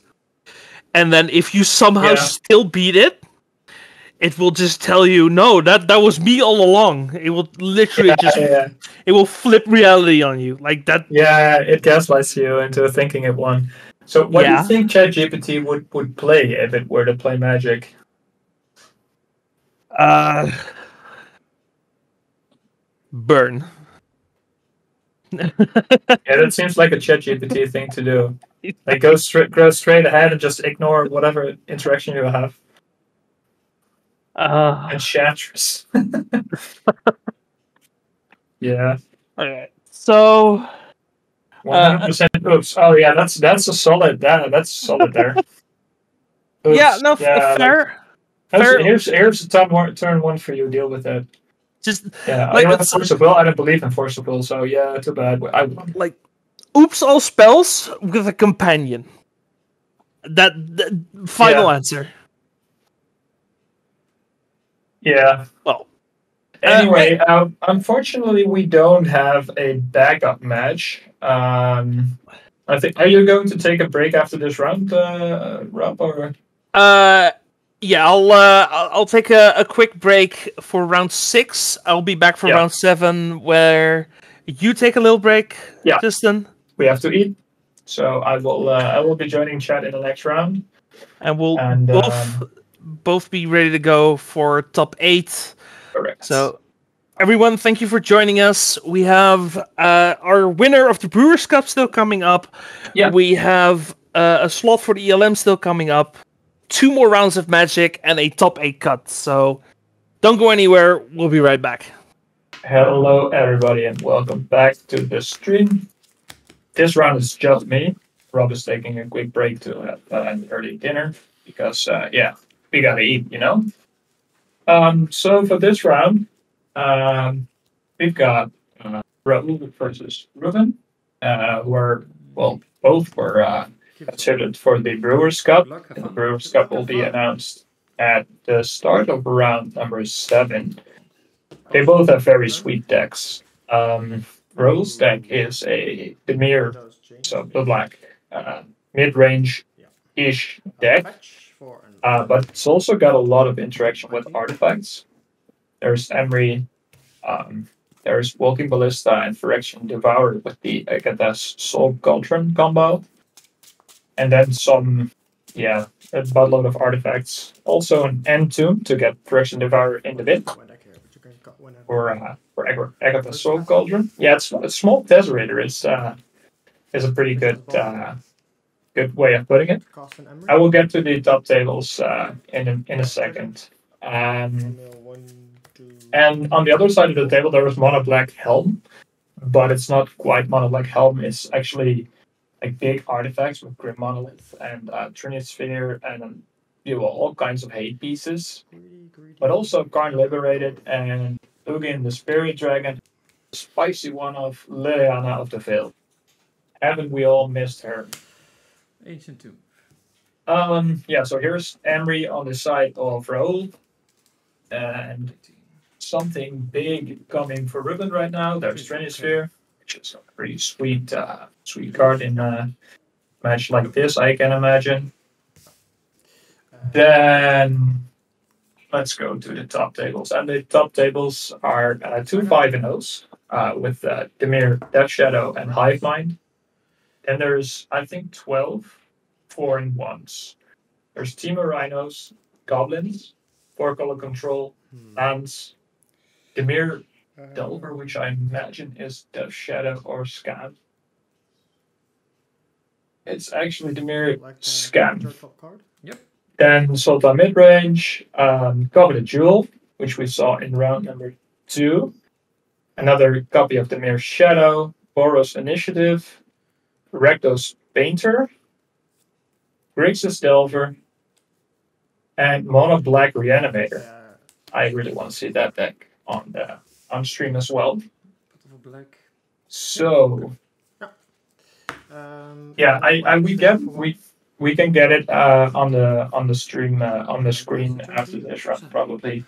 and then if you somehow still beat it, it will just tell you, no, that was me all along. It will literally it will flip reality on you like that. Yeah, it gaslights you into thinking it won. So what do you think ChatGPT would play if it were to play Magic? Burn. Yeah, that seems like a ChatGPT thing to do. Like go straight ahead and just ignore whatever interaction you have. Enchantress. Yeah. Okay. So 100% oops. Oh yeah, that's a solid. That's solid there. Oops. Yeah, no, yeah, fair. Like, fair. here's a turn one for you. Deal with that. Just Yeah, like I don't have Force of Will. I don't believe in Force of Will, so yeah, too bad. I won. like oops all spells with a companion. That final answer. Yeah. Well. Anyway, unfortunately, we don't have a backup match. I think. Are you going to take a break after this round, Rob? Or? Yeah, I'll take a quick break for round 6. I'll be back for round 7, where you take a little break. Yeah, Justen. We have to eat, so I will be joining chat in the next round, and we'll both be ready to go for top 8. Correct. So, everyone, thank you for joining us. We have our winner of the Brewers Cup still coming up. Yeah. We have a slot for the ELM still coming up. 2 more rounds of Magic and a top 8 cut. So, don't go anywhere. We'll be right back. Hello, everybody, and welcome back to the stream. This round is just me. Rob is taking a quick break to have an early dinner because, we gotta eat, you know. So for this round, we've got Raoul versus Ruben, both were considered for the Brewers Cup. And the Brewers Cup will be announced at the start of round number 7. They both have very sweet decks. Raoul's deck is a Dimir, so blue black, mid-range-ish deck. But it's also got a lot of interaction with artifacts. There's Emery, there's Walking Ballista, and Phyrexian Devourer with the Agathatouille Soul Cauldron combo. And then a buttload of artifacts. Also an Entomb to get Phyrexian Devourer in the bit. For Agathatouille Soul Cauldron. Yeah, it's a small Tesserator is a pretty good way of putting it. I will get to the top tables in a second. And on the other side of the table, there was Mono Black Helm, but it's not quite Mono Black Helm. It's actually like big artifacts with Grim Monolith and Trinity Sphere and all kinds of hate pieces. But also Karn Liberated and Ugin the Spirit Dragon, spicy one of Liliana of the Veil. Haven't we all missed her? Ancient Tomb. So here's Emery on the side of Raoul. And something big coming for Ruben right now. There's Trinity Sphere, which is a pretty sweet card in a match like this, I can imagine. Then let's go to the top tables. And the top tables are 2 5-0s with Dimir, Death Shadow, and Hive Mind. Then there's, I think, 12 4-1s. There's Temur Rhinos, Goblins, 4-color control, lands, Dimir Delver, which I imagine is Death Shadow or Scan. It's actually Dimir Scan. Yep. Then Sultai midrange, Coveted Jewel, which we saw in round number 2. Another copy of Dimir Shadow, Boros Initiative, Rectos Painter, Grixis Delver, and Mono Black Reanimator. I really want to see that deck on stream as well. So we can get it on the stream on the screen after this round probably.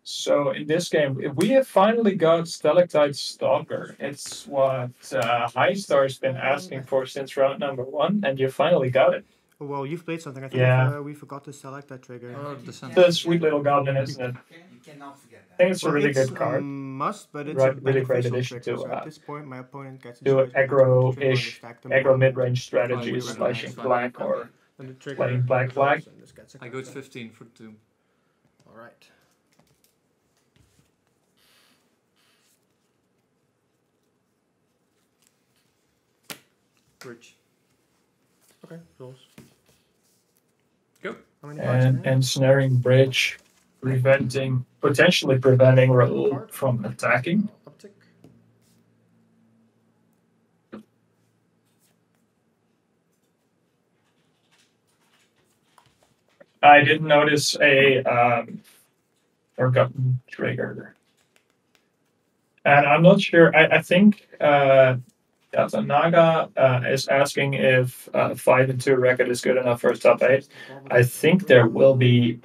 So in this game, we have finally got Stalactite Stalker. It's what High Star's been asking for since round number 1, and you finally got it. Well, you've played something. I think we forgot to select that trigger. The sweet little goblin, isn't it? You cannot forget that. I think it's a really good card. Must, but it's right, a really great beneficial addition trigger. to So at this point, my opponent gets do an aggro-ish, aggro mid-range strategy, slashing black or And the trigger Playing black goes flag. and this gets a I go to counter. 15 for 2. Alright. Bridge. Okay, rules. Go. How many cards And in hand? ensnaring bridge, potentially preventing Raoul Card. from attacking. Uptick. I didn't notice a forgotten trigger. And I'm not sure. I think Yatanaga is asking if 5 and 2 record is good enough for a top 8. I think there will be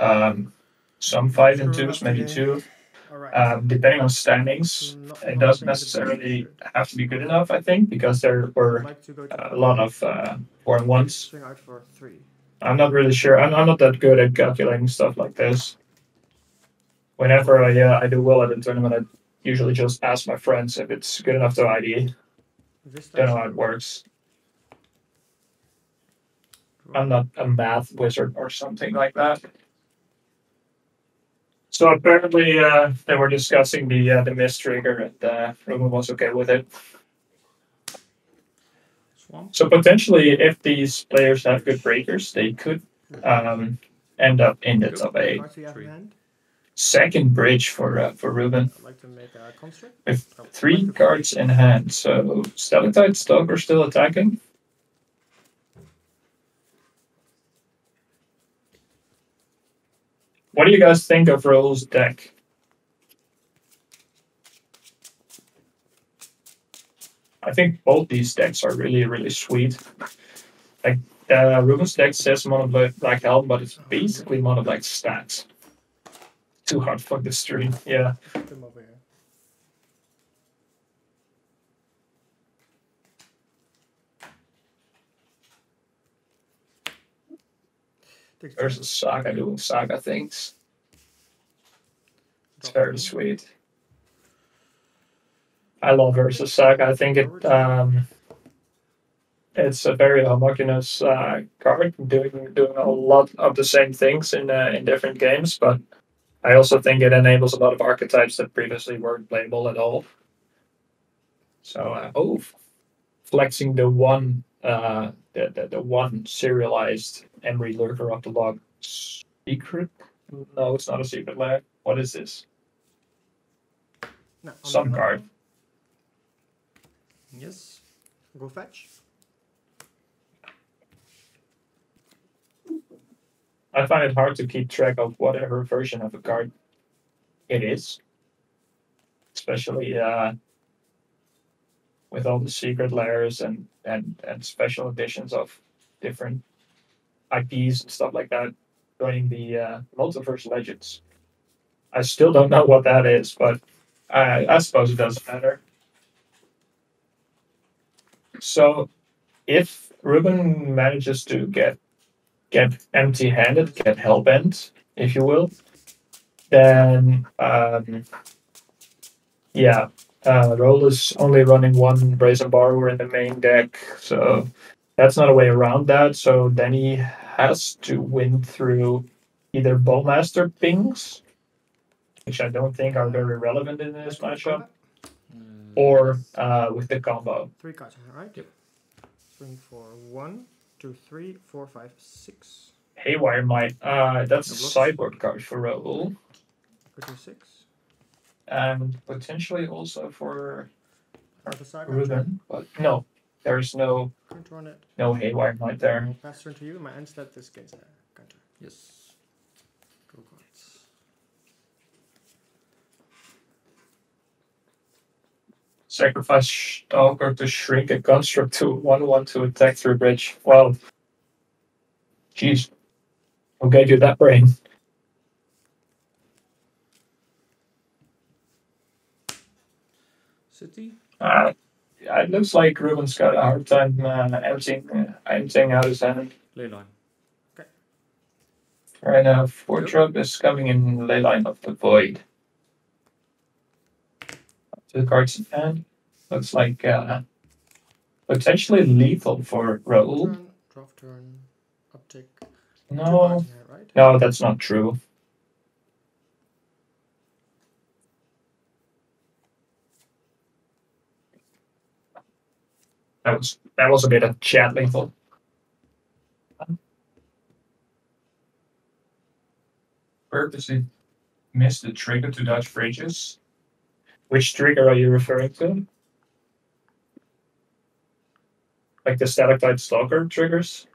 some 5 and 2s, maybe 2, Alright. depending on standings. Not It doesn't helping the necessarily bridge. have to be good enough, I think, because there I'd were like to go to a lot of 4 and 1s. swing out for 3. I'm not really sure. I'm not that good at calculating stuff like this. Whenever I do well at a tournament, I usually just ask my friends if it's good enough to ID. Don't know how it works. I'm not a math wizard or something like that. So apparently they were discussing the miss trigger, and Ruben was okay with it. Swamp. So potentially, if these players have good breakers, they could end up in the top 8. Cards do you have in hand? Second bridge for Ruben I'd like to make a construct. with Oh, 3 like to- cards in hand. So Stalactite, Stalker still attacking. What do you guys think of Raoul's deck? I think both these decks are really, really sweet. Like Ruben's deck says mono black Helm, but it's basically mono black stats. Too hard for the stream, yeah. Put them over here. Versus Saga doing Saga things. It's Drop very it. sweet. I love Versus Saga. I think it's a very homogeneous card, doing a lot of the same things in different games, but I also think it enables a lot of archetypes that previously weren't playable at all. So flexing the one the one serialized Emery Lurker of the Log secret. No, it's not a secret lair. What is this? No, Some card. Yes. Go fetch. I find it hard to keep track of whatever version of a card it is, especially with all the secret layers and special editions of different IPs and stuff like that, joining the Multiverse Legends. I still don't know what that is, but I suppose it doesn't matter. So, if Ruben manages to get empty-handed, get hellbent, if you will, then Raoul is only running 1 Brazen Borrower in the main deck, so that's not a way around that. So then he has to win through either Bowmaster pings, which I don't think are very relevant in this matchup, or with the combo. 3 cards, alright? Yep. Swing for 1, 2, 3, 4, 5, 6. Haywire Might, that's a blocks. sideboard card for Raoul, Go to 6. and potentially also for Have a saga. Ruben, but no, there's no Counter on it. Haywire Might there. Pass turn to you. My end step this gains a counter. Yes. Go cards. Sacrifice Stalker to shrink a construct to 1/1 to attack through bridge. Wow. Jeez. Who gave you that brain? City. It looks like Ruben's got a hard time emptying out his hand. Leyline. Right now, Fortrop is coming in Leyline of the Void. 2 cards in hand. Looks like potentially lethal for Raoul. Drop turn. Uptick. No, Yeah, right? no, that's not true. That was a bit of chat lethal. Purposely missed the trigger to dodge fridges. Which trigger are you referring to? Like the Stalactite Stalker triggers?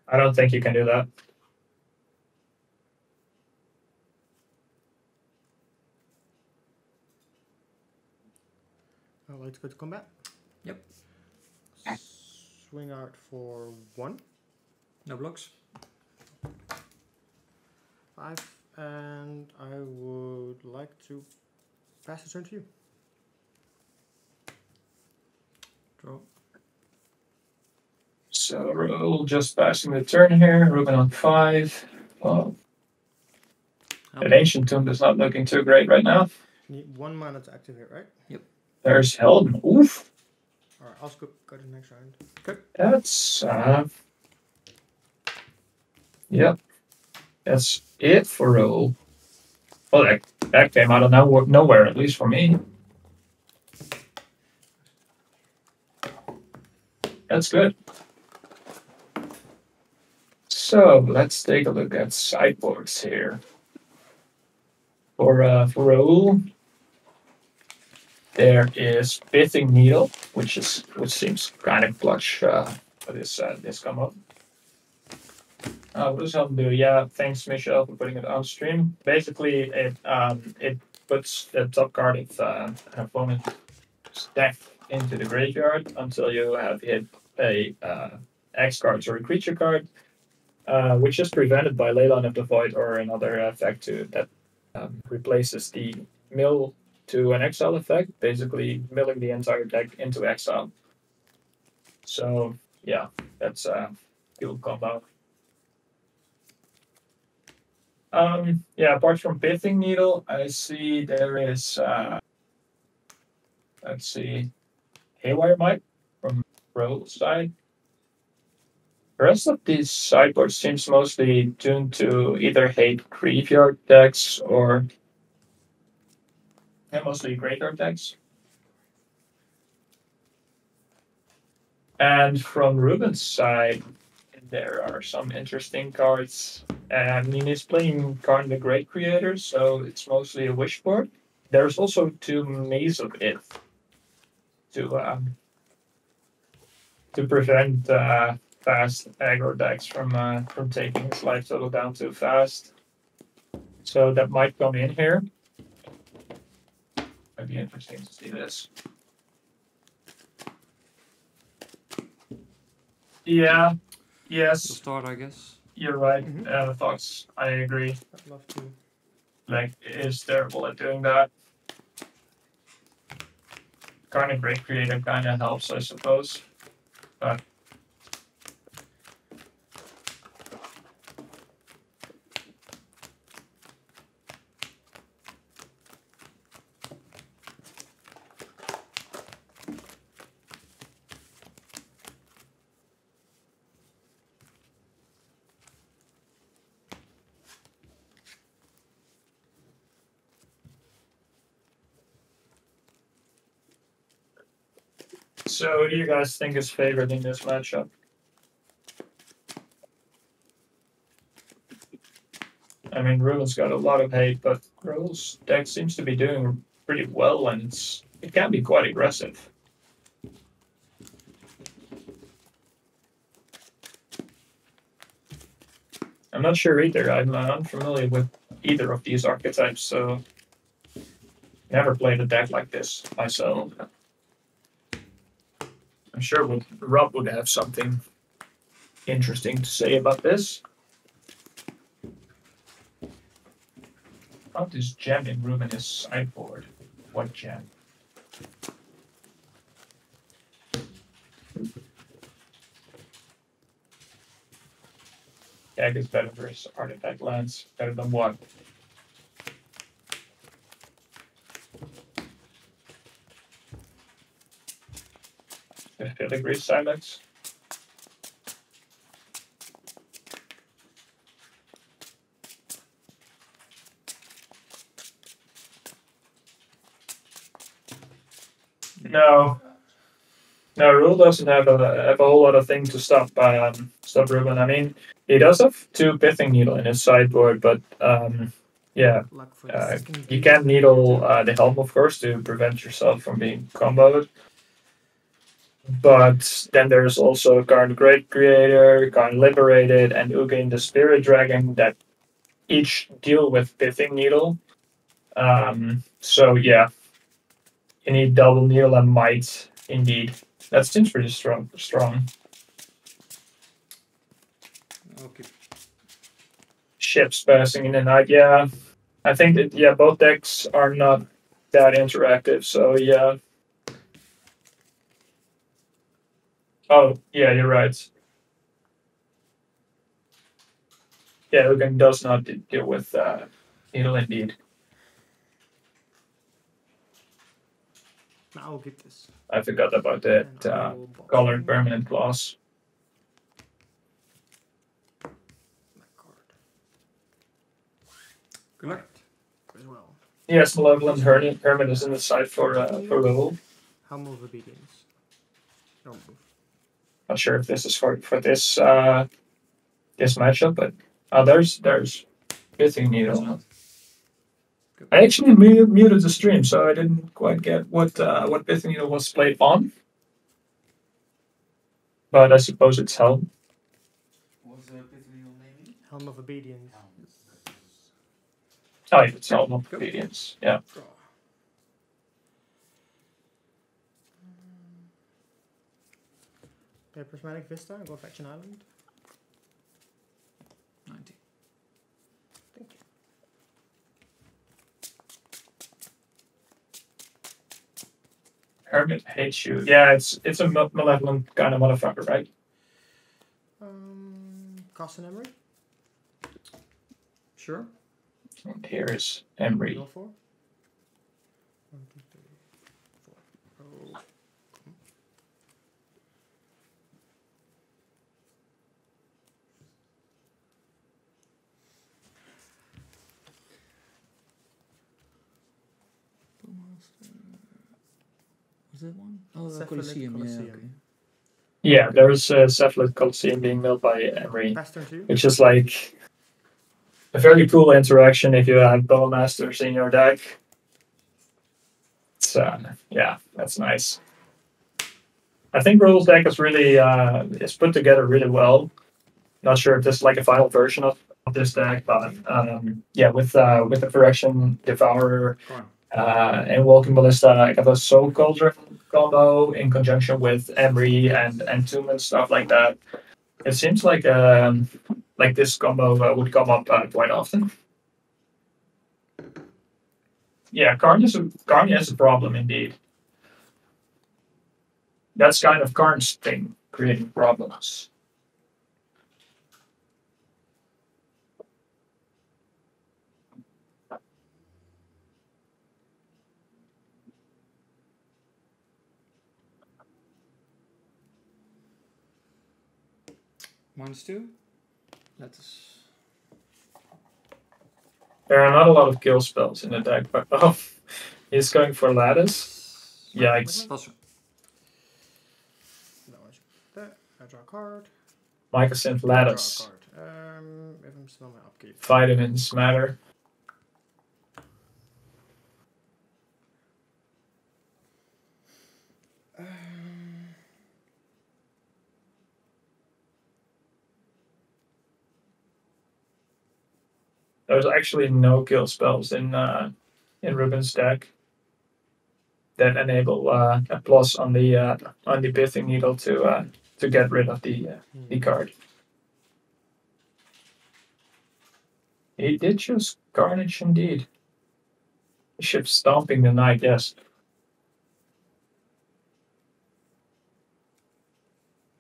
I don't think you can do that. Let's go to combat. Yep. Swing out for 1. No blocks. 5. And I would like to pass the turn to you. Draw. So Raoul just passing the turn here. Ruben on 5. Well, that Ancient Tomb is not looking too great right now. Need 1 mana to activate, right? Yep. There's Helm. Oof. Alright, I'll go to the next round. Okay. That's yep. That's it for Raoul. Well, that came out of nowhere, at least for me. That's good. So let's take a look at sideboards here. For Raoul, there is Pithing Needle, which seems kind of clutch for this come up. What does Helm do? Yeah, thanks Michelle for putting it on stream. Basically, it puts the top card of an opponent's deck into the graveyard until you have hit a X card or a creature card, which is prevented by Leyline of the Void or another effect that replaces the mill to an exile effect, basically milling the entire deck into exile. So yeah, that's fuel combo. Yeah, apart from Pithing Needle, I see there is let's see, Haywire Might from Raoul's side. The rest of these sideboards seems mostly tuned to either hate graveyard decks or mostly graveyard decks. And from Ruben's side, there are some interesting cards. I mean, he's playing Karn the Great Creator, so it's mostly a wish board. There's also 2 Maze of It to prevent fast aggro decks from taking his life total down too fast. So that might come in here. Might be interesting to see this. Yeah. Yes. The start, I guess. You're right, Fox. I agree. I'd love to. Like, it is terrible at doing that. Karn the Great Creator kind of helps, I suppose. But so, who do you guys think is favored in this matchup? I mean, Ruben's got a lot of hate, but Raoul's deck seems to be doing pretty well, and it can be quite aggressive. I'm not sure either. I'm unfamiliar with either of these archetypes, so never played a deck like this myself. I'm sure Rob would have something interesting to say about this. Found this gem in Ruben's sideboard. What gem? Deck is better versus artifact lands. Better than what? The Filigree Silence. No. No, Raoul doesn't have a whole lot of things to stop Ruben. I mean, he does have 2 Pithing Needle in his sideboard, but yeah, Luck for the second you game. can needle the Helm, of course, to prevent yourself from being comboed. But then there's also Karn the Great Creator, Karn Liberated, and Ugin the Spirit Dragon that each deal with Pithing Needle. So yeah, you need double needle and might indeed. That seems pretty strong. Okay. Ships passing in the night. Yeah, I think that both decks are not that interactive. So yeah. Oh yeah, you're right. Yeah, Ugin does not deal with needle indeed. Now I'll get this. I forgot about that And I will box colored it. permanent clause. That card. Good luck. As well. Yes, Malevolent Hermit is in the side for Raoul. Helm of Obedience. Don't move. Not sure if this is for this this matchup, but there's Pithing Needle. I actually muted the stream, so I didn't quite get what Pithing Needle was played on. But I suppose it's Helm. What's the Pithing name? Helm of Obedience. Oh, yeah, it's Helm of Obedience. Yeah. Draw. Play Prismatic Vista and go Faction Island. 90. Thank you. Hermit hates you. Yeah, it's a malevolent kind of motherfucker, right? Cost an Emery. Sure. And here's Emery. Go for. 1, 2, 3, 4. Oh. Was that one? Oh, Cephalid Coliseum. Yeah, Coliseum. okay. Yeah, there's Cephalid Coliseum being built by Emery, Pass turn 2. which is like a very cool interaction if you have Bowmasters in your deck. It's yeah, that's nice. I think Raoul's deck is really is put together really well. Not sure if this is like a final version of this deck, but yeah, with the Correction Devourer and Walking Ballista, I got a Soul Cauldron combo in conjunction with Emery and Tomb and stuff like that. It seems like this combo would come up quite often. Yeah, Karn is a problem indeed. That's kind of Karn's thing, creating problems. -2. Let's. There are not a lot of kill spells in the deck, but oh, he's going for Lattice. Yikes. Passer. No, I draw a card. Micah sent Draw a Lattice. card. If I'm still on my upkeep. Vitamins matter. There's actually no kill spells in Ruben's deck that enable a plus on the Pithing Needle to get rid of the card. He did choose Carnage indeed. The ship's stomping the night, yes.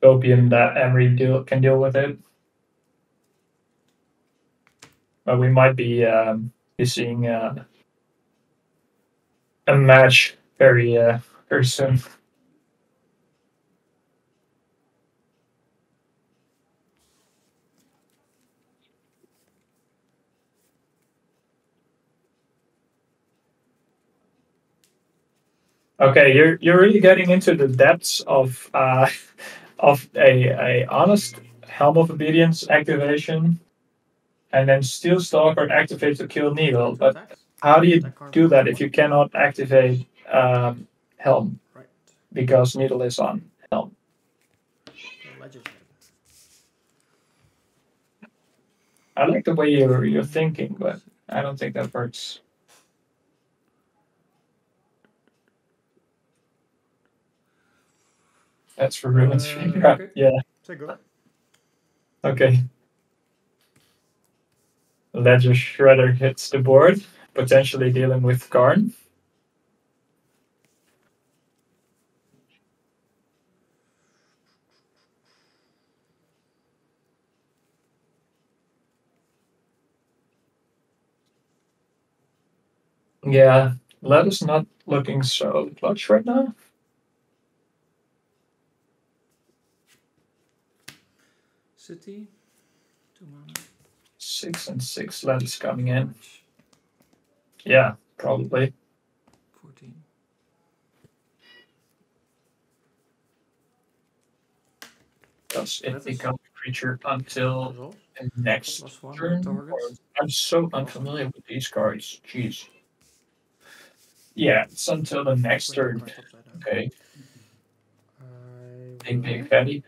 Opium that Emery can deal with it. But we might be seeing a match very soon. Okay, you're really getting into the depths of a honest Helm of Obedience activation, and then Steel Stalker activate to kill Needle. But how do you do that if you cannot activate Helm? Right. Because Needle is on Helm. I like the way you're thinking, but I don't think that works. That's for Ruben's figure out. Okay. Yeah. Say go. Okay. Ledger Shredder hits the board, potentially dealing with Karn. Yeah, Led is not looking so clutch right now. City. 2 mana. 6 and 6 Led is coming in. Yeah, probably. 14. Does it become a creature until next +1 turn? target. I'm so unfamiliar with these cards. Jeez. Yeah, it's until the next turn. Okay. Big fatty.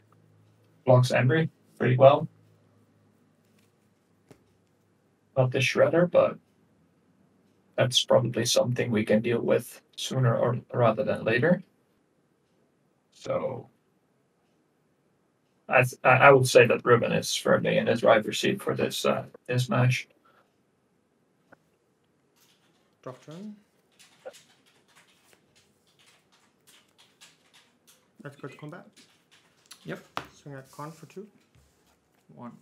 Blocks Embry pretty well. Not the Shredder, but that's probably something we can deal with sooner or rather than later. So I would say that Ruben is firmly in the driver's seat for this this match. Drop turn. Let's go to combat. Yep. Swing at con for 2. 1.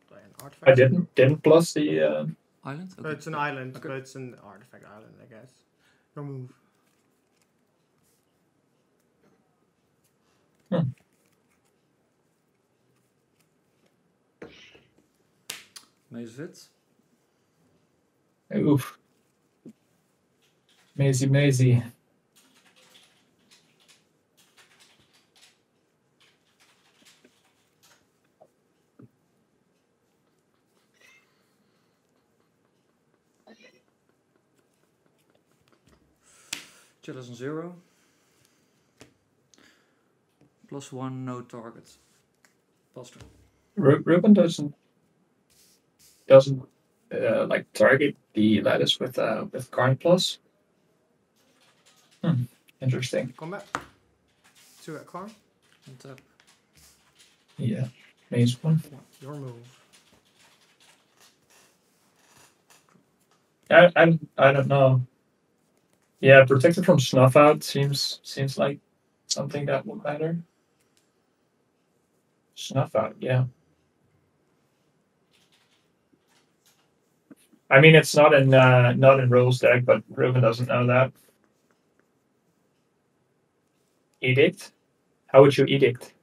Play an artifact. I didn't plus the Island? Okay. It's an island, but it's an artifact island, I guess. Go move. Maze. Oof. Mazy. Chalice on 0. +1, no target. Buster. Ruben doesn't like target the lattice with Karn plus. Interesting. Combat. 2 at con. And tap. Yeah. Maze 1. Your move. I don't know. Yeah, protected from snuff out seems like something that would matter. Snuff out, yeah. I mean, it's not in Raoul's deck, but Ruben doesn't know that. Edict? How would you edict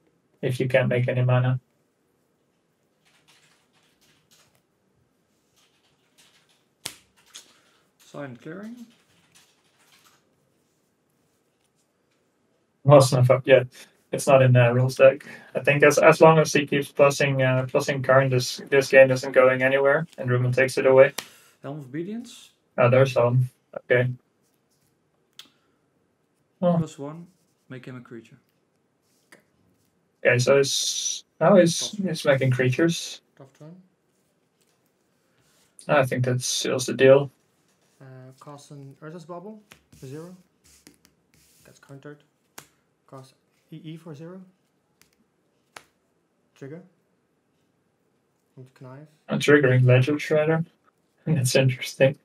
if you can't make any mana? Silent clearing. Well, snuff up, yeah. It's not in Raoul's deck. I think as long as he keeps plussing Karn, this game isn't going anywhere, and Ruben takes it away. Helm of Obedience. Oh, there's Helm. Okay. Oh. +1, make him a creature. Okay, so he's making creatures. Drop turn. I think that seals the deal. Cost an Urza's Bubble for 0. Gets countered. Cost EE for 0. Trigger. Knife. I'm triggering Ledger Shredder. That's interesting.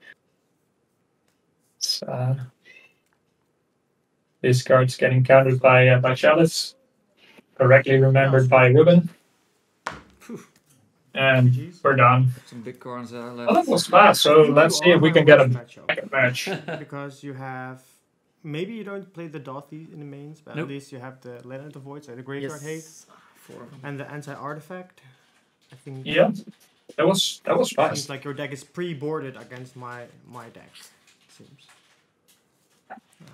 It's, this card's getting countered by Chalice. Correctly remembered by Ruben. And we're done. Some big cards left. Well, that was fast, so let's see if we can get a second match. Because you have... Maybe you don't play the Dothy in the mains, but at least you have the Legend of Void, so the Graveyard Hate. And the Anti-Artifact. I think... Yeah, that was fast. Seems like your deck is pre-boarded against my deck, it seems.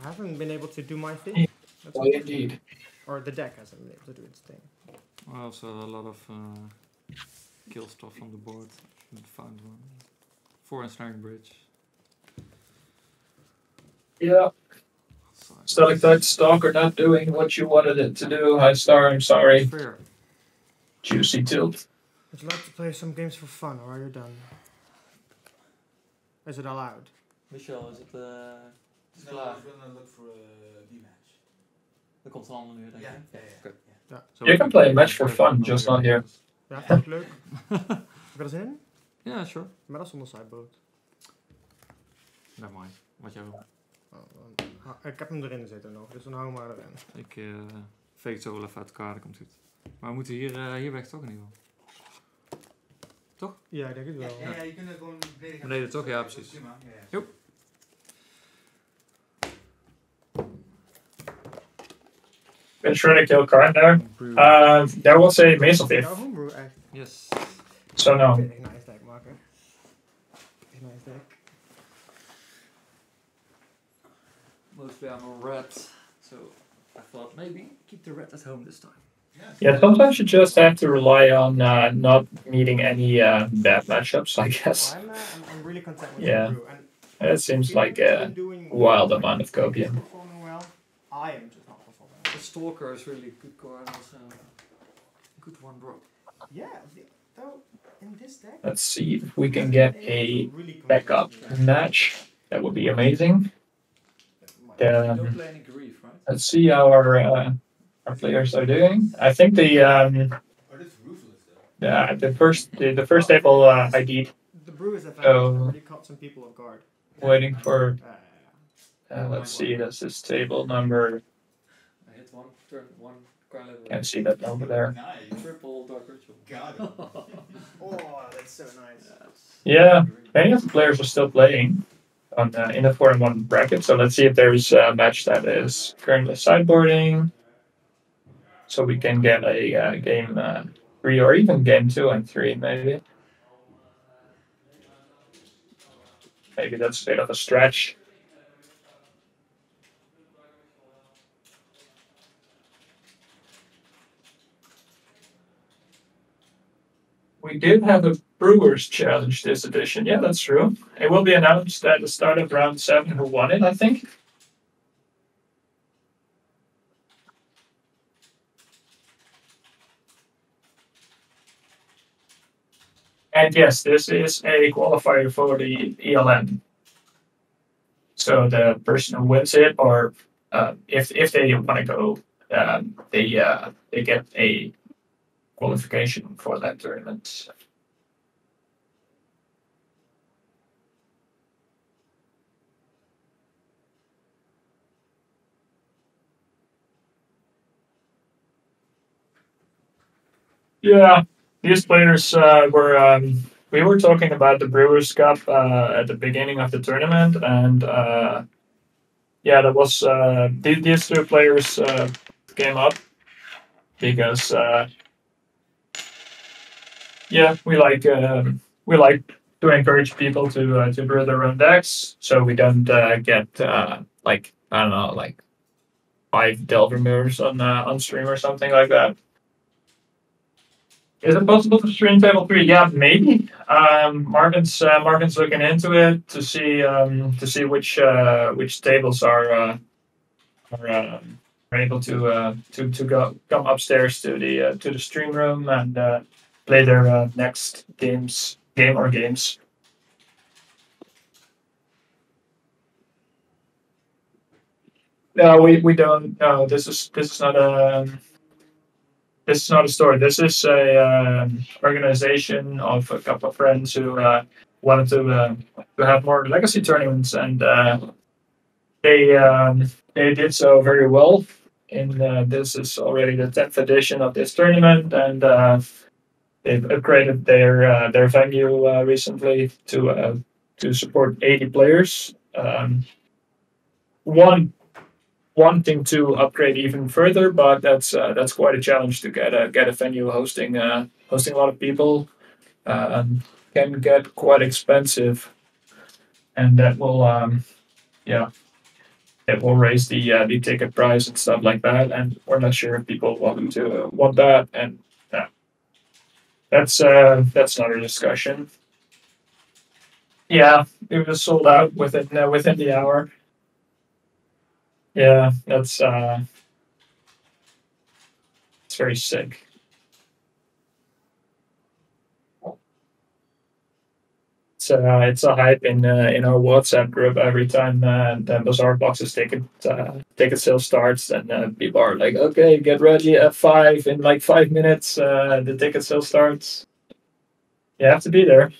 I haven't been able to do my thing. That's Well, okay. indeed. Or the deck hasn't been able to do its thing. Also a lot of kill stuff on the board. Should find one. 4 ensnaring bridge. Yeah. Stalactite Stalker not doing what you wanted it to do. High Star, I'm sorry. Fair. Juicy Tilt. Would you like to play some games for fun, or are you done? Is it allowed? Michel, is het No, klaar? I'm gonna look for a B-match. Er komt een ander nu, denk ik. Ja. Ja. You can play a match for fun, just not here. Ja, vind ik leuk. Heb je er zin in? Ja, sure. Maar dat is zonder sideboard. Never mind. Wat jij wil. Ik heb hem erin zitten nog, dus dan hou hem maar erin. Ik veeg het zo wel even uit elkaar, dat komt goed. Maar we moeten hier weg toch in ieder geval? Toch? Ja, ik denk het wel. Ja, je kunt er gewoon beneden gaan. Beneden toch? Ja, precies. Prima. Ja. Joep. Been trying to kill card there. There was a Maze of If. Jouw homebrew echt. Yes. So no. Een nice deck maken. Een nice deck. Mostly I'm a rat, so I thought maybe keep the rat at home this time. Yeah, sometimes you just have to rely on not needing any bad matchups, I guess. I'm really content with Yeah. homebrew. It seems like a wild amount of copium. Performing well. I am just not performing well. The Stalker is really good card, also good one drop. Yeah, though in this deck. Let's see if we can get a backup match. That would be amazing. You don't play any grief, right? Let's see how our players are doing. I think the the first table I did. The Brewers have So, already caught some people off guard. waiting for. Let's see. That's this table number. I hit one, turn one, Can't see that number there. Triple Dark Ritual. Got it. Oh, that's so nice. Yeah, many of the players are still playing on in the 4-1 bracket. So let's see if there is a match that is currently sideboarding, so we can get a game 3 or even game 2 and 3 maybe. Maybe that's a bit of a stretch. We did have a Brewers challenge this edition. Yeah, that's true. It will be announced at the start of round 7 who won it, I think. And yes, this is a qualifier for the ELM. So the person who wins it, or if they want to go, they get a qualification for that tournament. Yeah, these players were. We were talking about the Brewers Cup at the beginning of the tournament, and yeah, that was these two players came up because yeah, we like to encourage people to brew their own decks, so we don't get like I don't know, like 5 Delver mirrors on stream or something like that. Is it possible to stream table 3? Yeah, maybe. Marvin's looking into it to see which tables are able to come upstairs to the stream room and play their next game or games. No, we don't. No, this is not a. This is not a store. This is a organization of a couple of friends who wanted to have more legacy tournaments, and they did so very well. This is already the 10th edition of this tournament, and they've upgraded their venue recently to support 80 players. Wanting to upgrade even further, but that's quite a challenge to get a venue hosting a lot of people. Can get quite expensive, and that will it will raise the ticket price and stuff like that, and we're not sure if people want that, and that's another discussion. Yeah, it was sold out within the hour. Yeah, that's it's very sick. It's a hype in our WhatsApp group every time the Bazaar of Boxes ticket sale starts, and people are like, okay, get ready at 5 in like 5 minutes. The ticket sale starts. You have to be there,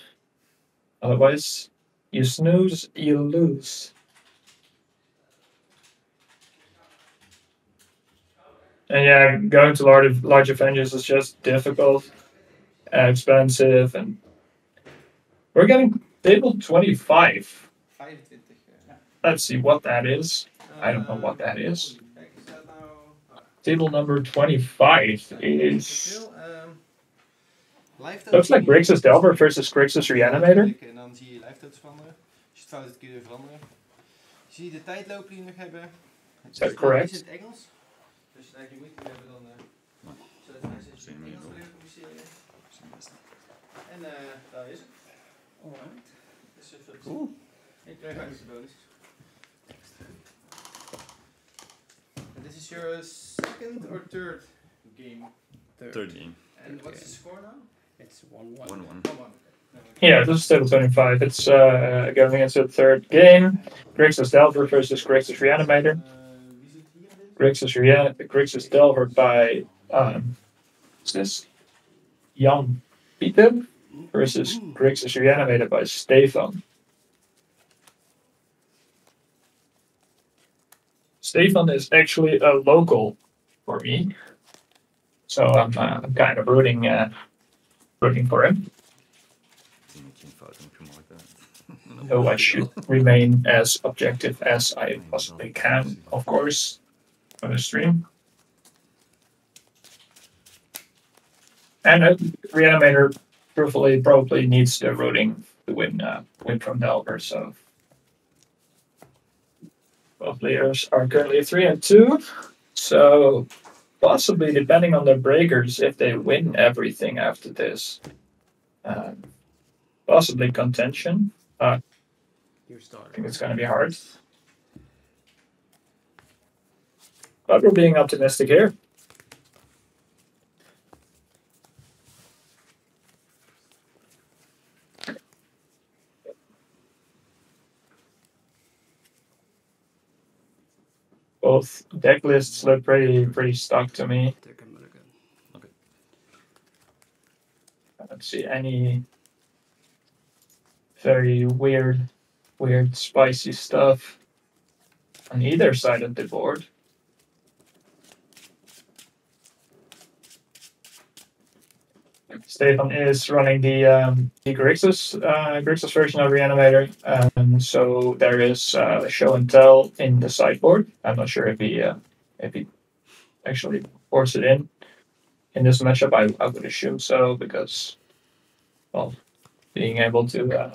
otherwise you snooze, you lose. And yeah, going to large Avengers is just difficult, expensive, and we're getting table 25. Let's see what that is. I don't know what that is. Table number 25 is... looks like Grixis Delver versus Grixis Reanimator. En dan zie je live totals veranderen. Als je het fout hebt, kun je weer veranderen. Zie je de tijdlopen die we nog hebben? Is that correct? Het is in het Engels. Dus als je het eigenlijk moeite mee hebben, dan zullen het mensen in het Engels willen publiceren. En daar is het. Alright. Dus cool. Ik krijg extra bonus. And this is your second or third game? Third game. And what's the score now? It's 1-1. 1-1. Yeah, this is table 25. It's going into the third game. Grixis Delver versus Grixis Reanimator. Grixis Delver by what's this? Jan Pieter versus Grixis Reanimator by Stefan. Stefan is actually a local for me, so I'm kind of rooting for him. Though I should remain as objective as I possibly can, of course, on the stream. And Reanimator, truthfully, probably needs the rooting to win from Delver, so both players are currently 3-2. So possibly, depending on their breakers, if they win everything after this, possibly contention. I think it's going to be hard. But we're being optimistic here. Both deck lists look pretty stuck to me. Okay. I don't see any very weird spicy stuff on either side of the board. Stefan is running the Grixis version of Reanimator, so there is show and tell in the sideboard. I'm not sure if he actually forced it in this matchup. I would assume so, because, well, being able to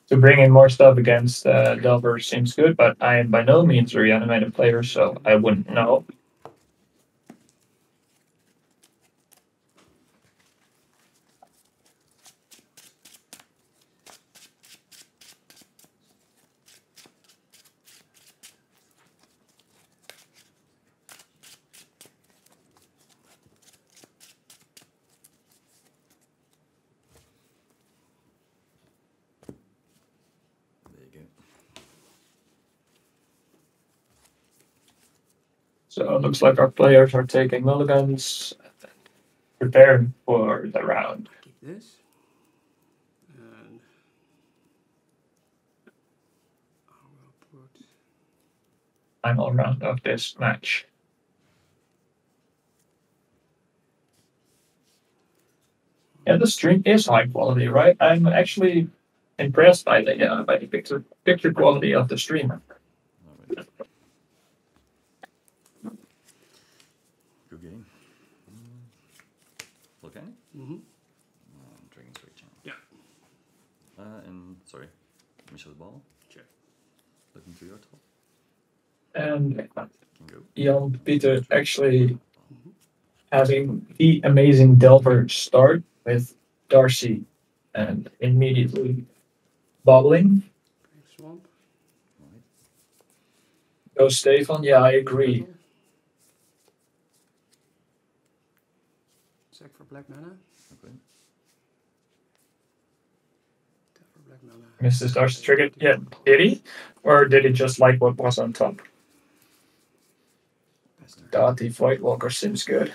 bring in more stuff against Delver seems good, but I am by no means a Reanimator player, so I wouldn't know. So it looks like our players are taking mulligans, preparing for the round. Keep this. And I will put Final round of this match. Yeah, the stream is high quality, right? I'm actually impressed by the picture quality of the streamer. Good game. Okay. Dragon Strike Channel. yeah. And sorry, let me show the ball. Check. Looking to your top. And Can go. Jan Peter actually having the amazing Delver start with Darcy and immediately bobbling. Swamp. Go Stefan, yeah, I agree. Check for black mana. Okay. Tap for black mana. Mrs. Darcy triggered. Yeah, did he? Or did he just like what was on top? Dati Void Walker seems good.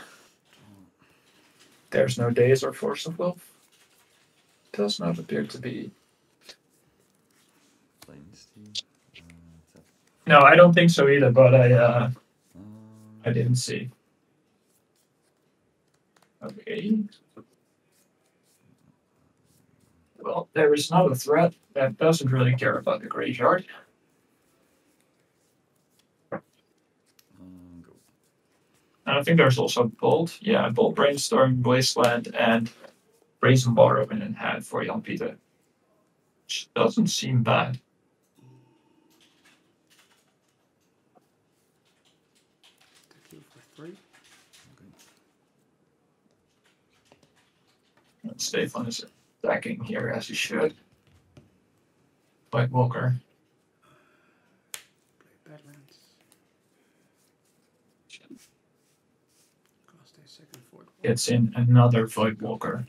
There's no days or force of will. Does not appear to be. No, I don't think so either, but I didn't see. Okay. Well, there is not a threat that doesn't really care about the graveyard. Go. And I think there's also Bolt. Yeah, Bolt, Brainstorm, Wasteland, and Brazen Borrowing in hand for Jan Peter. Which doesn't seem bad. Take you for 3. And Stefan is attacking here as he should. White Walker. Play Badlands. Cast a second Void. Gets in another Void Walker.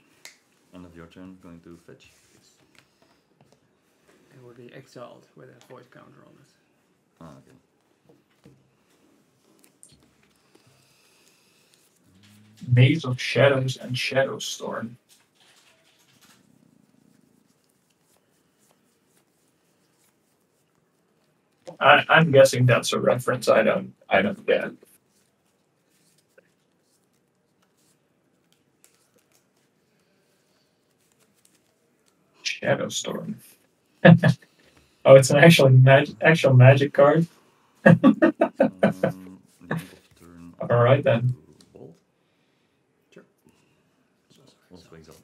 End of your turn, going to fetch. It will be exiled with a Void counter on it. Ah, okay. Maze of Shadows and Shadow Storm. I'm guessing that's a reference I don't get. Shadow Storm. Oh, it's an actual magic card. All right then. Sure. Also exile.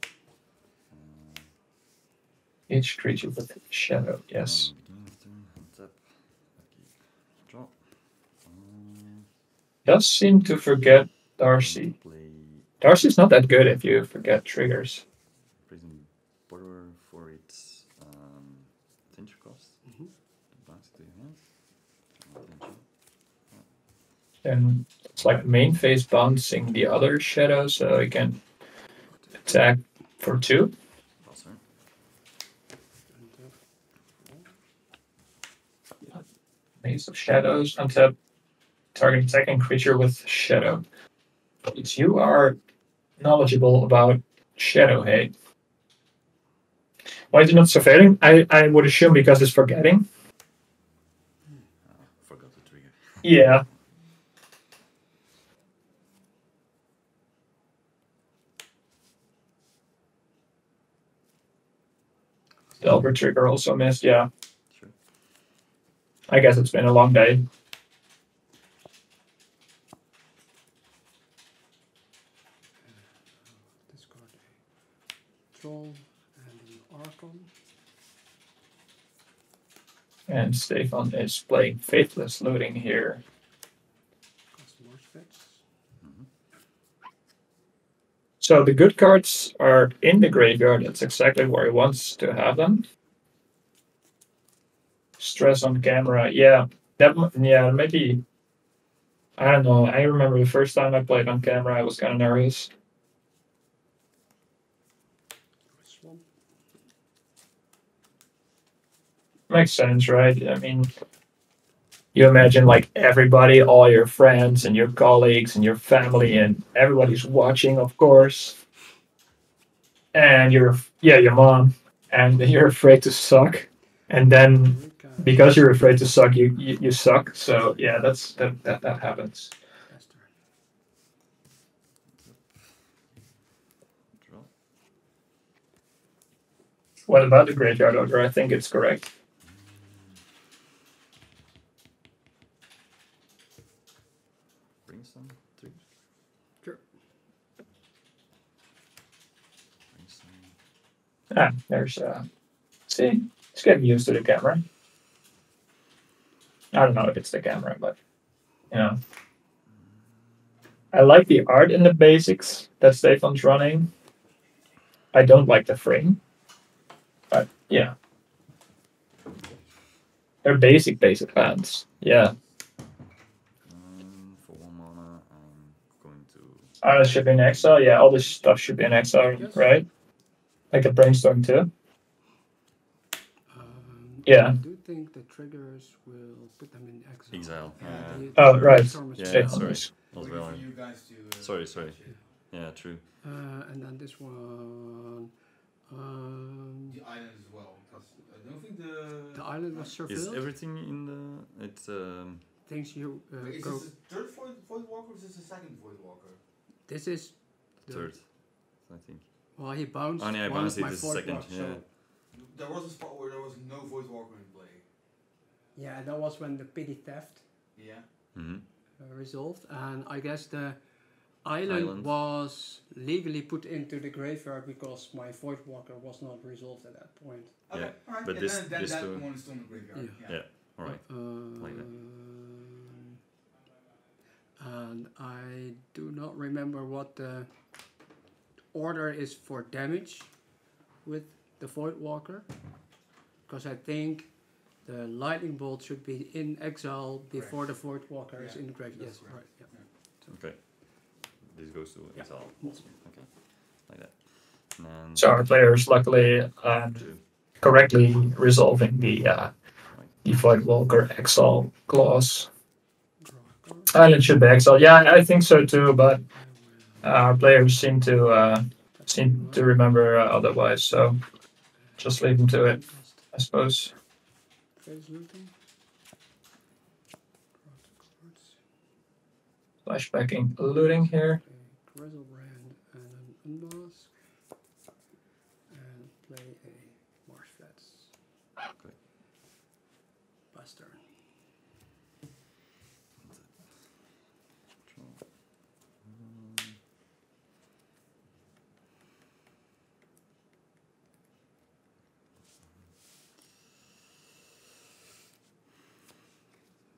Each creature with a shadow. Yes. Beginning of turn, untap. Okay. Draw. Does seem to forget Darcy. Darcy's not that good if you forget triggers. Prison borrower for its tincture cost. Bounce to your hand. And it's like main phase bouncing the other shadow, so you can attack for 2. Maze of Shadows, untap target second creature with shadow. It's you are knowledgeable about shadow hate. Why is it not surveilling? I would assume because it's forgetting. Forgot the trigger. Yeah. Delver trigger also missed, yeah. Sure. I guess it's been a long day. Discard a Troll and an Archon. And Stefan is playing Faithless Looting here. Cost more fetch. So the good cards are in the graveyard. That's exactly where he wants to have them. Stress on camera. Yeah, maybe. I don't know. I remember the first time I played on camera, I was kind of nervous. Swamp. Makes sense, right? I mean, you imagine like everybody, all your friends and your colleagues and your family and everybody's watching, of course. And your mom, and you're afraid to suck. And then because you're afraid to suck, you suck. So yeah, that happens. Draw. What about the graveyard order? I think it's correct. Bring some triggers. Sure. Bring some. There's see, it's getting used to the camera. I don't know if it's the camera, but you know, I like the art in the basics that Stefan's running. I don't like the frame, but yeah, they're basic bands. Yeah. For 1 mana, I'm going to. Oh, that should be in exile. Yeah, all this stuff should be in exile, right? Like a brainstorm too. Yeah. I do think the triggers will put them in exile. Oh, right. Yeah, sorry. Not well. Sorry. Yeah, true. And then this one. The island as well, because I don't think the island was surveilled. Is everything in the? It's Things you is go. this the third void walker or is this the second void walker? This is the third, I think. Well, he bounced. Oh, yeah, I bounced it the second. Walk, yeah. so there was a spot where there was no void walker in play. Yeah, that was when the pity theft. Yeah. Resolved, and I guess the island was legally put into the graveyard because my void walker was not resolved at that point. Okay, Yeah, alright. but Yeah, this then that two. one is still in the graveyard. Yeah. All right. Like that. And I do not remember what the order is for damage with the void walker, because I think the lightning bolt should be in exile before the void walker is in the graveyard. Yes, right. Yeah. Okay. This goes to exile. Okay. Like that. And So our players luckily correctly resolving the Void Walker exile clause. Island should be exiled. Yeah, I think so too, but our players seem to remember otherwise, so just leave them to it, I suppose. Flashbacking looting here. Grizzlebrand and an Unmask. And play a Marsh Flats. Okay. Buster.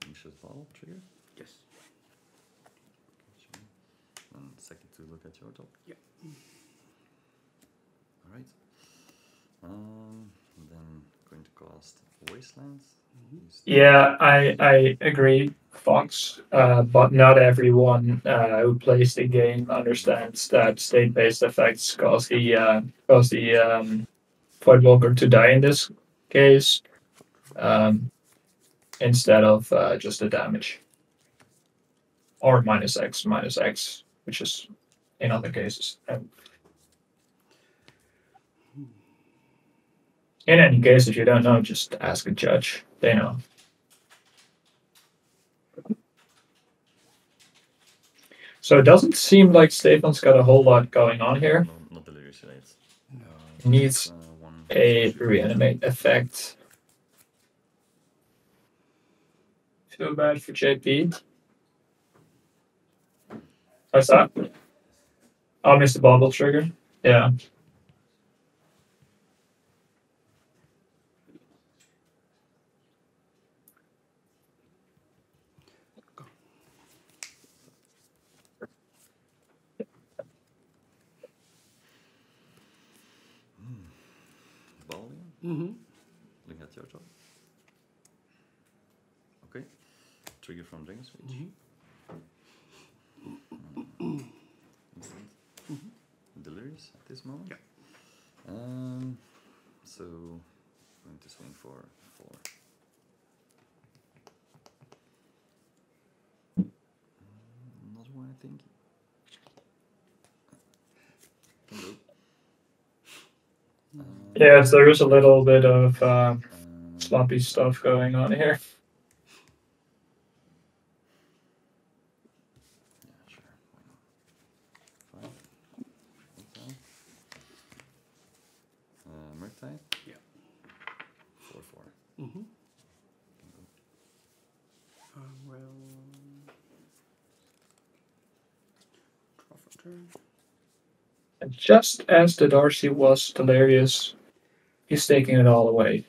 Vicious Bottle trigger? Yes. And second to look at your top. Yeah. Alright. Then going to cast Wastelands. Yeah, I agree, Fox. But not everyone who plays the game understands that state-based effects cause the Void Walker to die in this case, instead of just the damage. Or minus X, which is in other cases. In any case, if you don't know, just ask a judge. They know. So it doesn't seem like Stefan's got a whole lot going on here. No, not the lyrics related. He needs a reanimate effect. Feel bad for JP. What's that? I'll miss the bubble trigger. Yeah. Looking at your top. Okay. Trigger from Dragon Switch. Instant. Delirious at this moment. Yeah. So going to swing for 4. Another one, I think. Can go. Yes, there is a little bit of sloppy stuff going on here. Yeah, sure. Why not? 5. Murktide? Yeah. 4/4. Mm-hmm. Well, draw for turn. And just as the Darcy was delirious, he's taking it all away.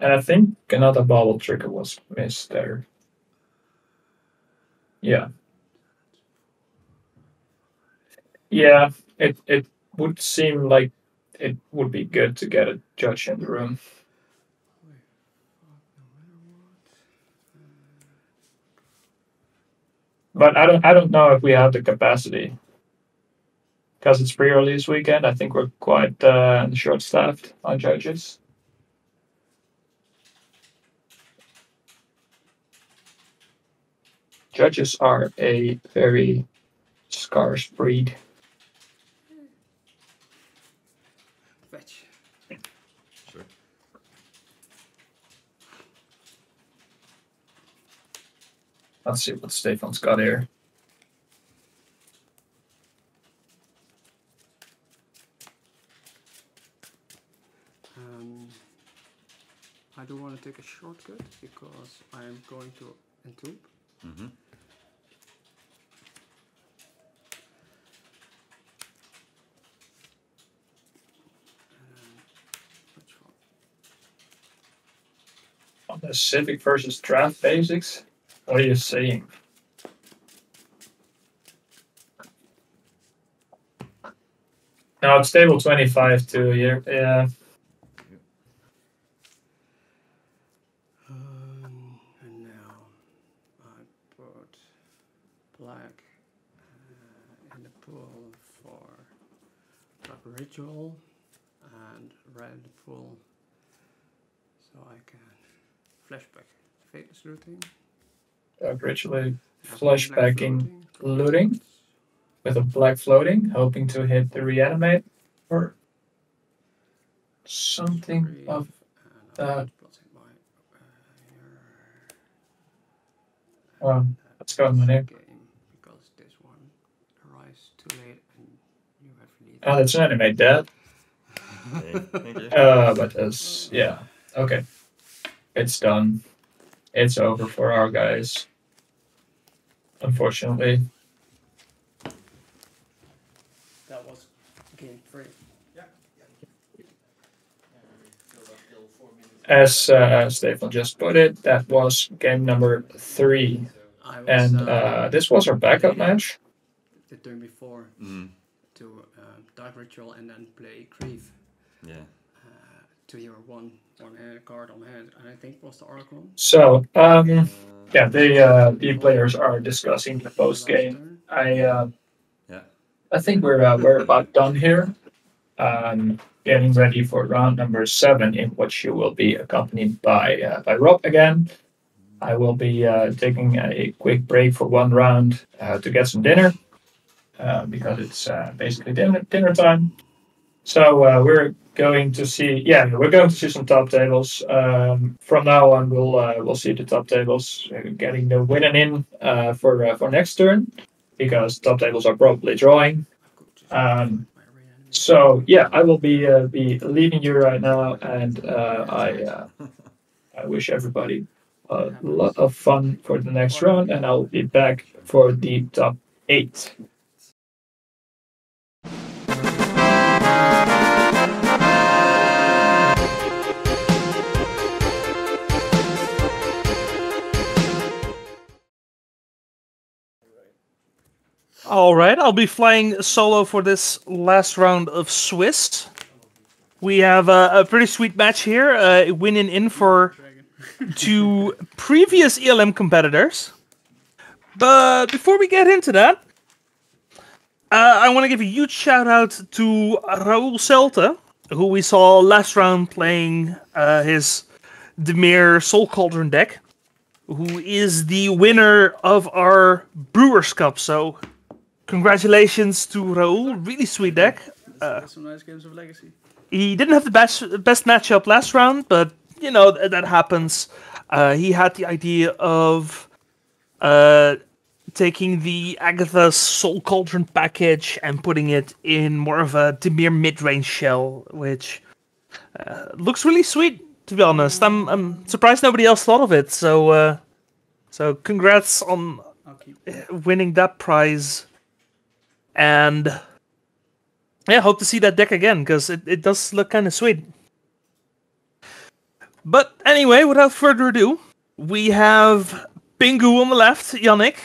And I think another bubble trigger was missed there. Yeah. Yeah, it would seem like it would be good to get a judge in the room. But I don't know if we have the capacity. Because it's pre-release weekend, I think we're quite short-staffed on judges. Judges are a very scarce breed. Fetch. Sure. Let's see what Stefan's got here. I do want to take a shortcut because I am going to Entomb. Mm-hmm. On the Civic versus Draft Basics, what are you saying? No, it's table 25 too. Yeah. And now I put black in the pool for Dark Ritual and red in the pool so I can flashback Faithless Looting. Dark Ritual flashbacking looting with a black floating, hoping to hit the Reanimator or something of that. Let's go, Manic. Because this one arrives too late and you have need. Oh, let's animate that. But yeah, okay. It's done. It's over for our guys. Unfortunately. That was game 3. Yeah. As Stefan just put it, that was game number 3. And this was our backup match. The turn before to Dark Ritual and then play Grief. Yeah. To your one card on hand, and I think was the Oracle. So, yeah, the players are discussing the post game. I think we're about done here. Getting ready for round number 7, in which you will be accompanied by Rob again. I will be taking a quick break for one round to get some dinner because it's basically dinner time. So we're going to see some top tables. From now on, we'll see the top tables, getting the winning in for next turn, because top tables are probably drawing. So yeah, I will be leaving you right now, and I wish everybody a lot of fun for the next round, and I'll be back for the top 8. All right, I'll be flying solo for this last round of Swiss. We have a pretty sweet match here, winning in for 2 previous ELM competitors. But before we get into that, I want to give a huge shout out to Raoul Sultai, who we saw last round playing his Dimir Soul Cauldron deck, who is the winner of our Brewers Cup. So congratulations to Raoul, really sweet deck. Some nice games of Legacy. He didn't have the best matchup last round, but you know that happens. He had the idea of taking the Agatha's Soul Cauldron package and putting it in more of a Dimir mid-range shell, which looks really sweet, to be honest. I'm surprised nobody else thought of it. So congrats on winning that prize. And yeah, hope to see that deck again, because it does look kind of sweet. But anyway, without further ado, we have Pingu on the left, Yannick,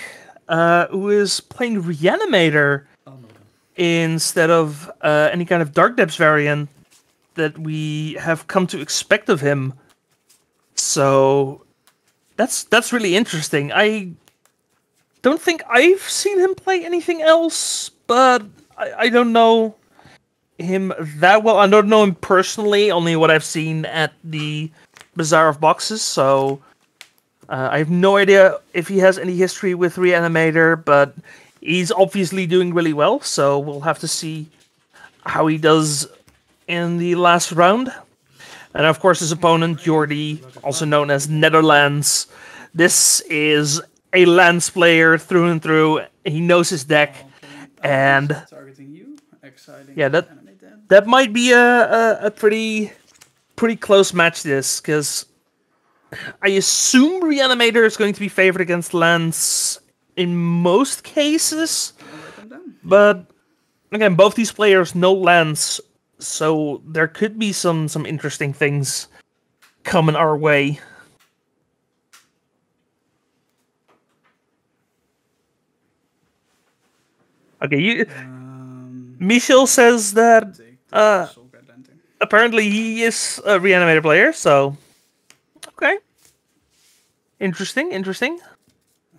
who is playing Reanimator instead of any kind of Dark Depths variant that we have come to expect of him. So that's really interesting. I don't think I've seen him play anything else, but I don't know him that well. I don't know him personally, only what I've seen at the Bazaar of Boxes, so I have no idea if he has any history with Reanimator, but he's obviously doing really well, so we'll have to see how he does in the last round. And of course his opponent, Jordi, also known as Netherlands. This is a Lance player through and through. He knows his deck, and yeah, that might be a pretty close match, this, because I assume Reanimator is going to be favored against Lance in most cases, but again, both these players know Lance, so there could be some interesting things coming our way. Okay, Michel says that apparently he is a Reanimator player, so okay. Interesting.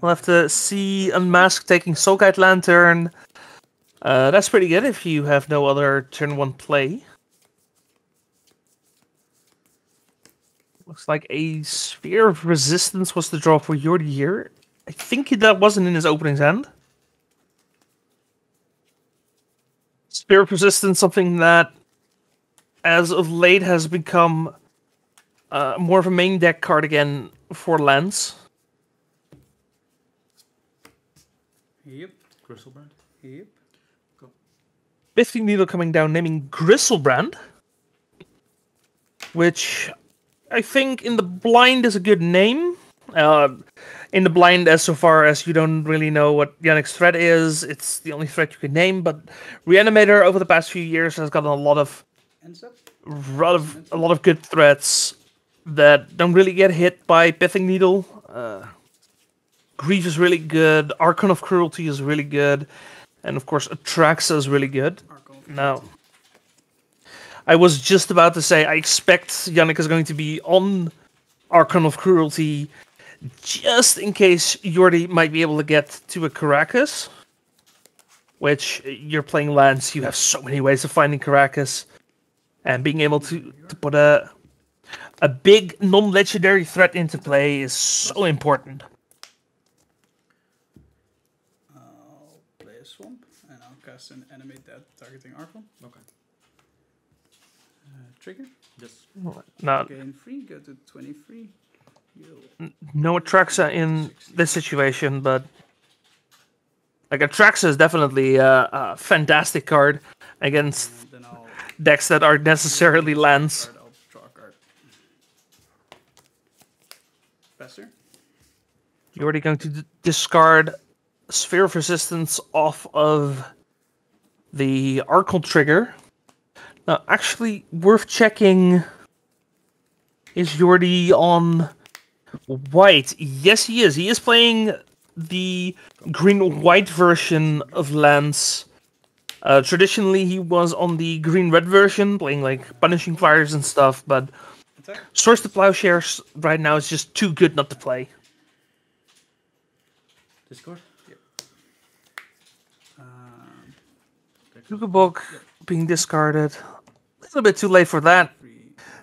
We'll have to see Unmask taking Soulkite Lantern. That's pretty good if you have no other turn 1 play. Looks like a Sphere of Resistance was the draw for Jordi here. I think that wasn't in his opening hand. Sphere of Resistance, something that as of late has become more of a main deck card again for Lance. Yep. Gristlebrand. Yep. Go. Pithing Needle coming down, naming Gristlebrand, which I think in the blind is a good name. In the blind, as so far as you don't really know what Yannick's threat is, it's the only threat you can name. But Reanimator over the past few years has gotten a lot of good threats that don't really get hit by Pithing Needle. Grief is really good. Archon of Cruelty is really good, and of course Atraxa is really good. Now, I was just about to say I expect Yannick is going to be on Archon of Cruelty just in case Jordi might be able to get to a Caracas, which you're playing Lance, you have so many ways of finding Caracas, and being able to put a big non-legendary threat into play is so important. I'll play a Swamp, and I'll cast and animate that targeting Archon. Okay. Trigger? Yes. Now, Gain 3, go to 23. no Atraxa in this situation, but like Atraxa is definitely a fantastic card against decks that aren't necessarily lands. I'll draw a card. Passer? You're already going to discard Sphere of Resistance off of the Archon trigger. Now, actually, worth checking, is Jordi on white? Yes, he is. He is playing the green-white version of Lance. Traditionally, he was on the green-red version, playing like Punishing Fires and stuff, but Source to Plowshares right now is just too good not to play. Discord? Yep. Kukabok being discarded. A little bit too late for that.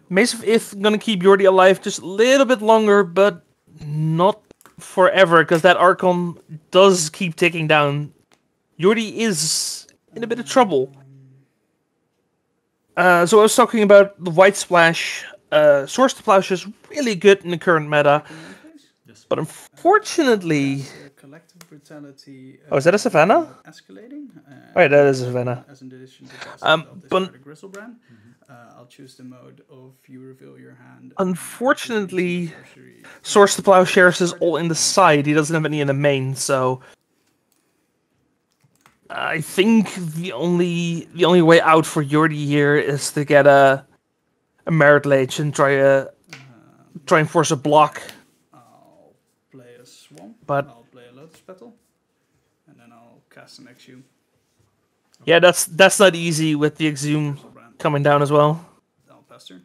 Mace of Ith gonna keep Jordi alive just a little bit longer, but not forever, because that Archon does keep ticking down. Jordi is in a bit of trouble. So I was talking about the White Splash. Source to Plowshare is really good in the current meta, but unfortunately... Collective Brutality, oh, is that a Savannah? Escalating. Oh, yeah, that is a Savannah. As an addition to cast but Gristlebrand, I'll choose the mode of you reveal your hand. Unfortunately, Source to Plowshares is all in the side. He doesn't have any in the main, so I think the only way out for Jordi here is to get a Merit Lage and try a try and force a block. I'll play a Swamp. But I'll play a Lotus Petal. And then I'll cast an Exhume. yeah, that's not easy with the Exhume coming down as well. I'll pass turn.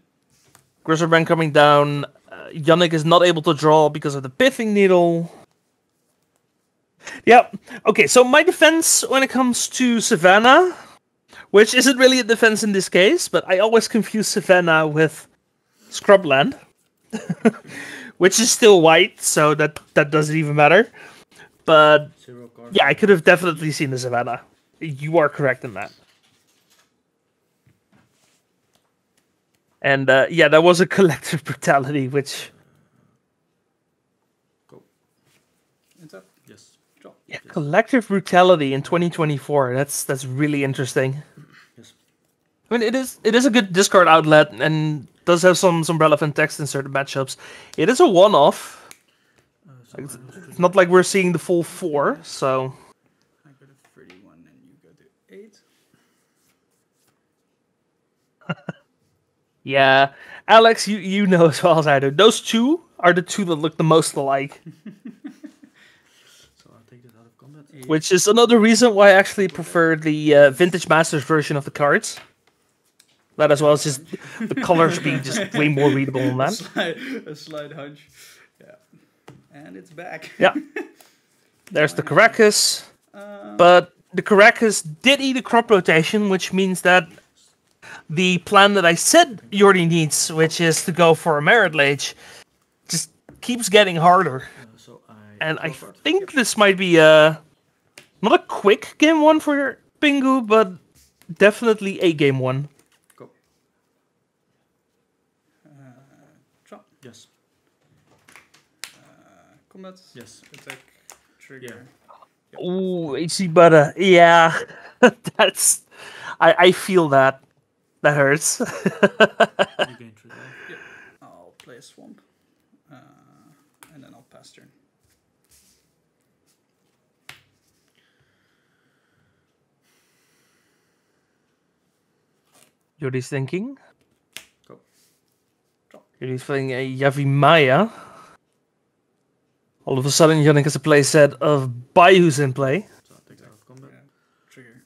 Griselbrand coming down. Yannick is not able to draw because of the Pithing Needle. Yeah, okay, so my defense when it comes to Savannah, which isn't really a defense in this case, but I always confuse Savannah with Scrubland, which is still white, so that doesn't even matter. But yeah, I could have definitely seen the Savannah. You are correct in that. And yeah, that was a collective brutality, which... Go. Enter. Yes. Drop. Yeah, collective brutality in 2024. That's really interesting. Yes. I mean, it is a good discard outlet and does have some relevant text in certain matchups. It is a one-off. It's not like we're seeing the full 4, so... I go to 31 and you go to 8. Yeah, Alex, you know as well as I do. Those two are the two that look the most alike. So I'll take this out of combat. Which is another reason why I actually prefer the Vintage Masters version of the cards. That as well as just the colors being just way more readable than that. A slight hunch. Yeah. And it's back. Yeah. There's the Caracas. But the Caracas did eat a crop rotation, which means that the plan that I said Jordi needs, which is to go for a Merit Lage, just keeps getting harder. And I think this might be not a quick game 1 for Pingu, but definitely a game 1. Go. Drop. Yes. Combat. Yes. Attack. Trigger. Yeah. Ooh, HC Butter. Yeah. That's... I feel that. That hurts. Yep. I'll play a Swamp. And then I'll pass turn. Jordi's thinking. Go. Drop. Jordi's playing a Yavimaya. All of a sudden, Yannick has a playset of Bayous in play. So I'll take that out of combat. Yeah. Trigger.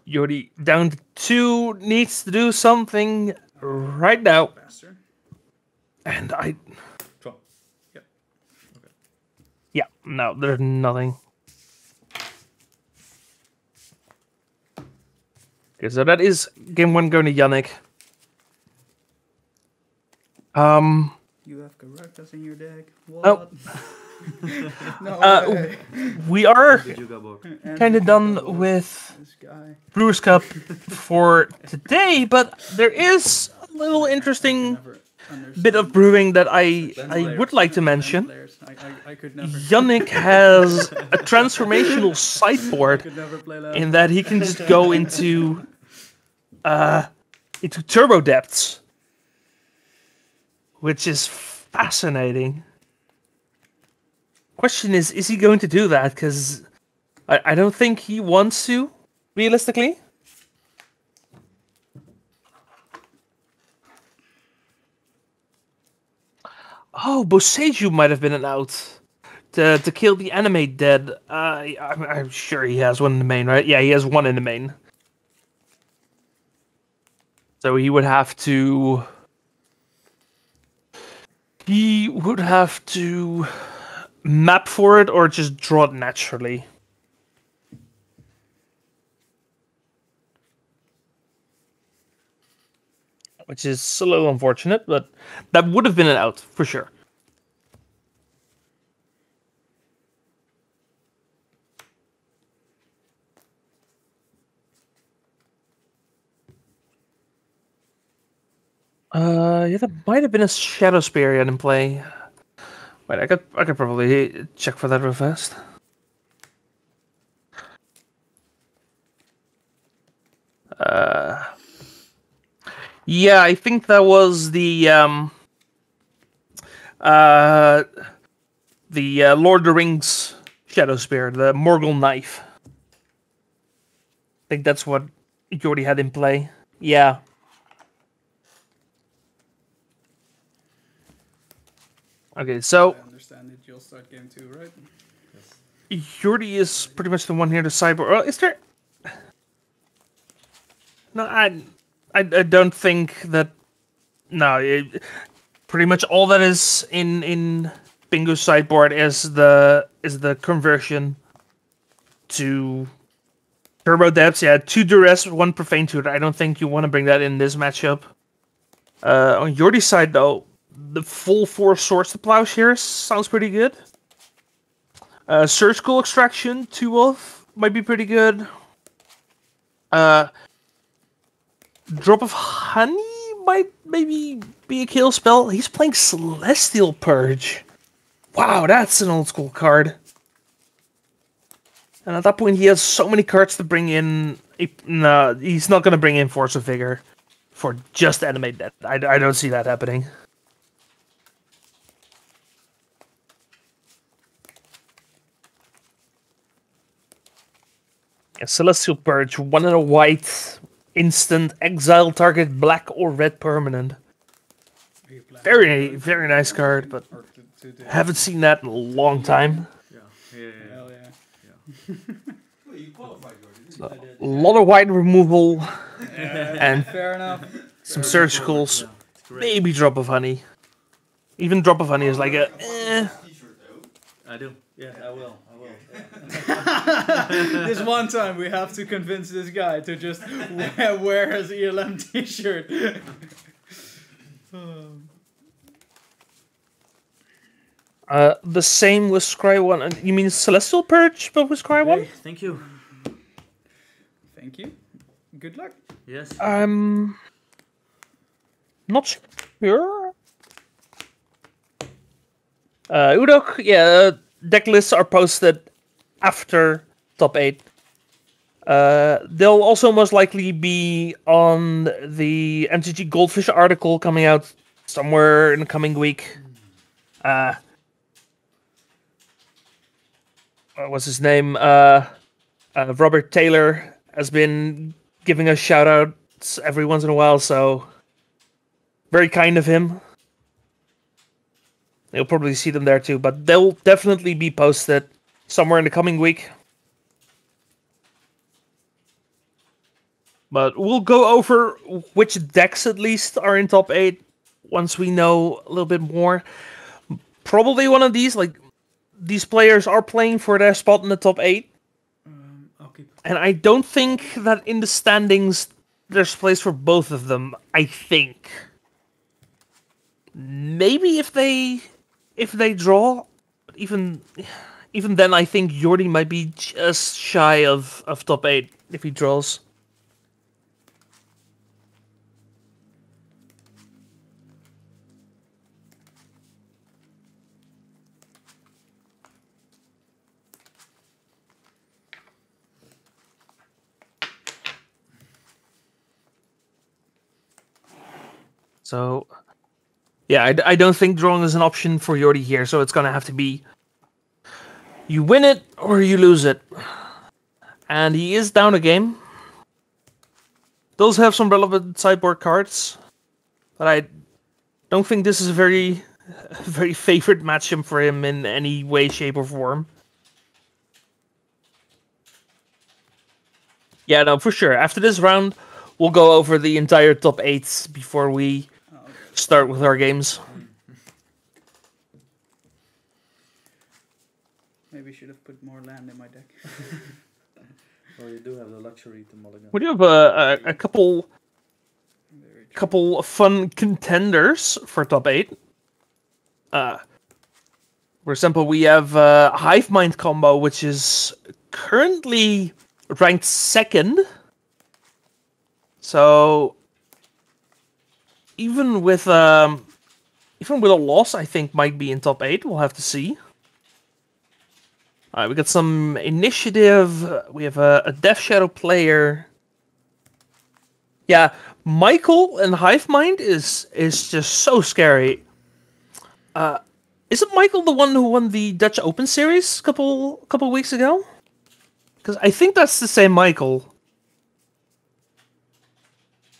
Jordi down to 2, needs to do something right now. Bastard. And I... Drop. Yep. Okay. Yeah, no, there's nothing. Okay, so that is game 1 going to Yannick. You have Caracas in your deck. What? Oh. No we are kind of done with Brewers Cup for today, but there is a little interesting bit of brewing that I would like to mention. Yannick has a transformational sideboard in that he can just go into Turbo Depths, which is fascinating. Question is he going to do that? Because I don't think he wants to, realistically. Oh, Boseiju might have been an out to kill the Animate Dead. I'm sure he has one in the main, right? Yeah, he has one in the main. So he would have to... He would have to map for it or just draw it naturally. Which is a little unfortunate, but that would have been an out for sure. Yeah, that might have been a Shadow Spear in play. Wait, I could probably check for that real fast. Yeah, I think that was the Lord of the Rings Shadow Spear, the Morgul Knife. I think that's what Jordi had in play. Yeah. Okay, so I understand it. You'll start game 2, right? Jordi is pretty much the one here to sideboard. Well, is there? No, I don't think that. No, pretty much all that is in Bingo's sideboard is the conversion to Turbo Depths. Yeah, 2 Duress, 1 Profane Tutor. I don't think you want to bring that in this matchup. On Jordi's side, though, the full 4 Swords to Plowshares sounds pretty good. Surgical Extraction, 2 of, might be pretty good. Drop of Honey might maybe be a kill spell. He's playing Celestial Purge. Wow, that's an old school card. And at that point, he has so many cards to bring in. No, he's not going to bring in Force of Vigor for just Animate Death. I don't see that happening. Yeah, Celestial Purge, 1 and a white, instant, exile target, black or red permanent. Very, very nice card, but haven't seen that in a long time. Hell yeah. Well, you qualified, Jordi. So, a lot of white removal and fair enough. some surgicals, maybe Drop of Honey. Even Drop of Honey is like a I do. Yeah, I will. This one time we have to convince this guy to just wear his ELM t-shirt. The same with Scry 1. You mean Celestial Purge, but with Scry 1? Thank you. Thank you. Good luck. Yes. Not sure. Udok, yeah, deck lists are posted after top 8. They'll also most likely be on the MTG Goldfish article coming out somewhere in the coming week. What's his name? Robert Taylor has been giving us shout-outs every once in a while, so very kind of him. You'll probably see them there too, but they'll definitely be posted somewhere in the coming week. But we'll go over which decks at least are in top 8 once we know a little bit more. Probably one of these, like, these players are playing for their spot in the top 8. And I don't think that in the standings there's place for both of them, I think. Maybe if they draw, even then I think Jordi might be just shy of top 8 if he draws. So, yeah, I don't think drawing is an option for Jordi here, so it's going to have to be you win it or you lose it. And he is down a game. Does have some relevant sideboard cards, but I don't think this is a very favorite matchup for him in any way, shape, or form. Yeah, no, for sure. After this round, we'll go over the entire top 8s before we start with our games. Maybe I should have put more land in my deck. Well, you do have the luxury to mulligan. We do have a couple of fun contenders for top 8. For example, we have Hive Mind combo, which is currently ranked 2nd. So even with a loss, I think might be in top 8. We'll have to see. Alright, we got some initiative. We have a Death Shadow player. Yeah, Michael and Hive Mind is just so scary. Isn't Michael the one who won the Dutch Open Series a couple weeks ago? Because I think that's the same Michael.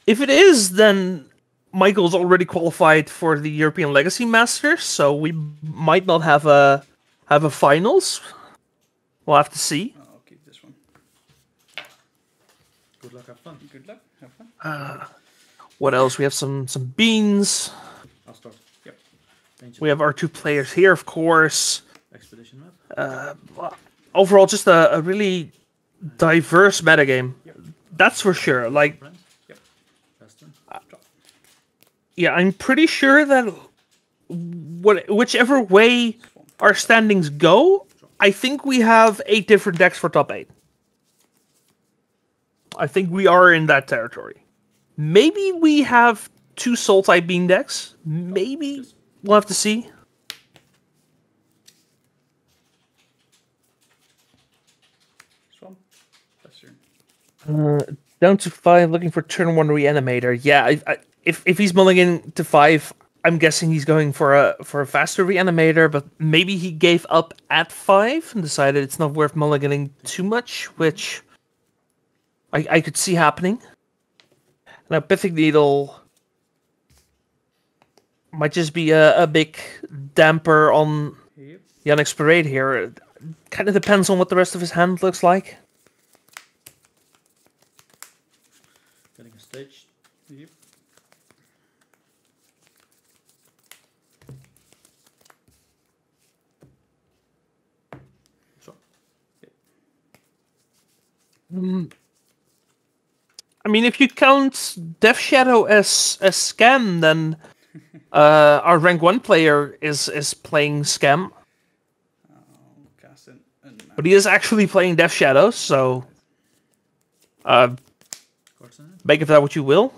If it is, then Michael's already qualified for the European Legacy Masters, so we might not have a finals. We'll have to see. I'll keep this one. Good luck, have fun. Good luck, have fun. What else? We have some beans. I'll start. Yep. We have our 2 players here, of course. Expedition map. Overall, just a really diverse metagame. That's for sure. Like, yeah, I'm pretty sure that whichever way our standings go, I think we have 8 different decks for top 8. I think we are in that territory. Maybe we have 2 Sultai bean decks. Maybe. We'll have to see. Down to 5, looking for turn 1 Reanimator. Yeah, if he's mulliganing to 5, I'm guessing he's going for a faster Reanimator, but maybe he gave up at 5 and decided it's not worth mulliganing too much, which I could see happening. Now, Pithing Needle might just be a big damper on Yannick's parade here. It kind of depends on what the rest of his hand looks like. Getting a stage. Yep. So. Yep. I mean, if you count Death Shadow as scam, then our rank 1 player is playing scam. But he is actually playing Death Shadow, so make of that what you will.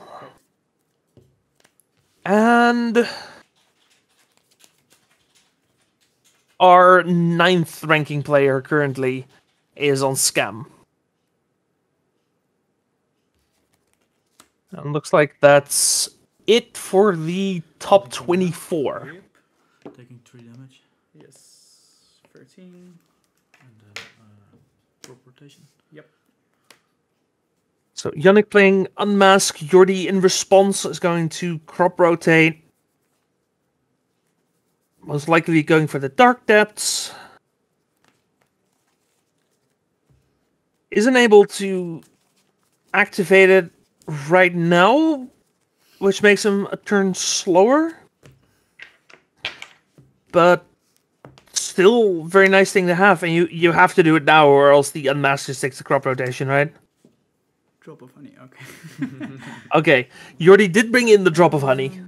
And our 9th ranking player currently is on scam. And looks like that's it for the top 24. Yep. Taking 3 damage. Yes. 13. And drop rotation. Yep. So Yannick playing Unmask. Jordi in response is going to crop rotate. Most likely going for the Dark Depths. Isn't able to activate it right now, which makes him a turn slower. But still very nice thing to have, and you have to do it now or else the Unmasked just takes the crop rotation, right? Drop of honey, okay. Okay, you already did bring in the drop of honey.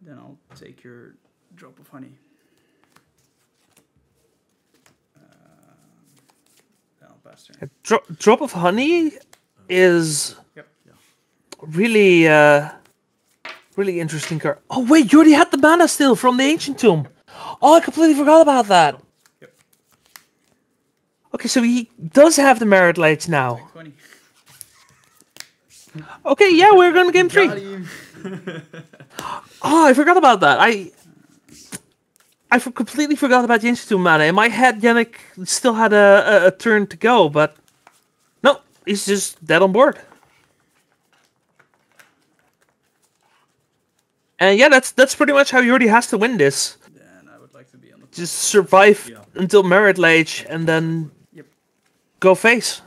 Then I'll take your drop of honey. Then I'll pass turn. Drop of honey is really really interesting card. Oh wait, you already had the mana still from the Ancient Tomb. Oh, I completely forgot about that. Okay, so he does have the Merit Lights now. Okay, yeah, we're going to game 3. Oh, I forgot about that. I completely forgot about the Ancient Tomb mana. In my head, Yannick still had a turn to go, but no, he's just dead on board. And yeah, that's pretty much how Jordi has to win this. Then I would like to be on the just survive until Merit Lage and then go face.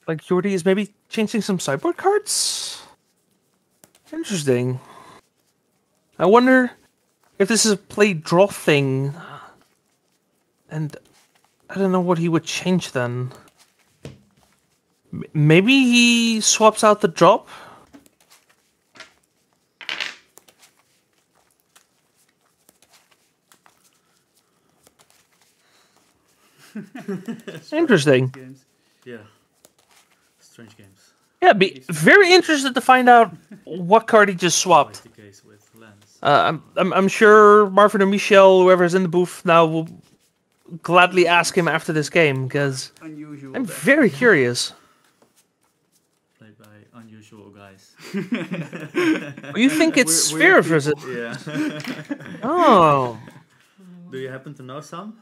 Like Jordi is maybe changing some sideboard cards? Interesting. I wonder if this is a play draw thing. And I don't know what he would change then. Maybe he swaps out the drop? Interesting. Yeah. Strange games. Yeah, be very interested to find out what card he just swapped. I'm sure Marvin or Michelle, whoever's in the booth now, will gladly ask him after this game because I'm very curious. unusual guys. You think it's Sphere versus? Yeah. Oh. Do you happen to know some?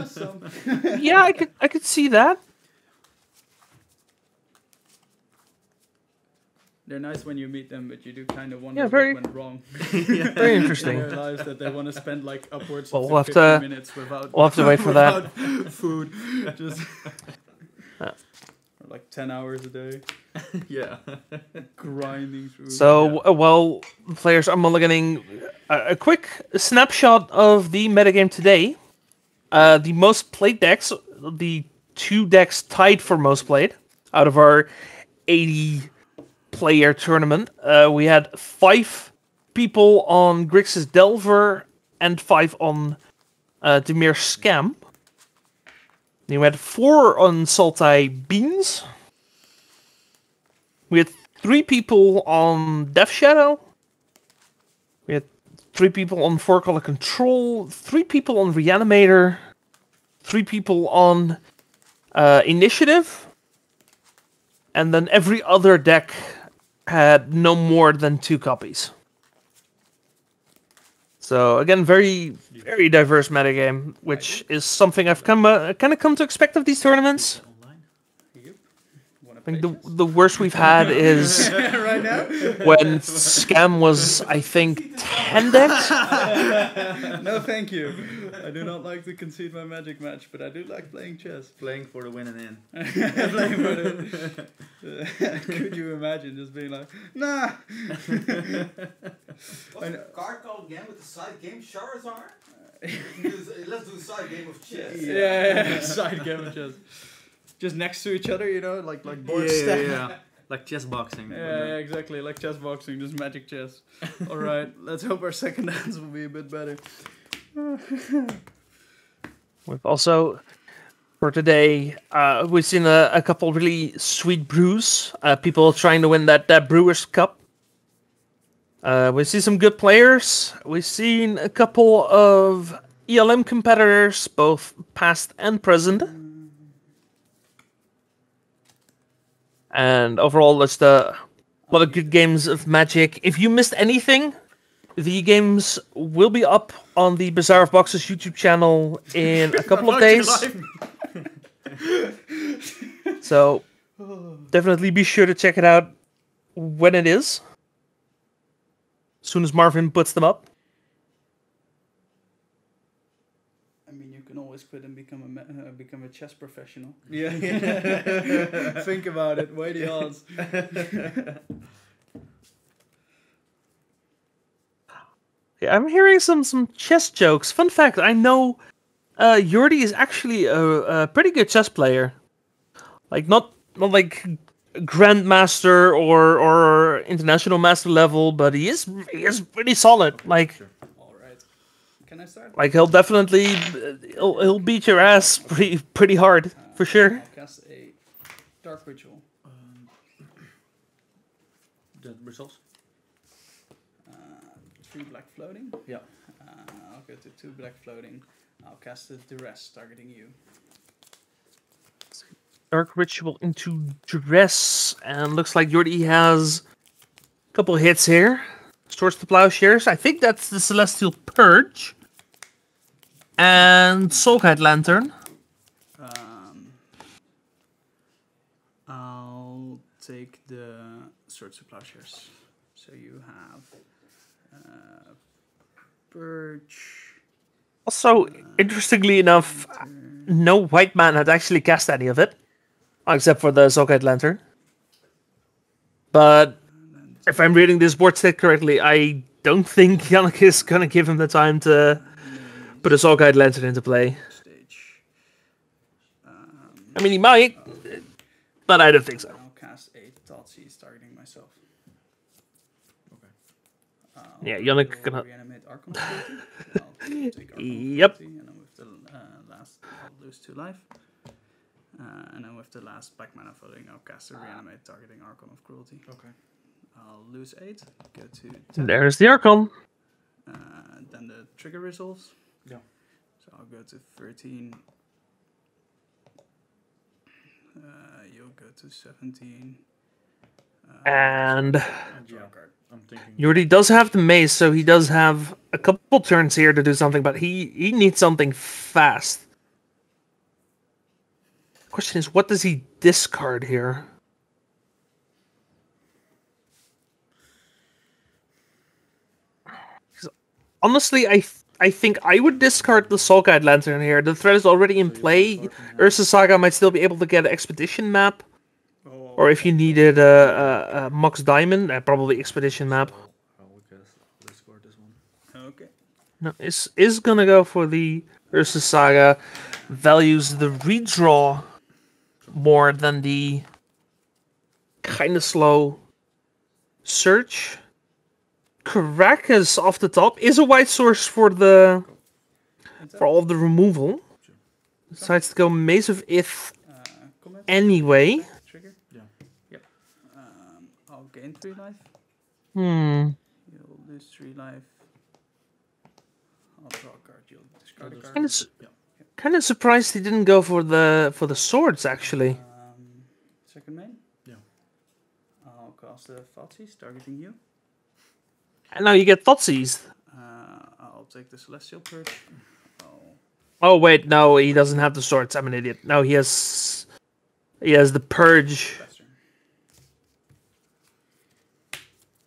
Some. Yeah, I could see that. They're nice when you meet them, but you do kind of wonder Yeah, very- what went wrong. Very interesting. You realize that they want to spend like upwards Well, of we'll have 50 to- minutes without. we'll have to wait for that. without food, just or like 10 hours a day. Yeah. Grinding through. So while players are mulliganing, a quick snapshot of the metagame today. The most played decks, the 2 decks tied for most played out of our 80-player tournament. We had 5 people on Grixis Delver and 5 on Dimir Scam. Then we had 4 on Sultai Beans. We had 3 people on Death Shadow. We had 3 people on 4-color Control. 3 people on Reanimator. 3 people on Initiative. And then every other deck had no more than 2 copies. So again, very, very diverse metagame, which is something I've kind of come to expect of these tournaments. I think the worst we've had is right now? when Scam was, I think, 10 decks. No, thank you. I do not like to concede my magic match, but I do like playing chess. Playing for the win and in. Playing for the... Could you imagine just being like, nah. What's the card called again with the side game? Charizard? Let's do a side game of chess. Yeah, side game of chess. Just next to each other, you know, like board stack. Yeah. Like chess boxing. Yeah, exactly, like chess boxing, just magic chess. All right, let's hope our second dance will be a bit better. We've also, for today, we've seen a couple really sweet brews. People trying to win that Brewers Cup. We've seen some good players. We've seen a couple of ELM competitors, both past and present. And overall, just a lot of good games of Magic. If you missed anything, the games will be up on the Bazaar of Boxes YouTube channel in a couple of days. So definitely be sure to check it out when it is. As soon as Marvin puts them up. I mean, you can always quit and become a chess professional. Yeah. Think about it. Weigh the odds. Yeah, I'm hearing some chess jokes. Fun fact: I know Jordi is actually a pretty good chess player. Like not like grandmaster or international master level, but he is pretty solid. Like. All right. Can I start? Like he'll definitely he'll beat your ass pretty hard for sure. I'll cast a dark ritual. The results? 3 black floating. Yeah. I'll go to 2 black floating. I'll cast a duress targeting you. Dark Ritual into Duress, and looks like Jordi has a couple hits here. Stores the Plowshares. I think that's the Celestial Purge. And Soulkite Lantern. I'll take the Swords to Plowshares. So you have Purge. Also, interestingly enough, no white man had actually cast any of it, except for the Soulkite Lantern. But if I'm reading this board state correctly, I don't think Yannick is gonna give him the time to put a Soulkite Lantern into play. I mean, he might, but I don't think so. I'll cast a Thoughtseize targeting myself. Yeah, Yannick gonna. Reanimate Archon. I'll take Archon Yep. and then with the last, I'll lose 2 life. And then with the last black mana floating, I'll cast a Reanimate targeting Archon of Cruelty. Okay. I'll lose 8, go to 10. There's the Archon. Then the trigger resolves. Yeah. So I'll go to 13. You'll go to 17. And Yeah, I'm thinking. Jordi does have the mace, so he does have a couple turns here to do something, but he needs something fast. Question is, what does he discard here? Honestly, I think I would discard the Soul Guide Lantern here. The threat is already in play. Ursa Saga might still be able to get an Expedition map. Or if you needed a Mox Diamond, probably Expedition map. Okay. No, is gonna go for the Ursa Saga. Values the redraw more than the kind of slow search. Caracas off the top is a white source for all of the removal. Decides to go Maze of Ith anyway. Trigger? Yeah. Yep. I'll gain 3 life. You'll lose 3 life. I'll draw a card. You'll discard a card. Kind of surprised he didn't go for the swords actually. Second main? Yeah. I'll cast the Thoughtseize, targeting you. And now you get Thoughtseize. I'll take the Celestial Purge. Oh wait, no, he doesn't have the swords. I'm an idiot. No, he has the Purge.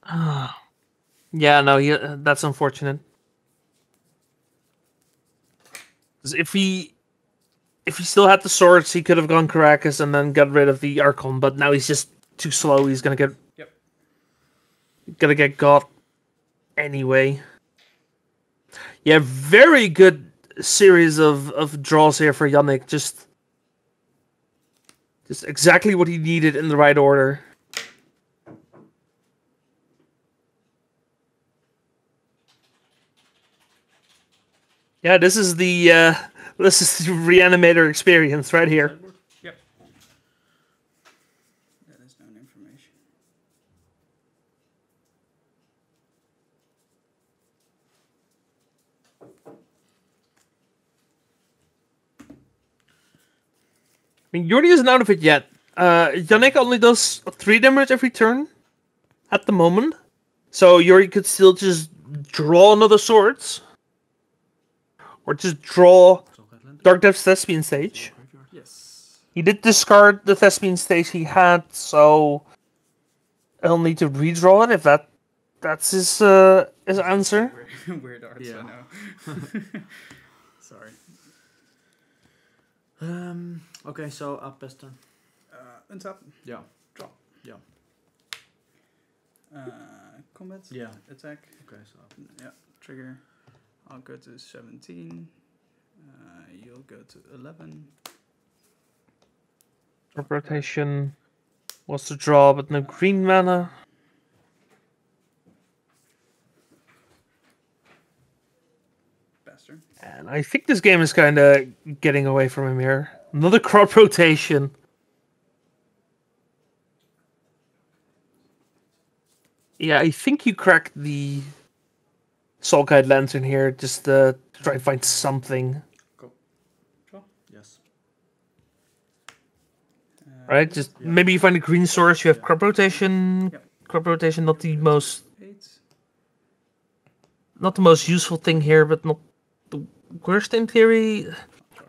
Yeah, no, that's unfortunate. 'Cause if he still had the swords, he could have gone Caracas and then got rid of the Archon. But now he's just too slow. He's gonna get got anyway. Yeah, very good series of draws here for Yannick. Just exactly what he needed in the right order. Yeah, this is the Reanimator experience right here. Yep. That is known information. I mean, Jordi isn't out of it yet. Yannick only does 3 damage every turn at the moment. So Jordi could still just draw another swords. Or just draw Dark Depths Thespian stage. Yes. He did discard the Thespian stage he had, so he'll need to redraw it if that's his answer. Weird arts, I know. Sorry. Okay, so up best turn. Untap. Yeah. Draw. Yeah. Combat. Yeah. Attack. Okay, so up. Yeah. Trigger. I'll go to 17. You'll go to 11. Drop rotation was to draw, but no green mana. Bastard. And I think this game is kind of getting away from him here. Another crop rotation. Yeah, I think you cracked the Soul Guide Lantern here just to try and find something. Go. Draw. Yes. Right? Just maybe you find a green source, you have crop rotation. Yep. Crop rotation not the most 8. not the most useful thing here, but not the worst in theory.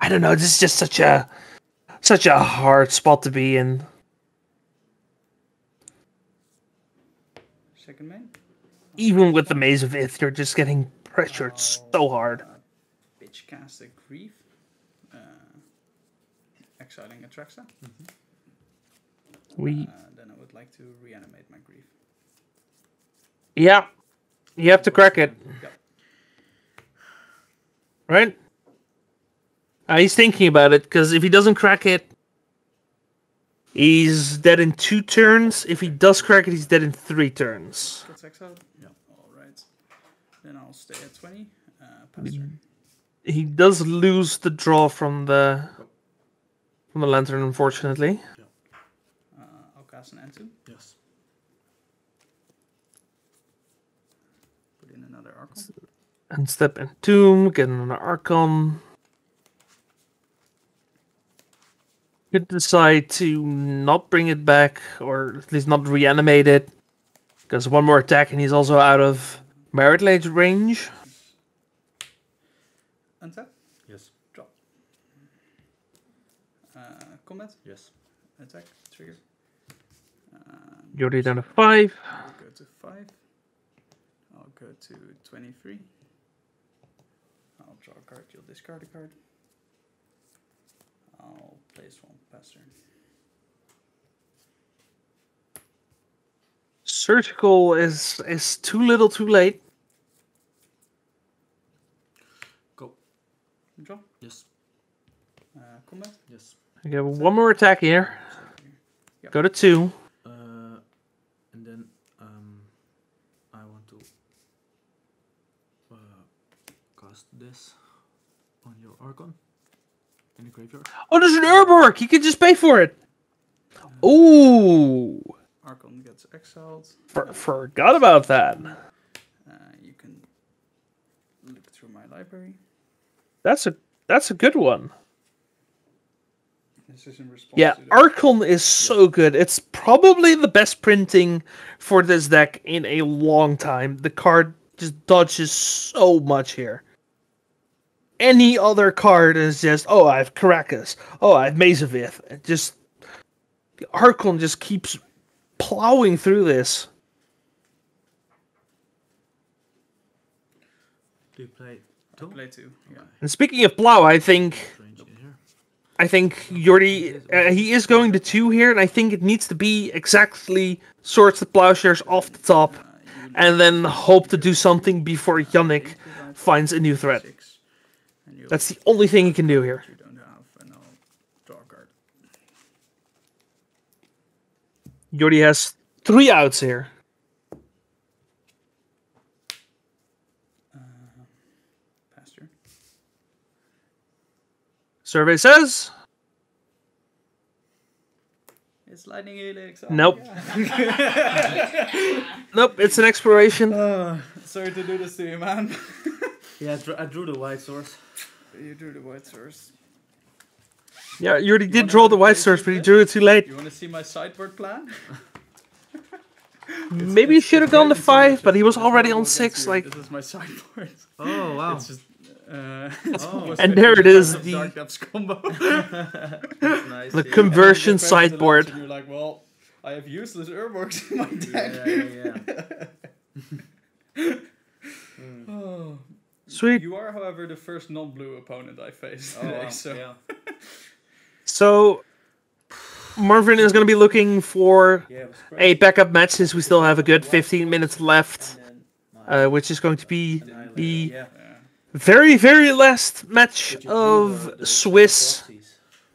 I don't know, this is just such a hard spot to be in. Second main. Even with the Maze of Ith, you're just getting pressured so hard. Pitch cast a Grief. Exiling a Traxa. Then I would like to reanimate my Grief. Yeah. You have to crack it. Yep. Right? He's thinking about it, because if he doesn't crack it, he's dead in 2 turns. If he does crack it, he's dead in 3 turns. Gets exiled? Yeah. Alright. Then I'll stay at 20. Pass turn. He does lose the draw from the lantern, unfortunately. I'll cast an N2. Yes. Put in another Archon. And step and tomb, get another Archon. Could decide to not bring it back, or at least not reanimate it, because one more attack and he's also out of Merit Lage range. Untap? Yes. Drop. Combat? Yes. Attack? Trigger. You're already down to 5. I'll go to 5. I'll go to 23. I'll draw a card, you'll discard a card. I'll place one past turn. Surgical is too little too late. Go. Draw? Yes. Combat? Yes. I get one more attack here. Yep. Go to 2. And then I want to cast this on your Archon in the graveyard. Oh, there's an Urborg! You can just pay for it! Ooh! Archon gets exiled. Forgot about that. You can look through my library. That's a good one. This is in response Yeah, to the Archon is so good. It's probably the best printing for this deck in a long time. The card just dodges so much here. Any other card is just, oh, I have Caracas. Oh, I have Mazavith. Archon just keeps plowing through this. Do you play 2? play 2, yeah. And speaking of plow, I think Jordi, he is going to 2 here, and I think it needs to be exactly Swords to Plowshares off the top, and then hope to do something before Yannick finds a new threat. That's the only thing he can do here. You don't have, and I'll draw a card. Jordi has 3 outs here. Pasture. Survey says... It's Lightning Helix. Oh, Nope. yeah. Nope, it's an exploration. Sorry to do this to you, man. Yeah, I drew the white source. You drew the white source. Yeah, you already did draw the white source, but you drew it too late. You want to see my sideboard plan? Maybe you should have gone to 5, but he was already on 6. Like, this is my sideboard. Oh wow! It's just, it's and there it is, the Dark Depths combo. Nice. the conversion sideboard. And you're like, well, I have useless Urborgs in my deck. Yeah. Oh. Sweet. You are, however, the first non-blue opponent I faced Oh, today. wow. So. Yeah. So, Marvin is going to be looking for a backup match since we still have a good 15 minutes left, which is going to be the very, very last match of Swiss.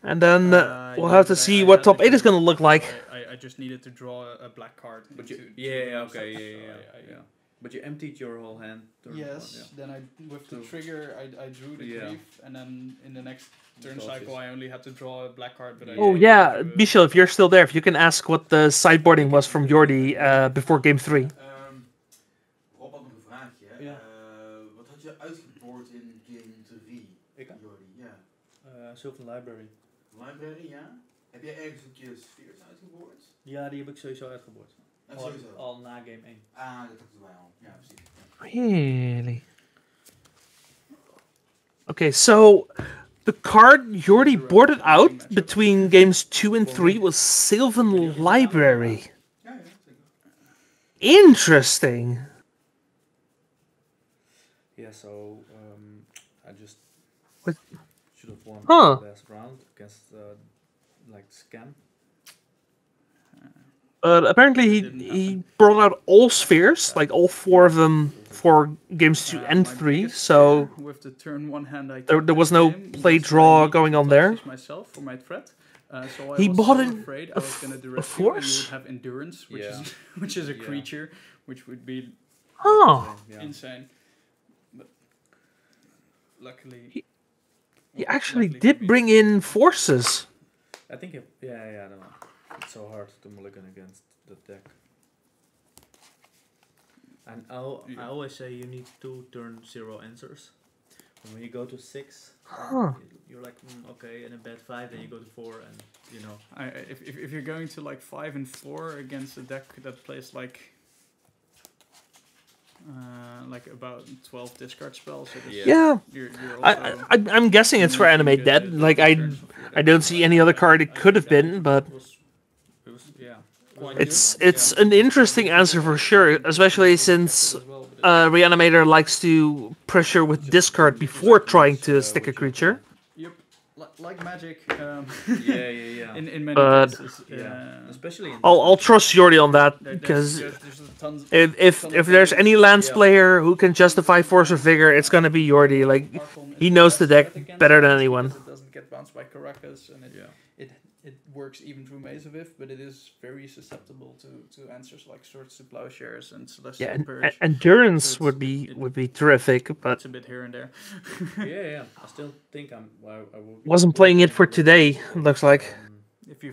And then we'll have to see what top 8 is going to look like. I just needed to draw a black card. But you, Yeah. But you emptied your whole hand. Yes, then with the trigger I drew the grief, and then in the next turn cycle I only had to draw a black card. But Oh yeah, Michel, if you're still there, if you can ask what the sideboarding was from Jordi before game 3. Rob had nog een vraagje. Ja. Wat had je uitgeboord in game 3? Ik? Jordi, ja. Sylvan Library. Library, ja. Heb jij ergens een keer Spheres uitgeboord? Ja, die heb ik sowieso uitgeboord. Sowieso. Al na game 1. Ah, dat dachten wij al. Ja, precies. Really? Okay, so the card Jordi boarded out between games 2 and 3 was Sylvan Library. Interesting. Yeah, so I just What? should have won Huh. the last round against like Scam. Apparently he brought out all spheres, like all 4 of them for games 2 and 3, so with the turn 1 hand I there was no play draw going on there. Myself for my threat. So I He was bought so an- afraid I a was going to f- direct a you and you force? would have endurance, which Yeah. is which is a Yeah. creature, which would be Huh. insane. But luckily, He actually did bring in forces. I think I don't know. It's so hard to mulligan against the deck. And I always say you need 2 turn 0 answers. when you go to 6, you're like, okay, and in bet 5, then you go to 4, and you know. If you're going to like 5 and 4 against a deck that plays like about 12 discard spells. So Yeah, you're also I'm guessing it's for Animate Dead. Like I don't see any other card it could have been, but it's an interesting answer for sure, especially since Reanimator likes to pressure with discard before trying to stick a creature. Yep, like Magic. Yeah. In many cases, especially. I'll trust Jordi on that, because if there's any Lance player who can justify Force of Vigor, it's gonna be Jordi. Like, he knows the deck better than anyone. It doesn't get bounced by Caracas, and it works even through Maze of If, but it is very susceptible to answers like Swords to Plowshares and Celestial Purge. Endurance would be terrific, but it's a bit here and there. yeah. I still think I wasn't playing it for today. Looks like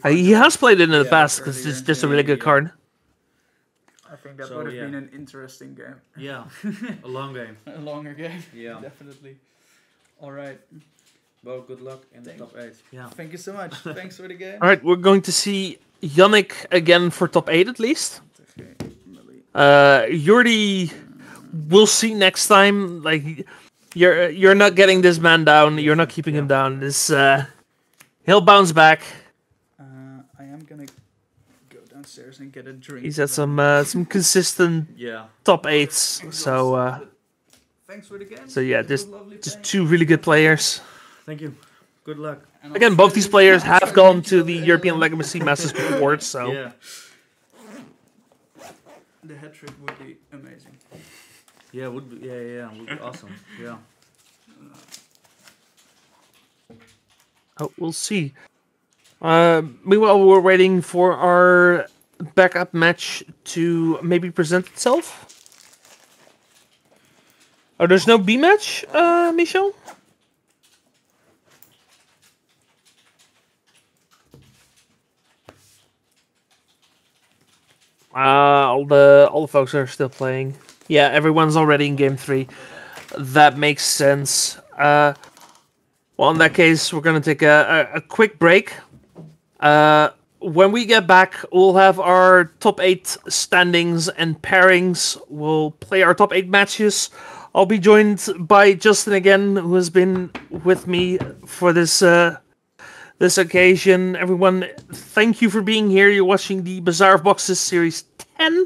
he has played it in the past because it's just a really good card. I think that would have been an interesting game. Yeah, a long game. A longer game. Yeah, definitely. All right. Well, good luck in the top 8. Yeah. Thank you so much. Thanks for the game. All right, we're going to see Yannick again for top 8 at least. Jordi, we'll see next time. Like, you're not getting this man down. You're not keeping him down. This he'll bounce back. I am gonna go downstairs and get a drink. He's had some consistent top 8s. So thanks for the game. So yeah, just 2 really good players. Thank you. Good luck. Again, both these players have gone to the European Legacy Masters Awards, so yeah. The hat trick would be amazing. Yeah, would be awesome. Yeah. Oh, we'll see. Meanwhile, we're waiting for our backup match to maybe present itself. Oh, there's no B match, Michel? All the folks are still playing. Yeah, everyone's already in game 3. That makes sense. Well, in that case, we're gonna take a quick break. When we get back, we'll have our top 8 standings and pairings. We'll play our top 8 matches. I'll be joined by Justen again, who has been with me for this this occasion. Everyone, thank you for being here. You're watching the Bazaar of Boxes Series 10,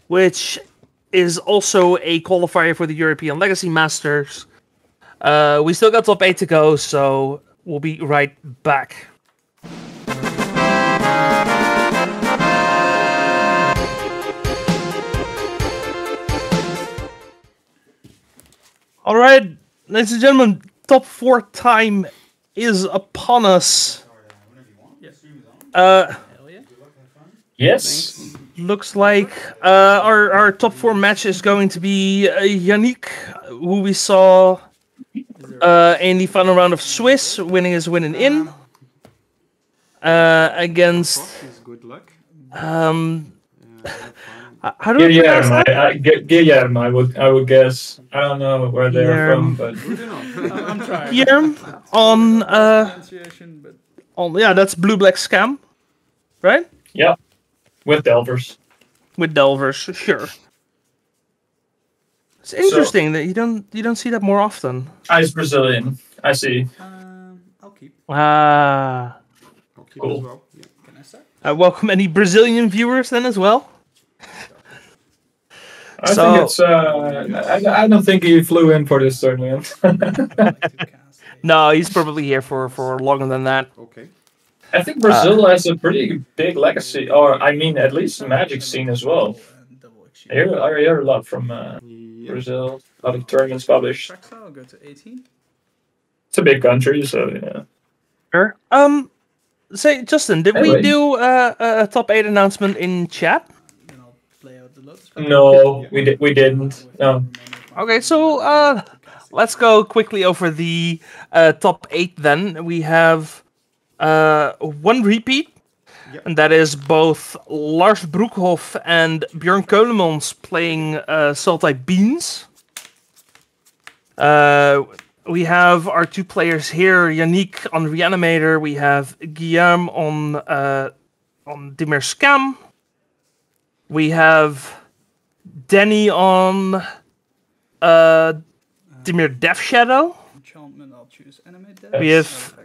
which is also a qualifier for the European Legacy Masters. We still got top 8 to go, so we'll be right back. All right, ladies and gentlemen, top 4 time is upon us. Yes. Looks like our top 4 match is going to be Yannick, who we saw in the final round of Swiss, winning his winning in. Against good luck. How do you pronounce that? Guillermo, I would guess. I don't know where they're from, but I'm trying. Guillermo on that's Blue Black Scam, right? Yeah, with Delvers. With Delvers, sure. It's interesting that you don't see that more often. He's Brazilian. I see. I'll keep. Ah. Cool. As well. Yeah. Can I start? Welcome any Brazilian viewers then as well. I think it's. I don't think he flew in for this tournament. No, he's probably here for longer than that. Okay. I think Brazil has a pretty big legacy, or I mean, at least the Magic scene as well. I hear a lot from Brazil. A lot of tournaments published. I'll go to 18. It's a big country, so yeah. Sure. Say, Justen, did we do a top 8 announcement in chat? No, we didn't. No. Okay, so let's go quickly over the top 8 then. We have 1 repeat, and that is both Lars Broekhoff and Björn Keulemans playing Sultai Beans. we have our two players here, Yannick on Reanimator. We have Guillaume on Dimir Scam. We have Denny on Dimir Death Shadow. Enchantment, I'll choose Animate Death. We have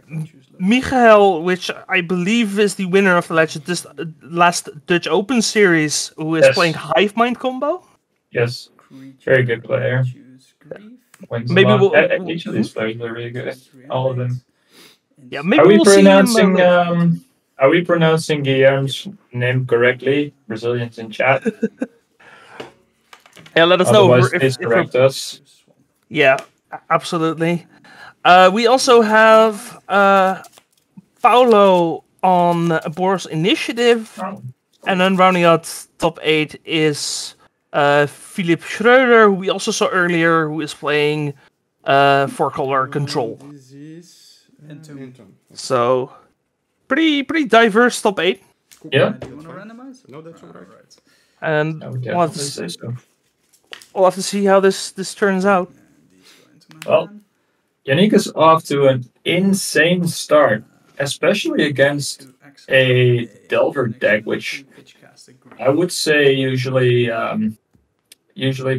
Michael, which I believe is the winner of the last Dutch Open series, who is playing Hive Mind combo. Yes, very good player. Maybe each of these players are really good. All of them. Yeah, maybe we'll see him. Are we pronouncing Guillaume's name correctly? Brazilians in chat. Yeah, let us Otherwise, know please correct us. Yeah, absolutely. We also have Paulo on Boris Initiative, and then rounding out top 8 is Philip Schreuder, who we also saw earlier, who is playing 4-color Control. So, pretty diverse top 8. Yeah. Do you want to randomize? No, that's alright. And we'll have to see how this turns out. Well, Yannick is off to an insane start, especially against a Delver deck, which I would say usually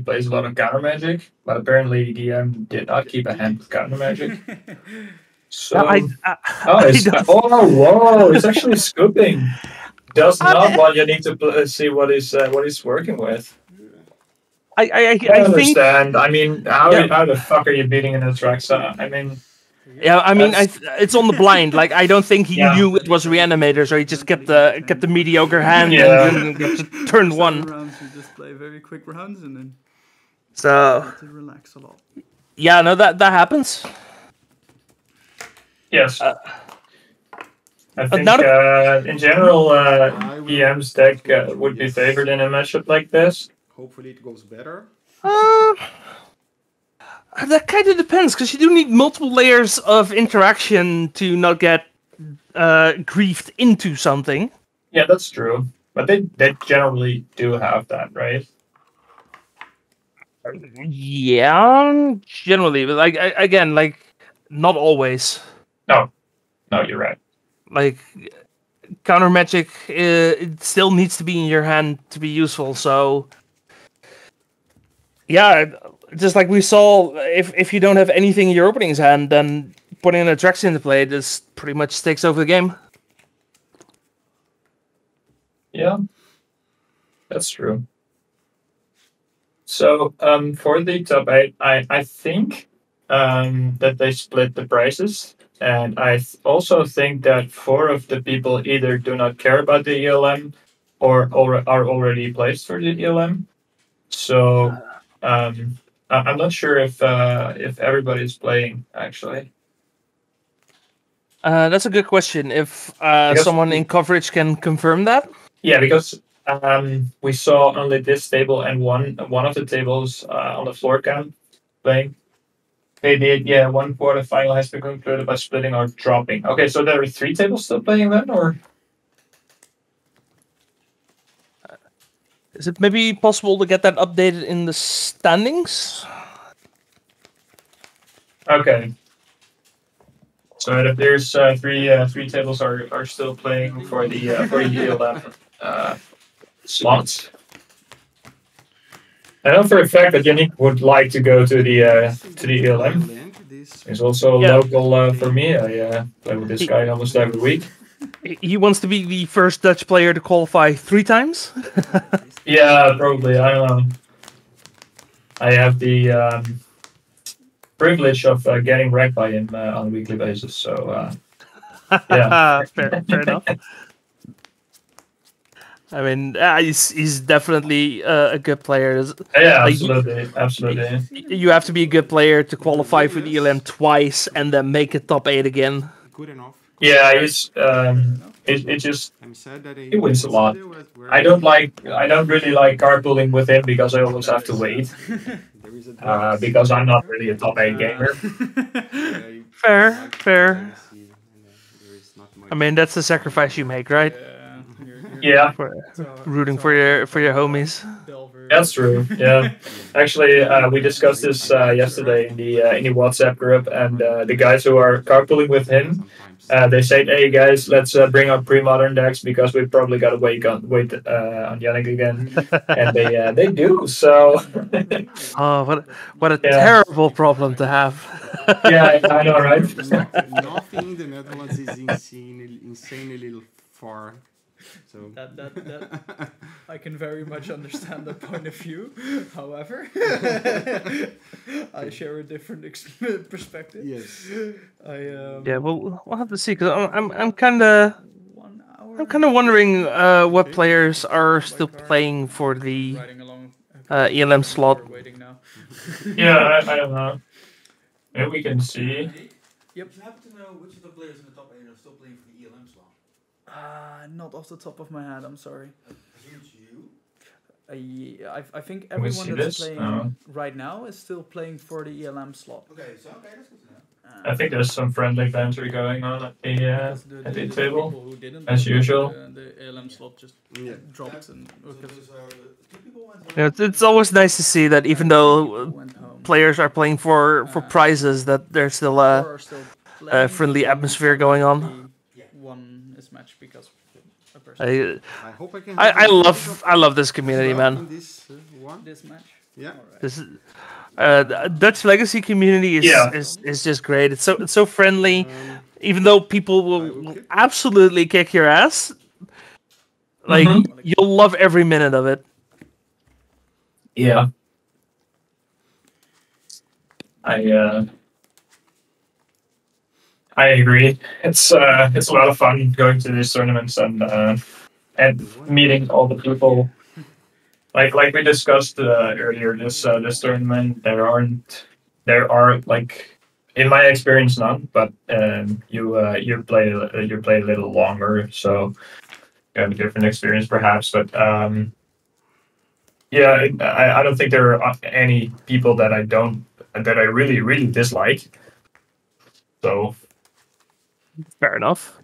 plays a lot of counter magic, but apparently DM did not keep a hand with counter magic. So, whoa! It's actually scooping. Does not want Yannick to see what he's working with. I understand. think, I mean, how the fuck are you beating an Atraxa? I mean, yeah, I mean, it's on the blind. Like, I don't think he knew it was Reanimator, so he just kept the mediocre hand and then turned 1. Rounds, you just play very quick rounds and then to relax a lot. Yeah, no, that happens. Yes. I think in general, EM's deck would be favored in a matchup like this. Hopefully it goes better. That kind of depends, because you do need multiple layers of interaction to not get griefed into something. Yeah, that's true. But they generally do have that, right? Yeah, generally. But again, not always. No, you're right. Like, counter magic, it still needs to be in your hand to be useful, so... Yeah, just like we saw, if you don't have anything in your opening's hand, then putting an attraction into play just pretty much takes over the game. Yeah, that's true. So, for the top 8, I think that they split the prices. And I also think that 4 of the people either do not care about the ELM or are already placed for the ELM. So I'm not sure if everybody's playing, actually. That's a good question. If someone in coverage can confirm that. Yeah, because we saw only this table and one of the tables on the floor cam playing. They did, yeah. 1 quarterfinal has been concluded by splitting or dropping. Okay, so there are 3 tables still playing then, or? Is it maybe possible to get that updated in the standings? Okay. So it appears 3 tables are still playing for the ELM slots. I know for a fact that Yannick would like to go to the ELM. He's also local for me. I play with this guy almost every week. He wants to be the first Dutch player to qualify 3 times? Yeah, probably. I don't know. I have the privilege of getting wrecked by him on a weekly basis, so yeah. fair enough. I mean, he's definitely a good player. Yeah, absolutely. You have to be a good player to qualify for the ELM twice and then make it top 8 again. Good enough. Yeah, he's he wins a lot. I don't really like carpooling with him because I always have to wait. Because I'm not really a top 8 gamer. Fair. I mean, that's the sacrifice you make, right? Yeah. Rooting for your homies. Delver That's true. Yeah, actually, we discussed this yesterday in the WhatsApp group, and the guys who are carpooling with him, they said, "Hey guys, let's bring up pre-modern decks because we probably gotta wait on Yannick again," and they do. So. Oh, what a terrible problem to have. Yeah, I know, right? Nothing in the Netherlands is insanely little far. So that I can very much understand that point of view. However, I share a different perspective. Yes. Yeah, well, we'll have to see because I'm kind of wondering what players are still playing for the ELM slot. Yeah, I don't know. Maybe we can see. Yep. Do you happen to know which of the players in the top 8 are still playing for the ELM slot? Not off the top of my head, I'm sorry. You? I think Can we everyone see that's this? playing right now is still playing for the ELM slot. Okay, that's good to know. I think there's some friendly banter going on at the table, People who didn't as usual. The ALM slot just dropped and It's always nice to see that even though players are playing for prizes, that there's still a friendly atmosphere going on. One is matched because a person. I hope I can. I love this community, man. This match. Yeah. This Dutch legacy community is just great. It's so friendly, even though people will absolutely kick your ass. Like you'll love every minute of it. Yeah. I agree. It's a lot of fun going to these tournaments and meeting all the people. Like we discussed earlier, this tournament there are like, in my experience, none. But you play a little longer, so you have a different experience perhaps. But yeah, I don't think there are any people that I really dislike. So fair enough.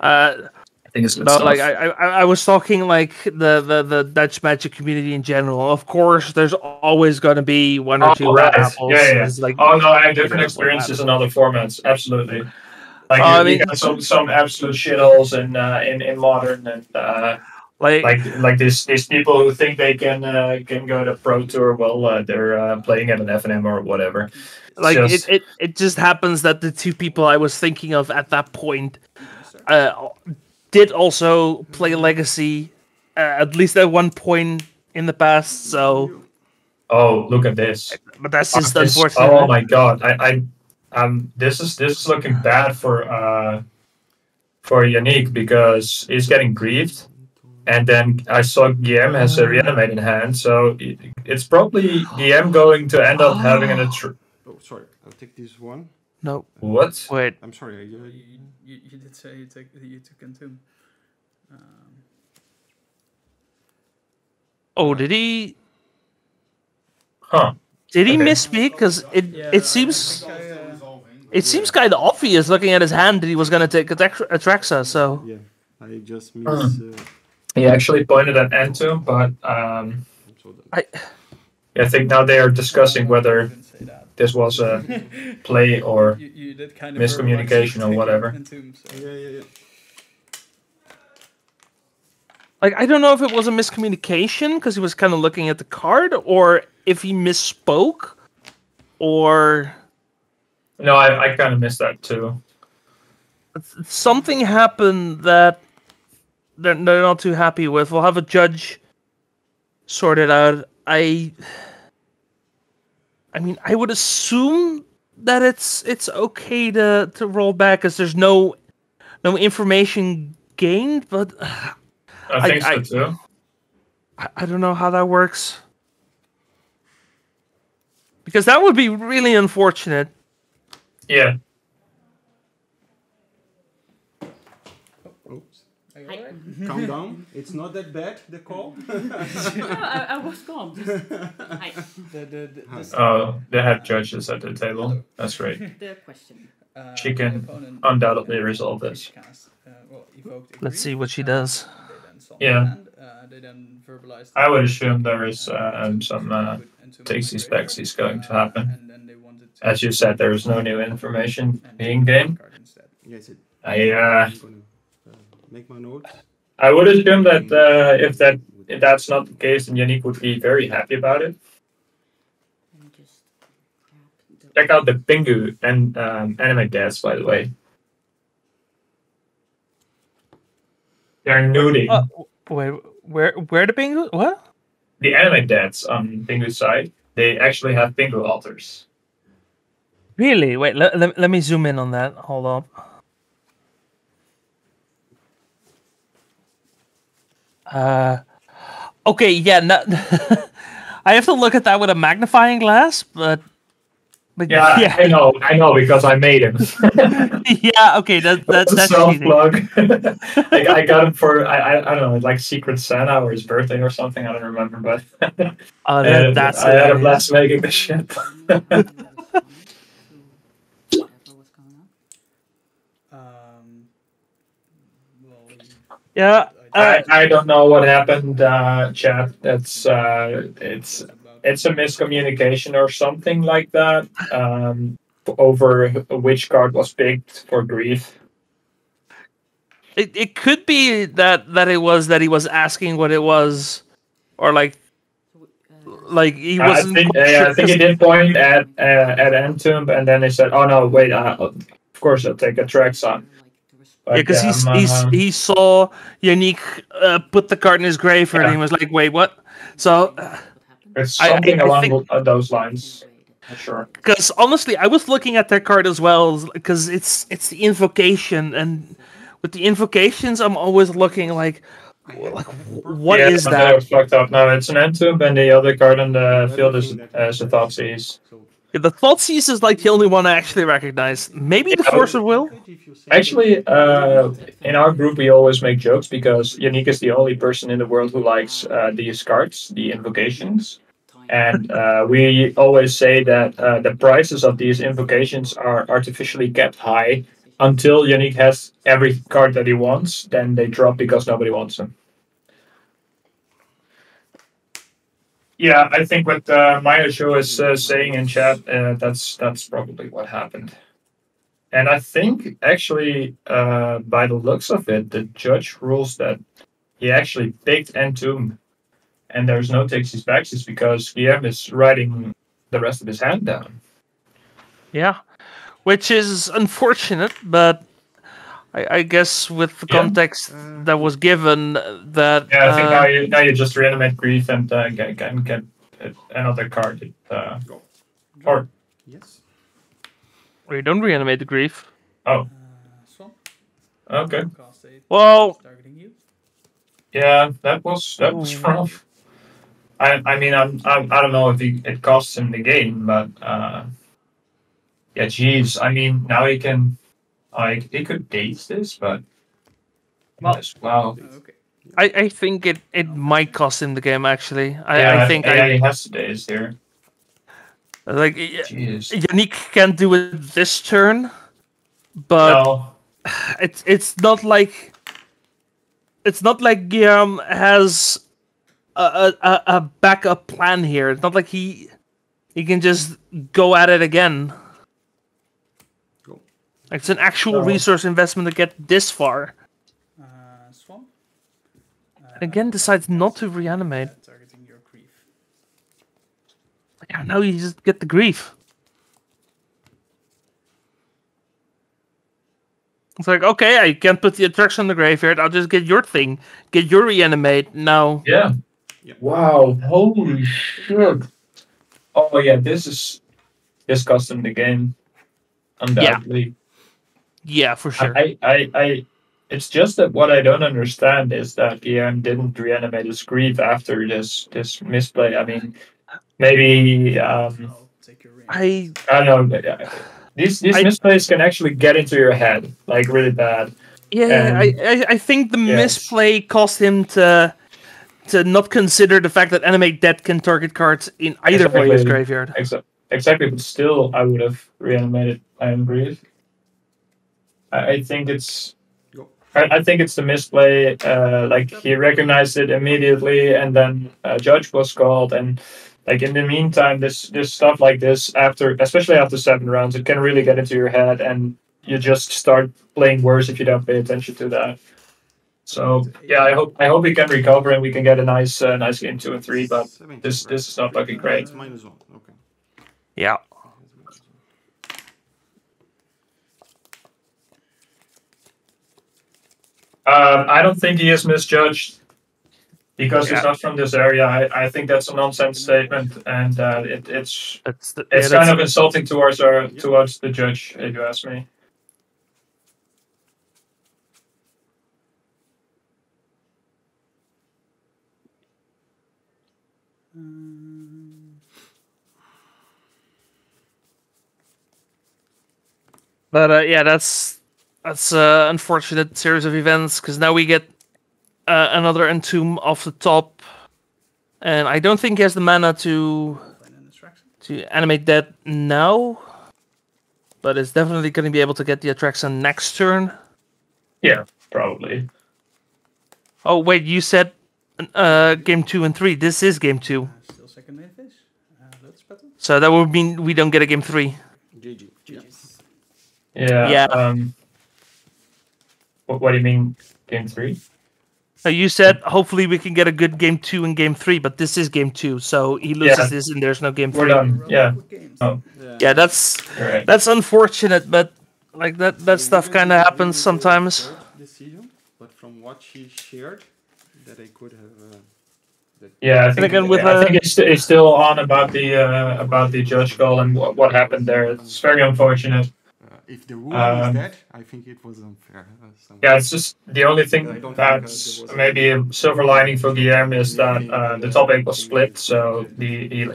I think it's good stuff. Like I was talking like the Dutch Magic community in general. Of course, there's always going to be one or two right. apples. Yeah. Like, no, I have different experiences in other formats. Absolutely. Like you got some absolute shitholes in modern and like these people who think they can go to Pro Tour. Well, they're playing at an FNM or whatever. Like it just happens that the two people I was thinking of at that point did also play Legacy, at least at one point in the past. So, look at this! But that's just unfortunate. Oh my god! This is looking bad for Yannick because he's getting griefed, and then I saw Guillaume has a Reanimator in hand, so it's probably Guillaume going to end up having an. Oh, sorry. I'll take this one. No. What? Wait. I'm sorry. You did say you took Entomb. Oh, did he? Huh? Did he misspeak? Because it seems kind of obvious looking at his hand that he was going to take Atraxa. So yeah, I just missed. He actually pointed at Entomb, but I think now they are discussing whether this was a play or miscommunication or whatever. Yeah. Like, I don't know if it was a miscommunication because he was kind of looking at the card, or if he misspoke, or... No, I kind of missed that too. Something happened that they're not too happy with. We'll have a judge sort it out. I mean, I would assume that it's okay to roll back because there's no information gained, but I think so too. I don't know how that works. Because that would be really unfortunate. Yeah. Oops. Calm down. It's not that bad, the call. No, I was calm. They have judges at the table. That's great. The question. She can undoubtedly resolve this. Let's see what she does. Yeah. they then verbalized. I would assume there is some takesy spexies going to happen. And then they wanted to As you said, there is no new information being gained. Yes, I I'm gonna make my notes. I would assume that if that's not the case, then Yannick would be very happy about it. Check out the Pingu and anime dads, by the way. They're nuding. Wait, where the Pingu? What? The anime dads on Pingu's side, they actually have Pingu altars. Really? Wait, let me zoom in on that. Hold on. Okay, yeah, no, I have to look at that with a magnifying glass, but yeah, I know because I made him. Yeah, okay, that's self cheating. plug. Like, I got him for I don't know, like Secret Santa or his birthday or something. I don't remember, but that's I had a blast making the shit. Yeah. I don't know what happened, chat. That's it's a miscommunication or something like that. Over which card was picked for grief. It could be that he was asking what it was, or like he wasn't. I think he did point at Entomb, and then they said, "Oh no, wait, of course I'll take a Traxon." Yeah, because he saw Yannick put the card in his graveyard, and he was like, "Wait, what?" So it's something along those lines. Not sure. Because honestly, I was looking at their card as well, because it's the invocation, and with the invocations, I'm always looking like what is that? That was fucked up. No, it's an Entomb, and the other card on the field is a Thoughtseize. Yeah, the Thoughtseize is like the only one I actually recognize. Maybe the Force of Will? Actually, in our group we always make jokes because Yannick is the only person in the world who likes these cards, the invocations. And we always say that the prices of these invocations are artificially kept high until Yannick has every card that he wants, then they drop because nobody wants them. Yeah, I think what Maya Show is saying in chat, that's probably what happened. And I think, actually, by the looks of it, the judge rules that he actually picked Entomb, and there's no takesies backsies because EM is writing the rest of his hand down. Yeah, which is unfortunate, but I guess with the context that was given, that yeah, I think now you just reanimate grief and get another card. Or yes, or you don't reanimate the grief. Oh, okay. Well, yeah, that was rough. I mean, I don't know if it costs him the game, but yeah, jeez. I mean, now he can. He could date this, but wow. I think it might cost him the game, actually. I think he has to daze here. Like, Yannick can do it this turn, but it's not like Guillaume has a backup plan here. It's not like he can just go at it again. Like, it's an actual resource investment to get this far. And again, decides not to reanimate. Yeah, now you just get the grief. It's like, okay, I can't put the attraction in the graveyard. I'll just get your thing. Get your reanimate now. Yeah. Wow. Holy shit. Oh, yeah, this cost him the game. Undoubtedly. Yeah, for sure. It's just that what I don't understand is that EM didn't reanimate his grief after this misplay. I mean, maybe I don't know. These misplays can actually get into your head, like, really bad. Yeah, I think the misplay cost him to not consider the fact that Animate Dead can target cards in either player's graveyard. Exactly, but still, I would have reanimated Iron Grief. I think it's I think it's the misplay. Like he recognized it immediately, and then a judge was called. And like in the meantime, this stuff like this, especially after 7 rounds, it can really get into your head, and you just start playing worse if you don't pay attention to that. So yeah, I hope we can recover and we can get a nice game 2 and 3. But this is not looking great. It's -1. Okay. Yeah. I don't think he is misjudged because he's not from this area. I think that's a nonsense statement, and it's kind of insulting towards the judge, if you ask me. But yeah, that's unfortunate series of events, because now we get another Entomb off the top, and I don't think he has the mana to animate that now, but it's definitely going to be able to get the Atraxa next turn. Yeah, probably. Oh wait, you said game 2 and 3. This is game 2. Still second main phase. Let's battle. So that would mean we don't get a game 3. GG. Yeah. Yeah. What do you mean, game 3? You said hopefully we can get a good game 2 and game 3, but this is game 2, so he loses this and there's no game 3. We're done. Yeah. Oh. Yeah, that's unfortunate, but like that stuff kind of happens sometimes. Decision, but from what she shared, that I could have. Yeah, I think it's still on about the judge call and what happened there. It's very unfortunate. If the rule is that, I think it was unfair. Yeah, it's just the only thing that's maybe a silver lining for Guillermo is that the top 8 was split, so he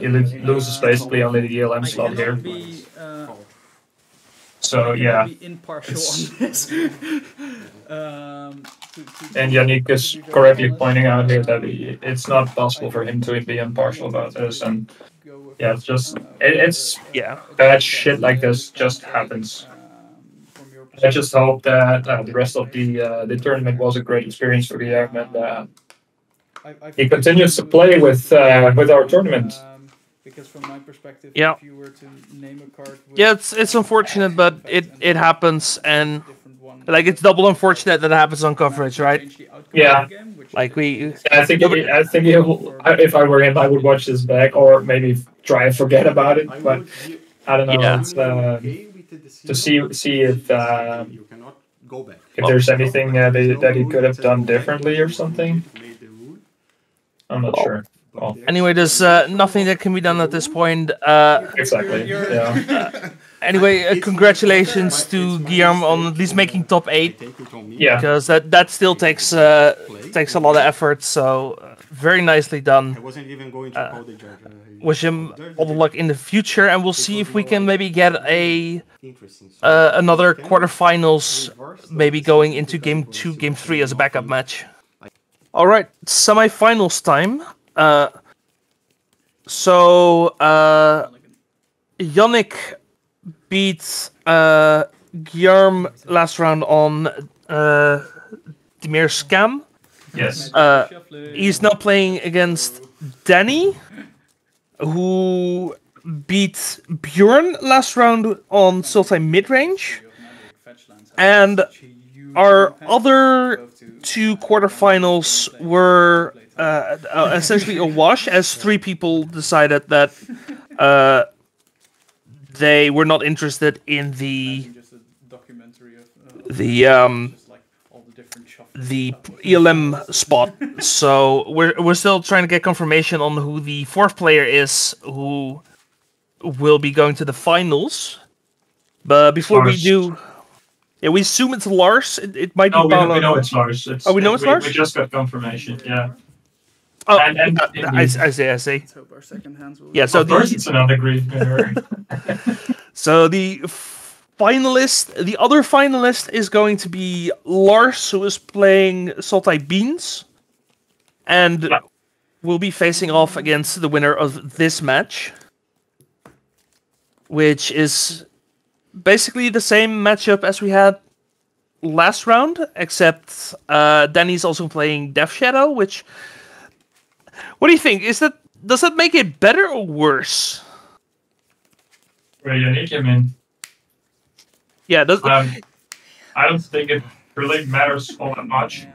loses basically only the ELM slot here. So yeah, be impartial on this. And Yannick is correctly pointing out here that it's not possible for him to be impartial about this, and yeah, it's just it's bad shit like this just happens. I just hope that the rest of the tournament was a great experience for Guillermo, and he continues to play with our tournament. Because from my perspective, if you were to name a card, it's unfortunate, but it happens, and like it's double unfortunate that it happens on coverage, right? Yeah, like we. I think if I were him, I would watch this back or maybe try and forget about it. But I don't know. Yeah. It's, to see if there's anything that he could have done differently or something. I'm not sure. Well, anyway, there's nothing that can be done at this point. Exactly. Yeah. Anyway, congratulations to Guillaume on at least making top 8. Yeah. Because that still takes a lot of effort. So very nicely done. I wasn't even going to call the judge. Wish him all the luck in the future, and we'll see if we can maybe get another quarterfinals, maybe going into game 2, game 3 as a backup match. All right, semifinals time. So Yannick beat Guillaume last round on Dimir Scam. Yes. He's now playing against Danny, who beat Bjorn last round on Sultai midrange. And our other 2 quarterfinals were essentially a wash, as 3 people decided that they were not interested in the ELM spot. So we're still trying to get confirmation on who the 4th player is who will be going to the finals. But before we do, we assume it's Lars. It might be Paolo. We know it's Lars. We know it's Lars? We just got confirmation, yeah. Oh, I see. Let's hope our second hands will. Yeah, so of course it's another green. So the other finalist is going to be Lars, who is playing Sultai Beans, and will be facing off against the winner of this match, which is basically the same matchup as we had last round, except Danny's also playing Death Shadow, which... What do you think? Does that make it better or worse? Very unique, I mean. Yeah, I don't think it really matters all that much.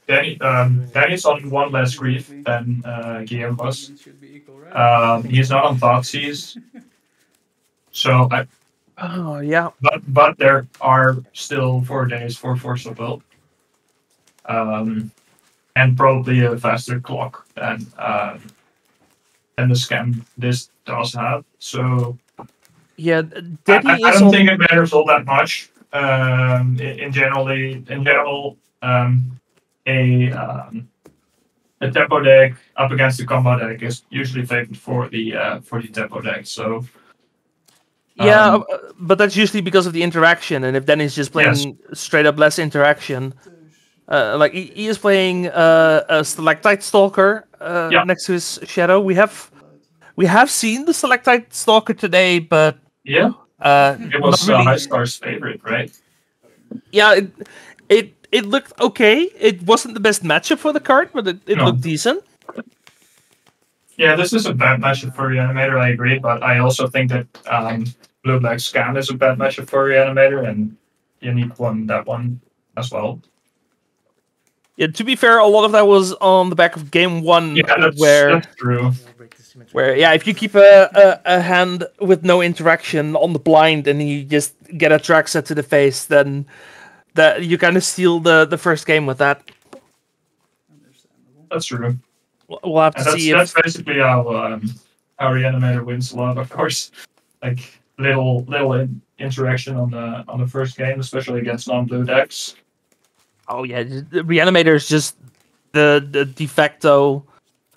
Danny's on one less grief than Guillaume was. He's not on Thoughtseize. So but there are still 4 days for Force of Will. And probably a faster clock than the scam this does have. So yeah, I don't think it matters all that much. In general, a tempo deck up against the combo deck is usually favored for the tempo deck. So but that's usually because of the interaction, and if Danny's just playing straight up less interaction, like he is playing a Stalactite Stalker next to his Shadow. We have seen the Stalactite Stalker today, but it was High Star's favorite, right? Yeah, it looked okay. It wasn't the best matchup for the card, but it looked decent. Yeah, this is a bad matchup for Reanimator, I agree, but I also think that Blue-Black Scam is a bad matchup for Reanimator, and Unique won that one as well. Yeah, to be fair, a lot of that was on the back of game 1, that's true. Where if you keep a hand with no interaction on the blind and you just get a track set to the face, then that you kind of steal the first game with that. That's true. We'll have to see. That's basically how Reanimator wins a lot, of course. Like little interaction on the first game, especially against non-blue decks. Oh yeah, the Reanimator is just the de facto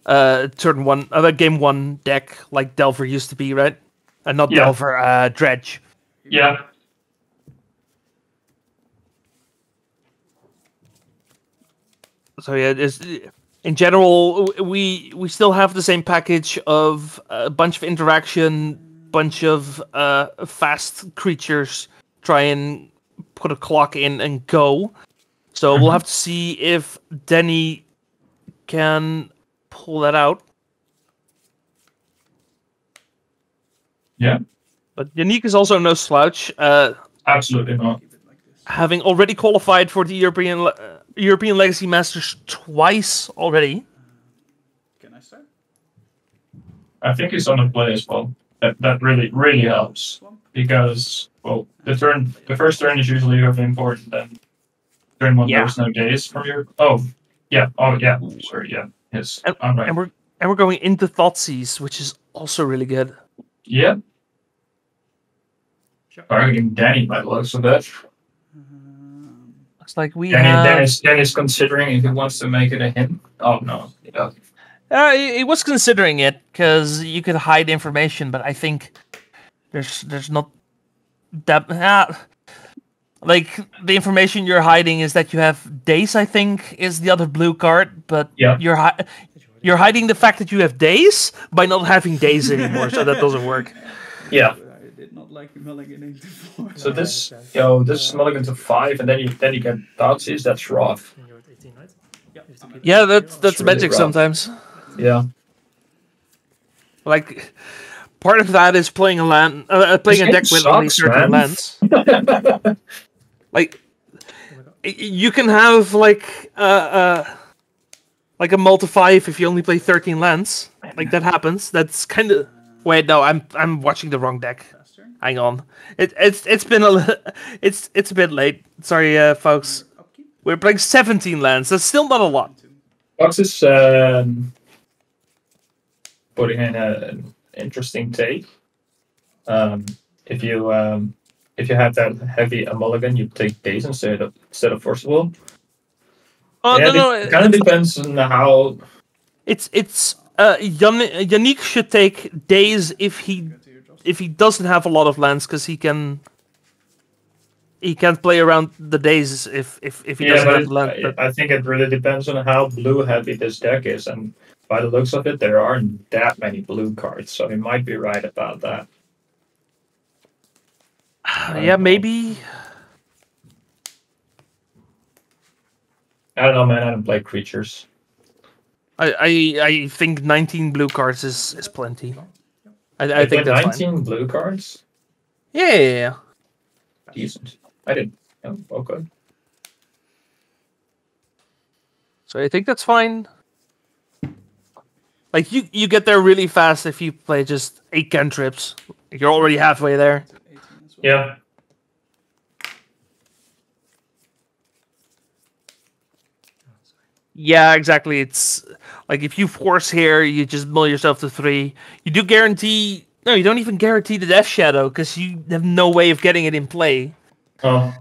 game 1 deck like Delver used to be, right? And not Delver, Dredge. Yeah. So yeah, in general, we still have the same package of a bunch of interaction, bunch of fast creatures, try and put a clock in and go. So we'll have to see if Denny can pull that out. Yeah. But Unique is also no slouch. Absolutely not. Having already qualified for the European Legacy Masters twice already. Can I start? I think he's on the play as well. That really helps, because the first turn is usually very important. Then turn 1 there's no days from your sorry, yes, I'm right. And we're going into Thoughtseize, which is also really good. Yeah. Targeting Danny by the looks of it. Looks like Danny's considering if he wants to make it a hint. Oh no, he doesn't. He was considering it because you could hide information, but I think there's not that. Like the information you're hiding is that you have days. I think is the other blue card, but you're hiding the fact that you have days by not having days anymore, so that doesn't work. Yeah. I did not like mulligan into 4. So this is mulligan to 5, and then you get Thoughtseize. That's rough. Yeah, that's really magic rough. sometimes. Yeah. Like part of that is playing a land, playing a deck with only certain lands. Like you can have like a multi-5 if you only play 13 lands. Like that happens. That's kind of. Wait, no, I'm watching the wrong deck. Hang on. It's been it's a bit late. Sorry, folks. We're playing 17 lands. That's still not a lot. Fox is putting in an interesting take. If you have that heavy a mulligan, you take days instead of forcible. Oh no, it kind of depends on how. It's Yannick should take days if he doesn't have a lot of lands, because he can't play around the days if he doesn't have land. I think it really depends on how blue heavy this deck is, and by the looks of it, there aren't that many blue cards, so he might be right about that. Yeah, maybe. I don't know, man. I don't play creatures. I think 19 blue cards is plenty. I Like, think with that's 19 fine. blue cards? Yeah. Decent. I didn't. Oh, okay. So I think that's fine. Like you get there really fast if you play just 8 cantrips. You're already halfway there. Yeah. Yeah, exactly. It's like if you force here, you just mill yourself to 3. You do guarantee. No, you don't even guarantee the Death Shadow because you have no way of getting it in play. Oh.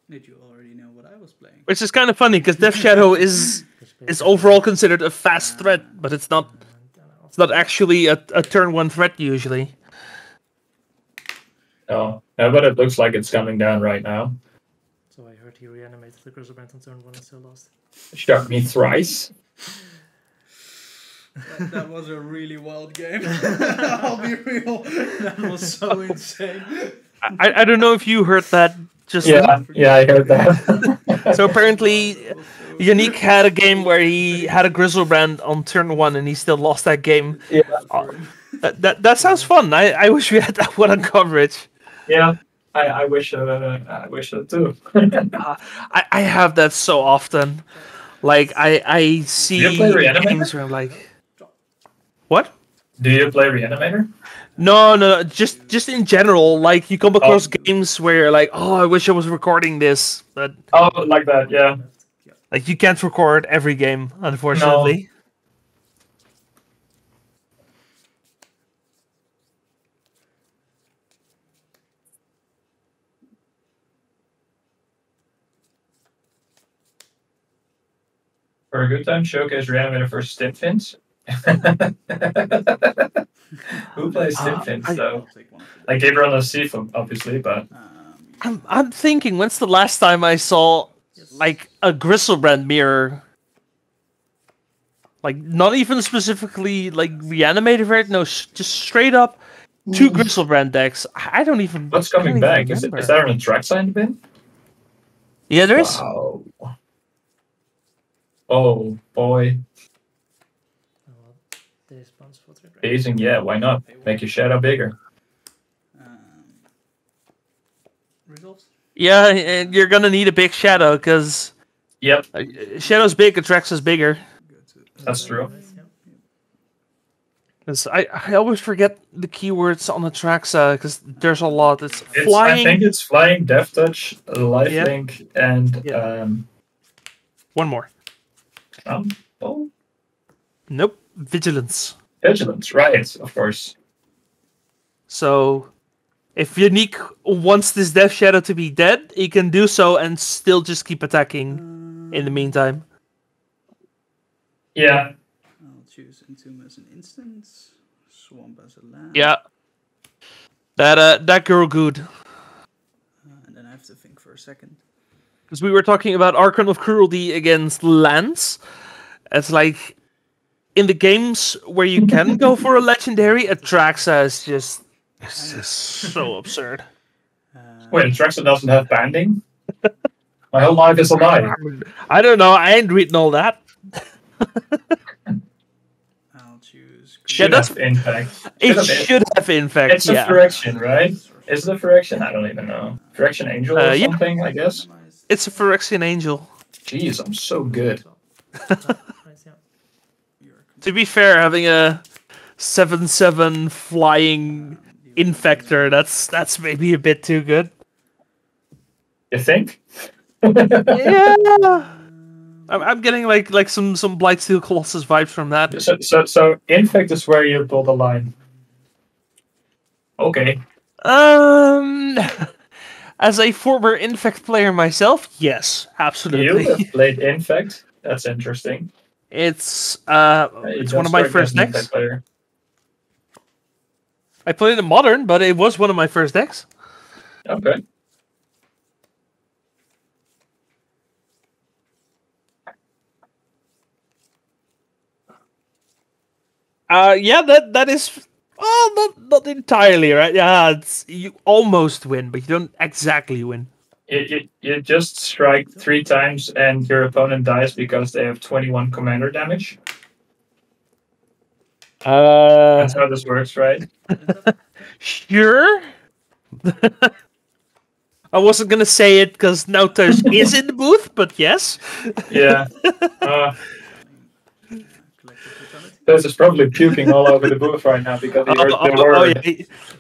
Did you already know what I was playing? Which is kind of funny because Death Shadow is overall considered a fast threat, but it's not. It's not actually a turn 1 threat usually. No, but it looks like it's coming down right now. So I heard he reanimated the Griselbrand on turn 1 and still lost. Shot me thrice. That was a really wild game. I'll be real. That was so insane. I don't know if you heard that just Yeah, I heard that. So apparently, Yannick had a game where he had a Griselbrand on turn 1 and he still lost that game. Yeah. That sounds fun. I wish we had that one on coverage. Yeah, I wish it too. I have that so often. Like I see Do you play Reanimator? games where I'm like, what? Do you play Reanimator? No, just in general. Like you come across games where you're like, oh, I wish I was recording this, but like that, yeah. Like you can't record every game, unfortunately. For a good time, showcase Reanimator for Stimfins. Who plays Stimfins though? Like Gabriel and Steve, obviously, but I'm thinking, when's the last time I saw like a Griselbrand mirror? Like not even specifically like Reanimator variant, no, just straight up 2 Griselbrand decks. I don't even. what's I don't coming even back? Is remember. there an track sign bin? Yeah, there is. Wow. Oh boy. Phasing, yeah, why not? Make your shadow bigger. Results? Yeah, and you're gonna need a big shadow because Yep, shadow's big, Atraxa's bigger. that's true. Cause I always forget the keywords on Atraxa because there's a lot. It's I flying. think it's flying, Death Touch, Lifelink, and One more. Oh, Nope. Vigilance. Vigilance, right? Of course. So, if Yannick wants this Death Shadow to be dead, he can do so and still just keep attacking in the meantime. Yeah. I'll choose Entomb as an instance, Swamp as a land. Yeah. That girl good. And then I have to think for a second. Because we were talking about Archon of Cruelty against lands. It's like, in the games where you can go for a legendary, Atraxa is just so absurd. Wait, Atraxa doesn't have banding? My whole life is a lie. I don't know, I ain't reading all that. I'll choose. Should that's have Infect. It should have Infect, It's a Phyrexian, right? Is it a Phyrexian? I don't even know. Phyrexian Angel or yeah. something, I guess? It's a Phyrexian Angel. Jeez, I'm so good. To be fair, having a 7/7 flying Infector, that's maybe a bit too good. You think? Yeah. I'm getting like some Blightsteel Colossus vibes from that. So Infect is where you pull the line. Okay. As a former Infect player myself, yes, absolutely. You have played Infect? That's interesting. It's one of my first decks. I played it in Modern, but it was one of my first decks. Okay. Yeah, that is Well, not entirely, right? Yeah, you almost win, but you don't exactly win. You just strike 3 times and your opponent dies because they have 21 commander damage. That's how this works, right? Sure. I wasn't gonna say it because Nautos is in the booth, but yes. Yeah. This is probably puking all over the booth right now because he heard the word.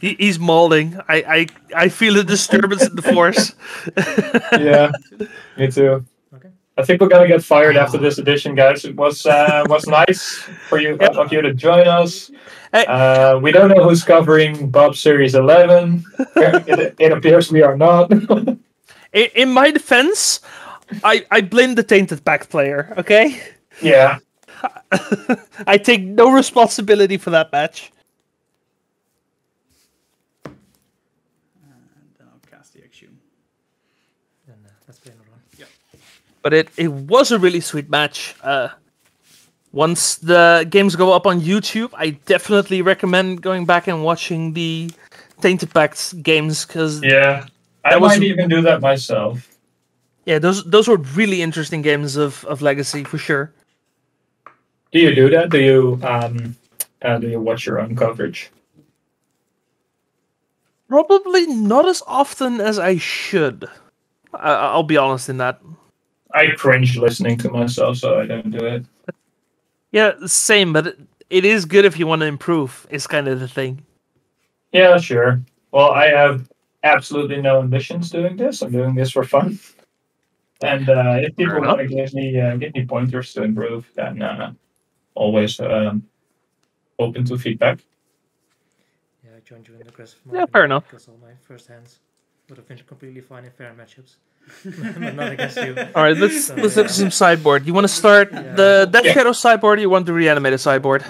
Yeah. He's mauling. I feel a disturbance in the force. Yeah, me too. Okay. I think we're gonna get fired after this edition, guys. It was nice for you of you to join us. We don't know who's covering Bob Series 11. It appears we are not. In my defense, I blame the Tainted Pact player. Okay. Yeah. I take no responsibility for that match. And then I'll cast the Exhume. Then let's play another one. Yeah. But it was a really sweet match. Once the games go up on YouTube, I definitely recommend going back and watching the Tainted Pact games because I might even do that myself. Yeah, those were really interesting games of Legacy for sure. Do you do that? Do you watch your own coverage? Probably not as often as I should. I'll be honest in that. I cringe listening to myself, so I don't do it. Yeah, same, but it is good if you want to improve, is kind of the thing. Yeah, sure. Well, I have absolutely no ambitions doing this. I'm doing this for fun. And if people want to give me pointers to improve, then always open to feedback. Yeah, I joined you in aggressive mode. Yeah, fair enough. Because all my first hands would have been completely fine in fair matchups. But not against you. Alright, let's look at some sideboard. You want to start the Death Shadow sideboard or you want the Reanimator sideboard?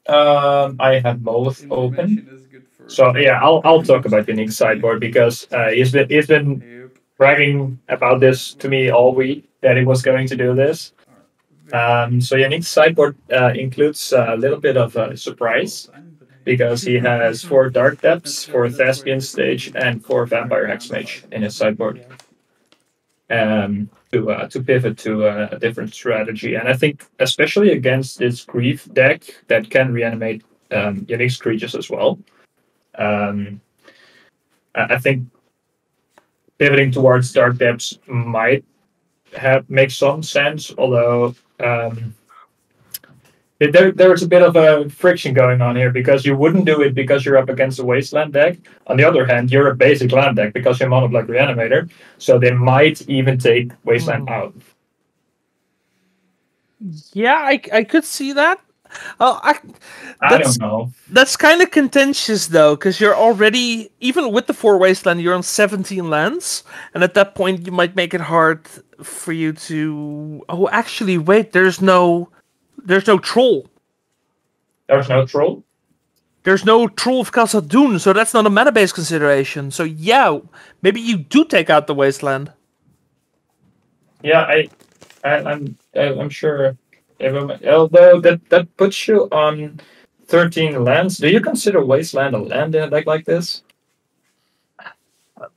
I have both open. So yeah, I'll talk about Unique sideboard because he's been bragging about this to me all week that he was going to do this. So Unique sideboard includes a little bit of a surprise because he has 4 Dark Depths, 4 Thespian Stage, and 4 Vampire Hexmage in his sideboard. To pivot to a different strategy, and I think especially against this Grief deck that can reanimate Unique creatures as well. I think pivoting towards Dark Depths might make some sense, although there is a bit of a friction going on here because you wouldn't do it because you're up against a Wasteland deck. On the other hand, you're a basic land deck because you're mono black Reanimator, so they might even take Wasteland out. Yeah, I could see that. I don't know. That's kind of contentious though, because you're already, even with the 4 Wasteland, you're on 17 lands, and at that point you might make it hard for you to. Oh, actually, wait. There's no troll. There's no troll? There's no Troll of Khazad-dûm, so that's not a mana-based consideration. So yeah, maybe you do take out the Wasteland. Yeah, I'm sure. Although that puts you on 13 lands. Do you consider Wasteland a land in a deck like this?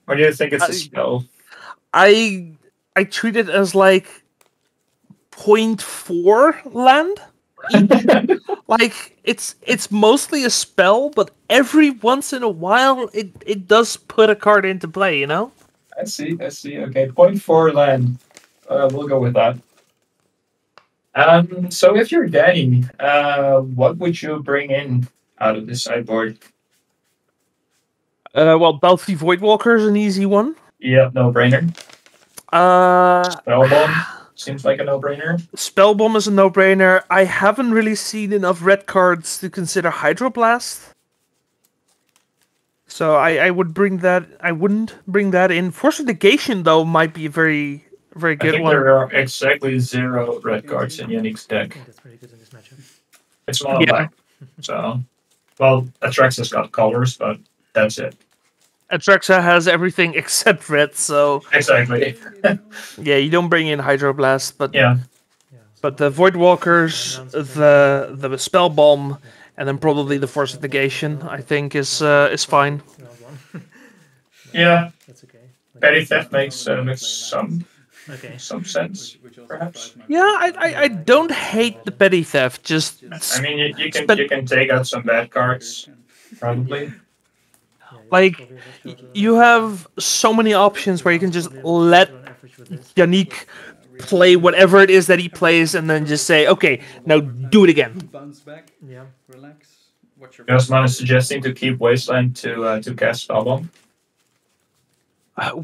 Or do you think it's a spell? I treat it as like 0.4 land. Like it's mostly a spell, but every once in a while it does put a card into play, you know? I see. Okay, 0.4 land. We'll go with that. So if you're Danny, what would you bring in out of this sideboard? Well, Balthy Voidwalker is an easy one. Yeah, no-brainer. Spellbomb seems like a no-brainer. Spellbomb is a no-brainer. I haven't really seen enough red cards to consider Hydroblast. So I would bring that. I wouldn't bring that in. Force Negation though might be a very good I think one. there are exactly 0 red cards in Unique's deck. That's pretty good in this matchup. It's mono black. So, well, Atraxa's got colors, but that's it. Atraxa has everything except red, so exactly. Yeah, you don't bring in Hydroblast, but yeah. But the Voidwalkers, the Spellbomb, and then probably the Force of Negation. I think is fine. Yeah. That's okay. Petty theft makes some sense, perhaps. Yeah, I don't hate the petty theft. Just I mean, you can take out some bad cards, probably. like you have so many options where you can just let Yannick play whatever it is that he plays, and then just say, okay, now do it again. Bounce back. Yeah. Relax. Watch your. Yasman is suggesting to keep Wasteland to cast Spellbomb.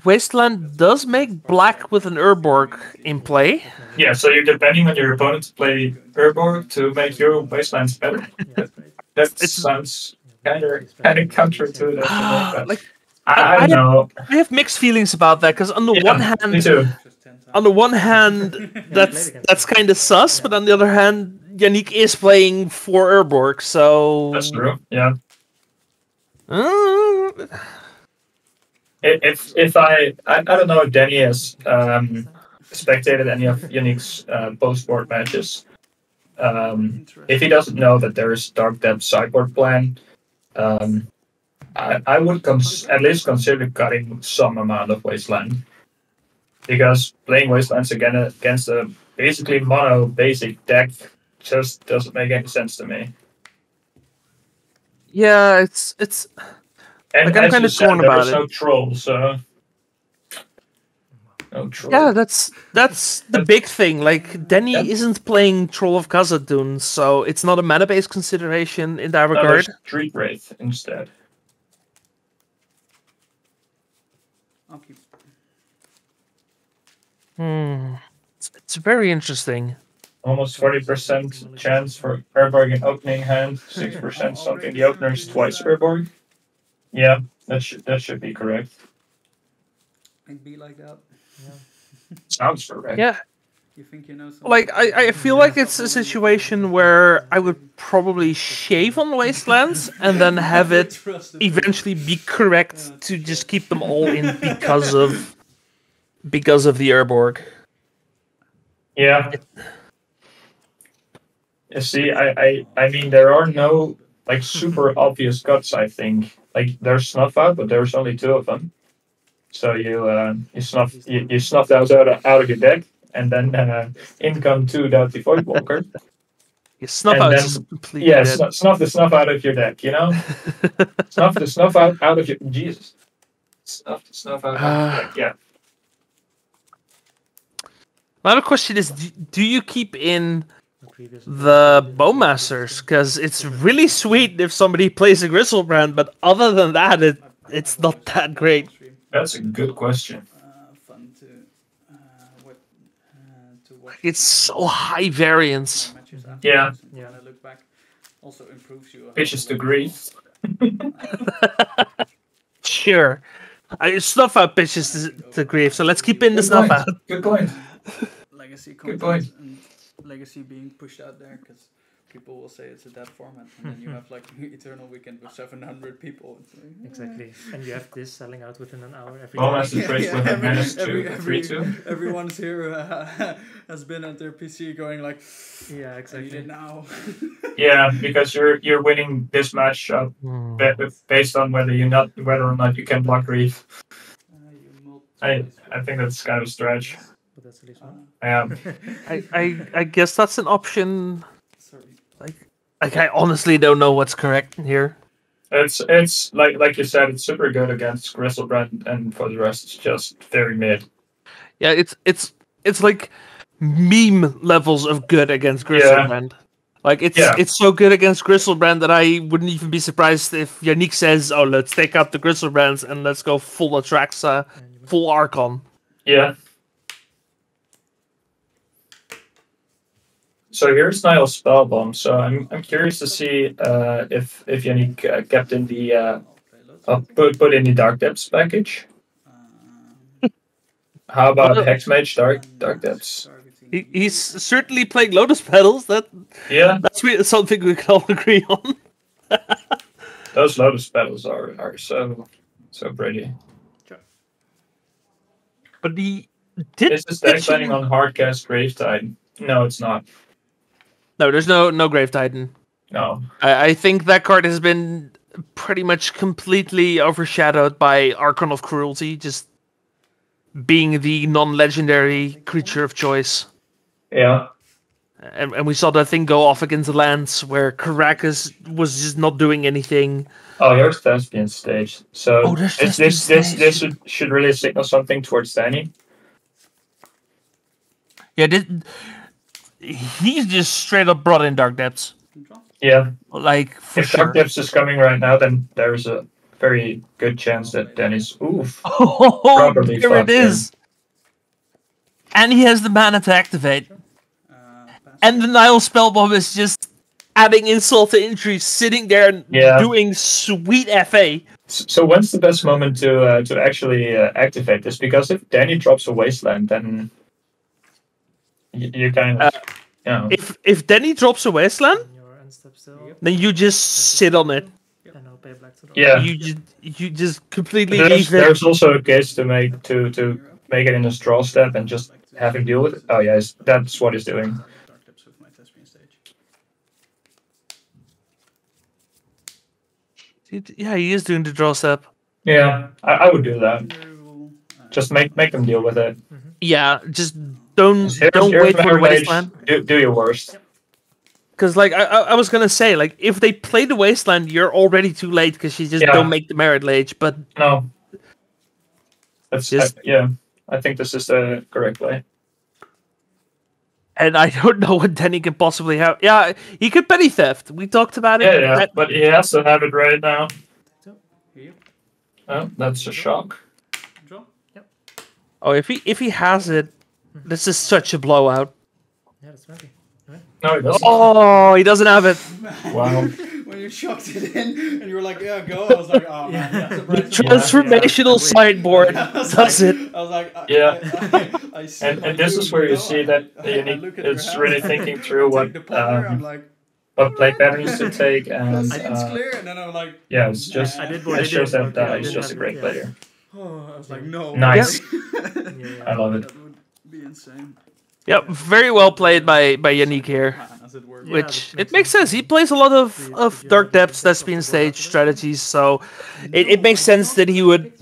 Wasteland does make black with an Urborg in play. Yeah, so you're depending on your opponent to play Urborg to make your Wastelands better. That sounds kind of counter to that. Like, I don't know. I have mixed feelings about that because on the one hand, me too. on the one hand, that's kind of sus, but on the other hand, Yannick is playing 4 Urborg, so That's true. Yeah. If I don't know if Danny has spectated any of Yannick's post-board matches. If he doesn't know that there is Dark Depth sideboard plan, I would at least consider cutting some amount of Wasteland. Because playing Wastelands again against a basically mono basic deck just doesn't make any sense to me. yeah, it's And like, I'm as kind you of said, torn there about was it. no troll, so no troll. Yeah, that's the big thing. Like, Denny isn't playing Troll of Khazad-dûm, so it's not a mana-based consideration in that No, regard. there's Street Wraith instead. I'll keep. It's very interesting. Almost 40% chance for Urborg in opening hand, 6% something. The opener is twice Urborg. Yeah, that should be correct. It'd be like that. Sounds correct. Yeah. You think you know something? Like, I feel like it's a situation where I would probably shave on Wastelands and then have it eventually be correct to just keep them all in because of the Urborg. Yeah. You see, I mean, there are no like super obvious cuts. I think like there's Snuff Out, but there's only 2 of them. So you snuff those out of your deck, and then in come 2 Doughty Voidwalker. Yeah, Snuff Out is completely yeah, dead. snuff the snuff out of your deck. You know, snuff the snuff out of your Jesus. Snuff the snuff out of your deck. Yeah. My other question is, do you keep in the Bowmasters? Because it's really sweet if somebody plays a Griselbrand, but other than that, it's not that great. That's a good question. Fun to watch. It's so high variance. Yeah. Yeah. When I look back, also improves you. Pitches to grief. Sure. Snuff Out pitches to grief, so let's keep in the Snuff Out. Good point. Legacy Good content point. and Legacy being pushed out there because people will say it's a dead format, and then you have like Eternal Weekend with 700 people. It's like, Exactly, and you have this selling out within an hour every Well, day. that's the trade with a menace to 3-2. Everyone's here has been at their PC going like, yeah, I exactly. need it now. Yeah, because you're winning this matchup based on whether or not you can block grief. I think that's kind of a stretch. But that's at least one. Yeah. I guess that's an option. Like I honestly don't know what's correct here. It's like you said, it's super good against Griselbrand, and for the rest, it's just very mid. Yeah, it's like meme levels of good against Griselbrand. Like it's so good against Griselbrand that I wouldn't even be surprised if Yannick says, "Oh, let's take out the Griselbrands and let's go full Atraxa, full Archon." Yeah. So here's Niall's Spellbomb. So I'm curious to see if Yannick kept in the put in the Dark Depths package. How about Hexmage Dark Depths? He's certainly playing Lotus Petals. That's something we can all agree on. Those Lotus Petals are so pretty. But is this deck planning on Hardcast Gravetide? No, it's not. No, there's no Grave Titan. No. I think that card has been pretty much completely overshadowed by Archon of Cruelty, just being the non-legendary creature of choice. Yeah. And we saw that thing go off against the lands where Caracas was just not doing anything. Oh, here's Thespian stage. So there's this should really signal something towards Danny. Yeah, he's just straight up brought in Dark Depths. Yeah. Like, for if sure. Dark Depths is coming right now, then there's a very good chance that Danny's Oh, properly there it is. And he has the mana to activate. And the Nile Spellbomb is just adding insult to injury, sitting there and doing sweet FA. So when's the best moment to actually activate this? Because if Danny drops a Wasteland, then you kind of, you know. If Danny drops a Wasteland, then you just sit on it. Yeah. You just completely There's leave it. also a case to make it in his draw step and just have him deal with it. Oh yeah, that's what he's doing. Yeah, he is doing the draw step. Yeah, I would do that. Just make them deal with it. Yeah, just don't Here's wait for the Rage. Wasteland. Do your worst. Because, like, I was gonna say, like, if they play the Wasteland, you're already too late because you just don't make the Merit Lage. But no, that's I think this is the correct play. And I don't know what Danny can possibly have. Yeah, he could petty theft. We talked about it. Yeah, but he has to have it right now. Oh, that's a shock. Oh, if he has it, this is such a blowout. Yeah, that's right. No, he doesn't. Oh, he doesn't have it. Wow. When you shocked it in and you were like, yeah, go. I was like, oh man, yeah. Transformational sideboard does it. I was like, I see and this is where you see that Unique is really thinking through what play patterns to take, and it's clear, and then I'm like, yeah, it's just it shows that he's just a great player. Oh, I was like, no. Nice. Yeah. I love it. That would be insane. Yep, very well played by Yannick here. Which it makes sense. He plays a lot of Dark Depths, Thespian stage strategies, so it makes sense that he would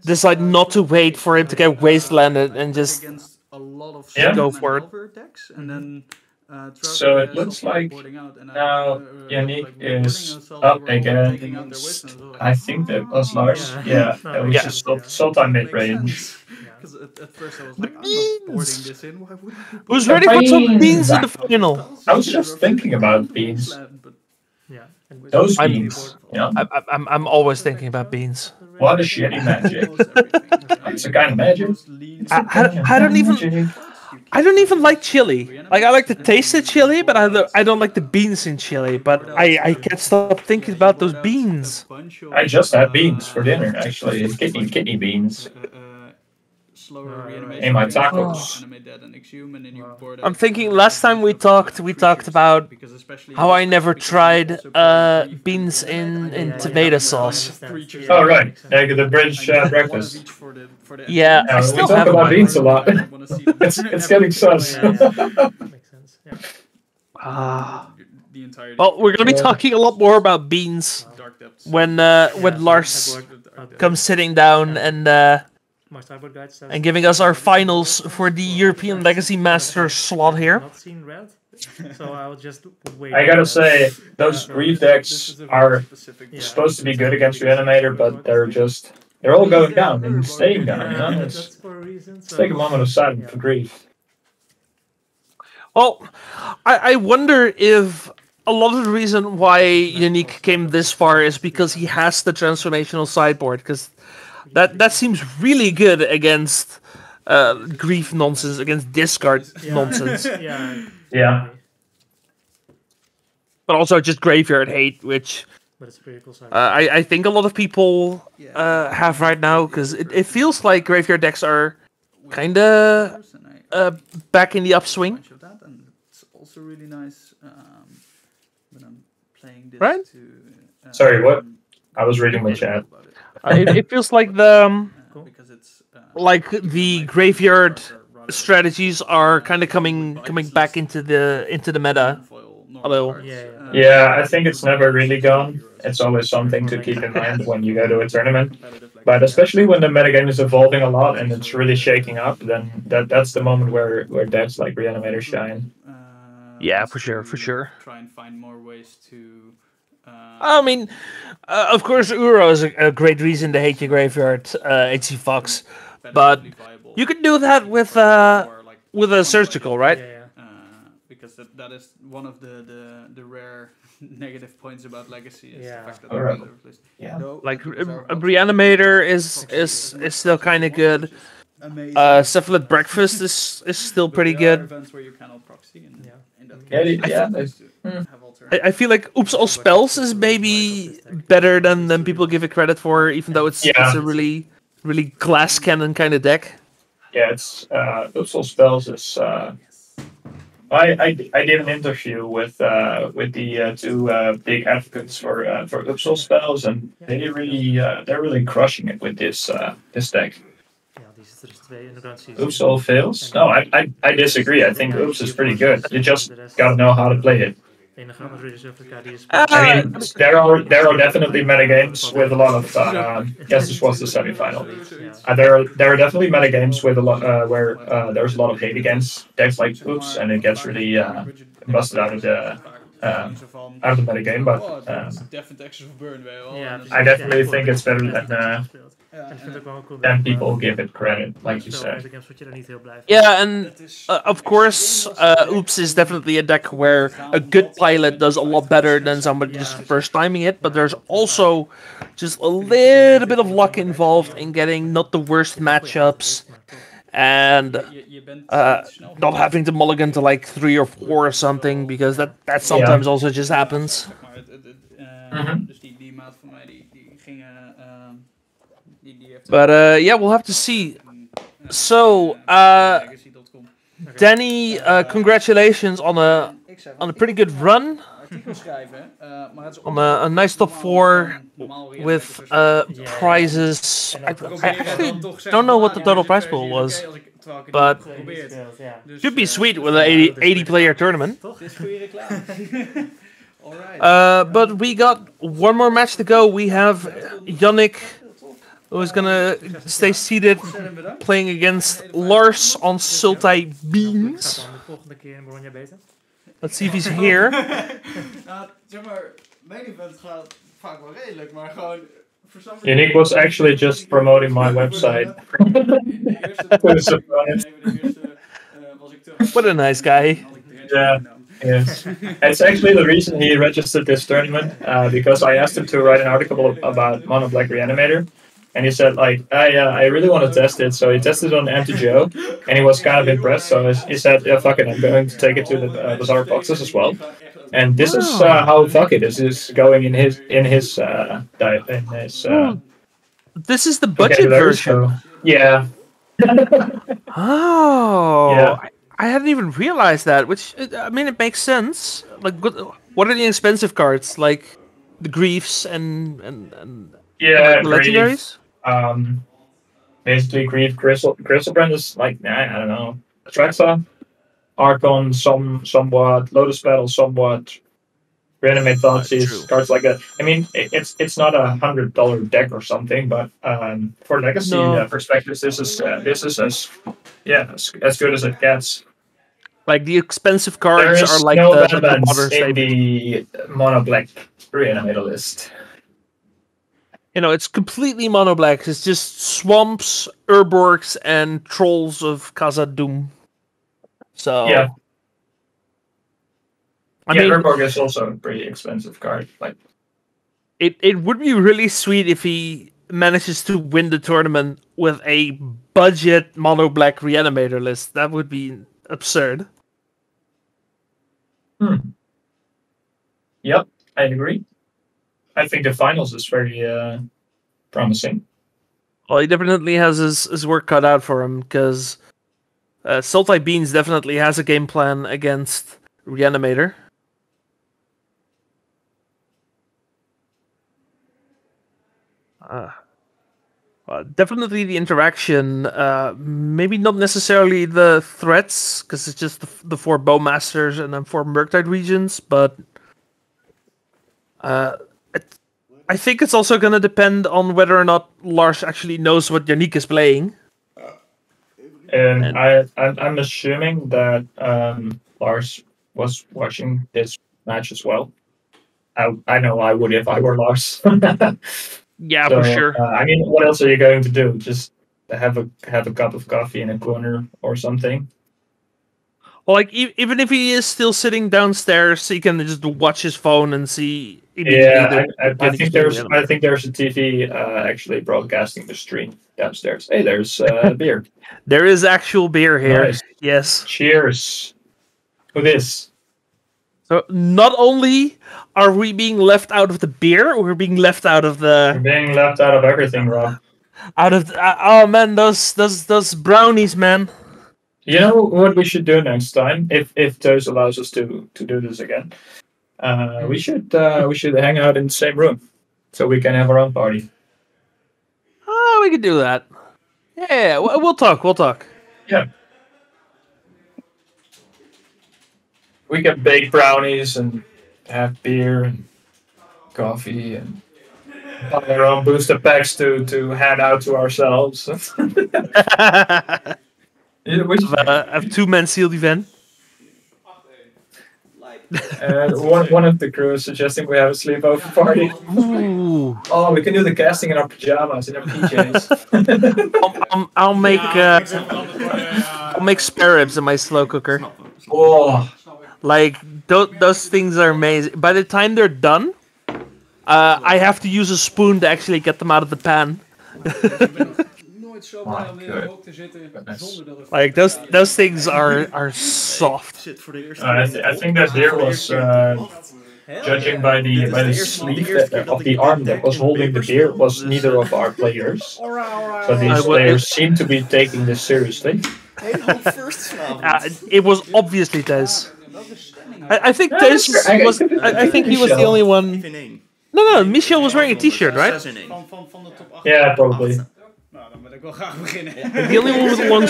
decide not to wait for him to get wastelanded and just go for it. And then, so it looks like now Yannick is up against, I think that was Lars. Yeah, that was just Sultai mid-range. Because at first I was like, I'm not boarding this in. Why would I? Who's ready for some beans in the final? I was just thinking about beans. Those beans. Yeah. I'm always thinking about beans. What a shitty magic. It's a kind of magic. I don't even like chili. Like, I like the taste of chili, but I don't like the beans in chili. But I can't stop thinking about those beans. I just had beans for dinner, actually. Kidney beans. In my tacos. I'm thinking last time we talked about how I never tried beans in tomato sauce. Oh right, the British breakfast. Yeah, I we still talk haven't. about beans a lot. it's getting sus. Well, we're gonna be talking a lot more about beans when Lars comes sitting down and giving us our finals for the European Legacy Masters slot here. So I'll just wait. I gotta say, those Reef decks are supposed to be good against Reanimator, but they're all going down and staying down. You know? Let's take a moment of silence for Grief. Well, I wonder if a lot of the reason why Unique came this far is because he has the transformational sideboard, because that seems really good against grief nonsense, against discard nonsense. Yeah. But also just graveyard hate, which I think a lot of people have right now, because it feels like graveyard decks are kind of back in the upswing. It's also really nice when I'm playing this. Right? Sorry, what? I was reading my chat. It feels like the graveyard strategies are kind of coming back into the meta. Hello. cards. Yeah, I think it's never really gone. It's always something to keep in mind when you go to a tournament. But especially when the metagame is evolving a lot and it's really shaking up, then that's the moment where decks like Reanimator shine. Yeah, for sure. Try and find more ways to. I mean, of course, Uro is a great reason to hate your graveyard, HC Fox, but you can do that with a surgical, right? Because that is one of the rare negative points about Legacy is the fact that Alright. yeah. Like a Reanimator is still kind of good. Cephalid Breakfast is still pretty There are good. events where you cannot proxy, and in that case, I feel like Oops All Spells is maybe better than people give it credit for, even though it's a really glass cannon kind of deck. Yeah, it's Oops All Spells is. I did an interview with the two big advocates for Oops All Spells, and they're really crushing it with this deck. Oops All Fails? No, I disagree. I think Oops is pretty good. You just gotta know how to play it. I mean, there are definitely metagames with a lot of. Yes, this was the semifinal. There are definitely metagames with a lot where there's a lot of hate against decks like Oops, and it gets really busted out of the metagame. But I definitely think it's better than people give it credit, like you said. Yeah, and of course, Oops is definitely a deck where a good pilot does a lot better than somebody just first timing it, but there's also just a little bit of luck involved in getting not the worst matchups and not having to mulligan to like 3 or 4 or something, because that sometimes also just happens. But yeah, we'll have to see. So, Danny, congratulations on a pretty good run. On a nice top 4 with prizes. I actually don't know what the total prize pool was, but should be sweet with an 80 player tournament. But we got one more match to go. We have Yannick, who's gonna stay seated, playing against Lars on Sultai Beans. Let's see if he's here. Zeg maar, main event gaat vaak wel redelijk, maar gewoon... Yannick was actually just promoting my website. What a nice guy. Yeah, yes. It's actually the reason he registered this tournament, because I asked him to write an article about Mono Black Reanimator. And he said, like, I really want to test it. So he tested it on MTG, and he was kind of impressed. So he said, yeah, fuck it, I'm going to take it to the Bazaar of Boxes as well. And this is how fuck it is going in his This is the budget version. So, yeah. Oh. Yeah. I hadn't even realized that. Which, I mean, it makes sense. Like, what are the expensive cards? Like the Griefs and yeah, legendaries. Basically, Grief, Griselbrand is like, I don't know, Traxa, Archon, somewhat, Lotus Battle, somewhat, Reanimate Thoughtsies, cards like that. I mean, it's not $100 deck or something, but for Legacy perspectives, this is as good as it gets. Like the expensive cards are like no the balance in the mono black Reanimator list. You know, it's completely mono black. It's just swamps, Urborgs, and trolls of Khazad-dûm. So yeah, I mean, Urborg is also a pretty expensive card. Like, it would be really sweet if he manages to win the tournament with a budget mono black Reanimator list. That would be absurd. Yep, I agree. I think the finals is very promising. Well, he definitely has his work cut out for him, because Sultai Beans definitely has a game plan against Reanimator. Definitely the interaction. Maybe not necessarily the threats, because it's just the 4 Bowmasters and then 4 Murktide regions, but I think it's also going to depend on whether or not Lars actually knows what Yannick is playing. And I'm assuming that Lars was watching this match as well. I know I would if I were Lars. Yeah, So, for sure. I mean, what else are you going to do? Just have a cup of coffee in a corner or something? Well, like even if he is still sitting downstairs, he can just watch his phone and see. Yeah, I think there's a TV actually broadcasting the stream downstairs. Hey, there's beer. There is actual beer here. Nice. Yes. Cheers. For this. So not only are we being left out of the beer, we're being left out of the. We're being left out of everything, Rob. Out of oh man, those brownies, man. You know what we should do next time, if Toes allows us to do this again. We should hang out in the same room, so we can have our own party. Oh, we could do that. Yeah, we'll talk. We'll talk. Yeah. We can bake brownies and have beer and coffee and buy our own booster packs to hand out to ourselves. I have 2-man sealed event. One of the crew is suggesting we have a sleepover party. Ooh. Oh, we can do the casting in our pajamas, in our PJs. I'll make spare ribs in my slow cooker. Oh, like those things are amazing. By the time they're done, I have to use a spoon to actually get them out of the pan. Like those things are soft. I think that there was judging by the sleeve of the arm that was holding the beer was neither of our players. So these players seem to be taking this seriously. It was obviously Tess. I think Tess was. I think he was the only one. No, Michel was wearing a T-shirt, right? Yeah, probably. The only one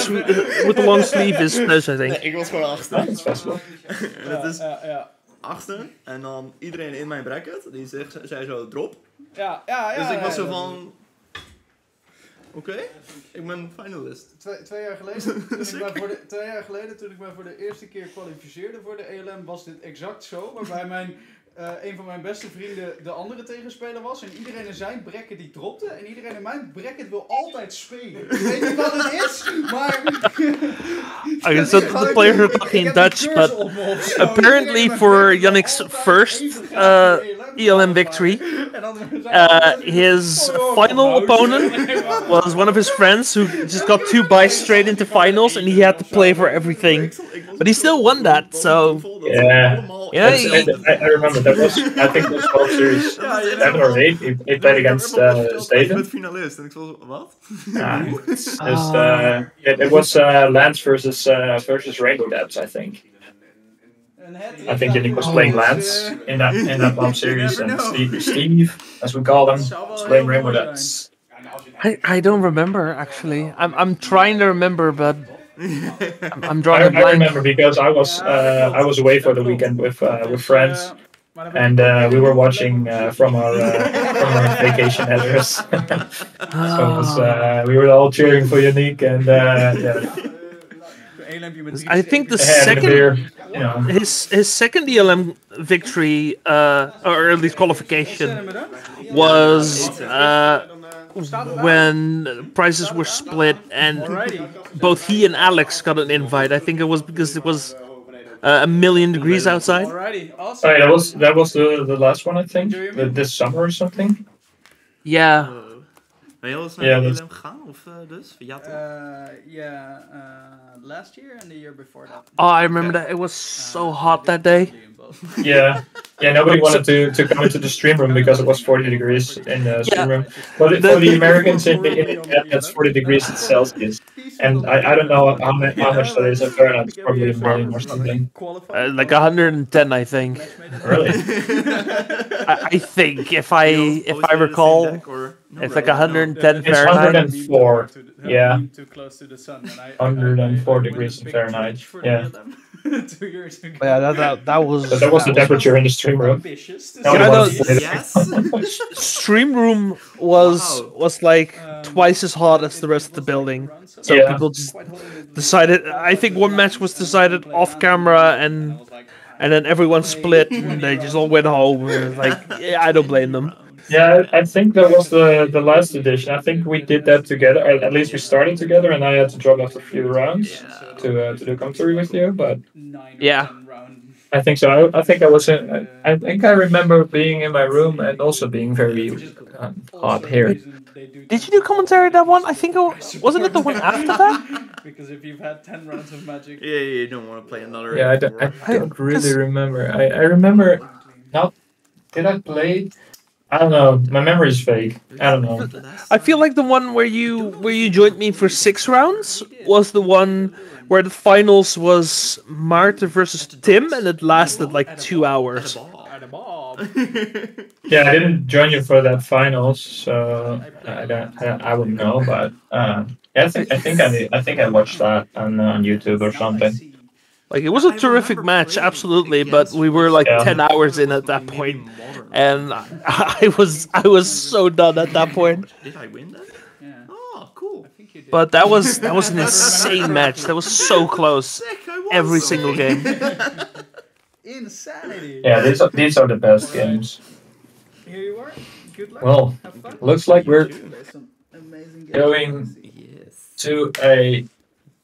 with the long sleeve is Tess, I think. Nee, ik was gewoon achter. Dat is best wel. Dat is achter en dan iedereen in mijn bracket die zei zo drop. Ja. Dus ik was zo van. Oké, ik ben finalist. Twee jaar geleden, toen ik mij voor de eerste keer kwalificeerde voor de ELM, was dit exact zo. Waarbij een van mijn beste vrienden de andere tegenspeler was. En iedereen in zijn bracket die dropte. En iedereen in mijn bracket wil altijd spelen. Ik weet niet wat het is, maar... Okay, so the players are talking in Dutch, but apparently for Yannick's first ELM victory, his final opponent was one of his friends who just got 2 buys straight into finals, and he had to play for everything. But he still won that, so... Yeah, I remember that was, I think it was 12 series 7 or 8. He played against Steven. Met finalist en ik was wat? It was Lance versus Rainbow Depths, I think. I think Yannick was playing Lance in that bomb series, and Steve, as we call him, was playing Rainbow Depths. I don't remember actually. I'm trying to remember, but I'm drawing a blank. I remember because I was away for the weekend with friends, and we were watching from our vacation address. So it was, we were all cheering for Yannick, and yeah. I think the second, his second ELM victory, or at least qualification, was when prizes were split and both he and Alex got an invite. I think it was because it was 1,000,000 degrees outside. Oh, yeah, that was the last one, I think, this summer or something. Yeah. Ben je al eens naar de ELM gegaan? Of dus? Ja, toch? Last year and the year before that. Oh, I remember that. It was so hot that day. Yeah, nobody wanted to come into the stream room because it was 40 degrees in the stream room. But for the Americans in the that's 40 degrees in Celsius. And I don't know how much that is in Fahrenheit. It's probably a million or something. Like 110, I think. Really? I think, if I recall. It's like 110 It's Fahrenheit. 104. Yeah. Too close to the sun. And 104 degrees Fahrenheit. Yeah. 2 years ago. Yeah, that was. But that was the temperature in the stream room. Ambitious to No, say it the wasn't. least. Stream room was like twice as hot as the rest of the building. So Yeah. people just decided. I think one match was decided off camera, and then everyone split, and they just all went home. And like, yeah, I don't blame them. Yeah, I think that was the last edition. I think we did that together. At least we started together, and I had to drop off a few rounds to do commentary with you. But yeah, I think so. I think I was. I think I remember being in my room and also being very hot here. Did you do commentary that one? I think wasn't it the one after that? Because if you've had 10 rounds of Magic, Yeah, you don't want to play another. Yeah, I don't really remember. I remember. Not. Did I play? I don't know. My memory is fake. I don't know. I feel like the one where you joined me for 6 rounds was the one where the finals was Marta versus Tim, and it lasted like 2 hours. Yeah, I didn't join you for that finals, so I wouldn't know. But I think I watched that on YouTube or something. Like, it was a terrific match, absolutely, but we were like 10 hours in at that point, and I was so done at that point. Did I win that? Yeah. Oh, cool. But that was an insane match. That was so close every single game. insanity. Yeah, these are the best games. Here you are. Good luck. Well, Have fun. looks like we're There's some amazing games going to a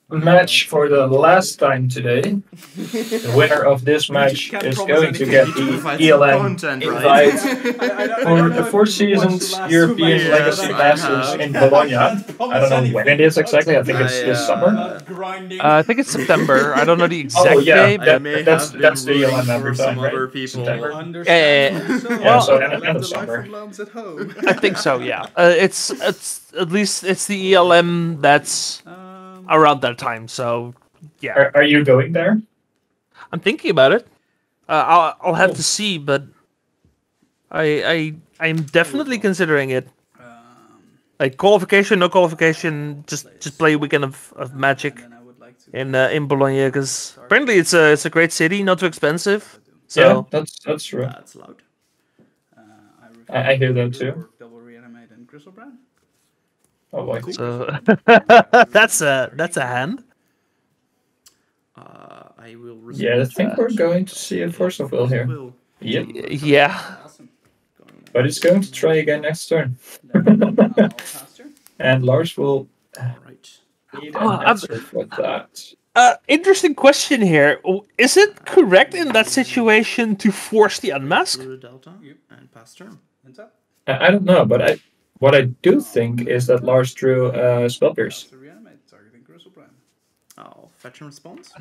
match for the last time today. The winner of this match is going to get the ELM invite for the Four Seasons European Legacy Masters in Bologna. I don't know when it is exactly. I think it's this summer. I think it's September. I don't know the exact date. That's the ELM every time, right? September. Yeah, so end of summer. I think so. Yeah, it's at least it's the ELM that's around that time. So yeah. Are you going there? I'm thinking about it. I'll have to see, but I'm definitely considering it. Like qualification, no qualification, just play a weekend of Magic in Bologna, because apparently it's a great city, not too expensive. So yeah, that's true. That's loud. I hear that too. Double Reanimate and Crystal Brand. Oh boy. So that's a hand. I will. Yeah, I think we're going to see a Force of Will here. Yep. Yeah. But it's going to try again next turn. And Lars will need an answer for that. Interesting question here. Is it correct in that situation to force the unmask? Delta and pass turn. I don't know, but what I do think is that Lars drew Spell Pierce. Oh, fetch and response.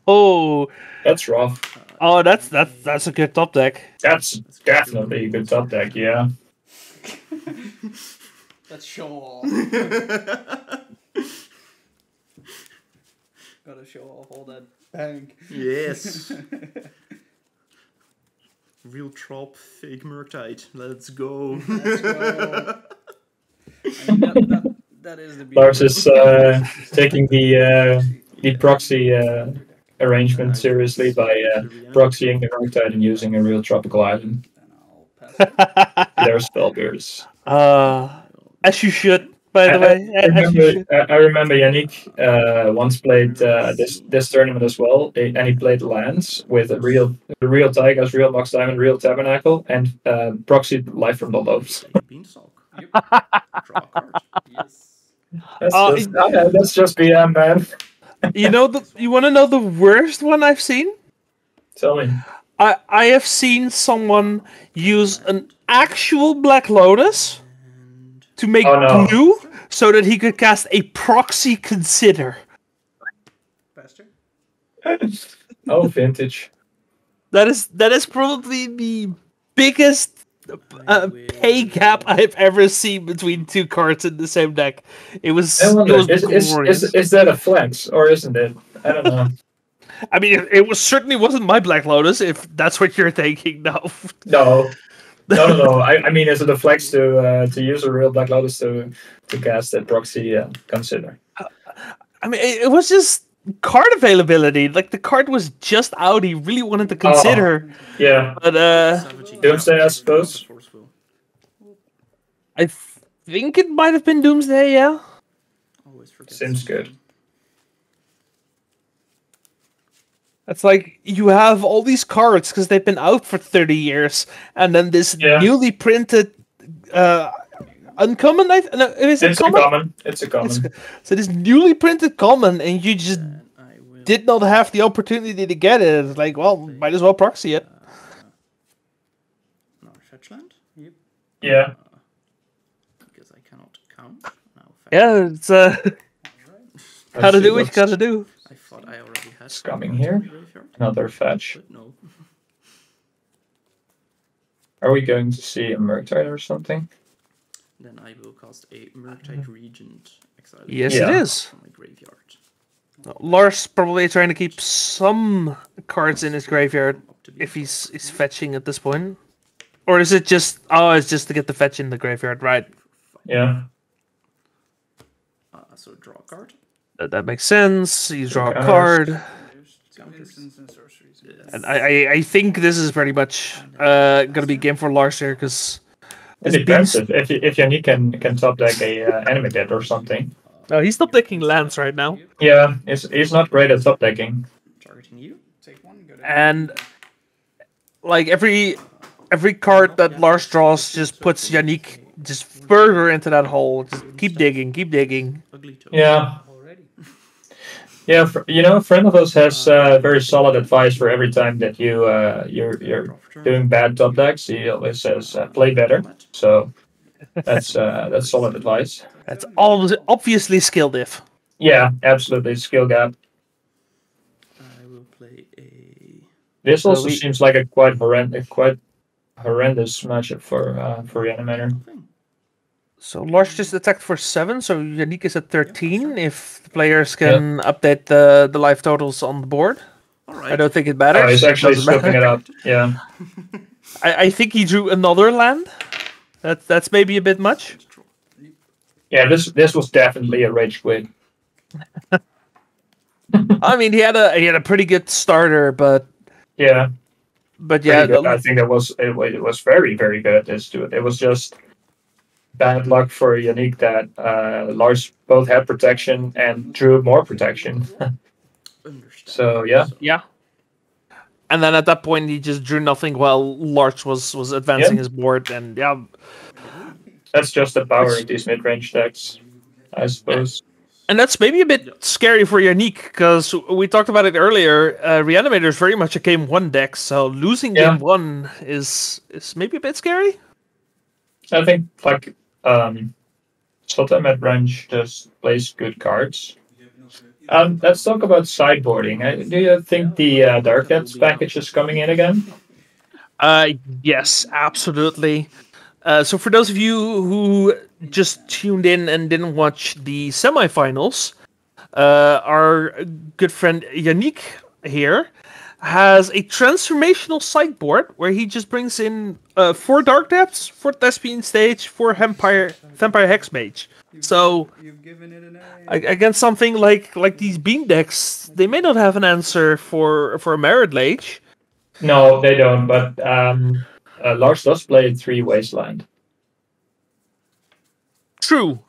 Oh, that's rough. Oh, that's a good top deck. That's definitely a good top deck, yeah. Let's show off. Gotta show off all that bank. Yes. Real trop, fake Murktide. Let's go. Let's go. I mean, that is the Lars is taking the proxy arrangement seriously by proxying the Murktide and using a real tropical island. There's Spellbearers. As you should, by the way. I remember Yannick once played this tournament as well, and he played lands with a real Tigers, real Mox Diamond, real Tabernacle, and proxied Life from the Lobes. That's just BM, man. You want to know the worst one I've seen? Tell me. I have seen someone use an actual Black Lotus to make blue so that he could cast a proxy Consider. Oh, vintage. That is probably the biggest pay gap I've ever seen between two cards in the same deck. It was glorious. Is that a flex or isn't it? I don't know. I mean, it certainly wasn't my Black Lotus, if that's what you're thinking. No. No. I mean, is it a flex to use a real Black Lotus to cast that proxy? Consider. I mean, it was just card availability. Like the card was just out. He really wanted to consider. Yeah. But Doomsday, I suppose. I think it might have been Doomsday. Yeah. Seems good. It's like you have all these cards because they've been out for 30 years, and then this newly printed uncommon. It's a common. It's a common. So this newly printed common, and you just did not have the opportunity to get it. It's like, well, might as well proxy it. Fetchland? Yep. Yeah. Because I cannot count. Yeah, it's gotta do what you gotta do. I thought I already had. It's coming here. Another fetch. No. Are we going to see a Murktide or something? Then I will cast a Murktide Regent. Yes, it is. From my graveyard. Lars probably trying to keep some cards in his graveyard if he's fetching at this point. Or is it just... Oh, it's just to get the fetch in the graveyard, right? Yeah. So draw a card. That makes sense. You draw a card. And I think this is pretty much going to be a game for Lars here, because... It depends if Yannick can top deck a enemy dead or something. No, he's top decking lands right now. Yeah, he's not great at top decking. Targeting you. Take one. Go down. And like every card that Lars draws just puts Yannick just further into that hole. Just keep digging, keep digging. Yeah. Yeah, a friend of us has very solid advice for every time that you're doing bad top decks. He always says play better. So that's solid advice. That's obviously skill diff. Yeah, absolutely skill gap. I will play a. This also seems like a quite horrendous matchup for Reanimator. So Lars just attacked for 7, so Yannick is at 13. If the players can update the life totals on the board. Right. I don't think it matters. Oh, he's actually scooping it up. Yeah. I think he drew another land. That's maybe a bit much. Yeah, this was definitely a rage quit. I mean, he had a pretty good starter, but yeah, I think it was very, very good. It was just bad luck for Yannick that Lars both had protection and drew more protection. So yeah. And then at that point, he just drew nothing while Lars was advancing his board, and that's just the power of these mid-range decks, I suppose. And that's maybe a bit scary for Yannick, because we talked about it earlier. Reanimator is very much a game 1 deck, so losing game 1 is maybe a bit scary. I think Sultai mid-range just plays good cards. Let's talk about sideboarding. Do you think the Dark Depths package is coming in again? Yes, absolutely. So for those of you who just tuned in and didn't watch the semifinals, our good friend Yannick here has a transformational sideboard where he just brings in 4 Dark Depths, 4 Thespian Stage, 4 Vampire Hexmage. So against something like these beam decks, they may not have an answer for a Merit Lage. No, they don't. But Lars does play 3 Wasteland. True.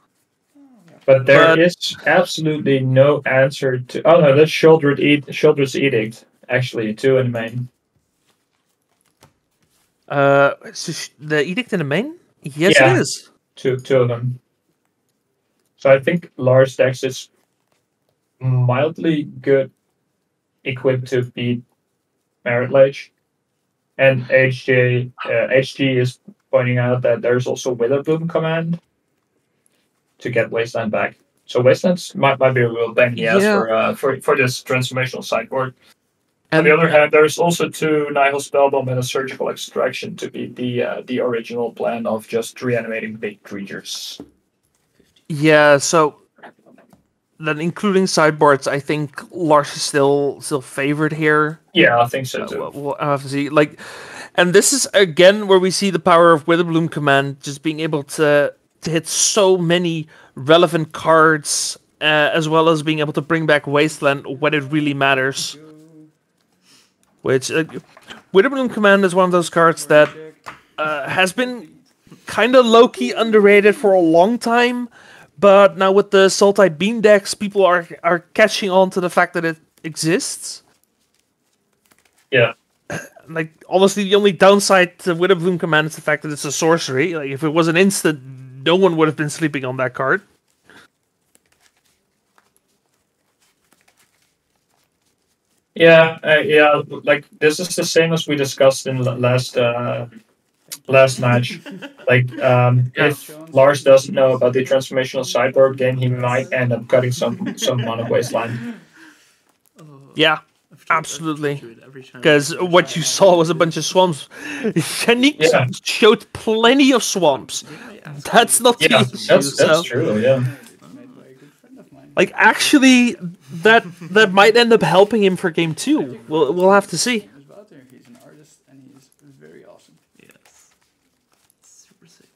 But there is absolutely no answer to. Oh no, that's Shouldred's Edict. Actually, 2 in the main. So the Edict in the main? Yes, it is. Two of them. So I think Lars decks is mildly good equipped to beat Merit Lage. And HG is pointing out that there's also Witherbloom command to get Wasteland back. So Wastelands might be a real bang he has for this transformational sideboard. On the other hand, there's also 2 Nihil Spellbomb and a Surgical Extraction to beat the original plan of just reanimating big creatures. Yeah, so then including sideboards, I think Lars is still favored here. Yeah, I think so too. We'll have to see. Like, And this is again where we see the power of Witherbloom Command, just being able to hit so many relevant cards, as well as being able to bring back Wasteland when it really matters. Which Witherbloom Command is one of those cards that has been kind of low-key underrated for a long time, but now with the Sultai Beam decks, people are catching on to the fact that it exists. Yeah. Like, honestly, the only downside to Witherbloom Command is the fact that it's a sorcery. Like, if it was an instant, no one would have been sleeping on that card. Yeah, yeah. Like this is the same as we discussed in last match. Like, if Lars doesn't know about the transformational sideboard game, he might end up cutting some mana wasteland. Yeah, absolutely. Because what you saw was a bunch of swamps. Yannick showed plenty of swamps. That's not the issue. That's true. Yeah. Like, actually, that might end up helping him for game 2. We'll have to see. He's an artist and he's very awesome. Yes. Super sick.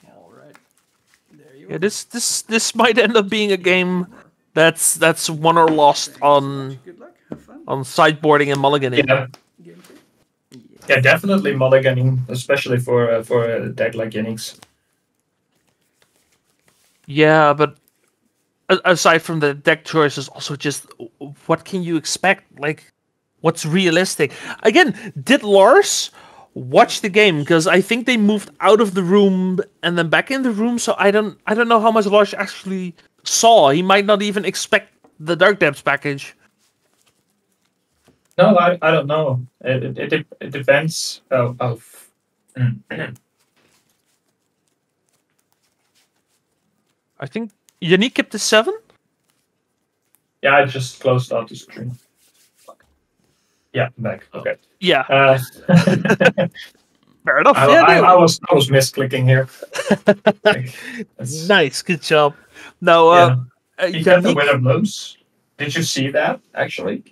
Alright. There you Yeah, this might end up being a game that's won or lost on sideboarding and mulliganing. Yeah. Yeah, definitely mulliganing, especially for a deck like Yannick's. Yeah, but aside from the deck choices, also just what can you expect? Like, what's realistic? Again, did Lars watch the game? Because I think they moved out of the room and then back in the room, so I don't know how much Lars actually saw. He might not even expect the Dark Depths package. No, I don't know. It depends. I think Yannick kept the 7. Yeah, I just closed out the stream. Yeah, I'm back. Okay. Yeah. Fair enough. I was misclicking here. Nice, good job. Now, he got the Winter Blooms. Did you see that actually?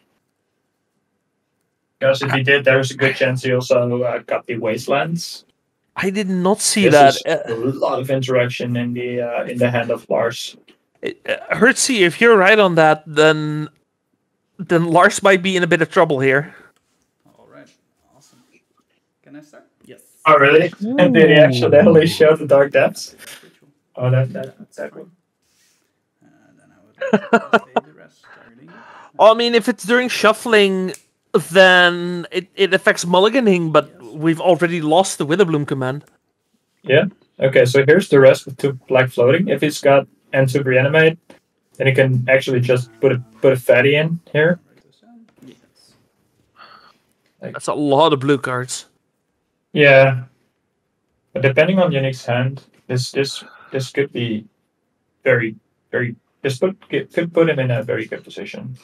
Because if he did, there's a good chance he also got the Wastelands. I did not see that. A lot of interaction in the hand of Lars. Hertzy, if you're right on that, then Lars might be in a bit of trouble here. Alright, awesome. Can I start? Yes. Oh, really? Ooh. And did he accidentally show the Dark Depths? Oh, that's that one. Then I would save the rest. I mean, if it's during shuffling, then it affects mulliganing, but we've already lost the Witherbloom Command. Yeah. Okay, so here's the rest with 2 black floating. If he's got N2 Reanimate, then he can actually just put a fatty in here. That's a lot of blue cards. Yeah. But depending on Yannick's hand, this could be very, very... This could put him in a very good position.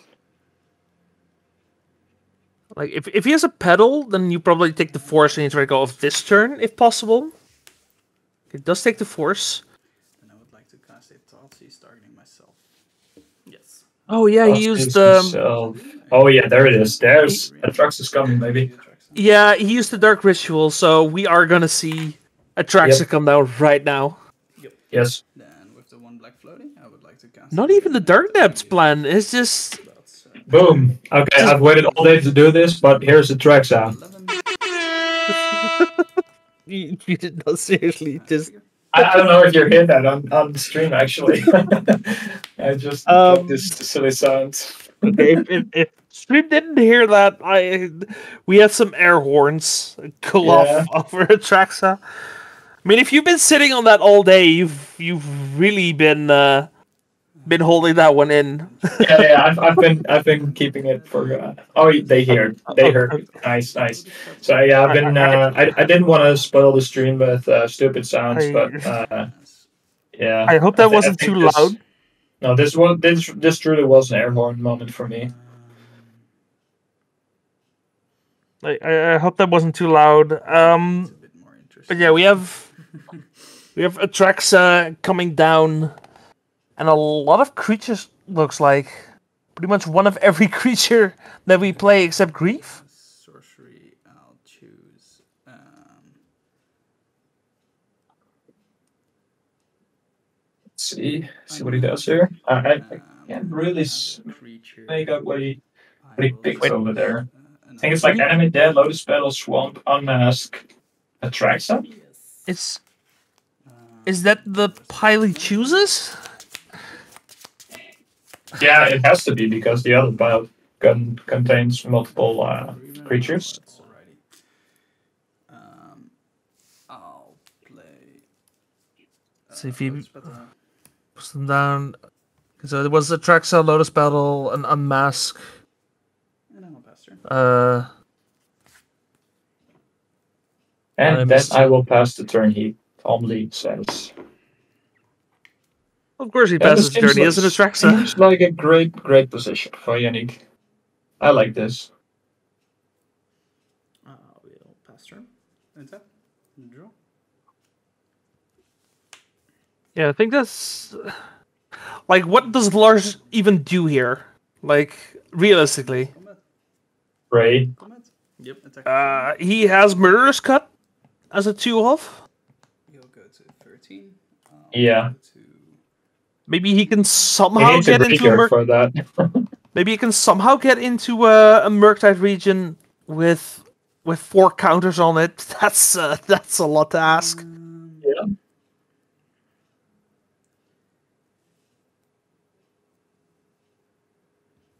Like, if he has a pedal, then you probably take the force and you try to go off this turn, if possible. It does take the force. And I would like to cast a Thoughtseize targeting myself. Yes. Oh yeah, he used Oh yeah, there it is. There's Atraxis coming, maybe. Yeah, he used the Dark Ritual, so we are gonna see Atraxa come down right now. Yep. Yes. Then with the 1 black floating, I would like to cast. Not even the Dark Depths plan. It's just. Boom. Okay, I've waited all day to do this, but here's the Atraxa. You did not seriously just. I don't know if you're hearing that on the stream actually. I just got this silly sound. Okay, if stream didn't hear that, we had some air horns go off over Atraxa. I mean, if you've been sitting on that all day, you've really been holding that one in. yeah, I've been keeping it for. They heard me. Nice. So yeah, I've been. I didn't want to spoil the stream with stupid sounds, but yeah. I hope that wasn't too loud. No, this truly was an air horn moment for me. I hope that wasn't too loud. But yeah, we have Atraxa coming down, and a lot of creatures looks like. pretty much one of every creature that we play except Grief. Sorcery, I'll choose. See what he does here. I can't really make out what he picks over there. I think it's like Enemy Dead, Lotus Petal, Swamp, Unmask, Atraxa. Is that the pile he chooses? Yeah, it has to be because the other pile contains multiple creatures. I'll play. See if he puts them down. So there was Atraxa, Lotus Petal, and Unmask. And then I'll pass turn. And then I will pass the turn, he calmly says. Of course he passes the turn, he has an Atraxa. Seems like a great position for Yannick. I like this. We'll pass turn. Untap. Draw. Yeah, I think that's... Like, what does Lars even do here? Like, realistically. Ray. Yep. He has Murderous Cut as a 2-off. You'll go to 13. Yeah. Maybe he can somehow get into a for that. Maybe he can somehow get into a Murktide region with 4 counters on it. That's a lot to ask. Yeah.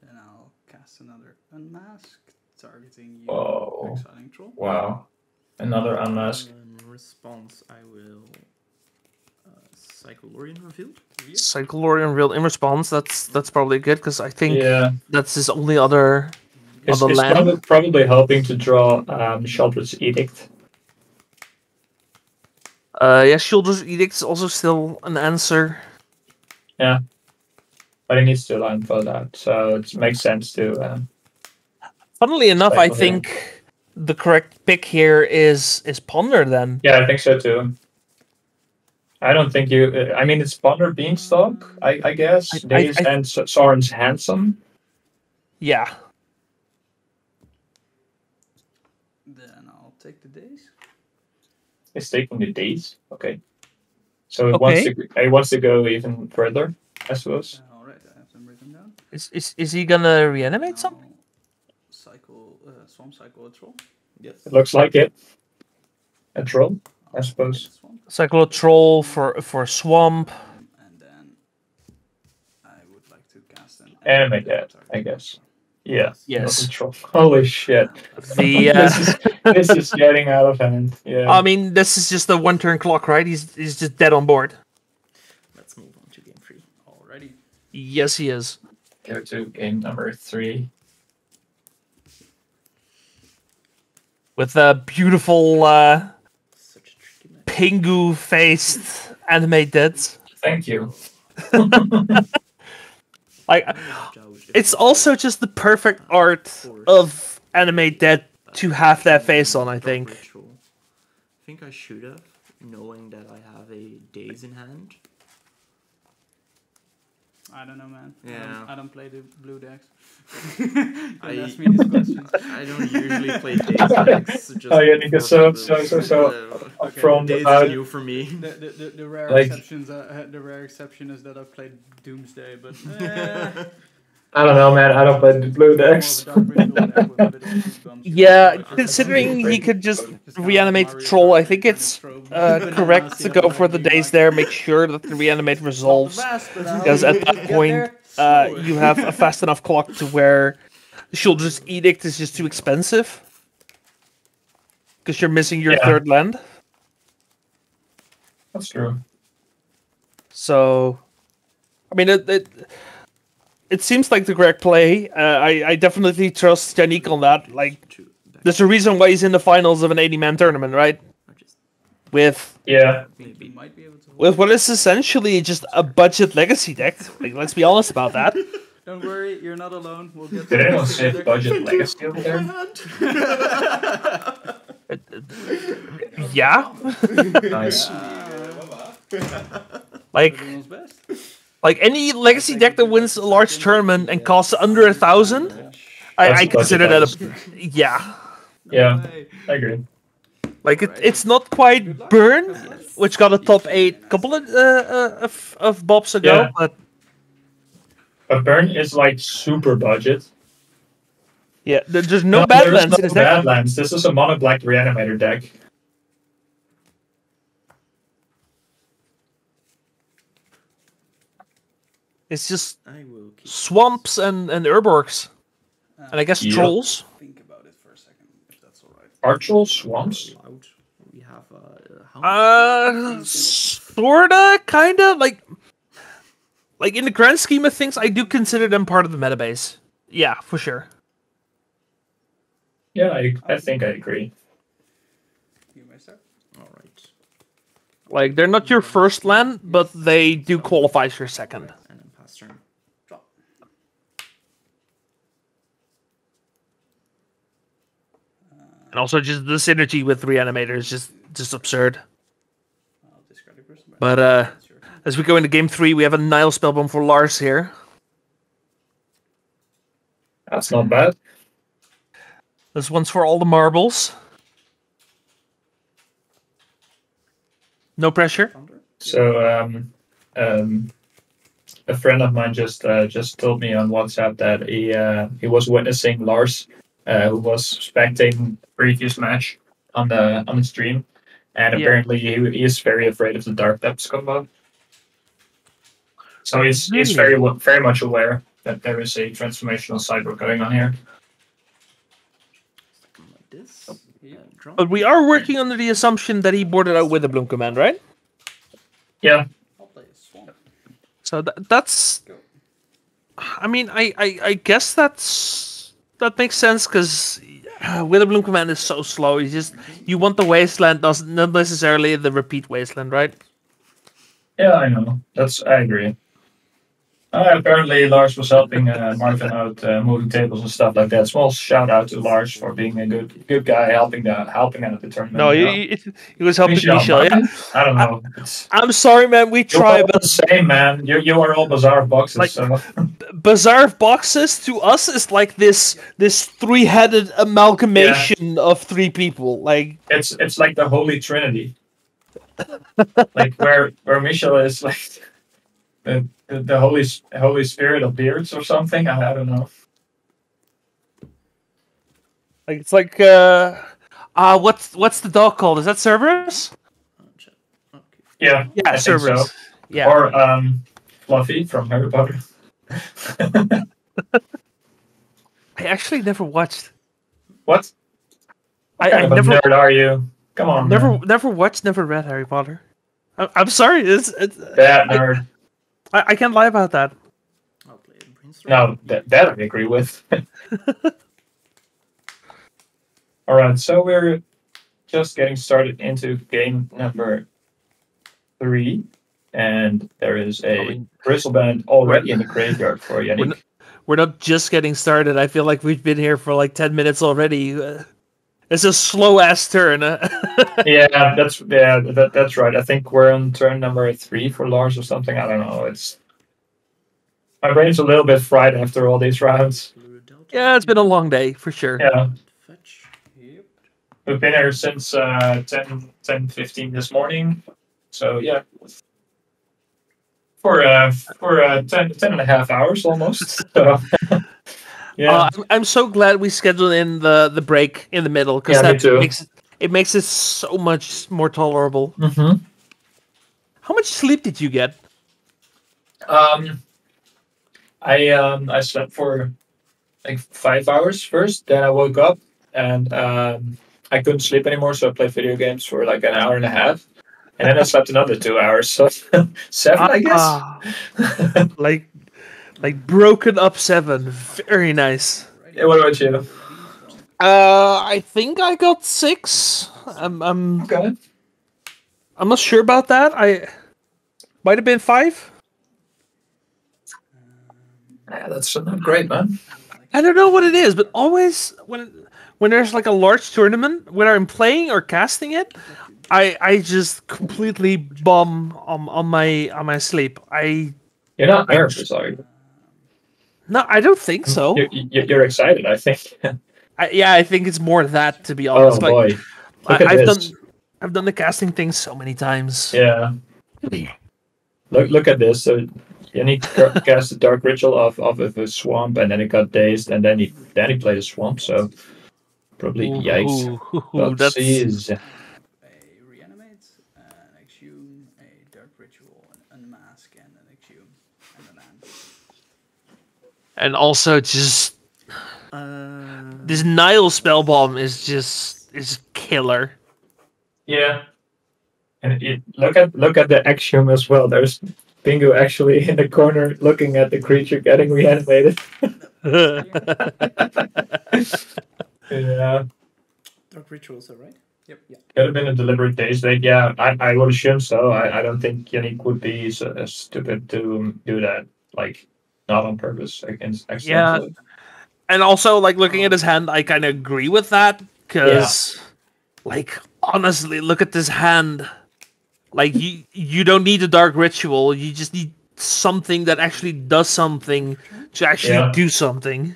Then I'll cast another Unmask, targeting you. Oh. Exiling Troll. Wow. Another Unmask. In response, I will Cyclorian Reveal. Cyclorian Reveal in response. That's probably good because I think that's his only other It's land. probably hoping to draw Sheldred's Edict. Yeah, Sheldred's Edict is also still an answer. Yeah. But he needs to land for that, so it makes sense to... Funnily enough, I Cycle think the correct pick here is Ponder then. Yeah, I think so too. I don't think you... I mean, it's Ponder Beanstalk, I guess. Daze and Soren's Handsome. Yeah. Then I'll take the Daze. It's taking the Daze? Okay. So it wants to go even further, I suppose. Alright, I have them written down. Is he gonna reanimate something? Swamp Cycle a Troll. Yes. It looks like it. A troll, I suppose. Cycle a Troll for Swamp. And then I would like to cast an Animate that, I guess. Yeah. Yes. Not a troll. Holy shit. This is getting out of hand. Yeah. I mean, this is just a 1-turn clock, right? He's just dead on board. Let's move on to game 3. Already. Yes, he is. Go to game number 3. With a beautiful Pingu-faced Animated. Thank you. Like, it's also just the perfect art of Animated to have that face on, I think. I think I should have, knowing that I have a Daze in hand. I don't know, man. Yeah. I don't play the blue decks. I ask me these questions. I don't usually play Daze decks. Just from Daze is new for me. The rare Like- exceptions. The rare exception is that I've played Doomsday, but I don't know, man. I don't play the blue decks. Yeah, considering he could just reanimate the troll, I think it's correct to go for the days there. Make sure that the reanimate resolves, because at that point you have a fast enough clock to where the Sheldred's Edict is just too expensive, because you're missing your third land. That's true. So, I mean, it seems like the correct play. I definitely trust Yannick on that. Like, there's a reason why he's in the finals of an 80-man tournament, right? With with what is essentially just a budget legacy deck. Like, let's be honest about that. Don't worry, you're not alone. We'll get. Did anyone say budget legacy over there? Yeah. Nice. Like, Everyone's best. Like any legacy deck that wins a large tournament and costs under 1,000, I consider that a yeah. Yeah, I agree. Like it's not quite Burn, which got a top 8 couple of bobs ago, Yeah. but Burn is like super budget. yeah, there's no Badlands in There's this no deck. Badlands. This is a mono black Reanimator deck. It's just swamps and urborgs, and I guess Yeah. trolls. Think about it for a second, if that's alright. Are trolls swamps? We have Sorta, kinda, like in the grand scheme of things, I do consider them part of the metabase. Yeah, for sure. Yeah, I think I agree. You may start. Alright. Like they're not your first land, but they do qualify as your second. And then pass turn. Drop. And also just the synergy with Reanimator is just absurd. I'll discard the person. But as we go into game 3, we have a Nile Spellbomb for Lars here. That's not bad. This one's for all the marbles. No pressure. So a friend of mine just told me on WhatsApp that he was witnessing Lars, who was spectating the previous match on the stream, and apparently he is very afraid of the Dark Depths combo. So he's very much aware that there is a transformational sideboard going on here. But we are working under the assumption that he boarded out with a Bloom Command, right? Yeah. So that's... I mean, I guess that makes sense, because with a Bloom Command is so slow. You want the Wasteland, not necessarily the repeat Wasteland, right? Yeah, I know. I agree. Apparently, Lars was helping Marvin out, moving tables and stuff like that. Small shout out to Lars for being a good guy, helping out the tournament. No, he was helping Michel. Yeah, I don't know. I'm sorry, man. We try, but the same, man. You are all Bazaar of Boxes. Like, so. Bazaar of Boxes to us is like this three-headed amalgamation of three people. Like it's like the Holy Trinity. Like where Michel is like the Holy Spirit of beards or something. I don't know. Like it's like what's the dog called? Is that Cerberus? Yeah, Yeah, I think Cerberus. so. Yeah. Or Fluffy from Harry Potter. I actually never watched. What? What I kind of never. a nerd are you? Come on. Never watched, never read Harry Potter. I'm sorry. It's Bad nerd. I can't lie about that. No, that I agree with. All right, so we're just getting started into game number 3, and there is a Bristleband already in the graveyard for Yannick. We're not just getting started. I feel like we've been here for like 10 minutes already. It's a slow ass turn. Yeah, that's right. I think we're on turn number 3 for Lars or something. I don't know. My brain's a little bit fried after all these rounds. Yeah, it's been a long day for sure. Yeah. We've been here since 10:15 this morning. So yeah. For 10 and a half hours almost. So, yeah. I'm so glad we scheduled in the break in the middle, because that makes it so much more tolerable. Mm-hmm. How much sleep did you get? I slept for like 5 hours first. Then I woke up and I couldn't sleep anymore, so I played video games for like an hour and a half. And then I slept another 2 hours, so 7, I guess. like broken up 7. Very nice. Yeah, what about you? I think I got 6. Okay. I'm not sure about that. I might have been 5. Yeah, that's not great, man. I don't know what it is, but always when there's like a large tournament, when I'm playing or casting it, I just completely bomb on my sleep. You're not nervous, are you? No, I don't think so. You're excited, I think. I think it's more that, to be Oh honest. boy, look at I've this. I've done the casting thing so many times. Yeah. Look at this. So Yannick cast a dark ritual off of a swamp, and then he got dazed, and then he played a swamp. So probably yikes. That's Jeez. A reanimate, an exhume, a dark ritual, an unmask, and an exhume, and a land. And also just this Nile spellbomb is killer. Yeah. And look at the axiom as well. There's Bingo actually in the corner looking at the creature getting reanimated. Yeah. Dark rituals, all right? Yep. Yeah. Could have been a deliberate day state. Yeah, I would assume so. I don't think Yannick would be so stupid to do that. Like, not on purpose against accidentally. Yeah. And also, like, looking at his hand, I kind of agree with that. Because, like, honestly, look at this hand. Like, you don't need a dark ritual. You just need something that actually does something to actually do something.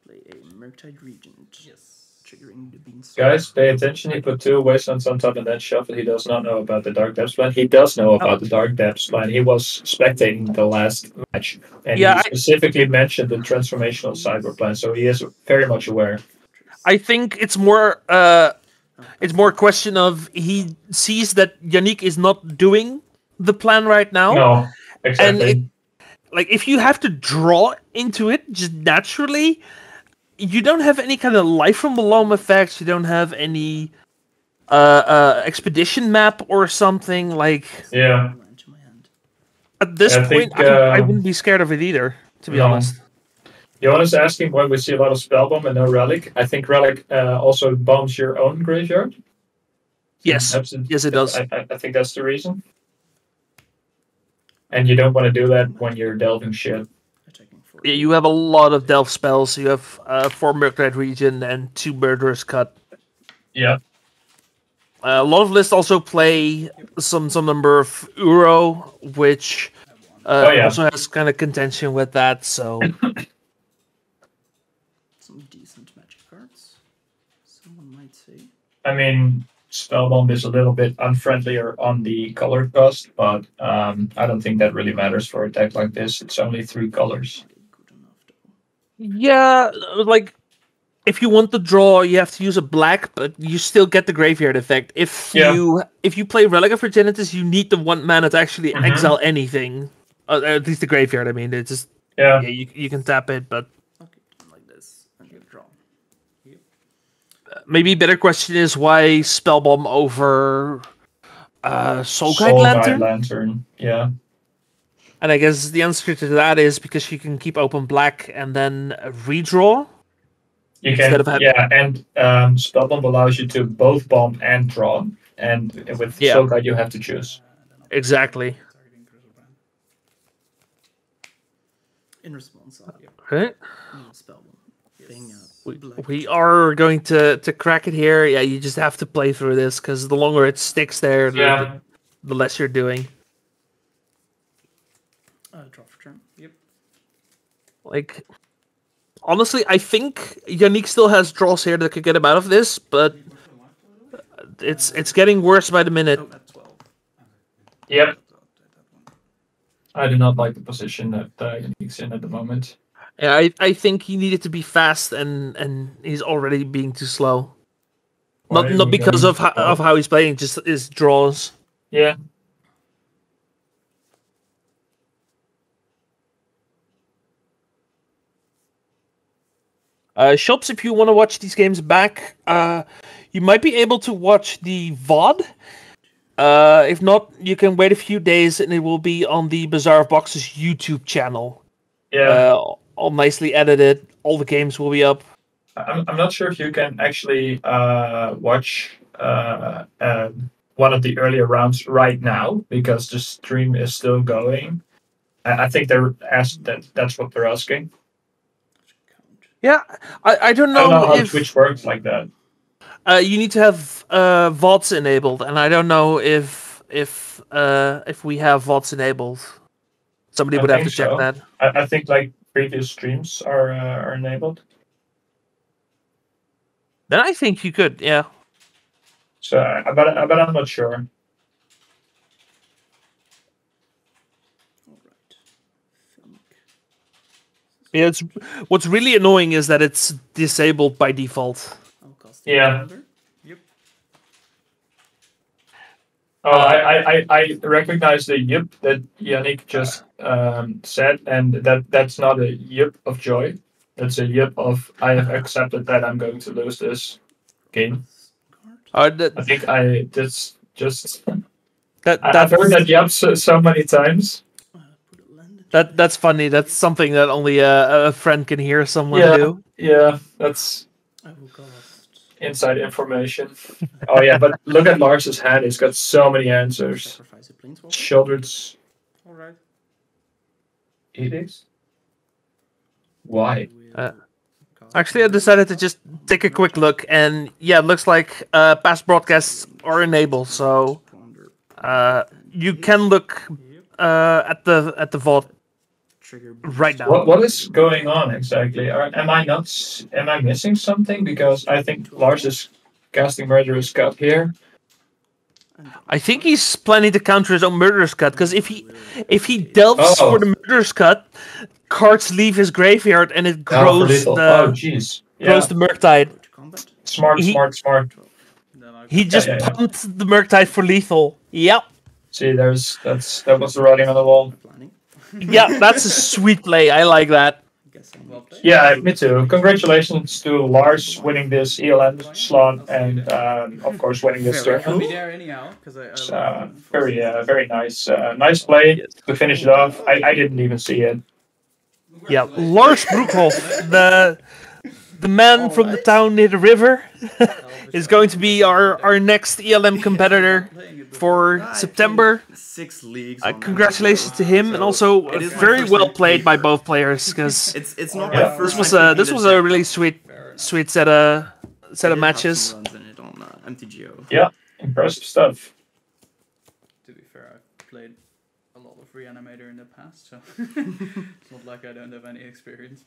Play a Murktide Regent. Yes. Triggering the Beanstalk. Guys, pay attention. He put 2 wastelands on top and then shuffled. He does not know about the Dark Depths plan. He does know about the Dark Depths plan. He was spectating the last match. And he specifically mentioned the transformational cyber plan, so he is very much aware. I think it's more a question of he sees that Yannick is not doing the plan right now. No, exactly. And if you have to draw into it just naturally, you don't have any kind of life from the loam effects. You don't have any expedition map or something like. Yeah. At this point, I wouldn't be scared of it either, to be honest. Johannes asking why we see a lot of Spellbomb and no Relic. I think Relic also bombs your own graveyard. Yes, yes, it does. I think that's the reason. And you don't want to do that when you're delving shit. Yeah, you have a lot of delve spells. You have 4 Murktide Region and 2 Murderous Cut. Yeah. A lot of lists also play some number of Uro, which also has kind of contention with that. So. Some decent magic cards. Someone might say. I mean, Spellbomb is a little bit unfriendlier on the color cost, but I don't think that really matters for a deck like this. It's only 3 colors. Yeah, like if you want to draw, you have to use a black, but you still get the graveyard effect. If you play Relic of Progenitus, you need the 1 mana to actually exile anything. At least the graveyard. I mean, it's just you can tap it, but like this and you draw. Yep. Maybe a better question is why Spellbomb over Soul Guide Lantern. Yeah. And I guess the answer to that is because you can keep open black and then redraw. You can, and Spellbomb allows you to both bomb and draw, and with Soul Guide you have to choose. Exactly. In response, okay. Spellbomb. We are going to crack it here. Yeah, you just have to play through this because the longer it sticks there, the less you're doing. Draw for turn. Yep. Like, honestly, I think Yannick still has draws here that could get him out of this, but it's getting worse by the minute. Yep. I do not like the position that Yannick's in at the moment. Yeah, I think he needed to be fast, and he's already being too slow. Not because of how he's playing, just his draws. Yeah. Shops, if you want to watch these games back, you might be able to watch the VOD. If not, you can wait a few days and it will be on the Bazaar of Boxes YouTube channel. Yeah. All nicely edited. All the games will be up. I'm not sure if you can actually watch one of the earlier rounds right now because the stream is still going. I think that's what they're asking. Yeah, I don't know, how Twitch works like that. You need to have VODs enabled, and I don't know if if we have VODs enabled. Somebody would have to check that. I think like previous streams are enabled. Then I think you could, yeah. So, but I'm not sure. Yeah, what's really annoying is that it's disabled by default. Yeah. Yep. Oh, I recognize the yip that Yannick just said, and that's not a yip of joy. That's a yip of I have accepted that I'm going to lose this game. I think that's just I've heard that yip so many times. That's funny. That's something that only a friend can hear someone do. Yeah, that's inside information. Oh yeah, but look at Lars's hand. He's got so many answers. Children's Alright. edicts. Why? Actually, I decided to just take a quick look, and yeah, it looks like past broadcasts are enabled. So you can look at the VOD right now. What is going on exactly? Am I missing something? Because I think Lars is casting Murderous Cut here. I think he's planning to counter his own Murderous Cut, because if he delves for the Murderous Cut, cards leave his graveyard and it grows grows the Murktide. Smart. He just pumped the Murktide for lethal. Yep. See, that was the writing on the wall. Yeah, that's a sweet play. I like that. Yeah, me too. Congratulations to Lars winning this ELM slot and of course winning this turn. I'll be there anyhow, because very nice. Nice play to finish it off. I didn't even see it. Yeah, Lars Broekhoff, the man from the town near the river, is going to be our next ELM competitor for September. 6 leagues. Congratulations to him, and also very well played by both players, because it's not my first this was a really sweet set of matches. MTGO. Yeah, impressive stuff. To be fair, I've played a lot of Reanimator in the past, so it's not like I don't have any experience.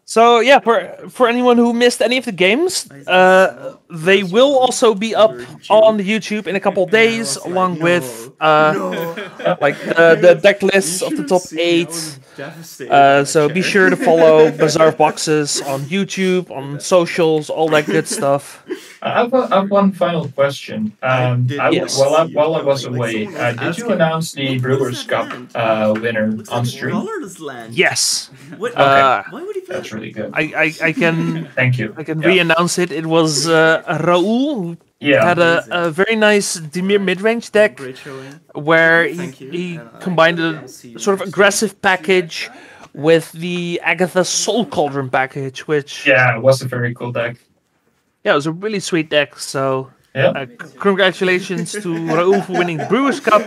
So yeah, for anyone who missed any of the games, they will also be up on the YouTube in a couple of days, along with like the deck lists of the top 8. So be sure to follow Bazaar of Boxes on YouTube, on socials, all that good stuff. I have one final question. While I was away, did you announce the Brewers Cup winner on stream? Yes. Why would he play? That's really good. I can thank you. I can re-announce it. It was Raoul who had a very nice Dimir mid-range deck where he combined a sort of aggressive package with the Agatha Soul Cauldron package, which it was a very cool deck. Yeah, it was a really sweet deck. So congratulations to Raoul for winning the Brewers Cup.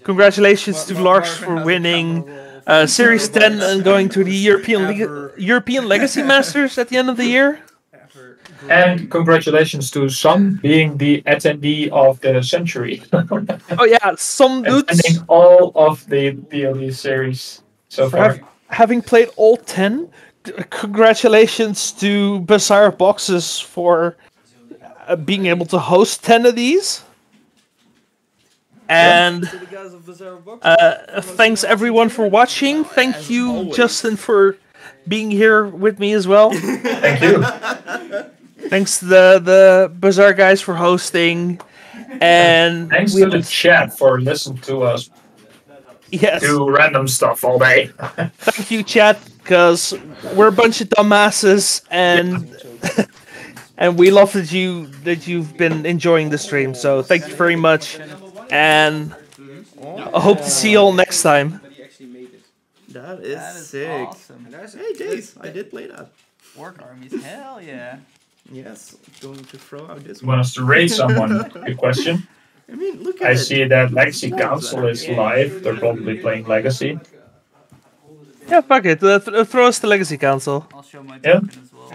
Congratulations to Lars for winning Series 10 and going to the European Legacy Masters at the end of the year. And congratulations to Sun being the attendee of the century. Oh yeah, some dudes attending all of the BLE series so far. Having played all 10, congratulations to Bazaar of Boxes for being able to host 10 of these. And thanks everyone for watching. Thank you, Justen, for being here with me as well. Thank you. Thanks to the Bazaar guys for hosting. And thanks to the chat for listening to us do random stuff all day. Thank you, chat, because we're a bunch of dumbasses, and and we love that you've been enjoying the stream. So thank you very much, and I hope to see you all next time. That is sick. Awesome. Hey, Jace, I did play that. Orc armies, hell yeah. Yes, going to throw out this one. Want us to raid someone? Good question. I mean, look at I see that Legacy Council is live. They're probably playing Legacy. Yeah, fuck it. Throw us the Legacy Council. I'll show my yeah. as well.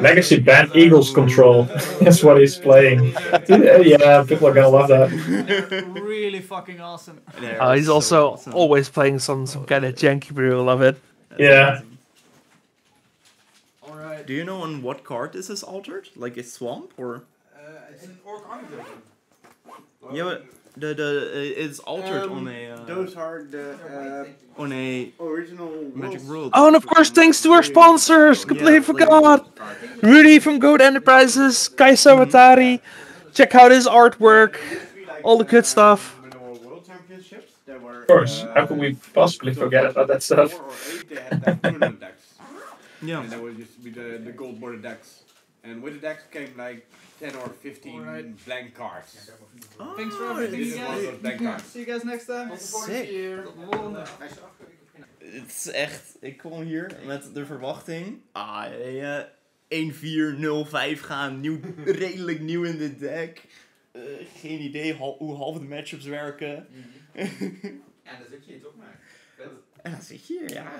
Legacy Band Eagles Control. That's what he's playing. Yeah, people are gonna love that. Really fucking awesome. He's also always playing some kind of janky brew. I love it. Yeah. Alright. Do you know on what card this is altered? Like a swamp or? It's an orc army building. Yeah, but it's altered on a. Those are the on a original Magic World. Oh, and of course, thanks to our sponsors. Completely forgot. Rudy from Goat Enterprises, Kai Sawatarix. Check out his artwork. All the good stuff. World Championships. There were, Of course. How could we possibly forget about that stuff? 4 or 8 they had like tournament decks. Yeah. And there was used to be the gold border decks. And with the decks came like 10 or 15 blank cards. Thanks for everything, This is one of those blank cards. See you guys next time. Sick. Het is echt, ik kom hier met de verwachting. 1-4-0-5 gaan, redelijk nieuw in dit deck. Geen idee hoe half de matchups werken. Ja, dan zit je hier toch maar. En dan zit je hier, ja.